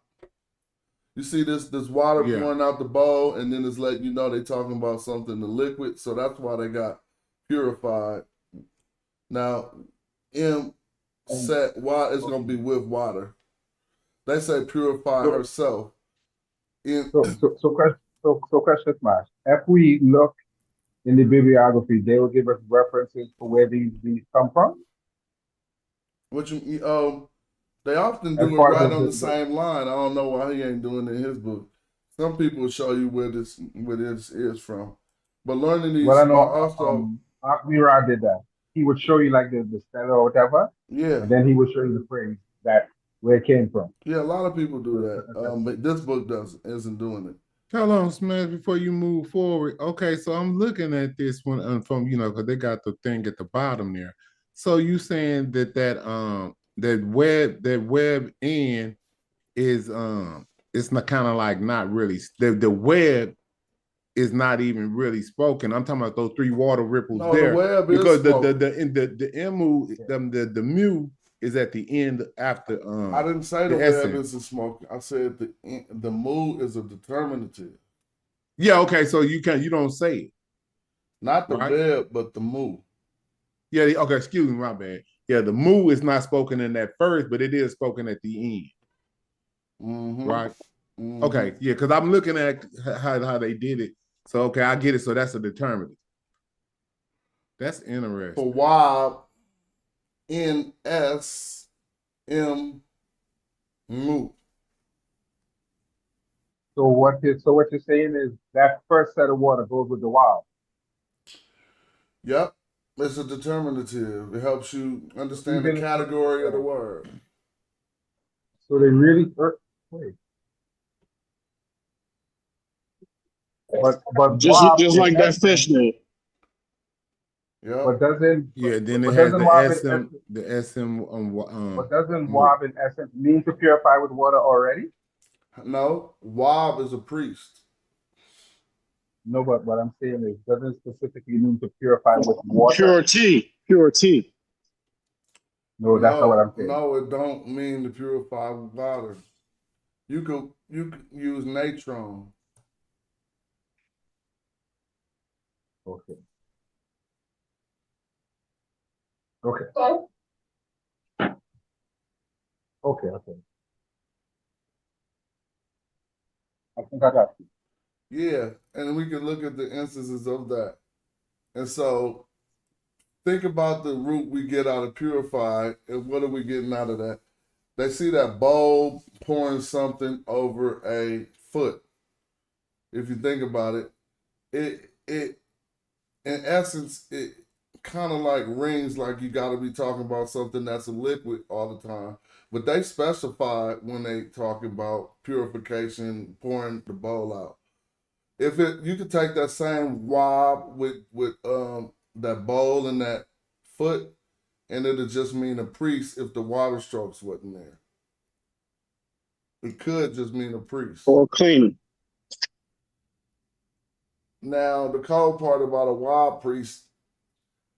You see this water pouring out the bowl, and then it's letting you know they talking about something, the liquid. So that's why they got purified. Now, M set Y is going to be with water. They say purify herself. So question Smash. If we look in the bibliography, they will give us references for where these come from. What you they often do it right on the same line. I don't know why he ain't doing it in his book. Some people will show you where this is from. But learning these Well, I know also Mira did that. He would show you like the stella or whatever. Yeah. And then he would show you the phrase that where it came from. Yeah, a lot of people do that. But this book isn't doing it. Hold on, Smash, before you move forward. Okay, so I'm looking at this one from, because they got the thing at the bottom there. So you saying that web end is it's not kind of like not really the web is not even really spoken. I'm talking about those 3 water ripples there. The web because is the emu, the mu is at the end after I didn't say the S web M. isn't smoking. I said the mu is a determinative. Yeah, okay, so you don't say it. Not the web, but the mu. Yeah, okay, excuse me, my bad. Yeah, the mu is not spoken in that first, but it is spoken at the end. Right? Okay, yeah, because I'm looking at how they did it. So okay, I get it. So that's a determinative. That's interesting. For wob, NS M mu. So what you're saying is that first set of water goes with the wild. Yep. It's a determinative. It helps you understand the category of the word. So they really wait. But just like that fish name. Yeah. But doesn't then it has the SM but doesn't wob in essence mean to purify with water already? No, wob is a priest. No, but what I'm saying is doesn't specifically mean to purify with water. Purity. No, that's not what I'm saying. No, it don't mean to purify with water. You could use natron. Okay. I think I got you. Yeah, and we can look at the instances of that. And so think about the root we get out of purify, and what are we getting out of that? They see that bowl pouring something over a foot. If you think about it, it in essence, it kind of like rings like you got to be talking about something that's a liquid all the time. But they specify when they talk about purification, pouring the bowl out. If you could take that same wob with that bowl and that foot, and it'll just mean a priest if the water strokes wasn't there. It could just mean a priest. Or cleaning. Now, the cold part about a wild priest,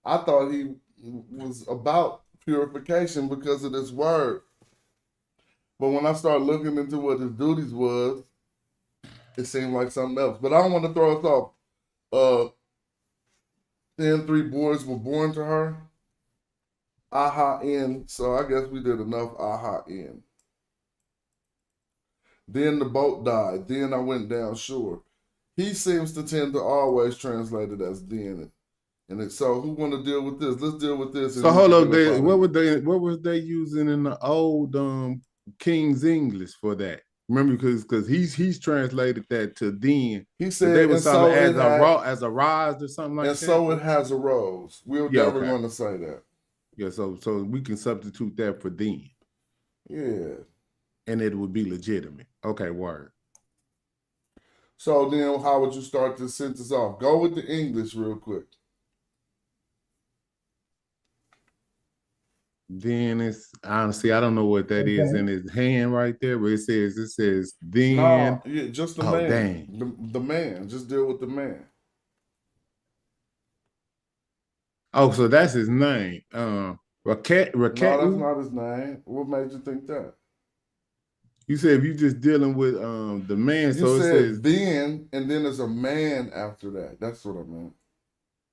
I thought he was about purification because of this word. But when I started looking into what his duties was, it seemed like something else. But I don't want to throw us off. 3 boys were born to her. Aha in. So I guess we did enough aha in. Then the boat died. Then I went down shore. He seems to tend to always translate it as then. And so who want to deal with this? Let's deal with this. So hold up, what was they using in the old King's English for that? Remember, because he's translated that to then. He said they was something so as a rise or something like that. And so it has arose. We're never going to say that. Yeah, so we can substitute that for then. Yeah. And it would be legitimate. Okay, word. So then how would you start this sentence off? Go with the English real quick. Then it's honestly, I don't know what that is in his hand right there, but it says then. No, yeah, just the man. Dang. The man. Just deal with the man. Oh, so that's his name. Raquel. No, that's not his name. What made you think that? You said if you just dealing with the man, You so said it says then, and then there's a man after that. That's what I meant.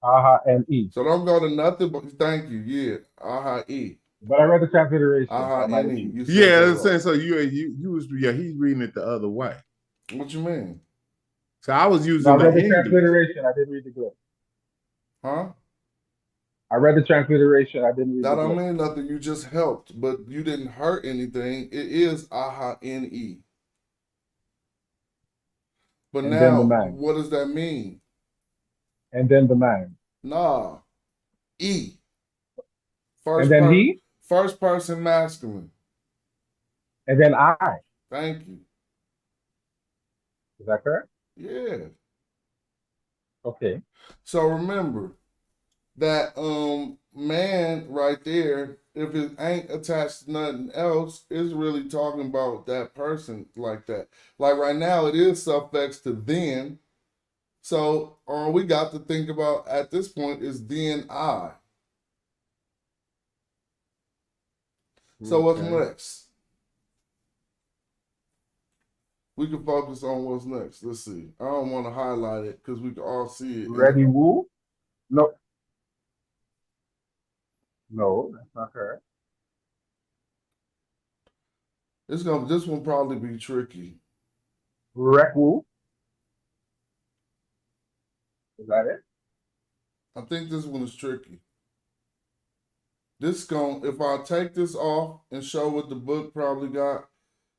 Aha-N-E. So don't go to nothing but thank you. Yeah, aha-E. But I read the transliteration. Aha-N-E. Yeah, I'm saying so. You was he's reading it the other way. What you mean? So I was using I read the English. transliteration. I didn't read the glip. Huh? I read the transliteration. I didn't read That the don't glip. mean nothing. You just helped, but you didn't hurt anything. It is aha-N-E. But And then now, the man. what does that mean? And then the man. Nah. E. And then he? First person masculine. And then I. Thank you. Is that correct? Yeah. Okay. So remember that man right there, if it ain't attached to nothing else, is really talking about that person like that. Like right now, it is suffix to then. So all we got to think about at this point is then I. So what's next? We can focus on what's next. Let's see. I don't want to highlight it because we can all see it. Ready, woo? No. No, that's not correct. This one probably be tricky. Wreck woo? Is that it? I think this one is tricky. If I take this off and show what the book probably got,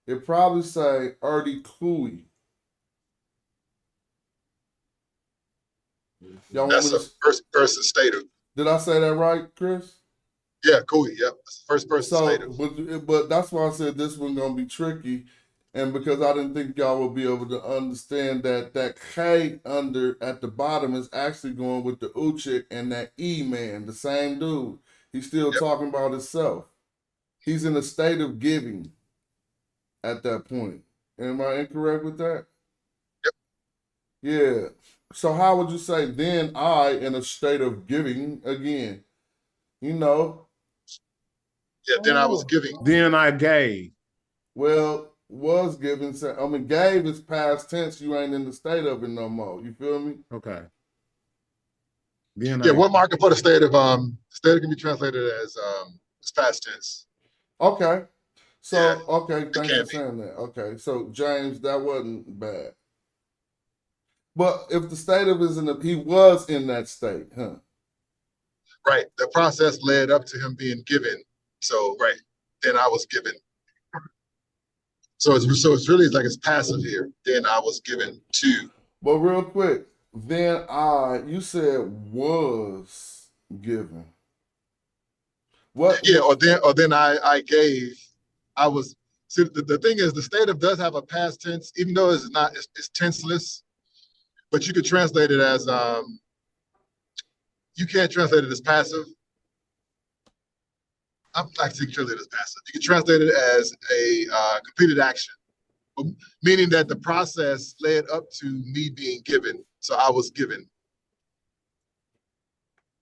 it probably say Erdy Cooey. That's a first person stative. Did I say that right, Chris? Yeah, Cooey. Yep, first person stative. But that's why I said this one gonna be tricky, and because I didn't think y'all would be able to understand that K under at the bottom is actually going with the Uchik and that E man, the same dude. He's still talking about himself. He's in a state of giving at that point. Am I incorrect with that? Yep. Yeah. So how would you say then I in a state of giving again? You know. Yeah, then I was giving. Then I gave. Well, was given. I mean, gave is past tense. You ain't in the state of it no more. You feel me? Okay. Yeah, what marker for the stative? Stative can be translated as past tense. Okay. So Yeah, okay, thanks for saying that. Okay, so James, that wasn't bad. But if the stative is he was in that state, huh? Right. The process led up to him being given. So right, then I was given. So it's really like it's passive here. Then I was given to. But real quick, then you said was given. What? Yeah, or then I gave. I was. See, the thing is, the stative does have a past tense, even though it's not. It's tenseless, but you could translate it as. You can't translate it as passive. I'm not translate it as passive. You can translate it as a completed action, meaning that the process led up to me being given. So I was given.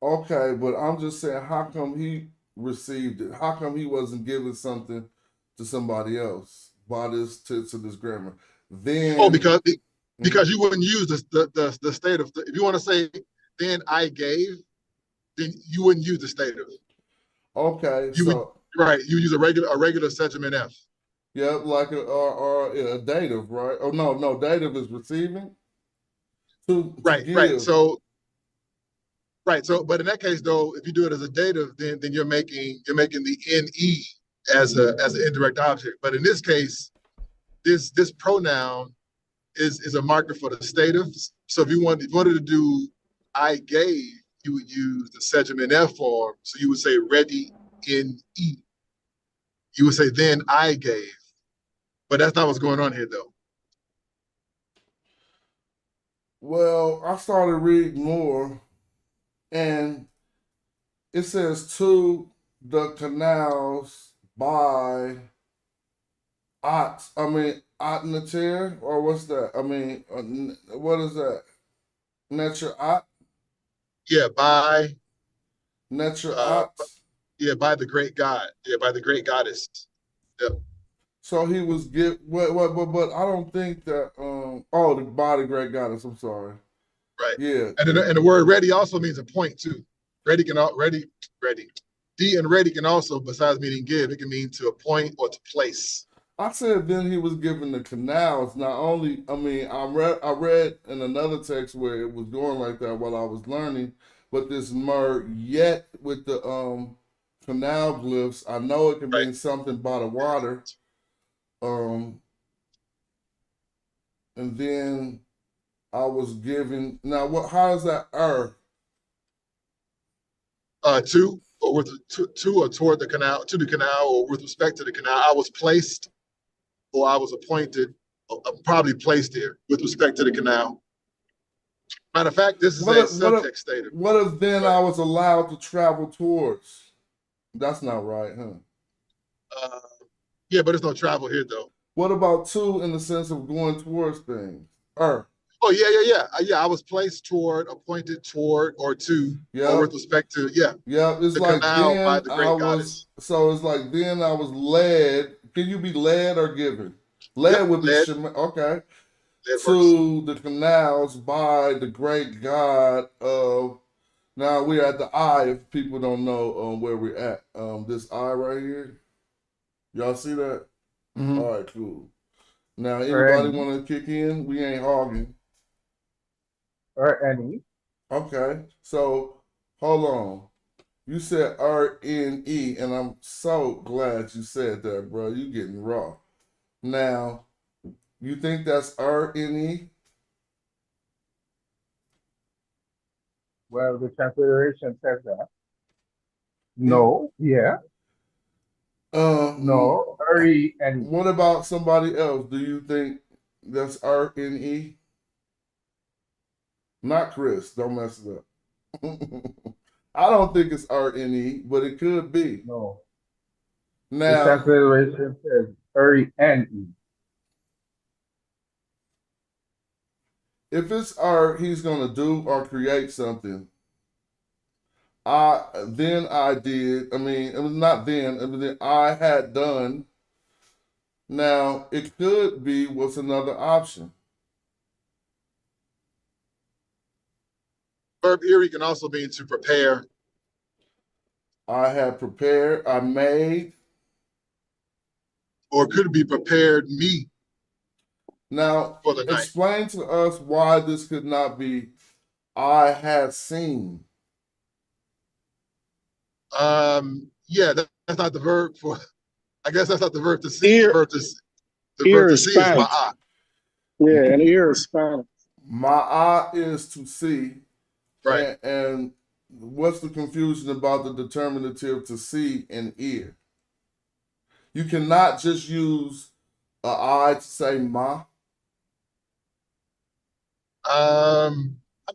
Okay, but I'm just saying, how come he received it? How come he wasn't giving something to somebody else by this to this grammar? Then because you wouldn't use the state of if you want to say then I gave, then you wouldn't use the stative. Okay, You would use a regular sentiment F. Yep, like a dative, right? Oh no, dative is receiving. To Right. give. So, but in that case, though, if you do it as a dative, then you're making the NE as an indirect object. But in this case, this pronoun is a marker for the stative. So if you wanted to do I gave, you would use the segment F form. So you would say ready in E. You would say then I gave. But that's not what's going on here, though. Well, I started reading more, and it says to the canals by Netcher, or what's that? I mean, what is that? Netcher Ot? Yeah, by Netcher Ot? Yeah, by the great God. Yeah, by the great goddess. Yep. So he was but I don't think that by the great goddess. I'm sorry. Right. Yeah. And the word ready also means a point too. Ready. D and ready can also, besides meaning give, it can mean to appoint or to place. I said then he was given the canals. Not only, I read in another text where it was going like that while I was learning, but this yet with the canal glyphs, I know it can mean something by the water. And then I was given how is that To or with to or toward the canal, to the canal, or with respect to the canal. I was placed or I was appointed, probably placed there with respect to the canal. Matter of fact, this is a subject stated. What if then I was allowed to travel towards? That's not right, huh? Yeah, but there's no travel here though. What about to in the sense of going towards things? Oh yeah. I was placed toward, appointed toward, or to, or with respect to, It's the like canal then by the great I was. goddess. So it's like then I was led. Can you be led or given? Led would be okay. To the canals by the great God of. Now we're at the eye. If people don't know where we're at, this eye right here. Y'all see that? Mm-hmm. All right, cool. Now anybody want to kick in? We ain't hogging. Any. Okay, so hold on. You said RNE, and I'm so glad you said that, bro. You getting raw. Now, you think that's RNE? Well, the transliteration says that. No, yeah. No, RENE. What about somebody else? Do you think that's RNE? Not Chris. Don't mess it up. I don't think it's RNE, but it could be. No. Now, the transliteration says RENE. If it's he's gonna do or create something. Then I did. I mean, it was not then. It was I had done. Now it could be what's another option. Verb here can also mean to prepare. I had prepared. I made. Or could it be prepared me? Now, for the night. Explain to us why this could not be I had seen. That's not the verb for. I guess that's not the verb to see. Ear, the verb to is see is Spanish. ma'at. Yeah, and ear is Spanish. Ma'at is to see. Right. And what's the confusion about the determinative to see and ear? You cannot just use an eye to say ma. I've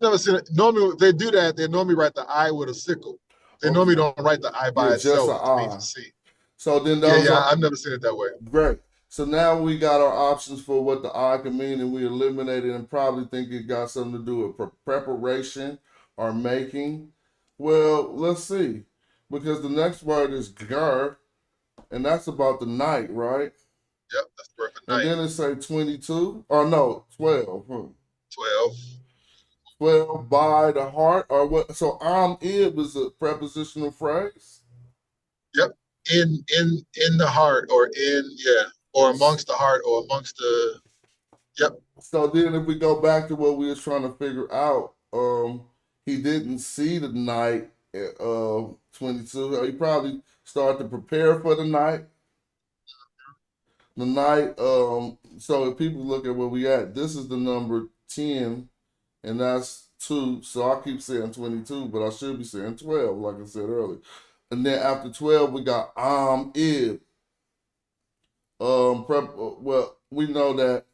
never seen it. Normally, if they do that, they normally write the I with a sickle. They normally don't write the I by itself. Just an means to see. So then those I've never seen it that way. Great. So now we got our options for what the I can mean, and we eliminated and probably think it got something to do with preparation or making. Well, let's see. Because the next word is gar, and that's about the night, right? Yep, that's the word for night. And then it say 22, or no, 12. 12. 12 by the heart, or what? So ib is a prepositional phrase? Yep. In the heart, or in, or amongst the heart, or amongst the. Yep. So then, if we go back to what we was trying to figure out, he didn't see the night at 22. He probably started to prepare for the night. The night. So if people look at where we at, this is the number 10, and that's 2. So I keep saying 22, but I should be saying 12, like I said earlier. And then after 12, we got Ib. Well, we know that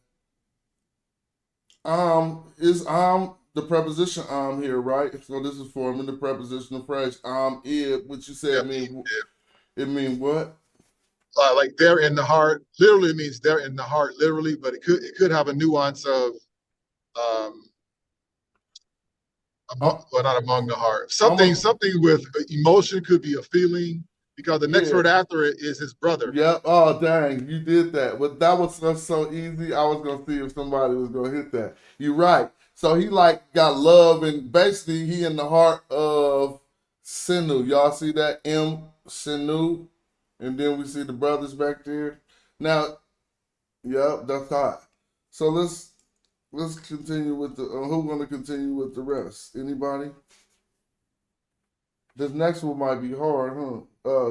is the preposition here, right? So this is forming the prepositional phrase Ib, which you said it mean what? Like they're in the heart. Literally means they're in the heart, literally, but it could have a nuance of well, not among the heart. Something with emotion, could be a feeling, because the next word after it is his brother. Yep. Oh, dang, you did that. But that was so easy. I was gonna see if somebody was gonna hit that. You're right. So he like got love, and basically he in the heart of Sinu. Y'all see that? Sinu, and then we see the brothers back there. Now, yep, that's hot. So let's continue with the. Who's gonna continue with the rest? Anybody? This next one might be hard, huh?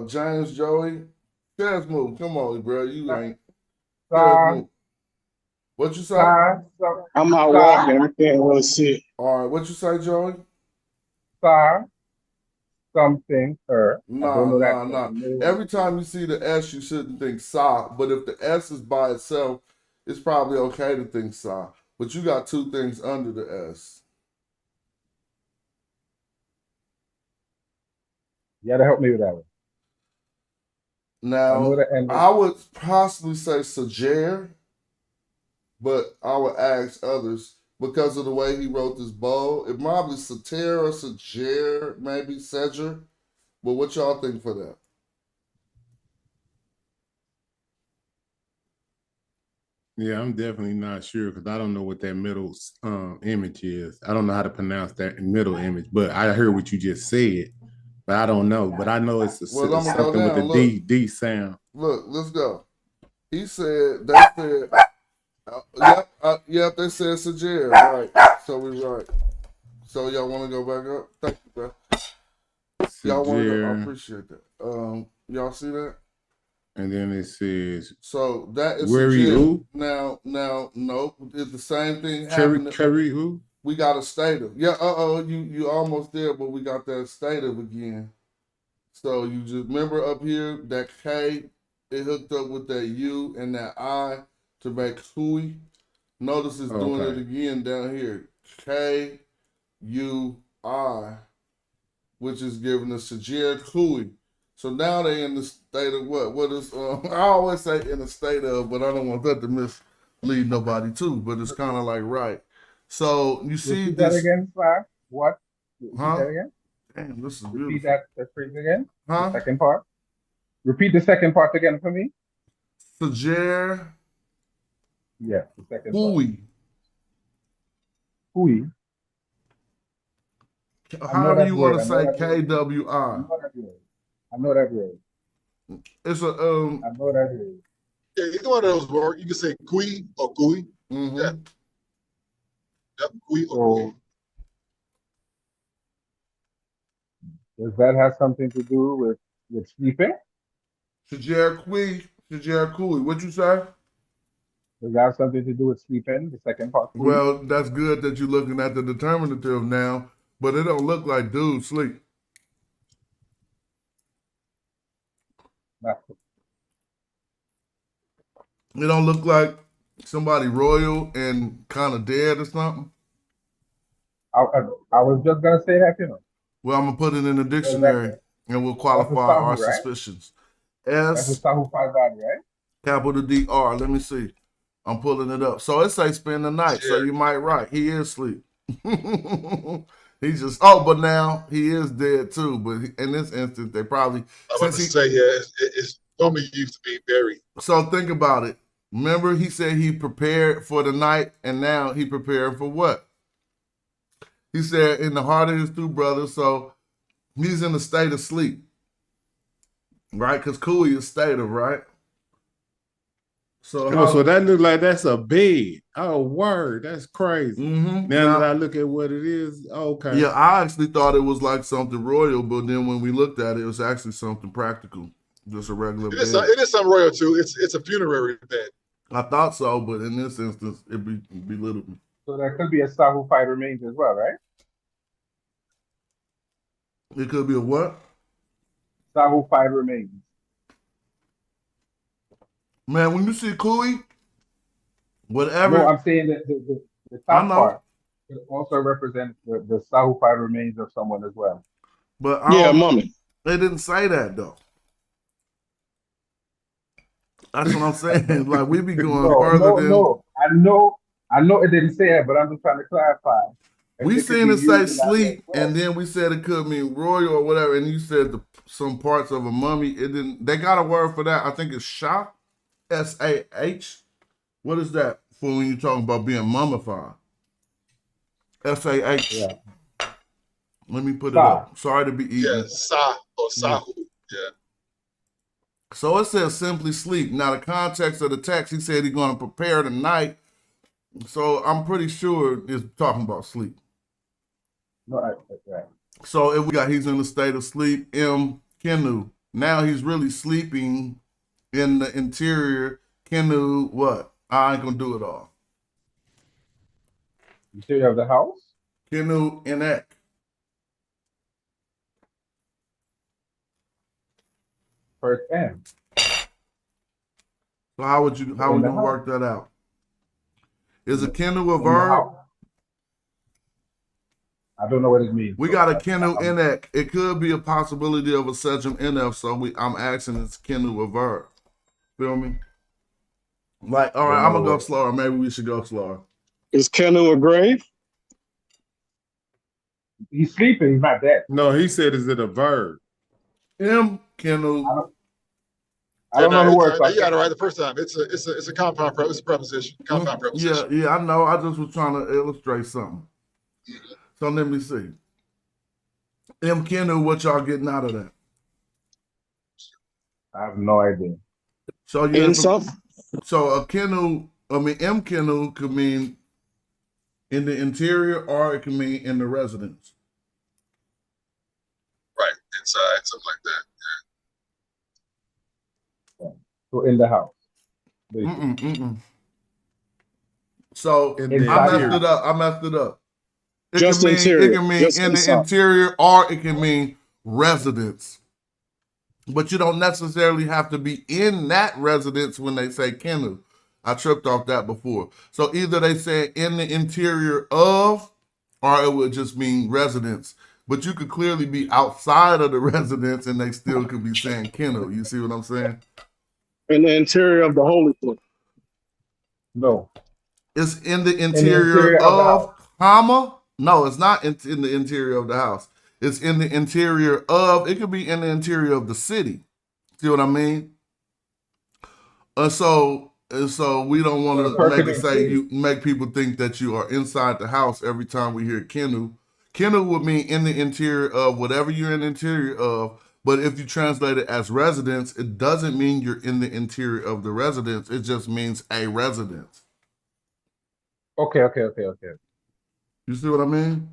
James, Joey, Jasmine, come on, bro. You ain't. What you say? I'm not walking. I can't really see. All right, what you say, Joey? Something, her. Nah. Every time you see the S, you shouldn't think sa. But if the S is by itself, it's probably okay to think sa. But you got 2 things under the S. You gotta help me with that one. Now, I would possibly say Sajer, but I would ask others because of the way he wrote this bowl. It might be Sater or Sajer, maybe Sejer. But what y'all think for that? Yeah, I'm definitely not sure because I don't know what that middle image is. I don't know how to pronounce that middle image, but I heard what you just said. But I don't know. But I know it's something with the D sound. Look, let's go. He said, they said, yep, they said Sajer. Right. So we right. So y'all want to go back up? Thank you, bro. Y'all want to go? I appreciate that. Y'all see that? And then it says. So that is Sajer. Now, nope. It's the same thing happening. Cherry who? We got a stative. Yeah, you almost there, but we got that stative again. So you just remember up here that K, it hooked up with that U and that I to make Hui. Notice it's doing it again down here. K, U, I, which is giving us Sajer Hui. So now they in the state of what? What is, I always say in the state of, but I don't want that to mislead nobody too, but it's kind of like right. So you see Repeat this. that again, Slav. What? Repeat that again. Damn, this is beautiful. Repeat that phrase again. Huh? The second part. Repeat the second part again for me. Sajer. Yeah, the second Hui. Hui. How do you want to say KWI? I know that word. It's a I know that word. Yeah, either one of those work. You can say Kui or Gui. Mm-hmm. Yeah. Yep, Kui or Gui. Does that have something to do with sleeping? Sajer Kui. What'd you say? Does that have something to do with sleeping? The second part. Kui? Well, that's good that you're looking at the determinative now, but it don't look like dude sleep. It don't look like somebody royal and kind of dead or something. I was just gonna say that, Well, I'm gonna put it in the dictionary and we'll qualify our suspicions. That's a Sahu Pai body, right? Capital DR. Let me see. I'm pulling it up. So it say spend the night. So you might right. He is asleep. He's just but now he is dead too. But in this instance, they probably it's normally used to be buried. So think about it. Remember, he said he prepared for the night, and now he prepared for what? He said in the heart of his 2 brothers, so he's in a state of sleep. Right? Because Kui is state of, right? So Oh, so that look like that's a bed. Oh, word. That's crazy. Now that I look at what it is, okay. Yeah, I actually thought it was like something royal, but then when we looked at it, it was actually something practical, just a regular bed. It is something royal too. It's a funerary bed. I thought so, but in this instance, it belittled me. So that could be a Sahufied remains as well, right? It could be a what? Sahufied remains. Man, when you see Kui, whatever. No, I'm saying that the top part could also represent the Sahufied remains of someone as well. But mummy. They didn't say that though. That's what I'm saying. Like we be going further than. No. I know it didn't say it, but I'm just trying to clarify. We seen it say sleep, and then we said it could mean royal or whatever, and you said some parts of a mummy. It didn't. They got a word for that. I think it's shah, S-A-H. What is that for when you're talking about being mummified? S-A-H. Yeah. Let me put it up. Sorry to be eating. Yeah, Sa or Sahu. Yeah. So it says simply sleep. Now the context of the text, he said he's going to prepare the night. So I'm pretty sure it's talking about sleep. Right. So if we got he's in a state of sleep, Kenu. Now he's really sleeping in the interior. Kenu, what? I ain't gonna do it all. Interior of the house? Kenu Inek. First M. So how would you work that out? Is a Kenu a verb? I don't know what it means. We got a Kenu Inek. It could be a possibility of a Sejum NF, so I'm asking is Kenu a verb. Feel me? Like, all right, I'm gonna go slower. Maybe we should go slower. Is Kenu a grave? He's sleeping, he's not dead. No, he said, is it a verb? Kenu. I don't know the word. You got it right the first time. It's a compound it's a preposition. Compound preposition. Yeah, I know. I just was trying to illustrate something. So let me see. Kenu, what y'all getting out of that? I have no idea. So a Kenu, Kenu could mean in the interior or it can mean in the residence. Right, inside, something like that. Yeah. So in the house. So I messed it up. It Just can mean, interior. It can mean Just in inside. the interior or it can mean residence. But you don't necessarily have to be in that residence when they say Kenu. I tripped off that before. So either they say in the interior of, or it would just mean residence. But you could clearly be outside of the residence and they still could be saying Kenu. You see what I'm saying? In the interior of the holy place. No. It's in the interior of, comma. No, it's not in the interior of the house. It's in the interior of, it could be in the interior of the city. See what I mean? So we don't want to make people think that you are inside the house every time we hear Kenu. Kenu would mean in the interior of whatever you're in the interior of, but if you translate it as residence, it doesn't mean you're in the interior of the residence. It just means a residence. Okay. You see what I mean?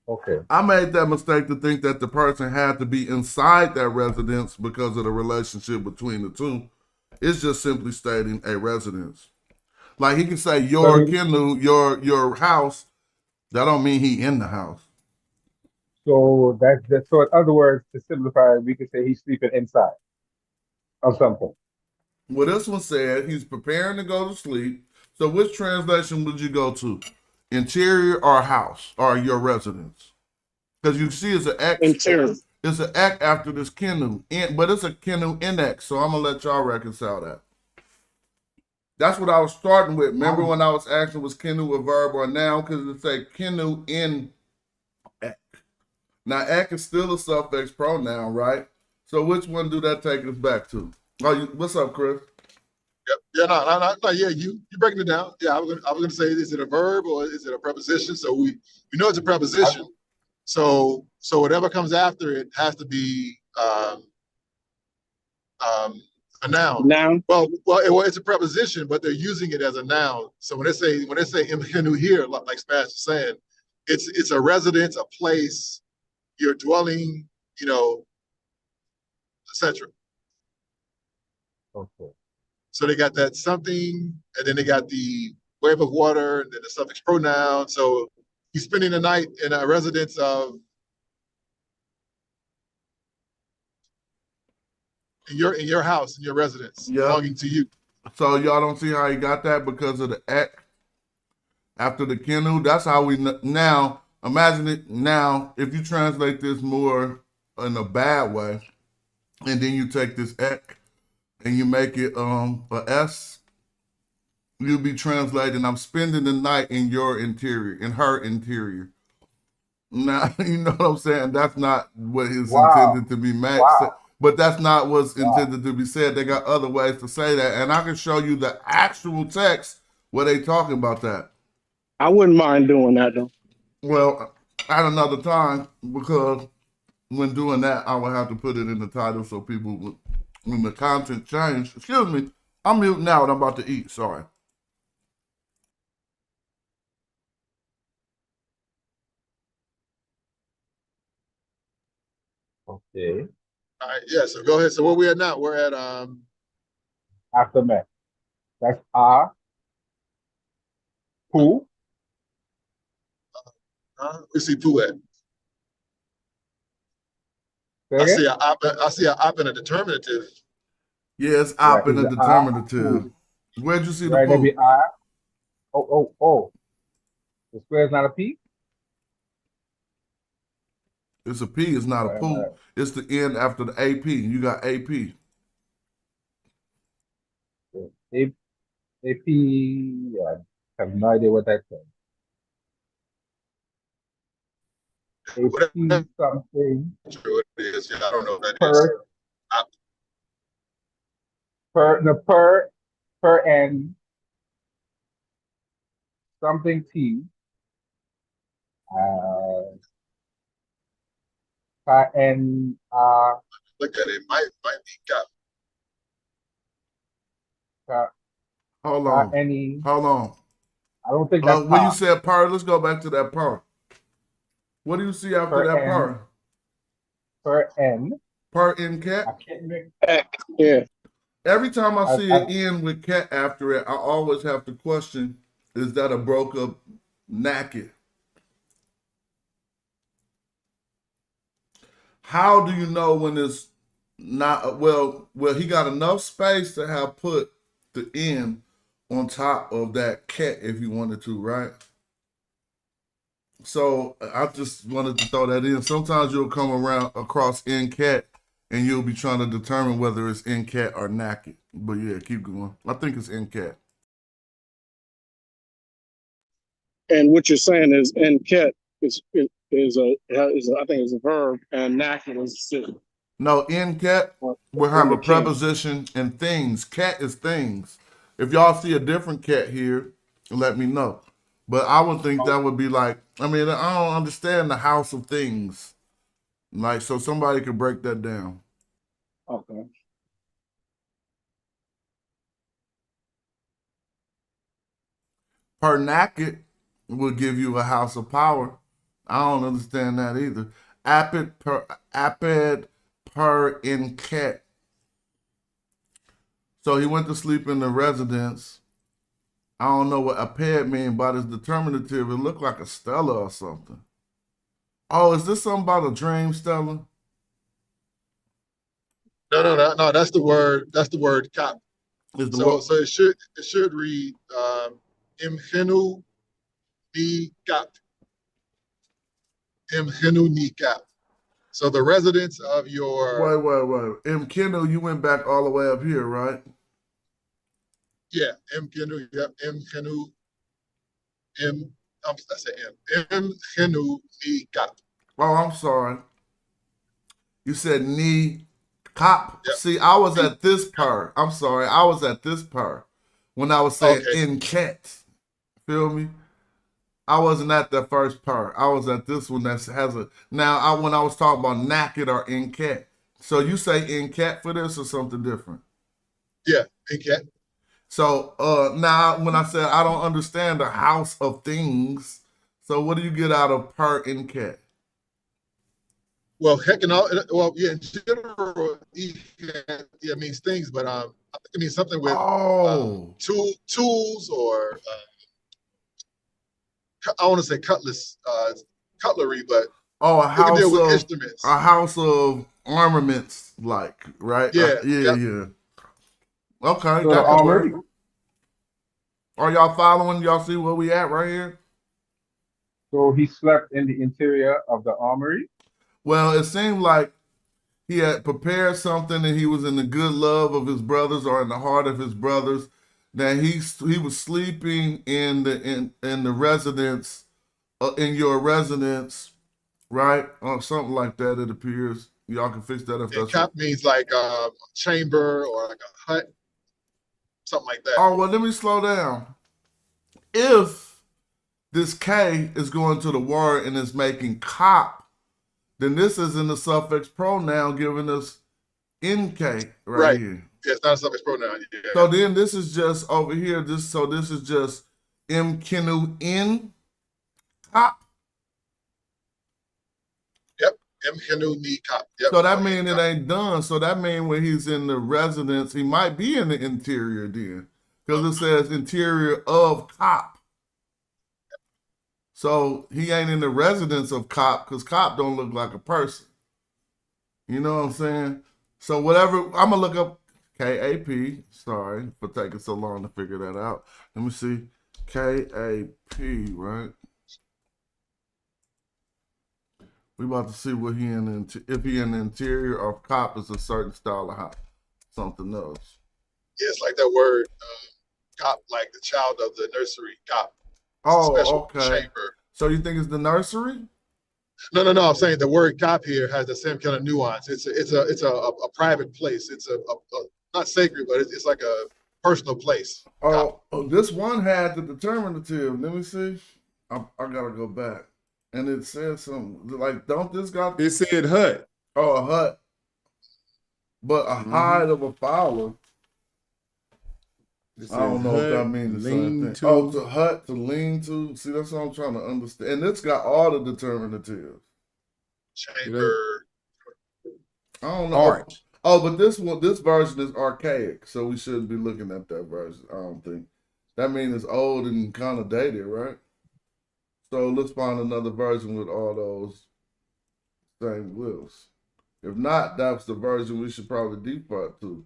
Okay. I made that mistake to think that the person had to be inside that residence because of the relationship between the two. It's just simply stating a residence. Like he can say your Kenu, your house. That don't mean he in the house. So so in other words, to simplify it, we could say he's sleeping inside of something. Well, this one said he's preparing to go to sleep. So which translation would you go to? Interior or house or your residence? Because you see it's an X. Interior. It's an X after this Kenu, but it's a Kenu NX, so I'm going to let y'all reconcile that. That's what I was starting with. Remember when I was asking was Kenu a verb or a noun? Because it say Kenu in Ek. Now, Ek is still a suffix pronoun, right? So which one do that take us back to? What's up, Chris? Yep. Yeah, no. Yeah, you breaking it down. Yeah, I was gonna say, is it a verb or is it a preposition? So we know it's a preposition. So whatever comes after it has to be A noun. Noun. Well, it's a preposition, but they're using it as a noun. So when they say imhenu here, like Smash is saying, it's a residence, a place, your dwelling, etc. Okay. So they got that something, and then they got the wave of water, and then the suffix pronoun. So he's spending the night in a residence of in your house, in your residence, Yeah. belonging to you. So y'all don't see how he got that because of the ek after the kenu. That's how we now imagine it. Now, if you translate this more in a bad way, and then you take this ek and you make it a s, you'll be translating. I'm spending the night in your interior, in her interior. Now, you know what I'm saying? That's not what is intended to be made. But that's not what's intended to be said. They got other ways to say that. And I can show you the actual text where they talking about that. I wouldn't mind doing that though. Well, at another time, because when doing that, I would have to put it in the title so people would, when the content changed. Excuse me, I'm mute now and I'm about to eat. Sorry. Okay. All right, yeah. So go ahead. So where we at now? We're at Aftermath. That's who. We see poo at. Say I again? see a op in a determinative. Yeah, it's op in a determinative. Where'd you see the Right, poo? there be I. Oh. The square is not a P? It's a P, it's not a poo. It's the N after the AP. You got AP. AP, yeah, I have no idea what that says. AP something. Sure it is. Yeah, I don't know what that is. Per N something T. N Look at it. Might be got. Hold on. Hold on. I don't think that's when you said per, let's go back to that per. What do you see after that per? Per N. Per N cat? Yeah. Every time I see an N with cat after it, I always have to question, is that a broke up naked? How do you know when it's not, well, he got enough space to have put the N on top of that cat if you wanted to, right? So I just wanted to throw that in. Sometimes you'll come around across N cat and you'll be trying to determine whether it's N cat or naked. But yeah, keep going. I think it's N cat. And what you're saying is nket is I think it's a verb, and naked is a city. No, in cat will have a preposition and things. Cat is things. If y'all see a different cat here, let me know. But I would think that would be like, I mean, I don't understand the house of things. Like, so somebody could break that down. Okay. Per naked will give you a house of power. I don't understand that either. Apid per in cat. So he went to sleep in the residence. I don't know what aped mean, but it's determinative. It looked like a Stella or something. Oh, is this something about a dream, Stella? No. That's the word. That's the word cap. So it should read imhenu ni cap. Imhenu ni cap. So the residence of your wait. Imkenu, you went back all the way up here, right? Yeah, imkenu. Yep, imhenu. I said imhenu ni cap. Oh, I'm sorry. You said ni cop. Yep. See, I was at this part. I'm sorry. I was at this part when I was saying in cat. Feel me? I wasn't at the first part. I was at this one that has a. Now, when I was talking about naked or in cat. So you say in cat for this or something different? Yeah, big cat. So now when I said I don't understand the house of things, so what do you get out of per and cat? Well, heck and all. Well, yeah, in general, yeah, means things, but I think it means something with tools or I want to say cutlery, but Oh, it can deal with instruments. a house of armaments, like, right? Yeah, Yeah. Okay, So that the could armory. work. Are y'all following? Y'all see where we at right here? So he slept in the interior of the armory. Well, it seemed like he had prepared something and he was in the good love of his brothers or in the heart of his brothers. That he was sleeping in the residence, in your residence, right? Or something like that, it appears. Y'all can fix that if that's Cap means like a chamber or like a hut, something like that. Oh, well, let me slow down. If this K is going to the word and is making cop, then this is in the suffix pronoun giving us NK right here. Yeah, it's not a suffix pronoun. Yeah. So then this is just over here. This is just mkinu in cop. Yep, mkinu ni cop. Yep. So that means it ain't done. So that means when he's in the residence, he might be in the interior then, because it says interior of cop. So he ain't in the residence of cop because cop don't look like a person. You know what I'm saying? So whatever, I'm gonna look up KAP. Sorry for taking so long to figure that out. Let me see. KAP, right? We about to see what if he in the interior of cop is a certain style of house. Something else. Yeah, it's like that word cop, like the child of the nursery cop. Oh, okay. Chamber. So you think it's the nursery? No. I'm saying the word cop here has the same kind of nuance. It's a private place. It's a not sacred, but it's like a personal place. Oh, this one had the determinative. Let me see. I gotta go back, and it said something like, "Don't this guy?" It said hut. Oh, a hut, but a hide of a fowler. I don't know if that means the same thing. Oh, to hut, to lean to. See, that's what I'm trying to understand. And it's got all the determinatives. Chamber. I don't know. Arch. Oh, but this version is archaic, so we shouldn't be looking at that version. I don't think. That means it's old and kind of dated, right? So let's find another version with all those same glyphs. If not, that's the version we should probably default to.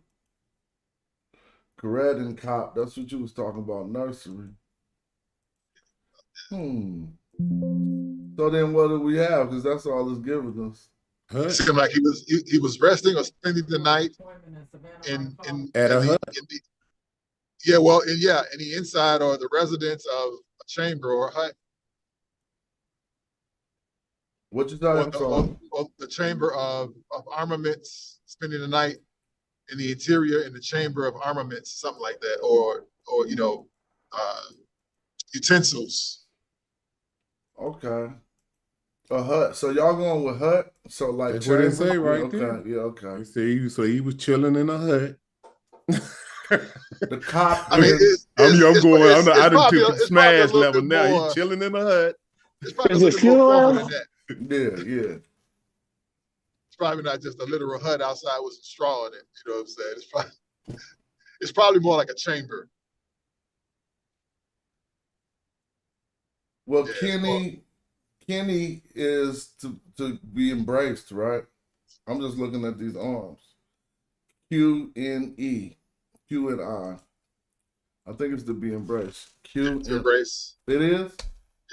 Correct and cop, that's what you was talking about, nursery. So then what do we have? Because that's all it's giving us. It seemed like he was resting or spending the night in a hut. In the inside or the residence of a chamber or a hut. What you talking about? The chamber of armaments, spending the night in the interior in the chamber of armaments, something like that, or utensils. Okay. A hut. So y'all going with hut? So like that's what it say right okay. there. Yeah, okay. It say so he was chilling in a hut. The cop. I mean, I done took the smash level now. More, he chilling in a hut. It's probably a little more formal than that. Yeah. It's probably not just a literal hut outside with some straw in it. You know what I'm saying? It's probably more like a chamber. Well, Kenny is to be embraced, right? I'm just looking at these arms. QNE, Q and I. I think it's to be embraced. To embrace. It is?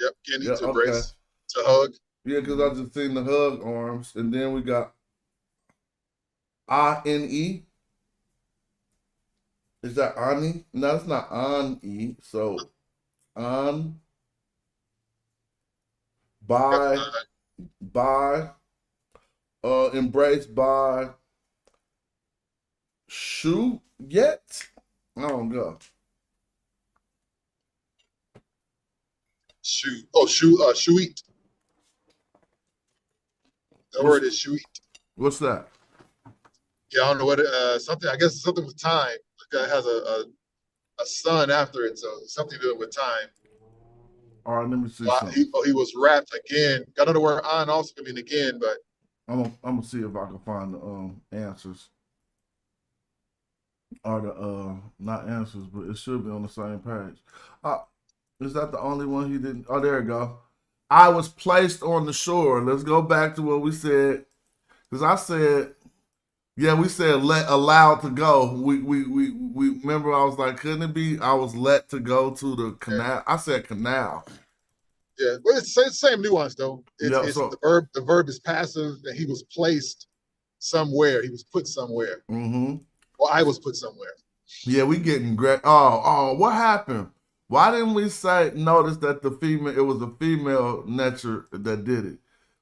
Yep, Kenny to embrace. To hug. Yeah, because I just seen the hug arms. And then we got INE. Is that Ani? No, it's not Ani. So on. By embraced by shoe yet? I don't know. Shuit. The word is shuit. What's that? Yeah, I don't know what something. I guess it's something with time. has a son after it, so something to do with time. All right, let me see something. He was wrapped again. I don't know where on also could mean again, but I'm gonna see if I can find the answers. Or the not answers, but it should be on the same page. Is that the only one he didn't? Oh, there you go. I was placed on the shore. Let's go back to what we said. Because I said, yeah, we said allowed to go. We remember I was like, couldn't it be I was let to go to the canal? I said canal. yeah, but it's the same nuance though. It's so the verb is passive, and he was placed somewhere. He was put somewhere. Mm-hmm. Or I was put somewhere. Yeah, we getting great. Oh, what happened? Why didn't we notice that it was a female Netcher that did it?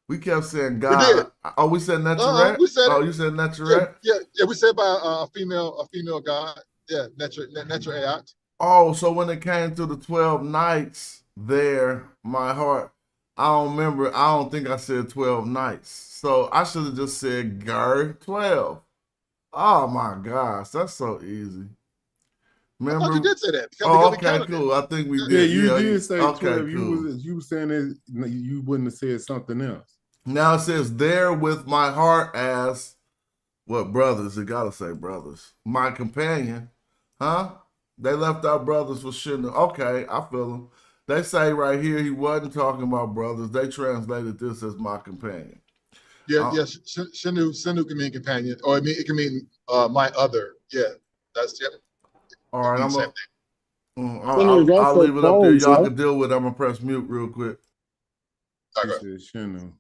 We kept saying God. We did. Oh, we said Netcher. We said Oh, it. you said Netcher. Yeah. We said by a female god. Yeah, Netcher Ayat. Oh, so when it came to the 12 nights there, my heart, I don't remember. I don't think I said 12 nights. So I should have just said 12. Oh my gosh, that's so easy. Remember? I thought you did say that. Oh, okay, cool. I think we did. Yeah, you did say 12. Cool. You were saying that you wouldn't have said something else. Now it says, there with my heart as, what, brothers? It gotta say brothers. My companion. Huh? They left out brothers for Shinu. Okay, I feel them. They say right here he wasn't talking about brothers. They translated this as my companion. Yeah. Shinu can mean companion, or it can mean my other. Yeah, that's it. All right, I'll leave it up there. Y'all can deal with it. I'm gonna press mute real quick. Okay. Shinu.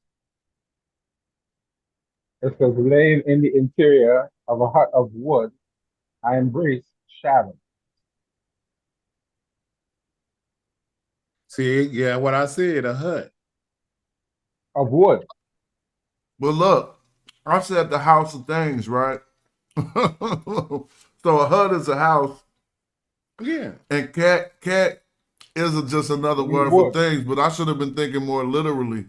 It says, laying in the interior of a hut of wood, I embrace shadow. See, yeah, what I said, a hut. Of wood. But look, I said the house of things, right? So a hut is a house. Yeah. And cat is just another word for things, but I should have been thinking more literally.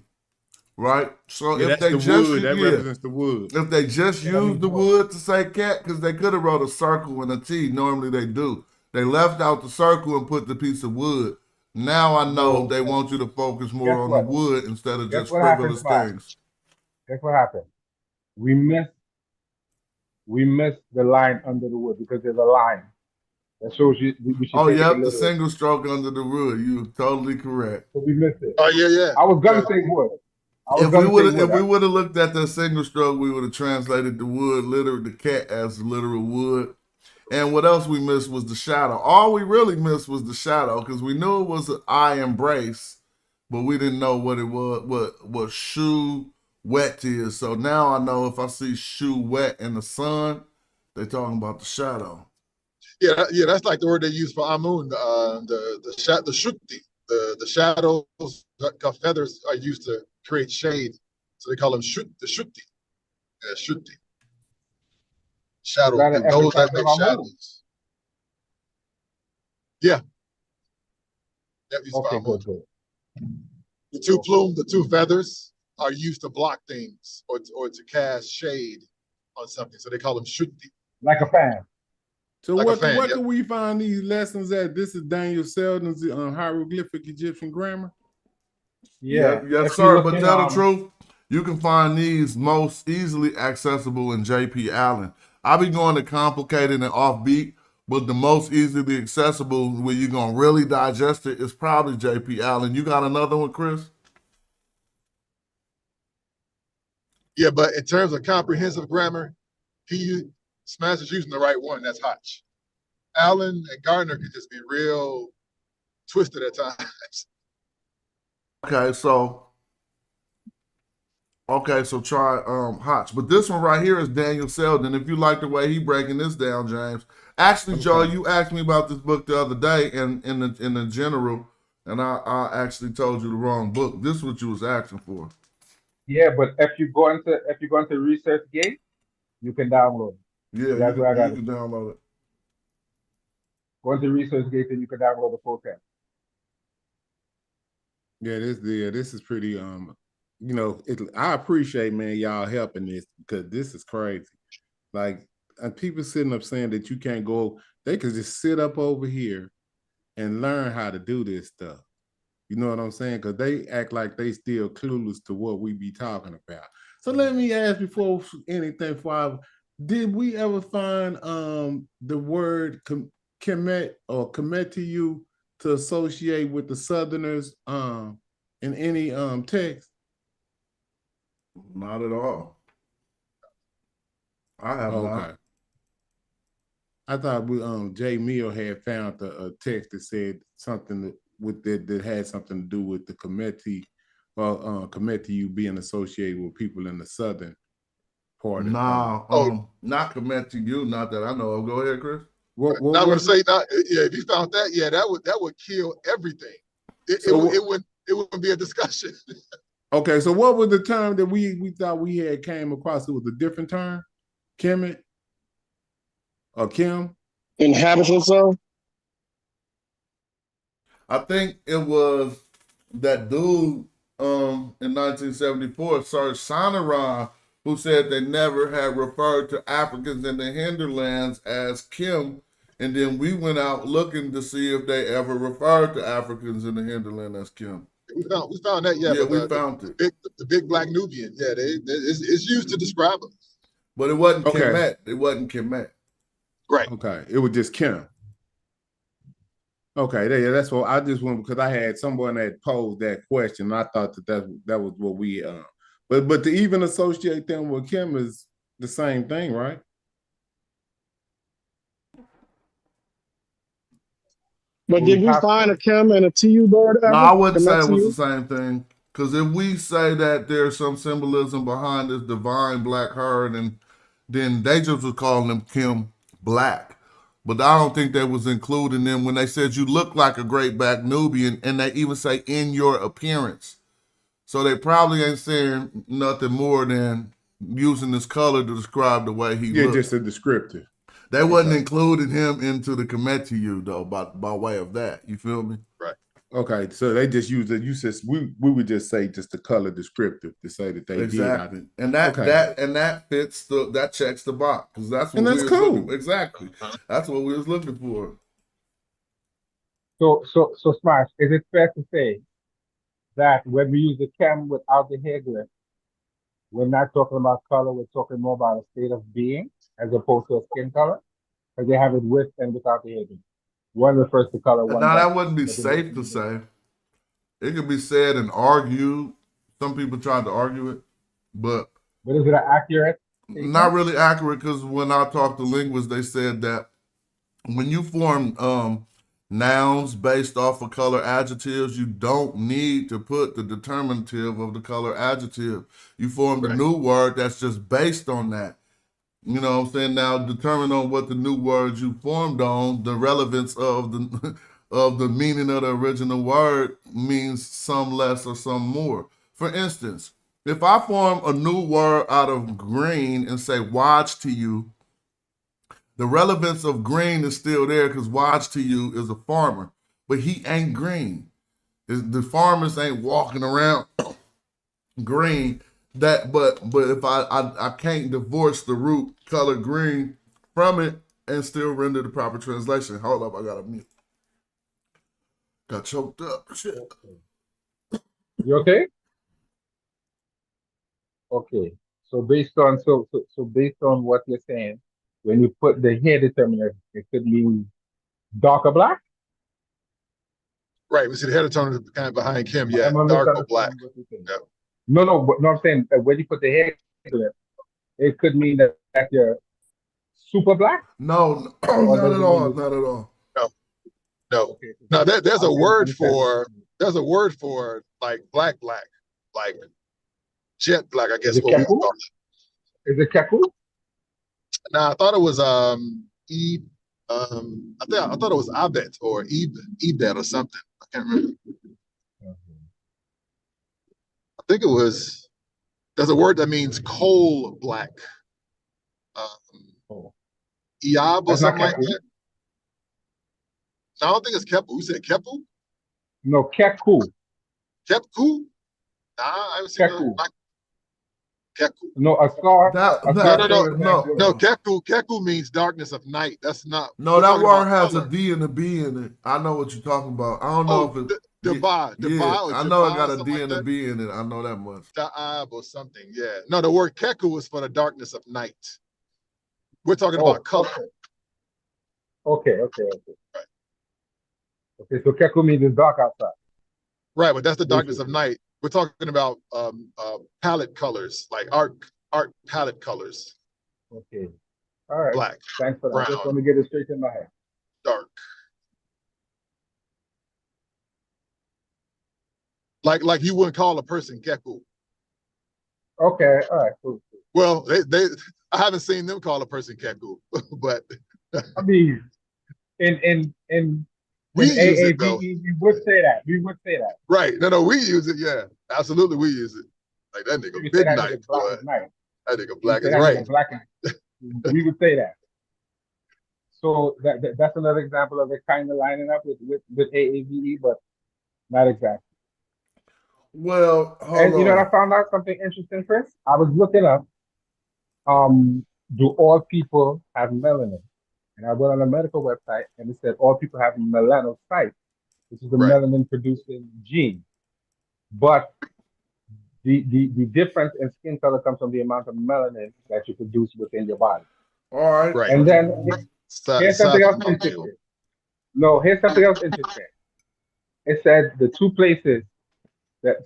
Right? So if they just represents the wood. If they just used the wood to say cat, because they could have wrote a circle and a T, normally they do. They left out the circle and put the piece of wood. Now I know they want you to focus more on the wood instead of just frivolous things. Guess what happened? We missed the line under the wood because there's a line that shows you. We should take it the single stroke under the wood. You're totally correct. So we missed it. Oh yeah. I was gonna say wood. If we would have looked at that single stroke, we would have translated the wood, the cat as literal wood. And what else we missed was the shadow. All we really missed was the shadow because we knew it was an I embrace, but we didn't know what it was, what shoe wet is. So now I know if I see shoe wet in the sun, they're talking about the shadow. Yeah, that's like the word they use for Amun, the shukti. The shadows, feathers are used to create shade, so they call them the shukti. Yeah, shukti. Shadow. Those that make shadows. Yeah. Okay, good. The two feathers are used to block things or to cast shade on something, so they call them shukti. Like a fan. So like where can we find these lessons at? This is Daniel Selden's hieroglyphic Egyptian grammar. Yeah, yes, sir. But tell the truth, you can find these most easily accessible in J.P. Allen. I be going to complicated and offbeat, but the most easily accessible where you're gonna really digest it is probably J.P. Allen. You got another one, Chris? Yeah, but in terms of comprehensive grammar, Smash is using the right one. That's Hotch. Allen and Gardner could just be real twisted at times. Okay, so try Hotch. But this one right here is Daniel Selden. If you like the way he breaking this down, James. Actually, Joe, you asked me about this book the other day in the general, and I actually told you the wrong book. This is what you was asking for. Yeah, but if you go into ResearchGate, you can download it. Yeah, that's you can download it. Go into ResearchGate and you can download the full text. Yeah, this is pretty I appreciate, man, y'all helping this because this is crazy. Like people sitting up saying that you can't go, they could just sit up over here and learn how to do this stuff. You know what I'm saying? Because they act like they still clueless to what we be talking about. So let me ask before anything, did we ever find the word Kemet or Kemetiu to associate with the Southerners in any text? Not at all. I have not. I thought Jay Mill had found a text that said something that had something to do with the Kemetiu, Kemetiu being associated with people in the southern part. Not Kemetiu, not that I know of. Go ahead, Chris. I would say not. Yeah, if you found that, yeah, that would kill everything. It wouldn't be a discussion. Okay, so what was the term that we thought we had came across? It was a different term, Kemet or Kim? Inhabitants of? I think it was that dude in 1974, Sir Sonoran, who said they never had referred to Africans in the hinterlands as Kim, and then we went out looking to see if they ever referred to Africans in the hinterland as Kim. We found that, yeah. Yeah, but we found it. The big black Nubian, yeah, it's used to describe them. But it wasn't Kemet. It wasn't Kemet. Right. Okay, it was just Kim. Okay, that's what I just went because I had someone that posed that question. And I thought that was what we but to even associate them with Kim is the same thing, right? But did we find a Kim and a TU bird ever? No, I wouldn't say it was the same thing. Because if we say that there's some symbolism behind this divine black herd, and then they just was calling them Kim Black. But I don't think that was including them when they said you look like a great black Nubian, and they even say in your appearance. So they probably ain't saying nothing more than using this color to describe the way he looks. Yeah, just a descriptive. They wasn't including him into the Kemetiu though, by way of that. You feel me? Right. Okay, so they just use it. You said we would just say just the color descriptive to say that they exactly. did. And that fits that checks the box because that's what we was looking for. Exactly. That's what we was looking for. So Smash, is it fair to say that when we use the chem without the hairdress, we're not talking about color, we're talking more about a state of being as opposed to a skin color? Because they have it with and without the hairdress. One refers to color, one now doesn't. that wouldn't be safe to say. It could be said and argued. Some people tried to argue it, but is it accurate? Not really accurate, because when I talked to linguists, they said that when you form nouns based off of color adjectives, you don't need to put the determinative of the color adjective. You form the new word that's just based on that. You know what I'm saying? Now, determine on what the new words you formed on, the relevance of the of the meaning of the original word means some less or some more. For instance, if I form a new word out of green and say watch to you, the relevance of green is still there because watch to you is a farmer, but he ain't green. The farmers ain't walking around green. But if I can't divorce the root color green from it and still render the proper translation. Hold up, I got a mute. Got choked up. Shit. You okay? Okay. So based on what you're saying, when you put the hair determiner, it could mean darker black. Right. We see the hair determiner kind of behind Kim. Yeah, dark or black. Yep. No, but no, I'm saying that when you put the hair determiner, it could mean that you're super black. No, not at all. Not at all. No. Okay. Now there's a word for like black, like jet black, I guess. Is it Keku? No, I thought it was I thought it was Abet or Ebet or something. I can't remember. I think it was. There's a word that means coal black. Iab or something like that. No, I don't think it's Kepu. You said Kepu? No, Keku. Kepu? Nah, I haven't seen Keku. Keku. No, a star. That, A that star no, Keku means darkness of night. That's not. no, that word has a D and a B in it. I know what you're talking about. I don't know if it's Dubai, yeah, I know it got a D and a B in it. I know that much. Da'ab or something. Yeah. No, the word Keku is for the darkness of night. We're talking about color. Okay. Right. Okay, so Keku means it's dark outside. Right, but that's the darkness of night. We're talking about palette colors, like art palette colors. Okay. All right. Black. Thanks for that. Brown. Just want to get it straight in my head. Dark. Like you wouldn't call a person Keku. Okay. All right. Cool. Well, they I haven't seen them call a person Keku, but I mean, in we use it though. we would say that. We would say that. Right. No, we use it. Yeah, absolutely, we use it. Like that nigga midnight, boy. That nigga black is right. We would say that. So that's another example of it kind of lining up with AAVE, but not exactly. Well, and you know, I found out something interesting, Chris. I was looking up, do all people have melanin? And I went on a medical website and it said all people have melanocytes, which is the melanin producing gene. But the difference in skin color comes from the amount of melanin that you produce within your body. All right. Right. And then here's something else interesting. No, here's something else interesting. It said the two places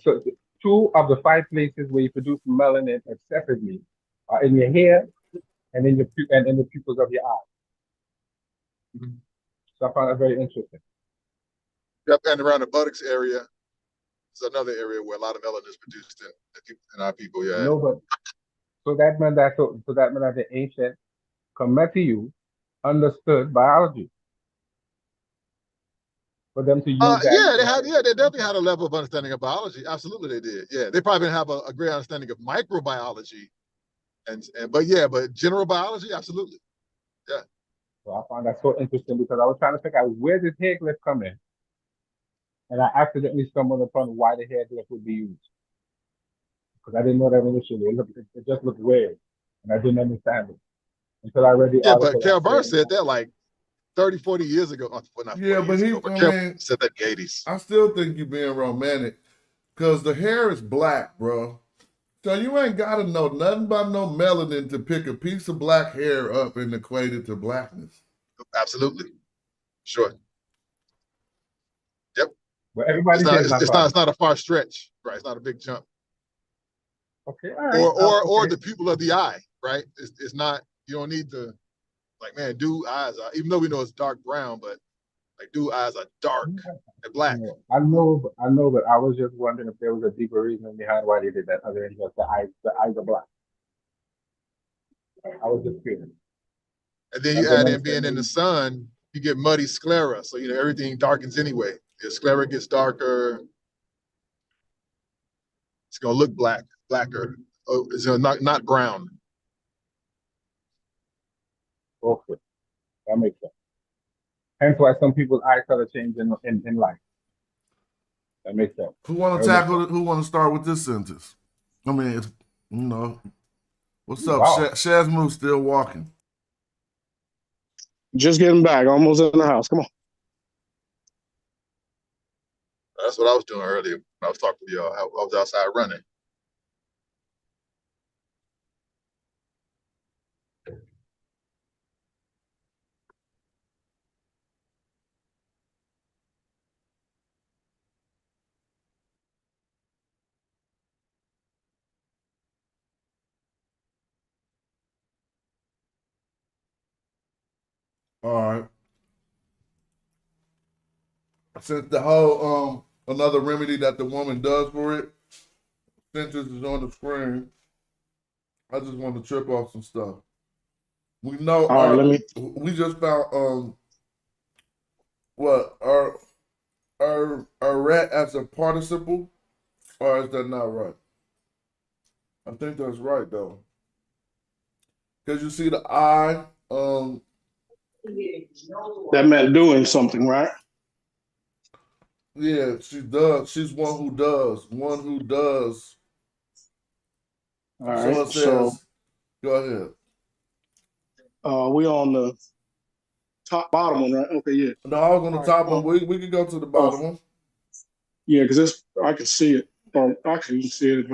so 2 of the 5 places where you produce melanin excessively are in your hair and in the pupils of your eye. Mm-hmm. So I found that very interesting. Yep, and around the buttocks area is another area where a lot of melanin is produced in our people. Yeah. No, but so that meant that the ancient Kemetu understood biology. For them to use that. They definitely had a level of understanding of biology. Absolutely, they did. Yeah, they probably didn't have a great understanding of microbiology, but general biology, absolutely. Yeah. So I found that so interesting because I was trying to figure out where did hair glyph come in, and I accidentally stumbled upon why the hair glyph would be used because I didn't know that initially. It just looked weird, and I didn't understand it until I read the article. Yeah, but Carol Burr said that like 30, 40 years ago. Yeah, but said that in the 80s. I still think you're being romantic because the hair is black, bro. So you ain't got to know nothing about no melanin to pick a piece of black hair up and equate it to blackness. Absolutely. Sure. Yep. But everybody it's not a far stretch, right? It's not a big jump. Okay. All right. Or the pupil of the eye, right? It's not, you don't need to. Like, man, dude eyes are, even though we know it's dark brown, but like dude eyes are dark and black. I know, but I was just wondering if there was a deeper reason behind why they did that other than just the eyes are black. I was just curious. And then you add in being in the sun, you get muddy sclera. So, everything darkens anyway. The sclera gets darker. It's going to look blacker. It's not brown. Okay, that makes sense. Hence why some people's eye color change in life. That makes sense. Who want to tackle it? Who want to start with this sentence? I mean, it's, what's up? Wow. Shazmoo still walking. Just getting back, almost in the house. Come on. That's what I was doing earlier when I was talking to y'all. I was outside running. All right. Since the whole another remedy that the woman does for it, since this is on the screen, I just want to trip off some stuff. We know we just found are rat as a participle, or is that not right? I think that's right though. Because you see the eye, that meant doing something, right? Yeah, she does. She's one who does. All So right. it So says, go ahead. we on the bottom one, right? Okay, yeah. No, I was on the All right. top one. We can go to the Oh, bottom one. yeah, because this I can see it. Oh, actually, you can see it.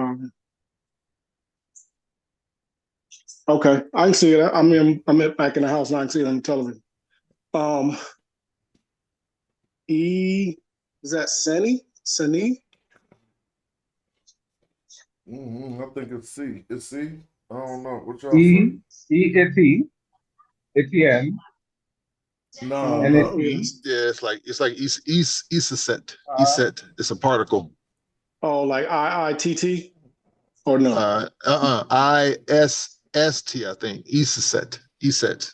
Okay, I can see it. I mean, I'm back in the house and I can see it on the television. Um, E, is that Seni? Seni? I think it's C. It's C. I don't know. What y'all say? Etienne. No, And no. It's like Iset. Iset. It's a particle. Oh, like IITT? Or no? ISST, I think. Iset. Iset.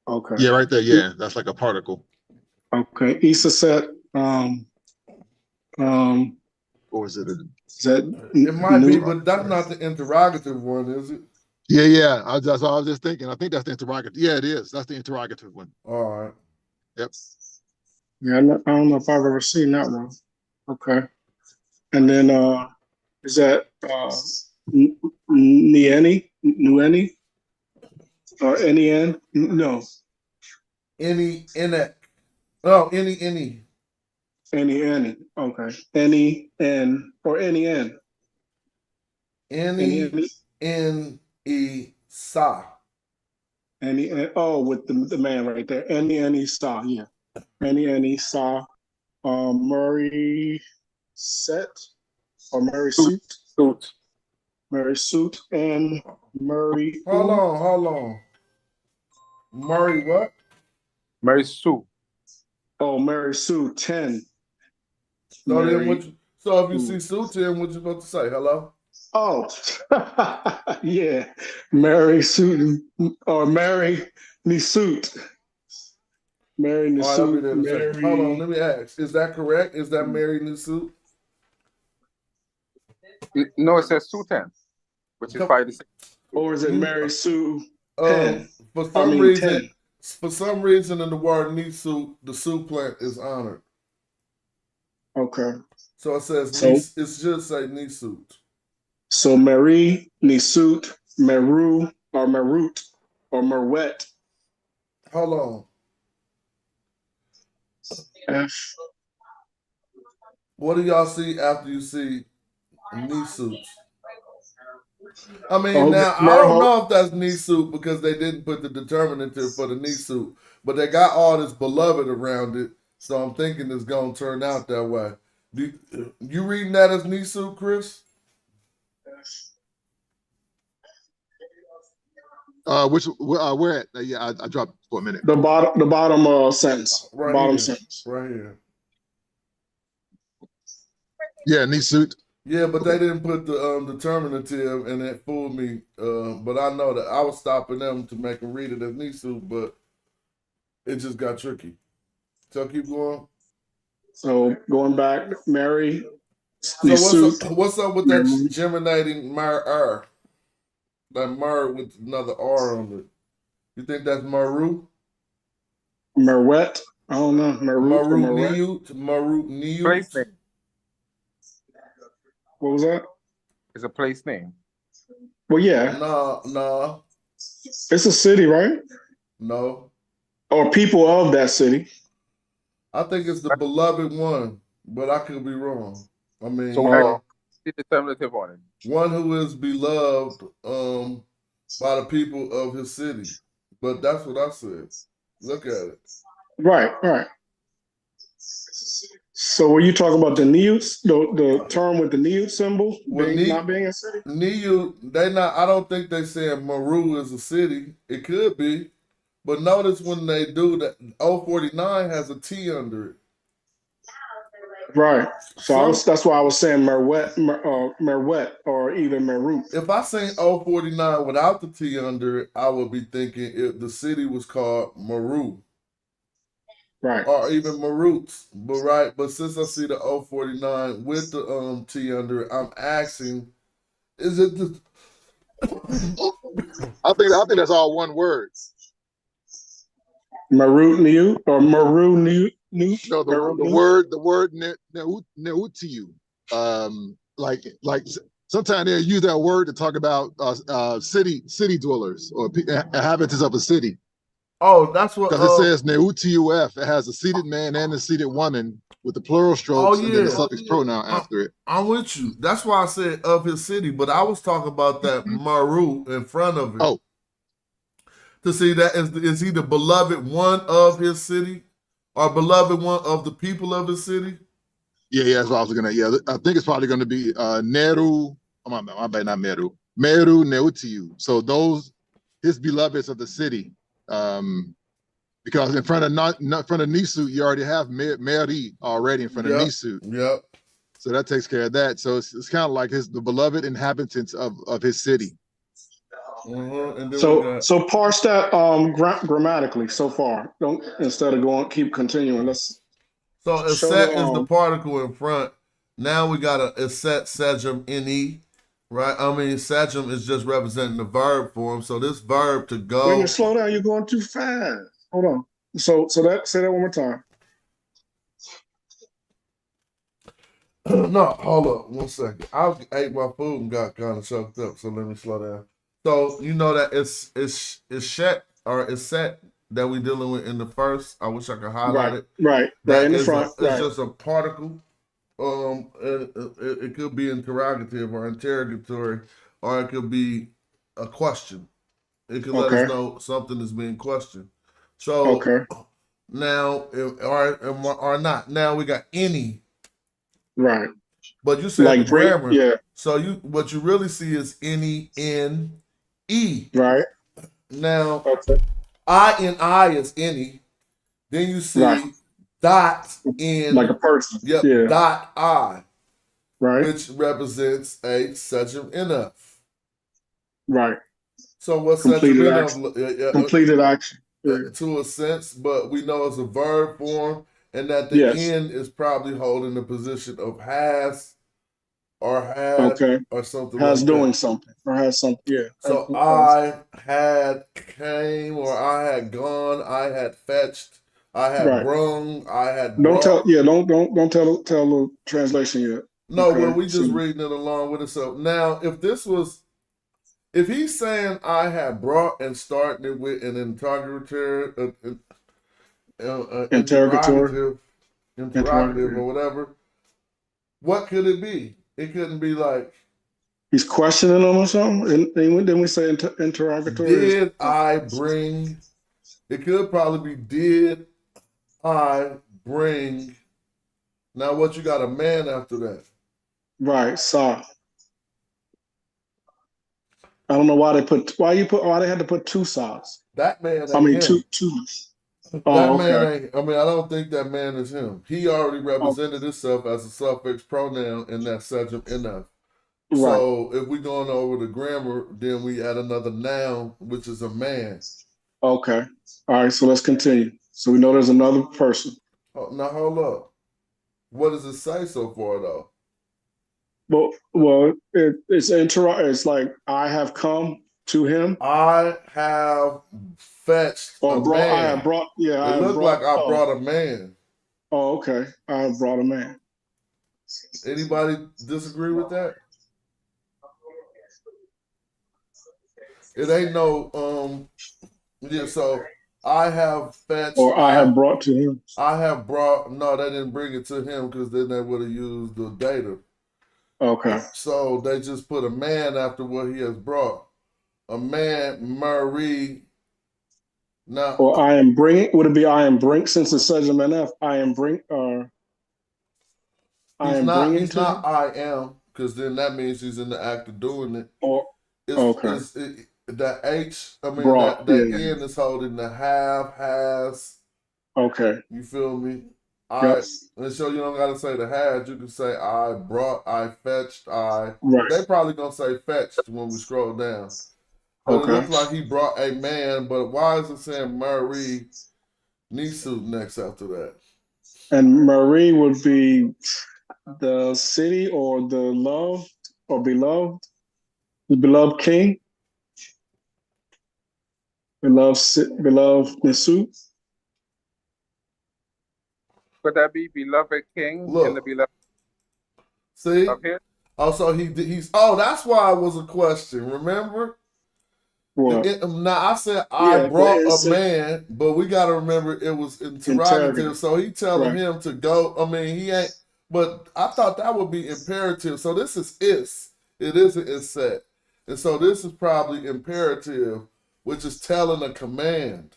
Okay. Yeah, right there. Yeah, that's like a particle. Okay. Iset. Or is it? Is that It might be, new? but that's not the interrogative one, is it? Yeah. That's what I was just thinking. I think that's the interrogative. Yeah, it is. That's the interrogative one. All right. Yep. Yeah, I don't know if I've ever seen that one. Okay. And then is that Nieni? Nueni? Or N-E-N? No. Any. Oh, any. N-E-N. Okay. N-E-N or N-E-N. N-E Sa. N-E-N. Oh, with the man right there. N-E-N-E Sa, yeah. N-E-N-E Sa. Murray Set or Murray Suit? Murray Suit and Murray. Hold on. Murray what? Mary Sue. Oh, Mary Sue 10. So Mary then if you see Sue 10, what you supposed to say? Hello? Oh, yeah. Mary Sue or Mary Nisut. Mary All right, I'll be Nisut. there in a second. Hold on, let me ask. Is that correct? Is that Mary Nisut? No, it says Sultan, which is probably the same. Or is it Mary Sue 10? 10? For some reason in the word Nisut, the Sue plant is honored. Okay. So it says it should say Nisut. So Mary Nisut, Meru or Merut or Merwet. Hold on. F. What do y'all see after you see Nisut? I mean, now I don't know if that's knee suit because they didn't put the determinative for the knee suit, but they got all this beloved around it, so I'm thinking it's gonna turn out that way. You reading that as knee suit, Chris? Where at? Yeah, I dropped for a minute. The bottom sentence. Right Sentence. Right here. Yeah, knee suit. Yeah, but they didn't put the determinative, and it fooled me. But I know that I was stopping them to make them read it as knee suit, but it just got tricky. So keep going. So going back, Mary. So what's up with that germinating Mar? That Mar with another R on it. You think that's Maru? Merwet? I don't know. Marut Niut. Place name. What was that? It's a place name. Well, yeah. Nah. It's a city, right? No. Or people of that city. I think it's the beloved one, but I could be wrong. I mean, So the determinative on it. One who is beloved by the people of his city. But that's what I said. Look at it. Right. So were you talking about the Niut, the term with the Niut symbol not being a city? Niut, I don't think they saying Meru is a city. It could be. But notice when they do that, 049 has a T under it. Right. So that's why I was saying Merwet or either Meru. If I sing 049 without the T under it, I would be thinking if the city was called Meru. Right. Or even Maruts. But since I see the 049 with the T under it, I'm asking, is it the I think that's all one word. Meru Niut or Meru Niut? No, the word Neutiu. Like sometimes they use that word to talk about city dwellers or inhabitants of a city. Oh, that's what. Because it says neutuf. It has a seated man and a seated woman with the plural strokes and then the suffix pronoun after it. I'm with you. That's why I said of his city, but I was talking about that maru in front of it. Oh. To see that is he the beloved one of his city or beloved one of the people of the city? Yeah, that's what I was looking at. Yeah, I think it's probably going to be Neru. My bad, not Meru. Meru Neutiu. So those, his beloveds of the city. Because in front of Nisu, you already have Meri already in front of Nisu. Yep. So that takes care of that. So it's kind of like the beloved inhabitants of his city. And then So parse that grammatically so far. Don't instead of keep continuing. Let's. So Eset is the particle in front. Now we got a Eset Sejum Ne, right? I mean, Sejum is just representing the verb form. So this verb to go. Wait a minute, slow down. You're going too fast. Hold on. So say that one more time. No, hold up 1 second. I ate my food and got kind of choked up. So let me slow down. So you know that it's Shet or Eset that we're dealing with in the first. I wish I could highlight it. Right in the front. It's just a particle. It could be interrogative or interrogatory, or it could be a question. It could let us know something is being questioned. So now, or not. Now we got any. Right. But you said like the grammar. Yeah. So what you really see is any N-E. Right. Now, I is any. Then you see dot in. Like a person. Yep. Yeah. Dot I. Right. Which represents a Sejum enough. Right. So what's completed Sejum action? Completed action. To a sense, but we know it's a verb form, and that the end is probably holding the position of has or had or something has like doing that. something or has something. Yeah. So I had came or I had gone, I had fetched, I had brung, I had Don't brought. tell the translation yet. No, well, we just reading it along with it. So now if he's saying I had brought and starting it with an interrogative, interrogative or whatever, what could it be? It couldn't be like he's questioning them or something. Then we say interrogatory. Did I bring? It could probably be did I bring? Now what you got a man after that? Right, saw. I don't know why they had to put two saws. That man. I mean him. two. That man ain't. I mean, I don't think that man is him. He already represented himself as a suffix pronoun in that Sejum enough. Right. So if we're going over the grammar, then we add another noun, which is a man. Okay. All right. So let's continue. So we know there's another person. Oh, now hold up. What does it say so far though? Well, it's like I have come to him. I have fetched a man. I have brought. Yeah, it looked like I brought a man. Oh, okay. I have brought a man. Anybody disagree with that? It ain't no yeah. So I have fetched. Or I have brought to him. I have brought. No, they didn't bring it to him because then they would have used the data. Okay. So they just put a man after what he has brought. A man, Marie. Now, or I am bringing. Would it be I am bring? Since it says MNF, I am bring. I am bringing. He's not. I am, because then that means he's in the act of doing it. Or that H. I mean brought, that N is holding the have, has. Okay. You feel me? Yes. And so you don't gotta say the had. You can say I brought, I fetched, I. Right. They probably gonna say fetched when we scroll down. But it looks like he brought a man. But why is it saying Marie Nisu next after that? And Marie would be the city or the loved or beloved, the beloved king, beloved Nisu. Could that be beloved king Look, and the beloved see, of his? Oh, so he's. Oh, that's why it was a question. Remember? What? Now I said I Yeah, but brought it's a man, but we got to remember it was interrogative. interrogative. So he telling Right. him to go. I mean, he ain't. But I thought that would be imperative. So this is is. It isn't is set, and so this is probably imperative, which is telling a command.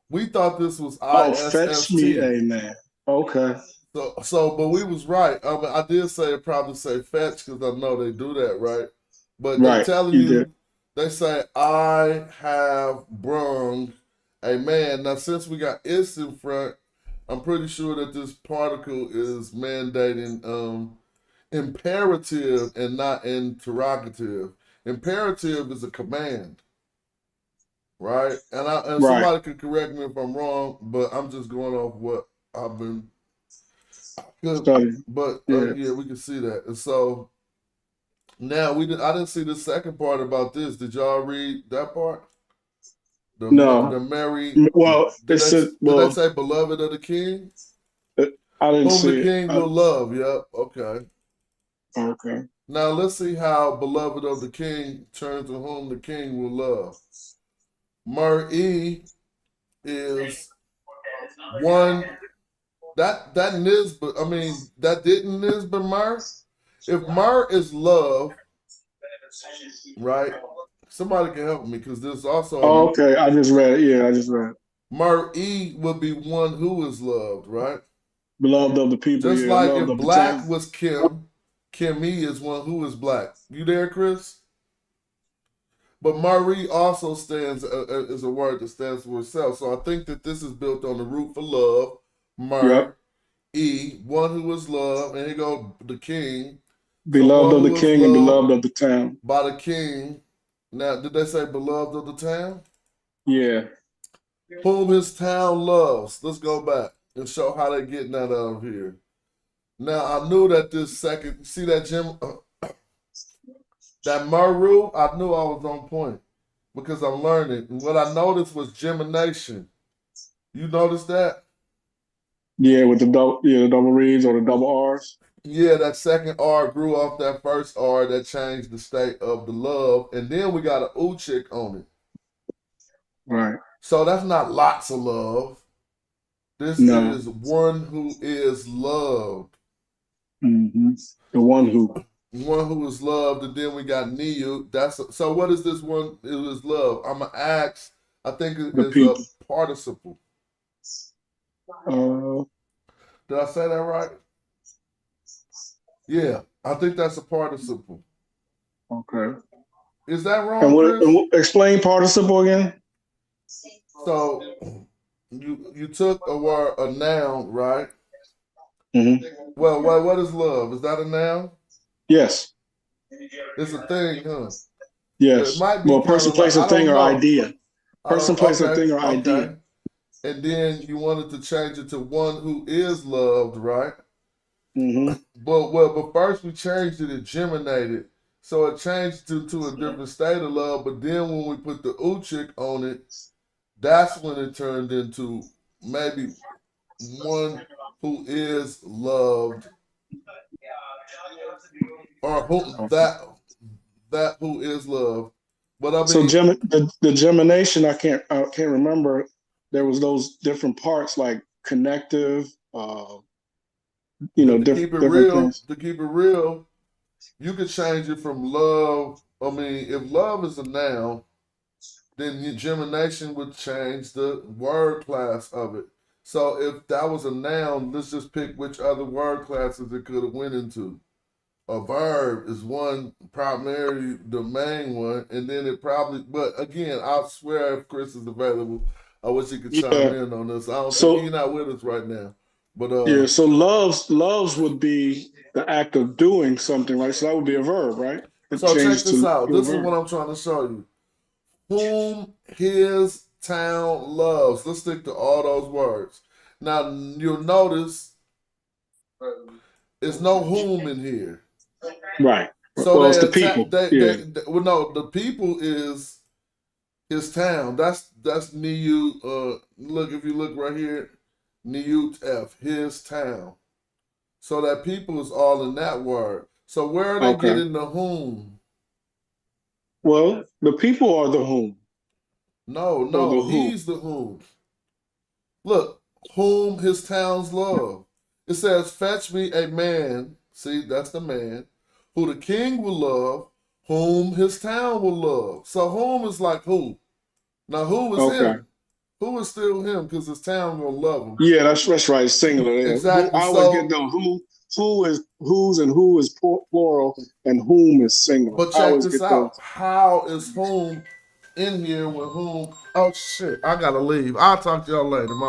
We thought this was Oh, fetch me ISST. a man. Okay. But we was right. I mean, I did say it probably say fetch because I know they do that, right? But they Right. telling You did. you, they say, I have brung a man. Now, since we got is in front, I'm pretty sure that this particle is mandating imperative and not interrogative. Imperative is a command, right? And Right. somebody could correct me if I'm wrong, but I'm just going off what I've been. Study. But Yeah. yeah, we can see that. And so now I didn't see the second part about this. Did y'all read that part? The No. Mary. Well, Did it they said, did they well, say beloved of the king? I didn't Whom the see it. king will love. Yep. Okay. Okay. Now let's see how beloved of the king turns to whom the king will love. Murray is one that Nisba. I mean that didn't Nisba Mur. If Mur is love, right? Somebody can help me because there's also Oh, okay. I just read it. Yeah, I just read it. Mur-E would be one who is loved, right? Beloved of the people. Just Yeah. like Loved if of the black town. was Kim, Kim-E is one who is black. You there, Chris? But Marie also stands is a word that stands for itself. So I think that this is built on the root for love, Yep. Mer-E, one who is loved, and here go the king. So Beloved one of the who is king and loved beloved of the town. by the king. Now, did they say beloved of the town? Yeah. Whom his town loves. Let's go back and show how they're getting that out of here. Now, I knew that this second, see that Jim, that Maru, I knew I was on point because I'm learning. And what I noticed was gemination. You noticed that? Yeah, with the double reads or the double R's. Yeah, that second R grew off that first R that changed the state of the love. And then we got an Uchik on it. Right. So that's not lots of love. This No. is one who is loved. Mm-hmm. The one who. One who is loved, and then we got Niu. So what is this one who is loved? I'm going to ask, I think it The is people. a participle. Did I say that right? Yeah, I think that's a participle. Okay. Is that And wrong, Chris? explain participle again? So you took a word, a noun, right? Mm-hmm. Well, what is love? Is that a noun? Yes. It's a thing, huh? Yes. It might be Well, kind person, of like, place, or I thing, don't or know. idea. Person, place, or thing, or Okay. idea. And then you wanted to change it to one who is loved, right? Mm-hmm. But first we changed it germinated. So it changed to a different state of love. But then when we put the Uchik on it, that's when it turned into maybe one who is loved. Or who that who is loved. But I mean, So the gemination, I can't remember. There was those different parts like connective, to keep it different real, things. you could change it from love. I mean, if love is a noun, then your gemination would change the word class of it. So if that was a noun, let's just pick which other word classes it could have went into. A verb is one, primarily the main one, and then it probably. But again, I swear, if Chris is available, I wish he could chime in on this. I don't think he's not with us right now. But yeah, so loves would be the act of doing something, right? So that would be a verb, right? It so check changes this to out. a This is verb. what I'm trying to show you. Whom his town loves. Let's stick to all those words. Now you'll notice there's no whom in here. Right. So well, it's the people. Well, no, the people is his town. That's Niu. Look, if you look right here, Niu F, his town. So that people is all in that word. So where are they Okay. getting the whom? Well, the people are the whom. No, Or the who. he's the whom. Look, whom his towns love. It says, fetch me a man, see, that's the man, who the king will love, whom his town will love. So whom is like who? Now who is him? Who is still him because his town gonna love him. Yeah, that's right. Singular. Yeah. Exactly. I always get the who is whose and who is plural and whom is singular. But check this out. How is whom in here with whom? Oh shit, I gotta leave. I'll talk to y'all later. My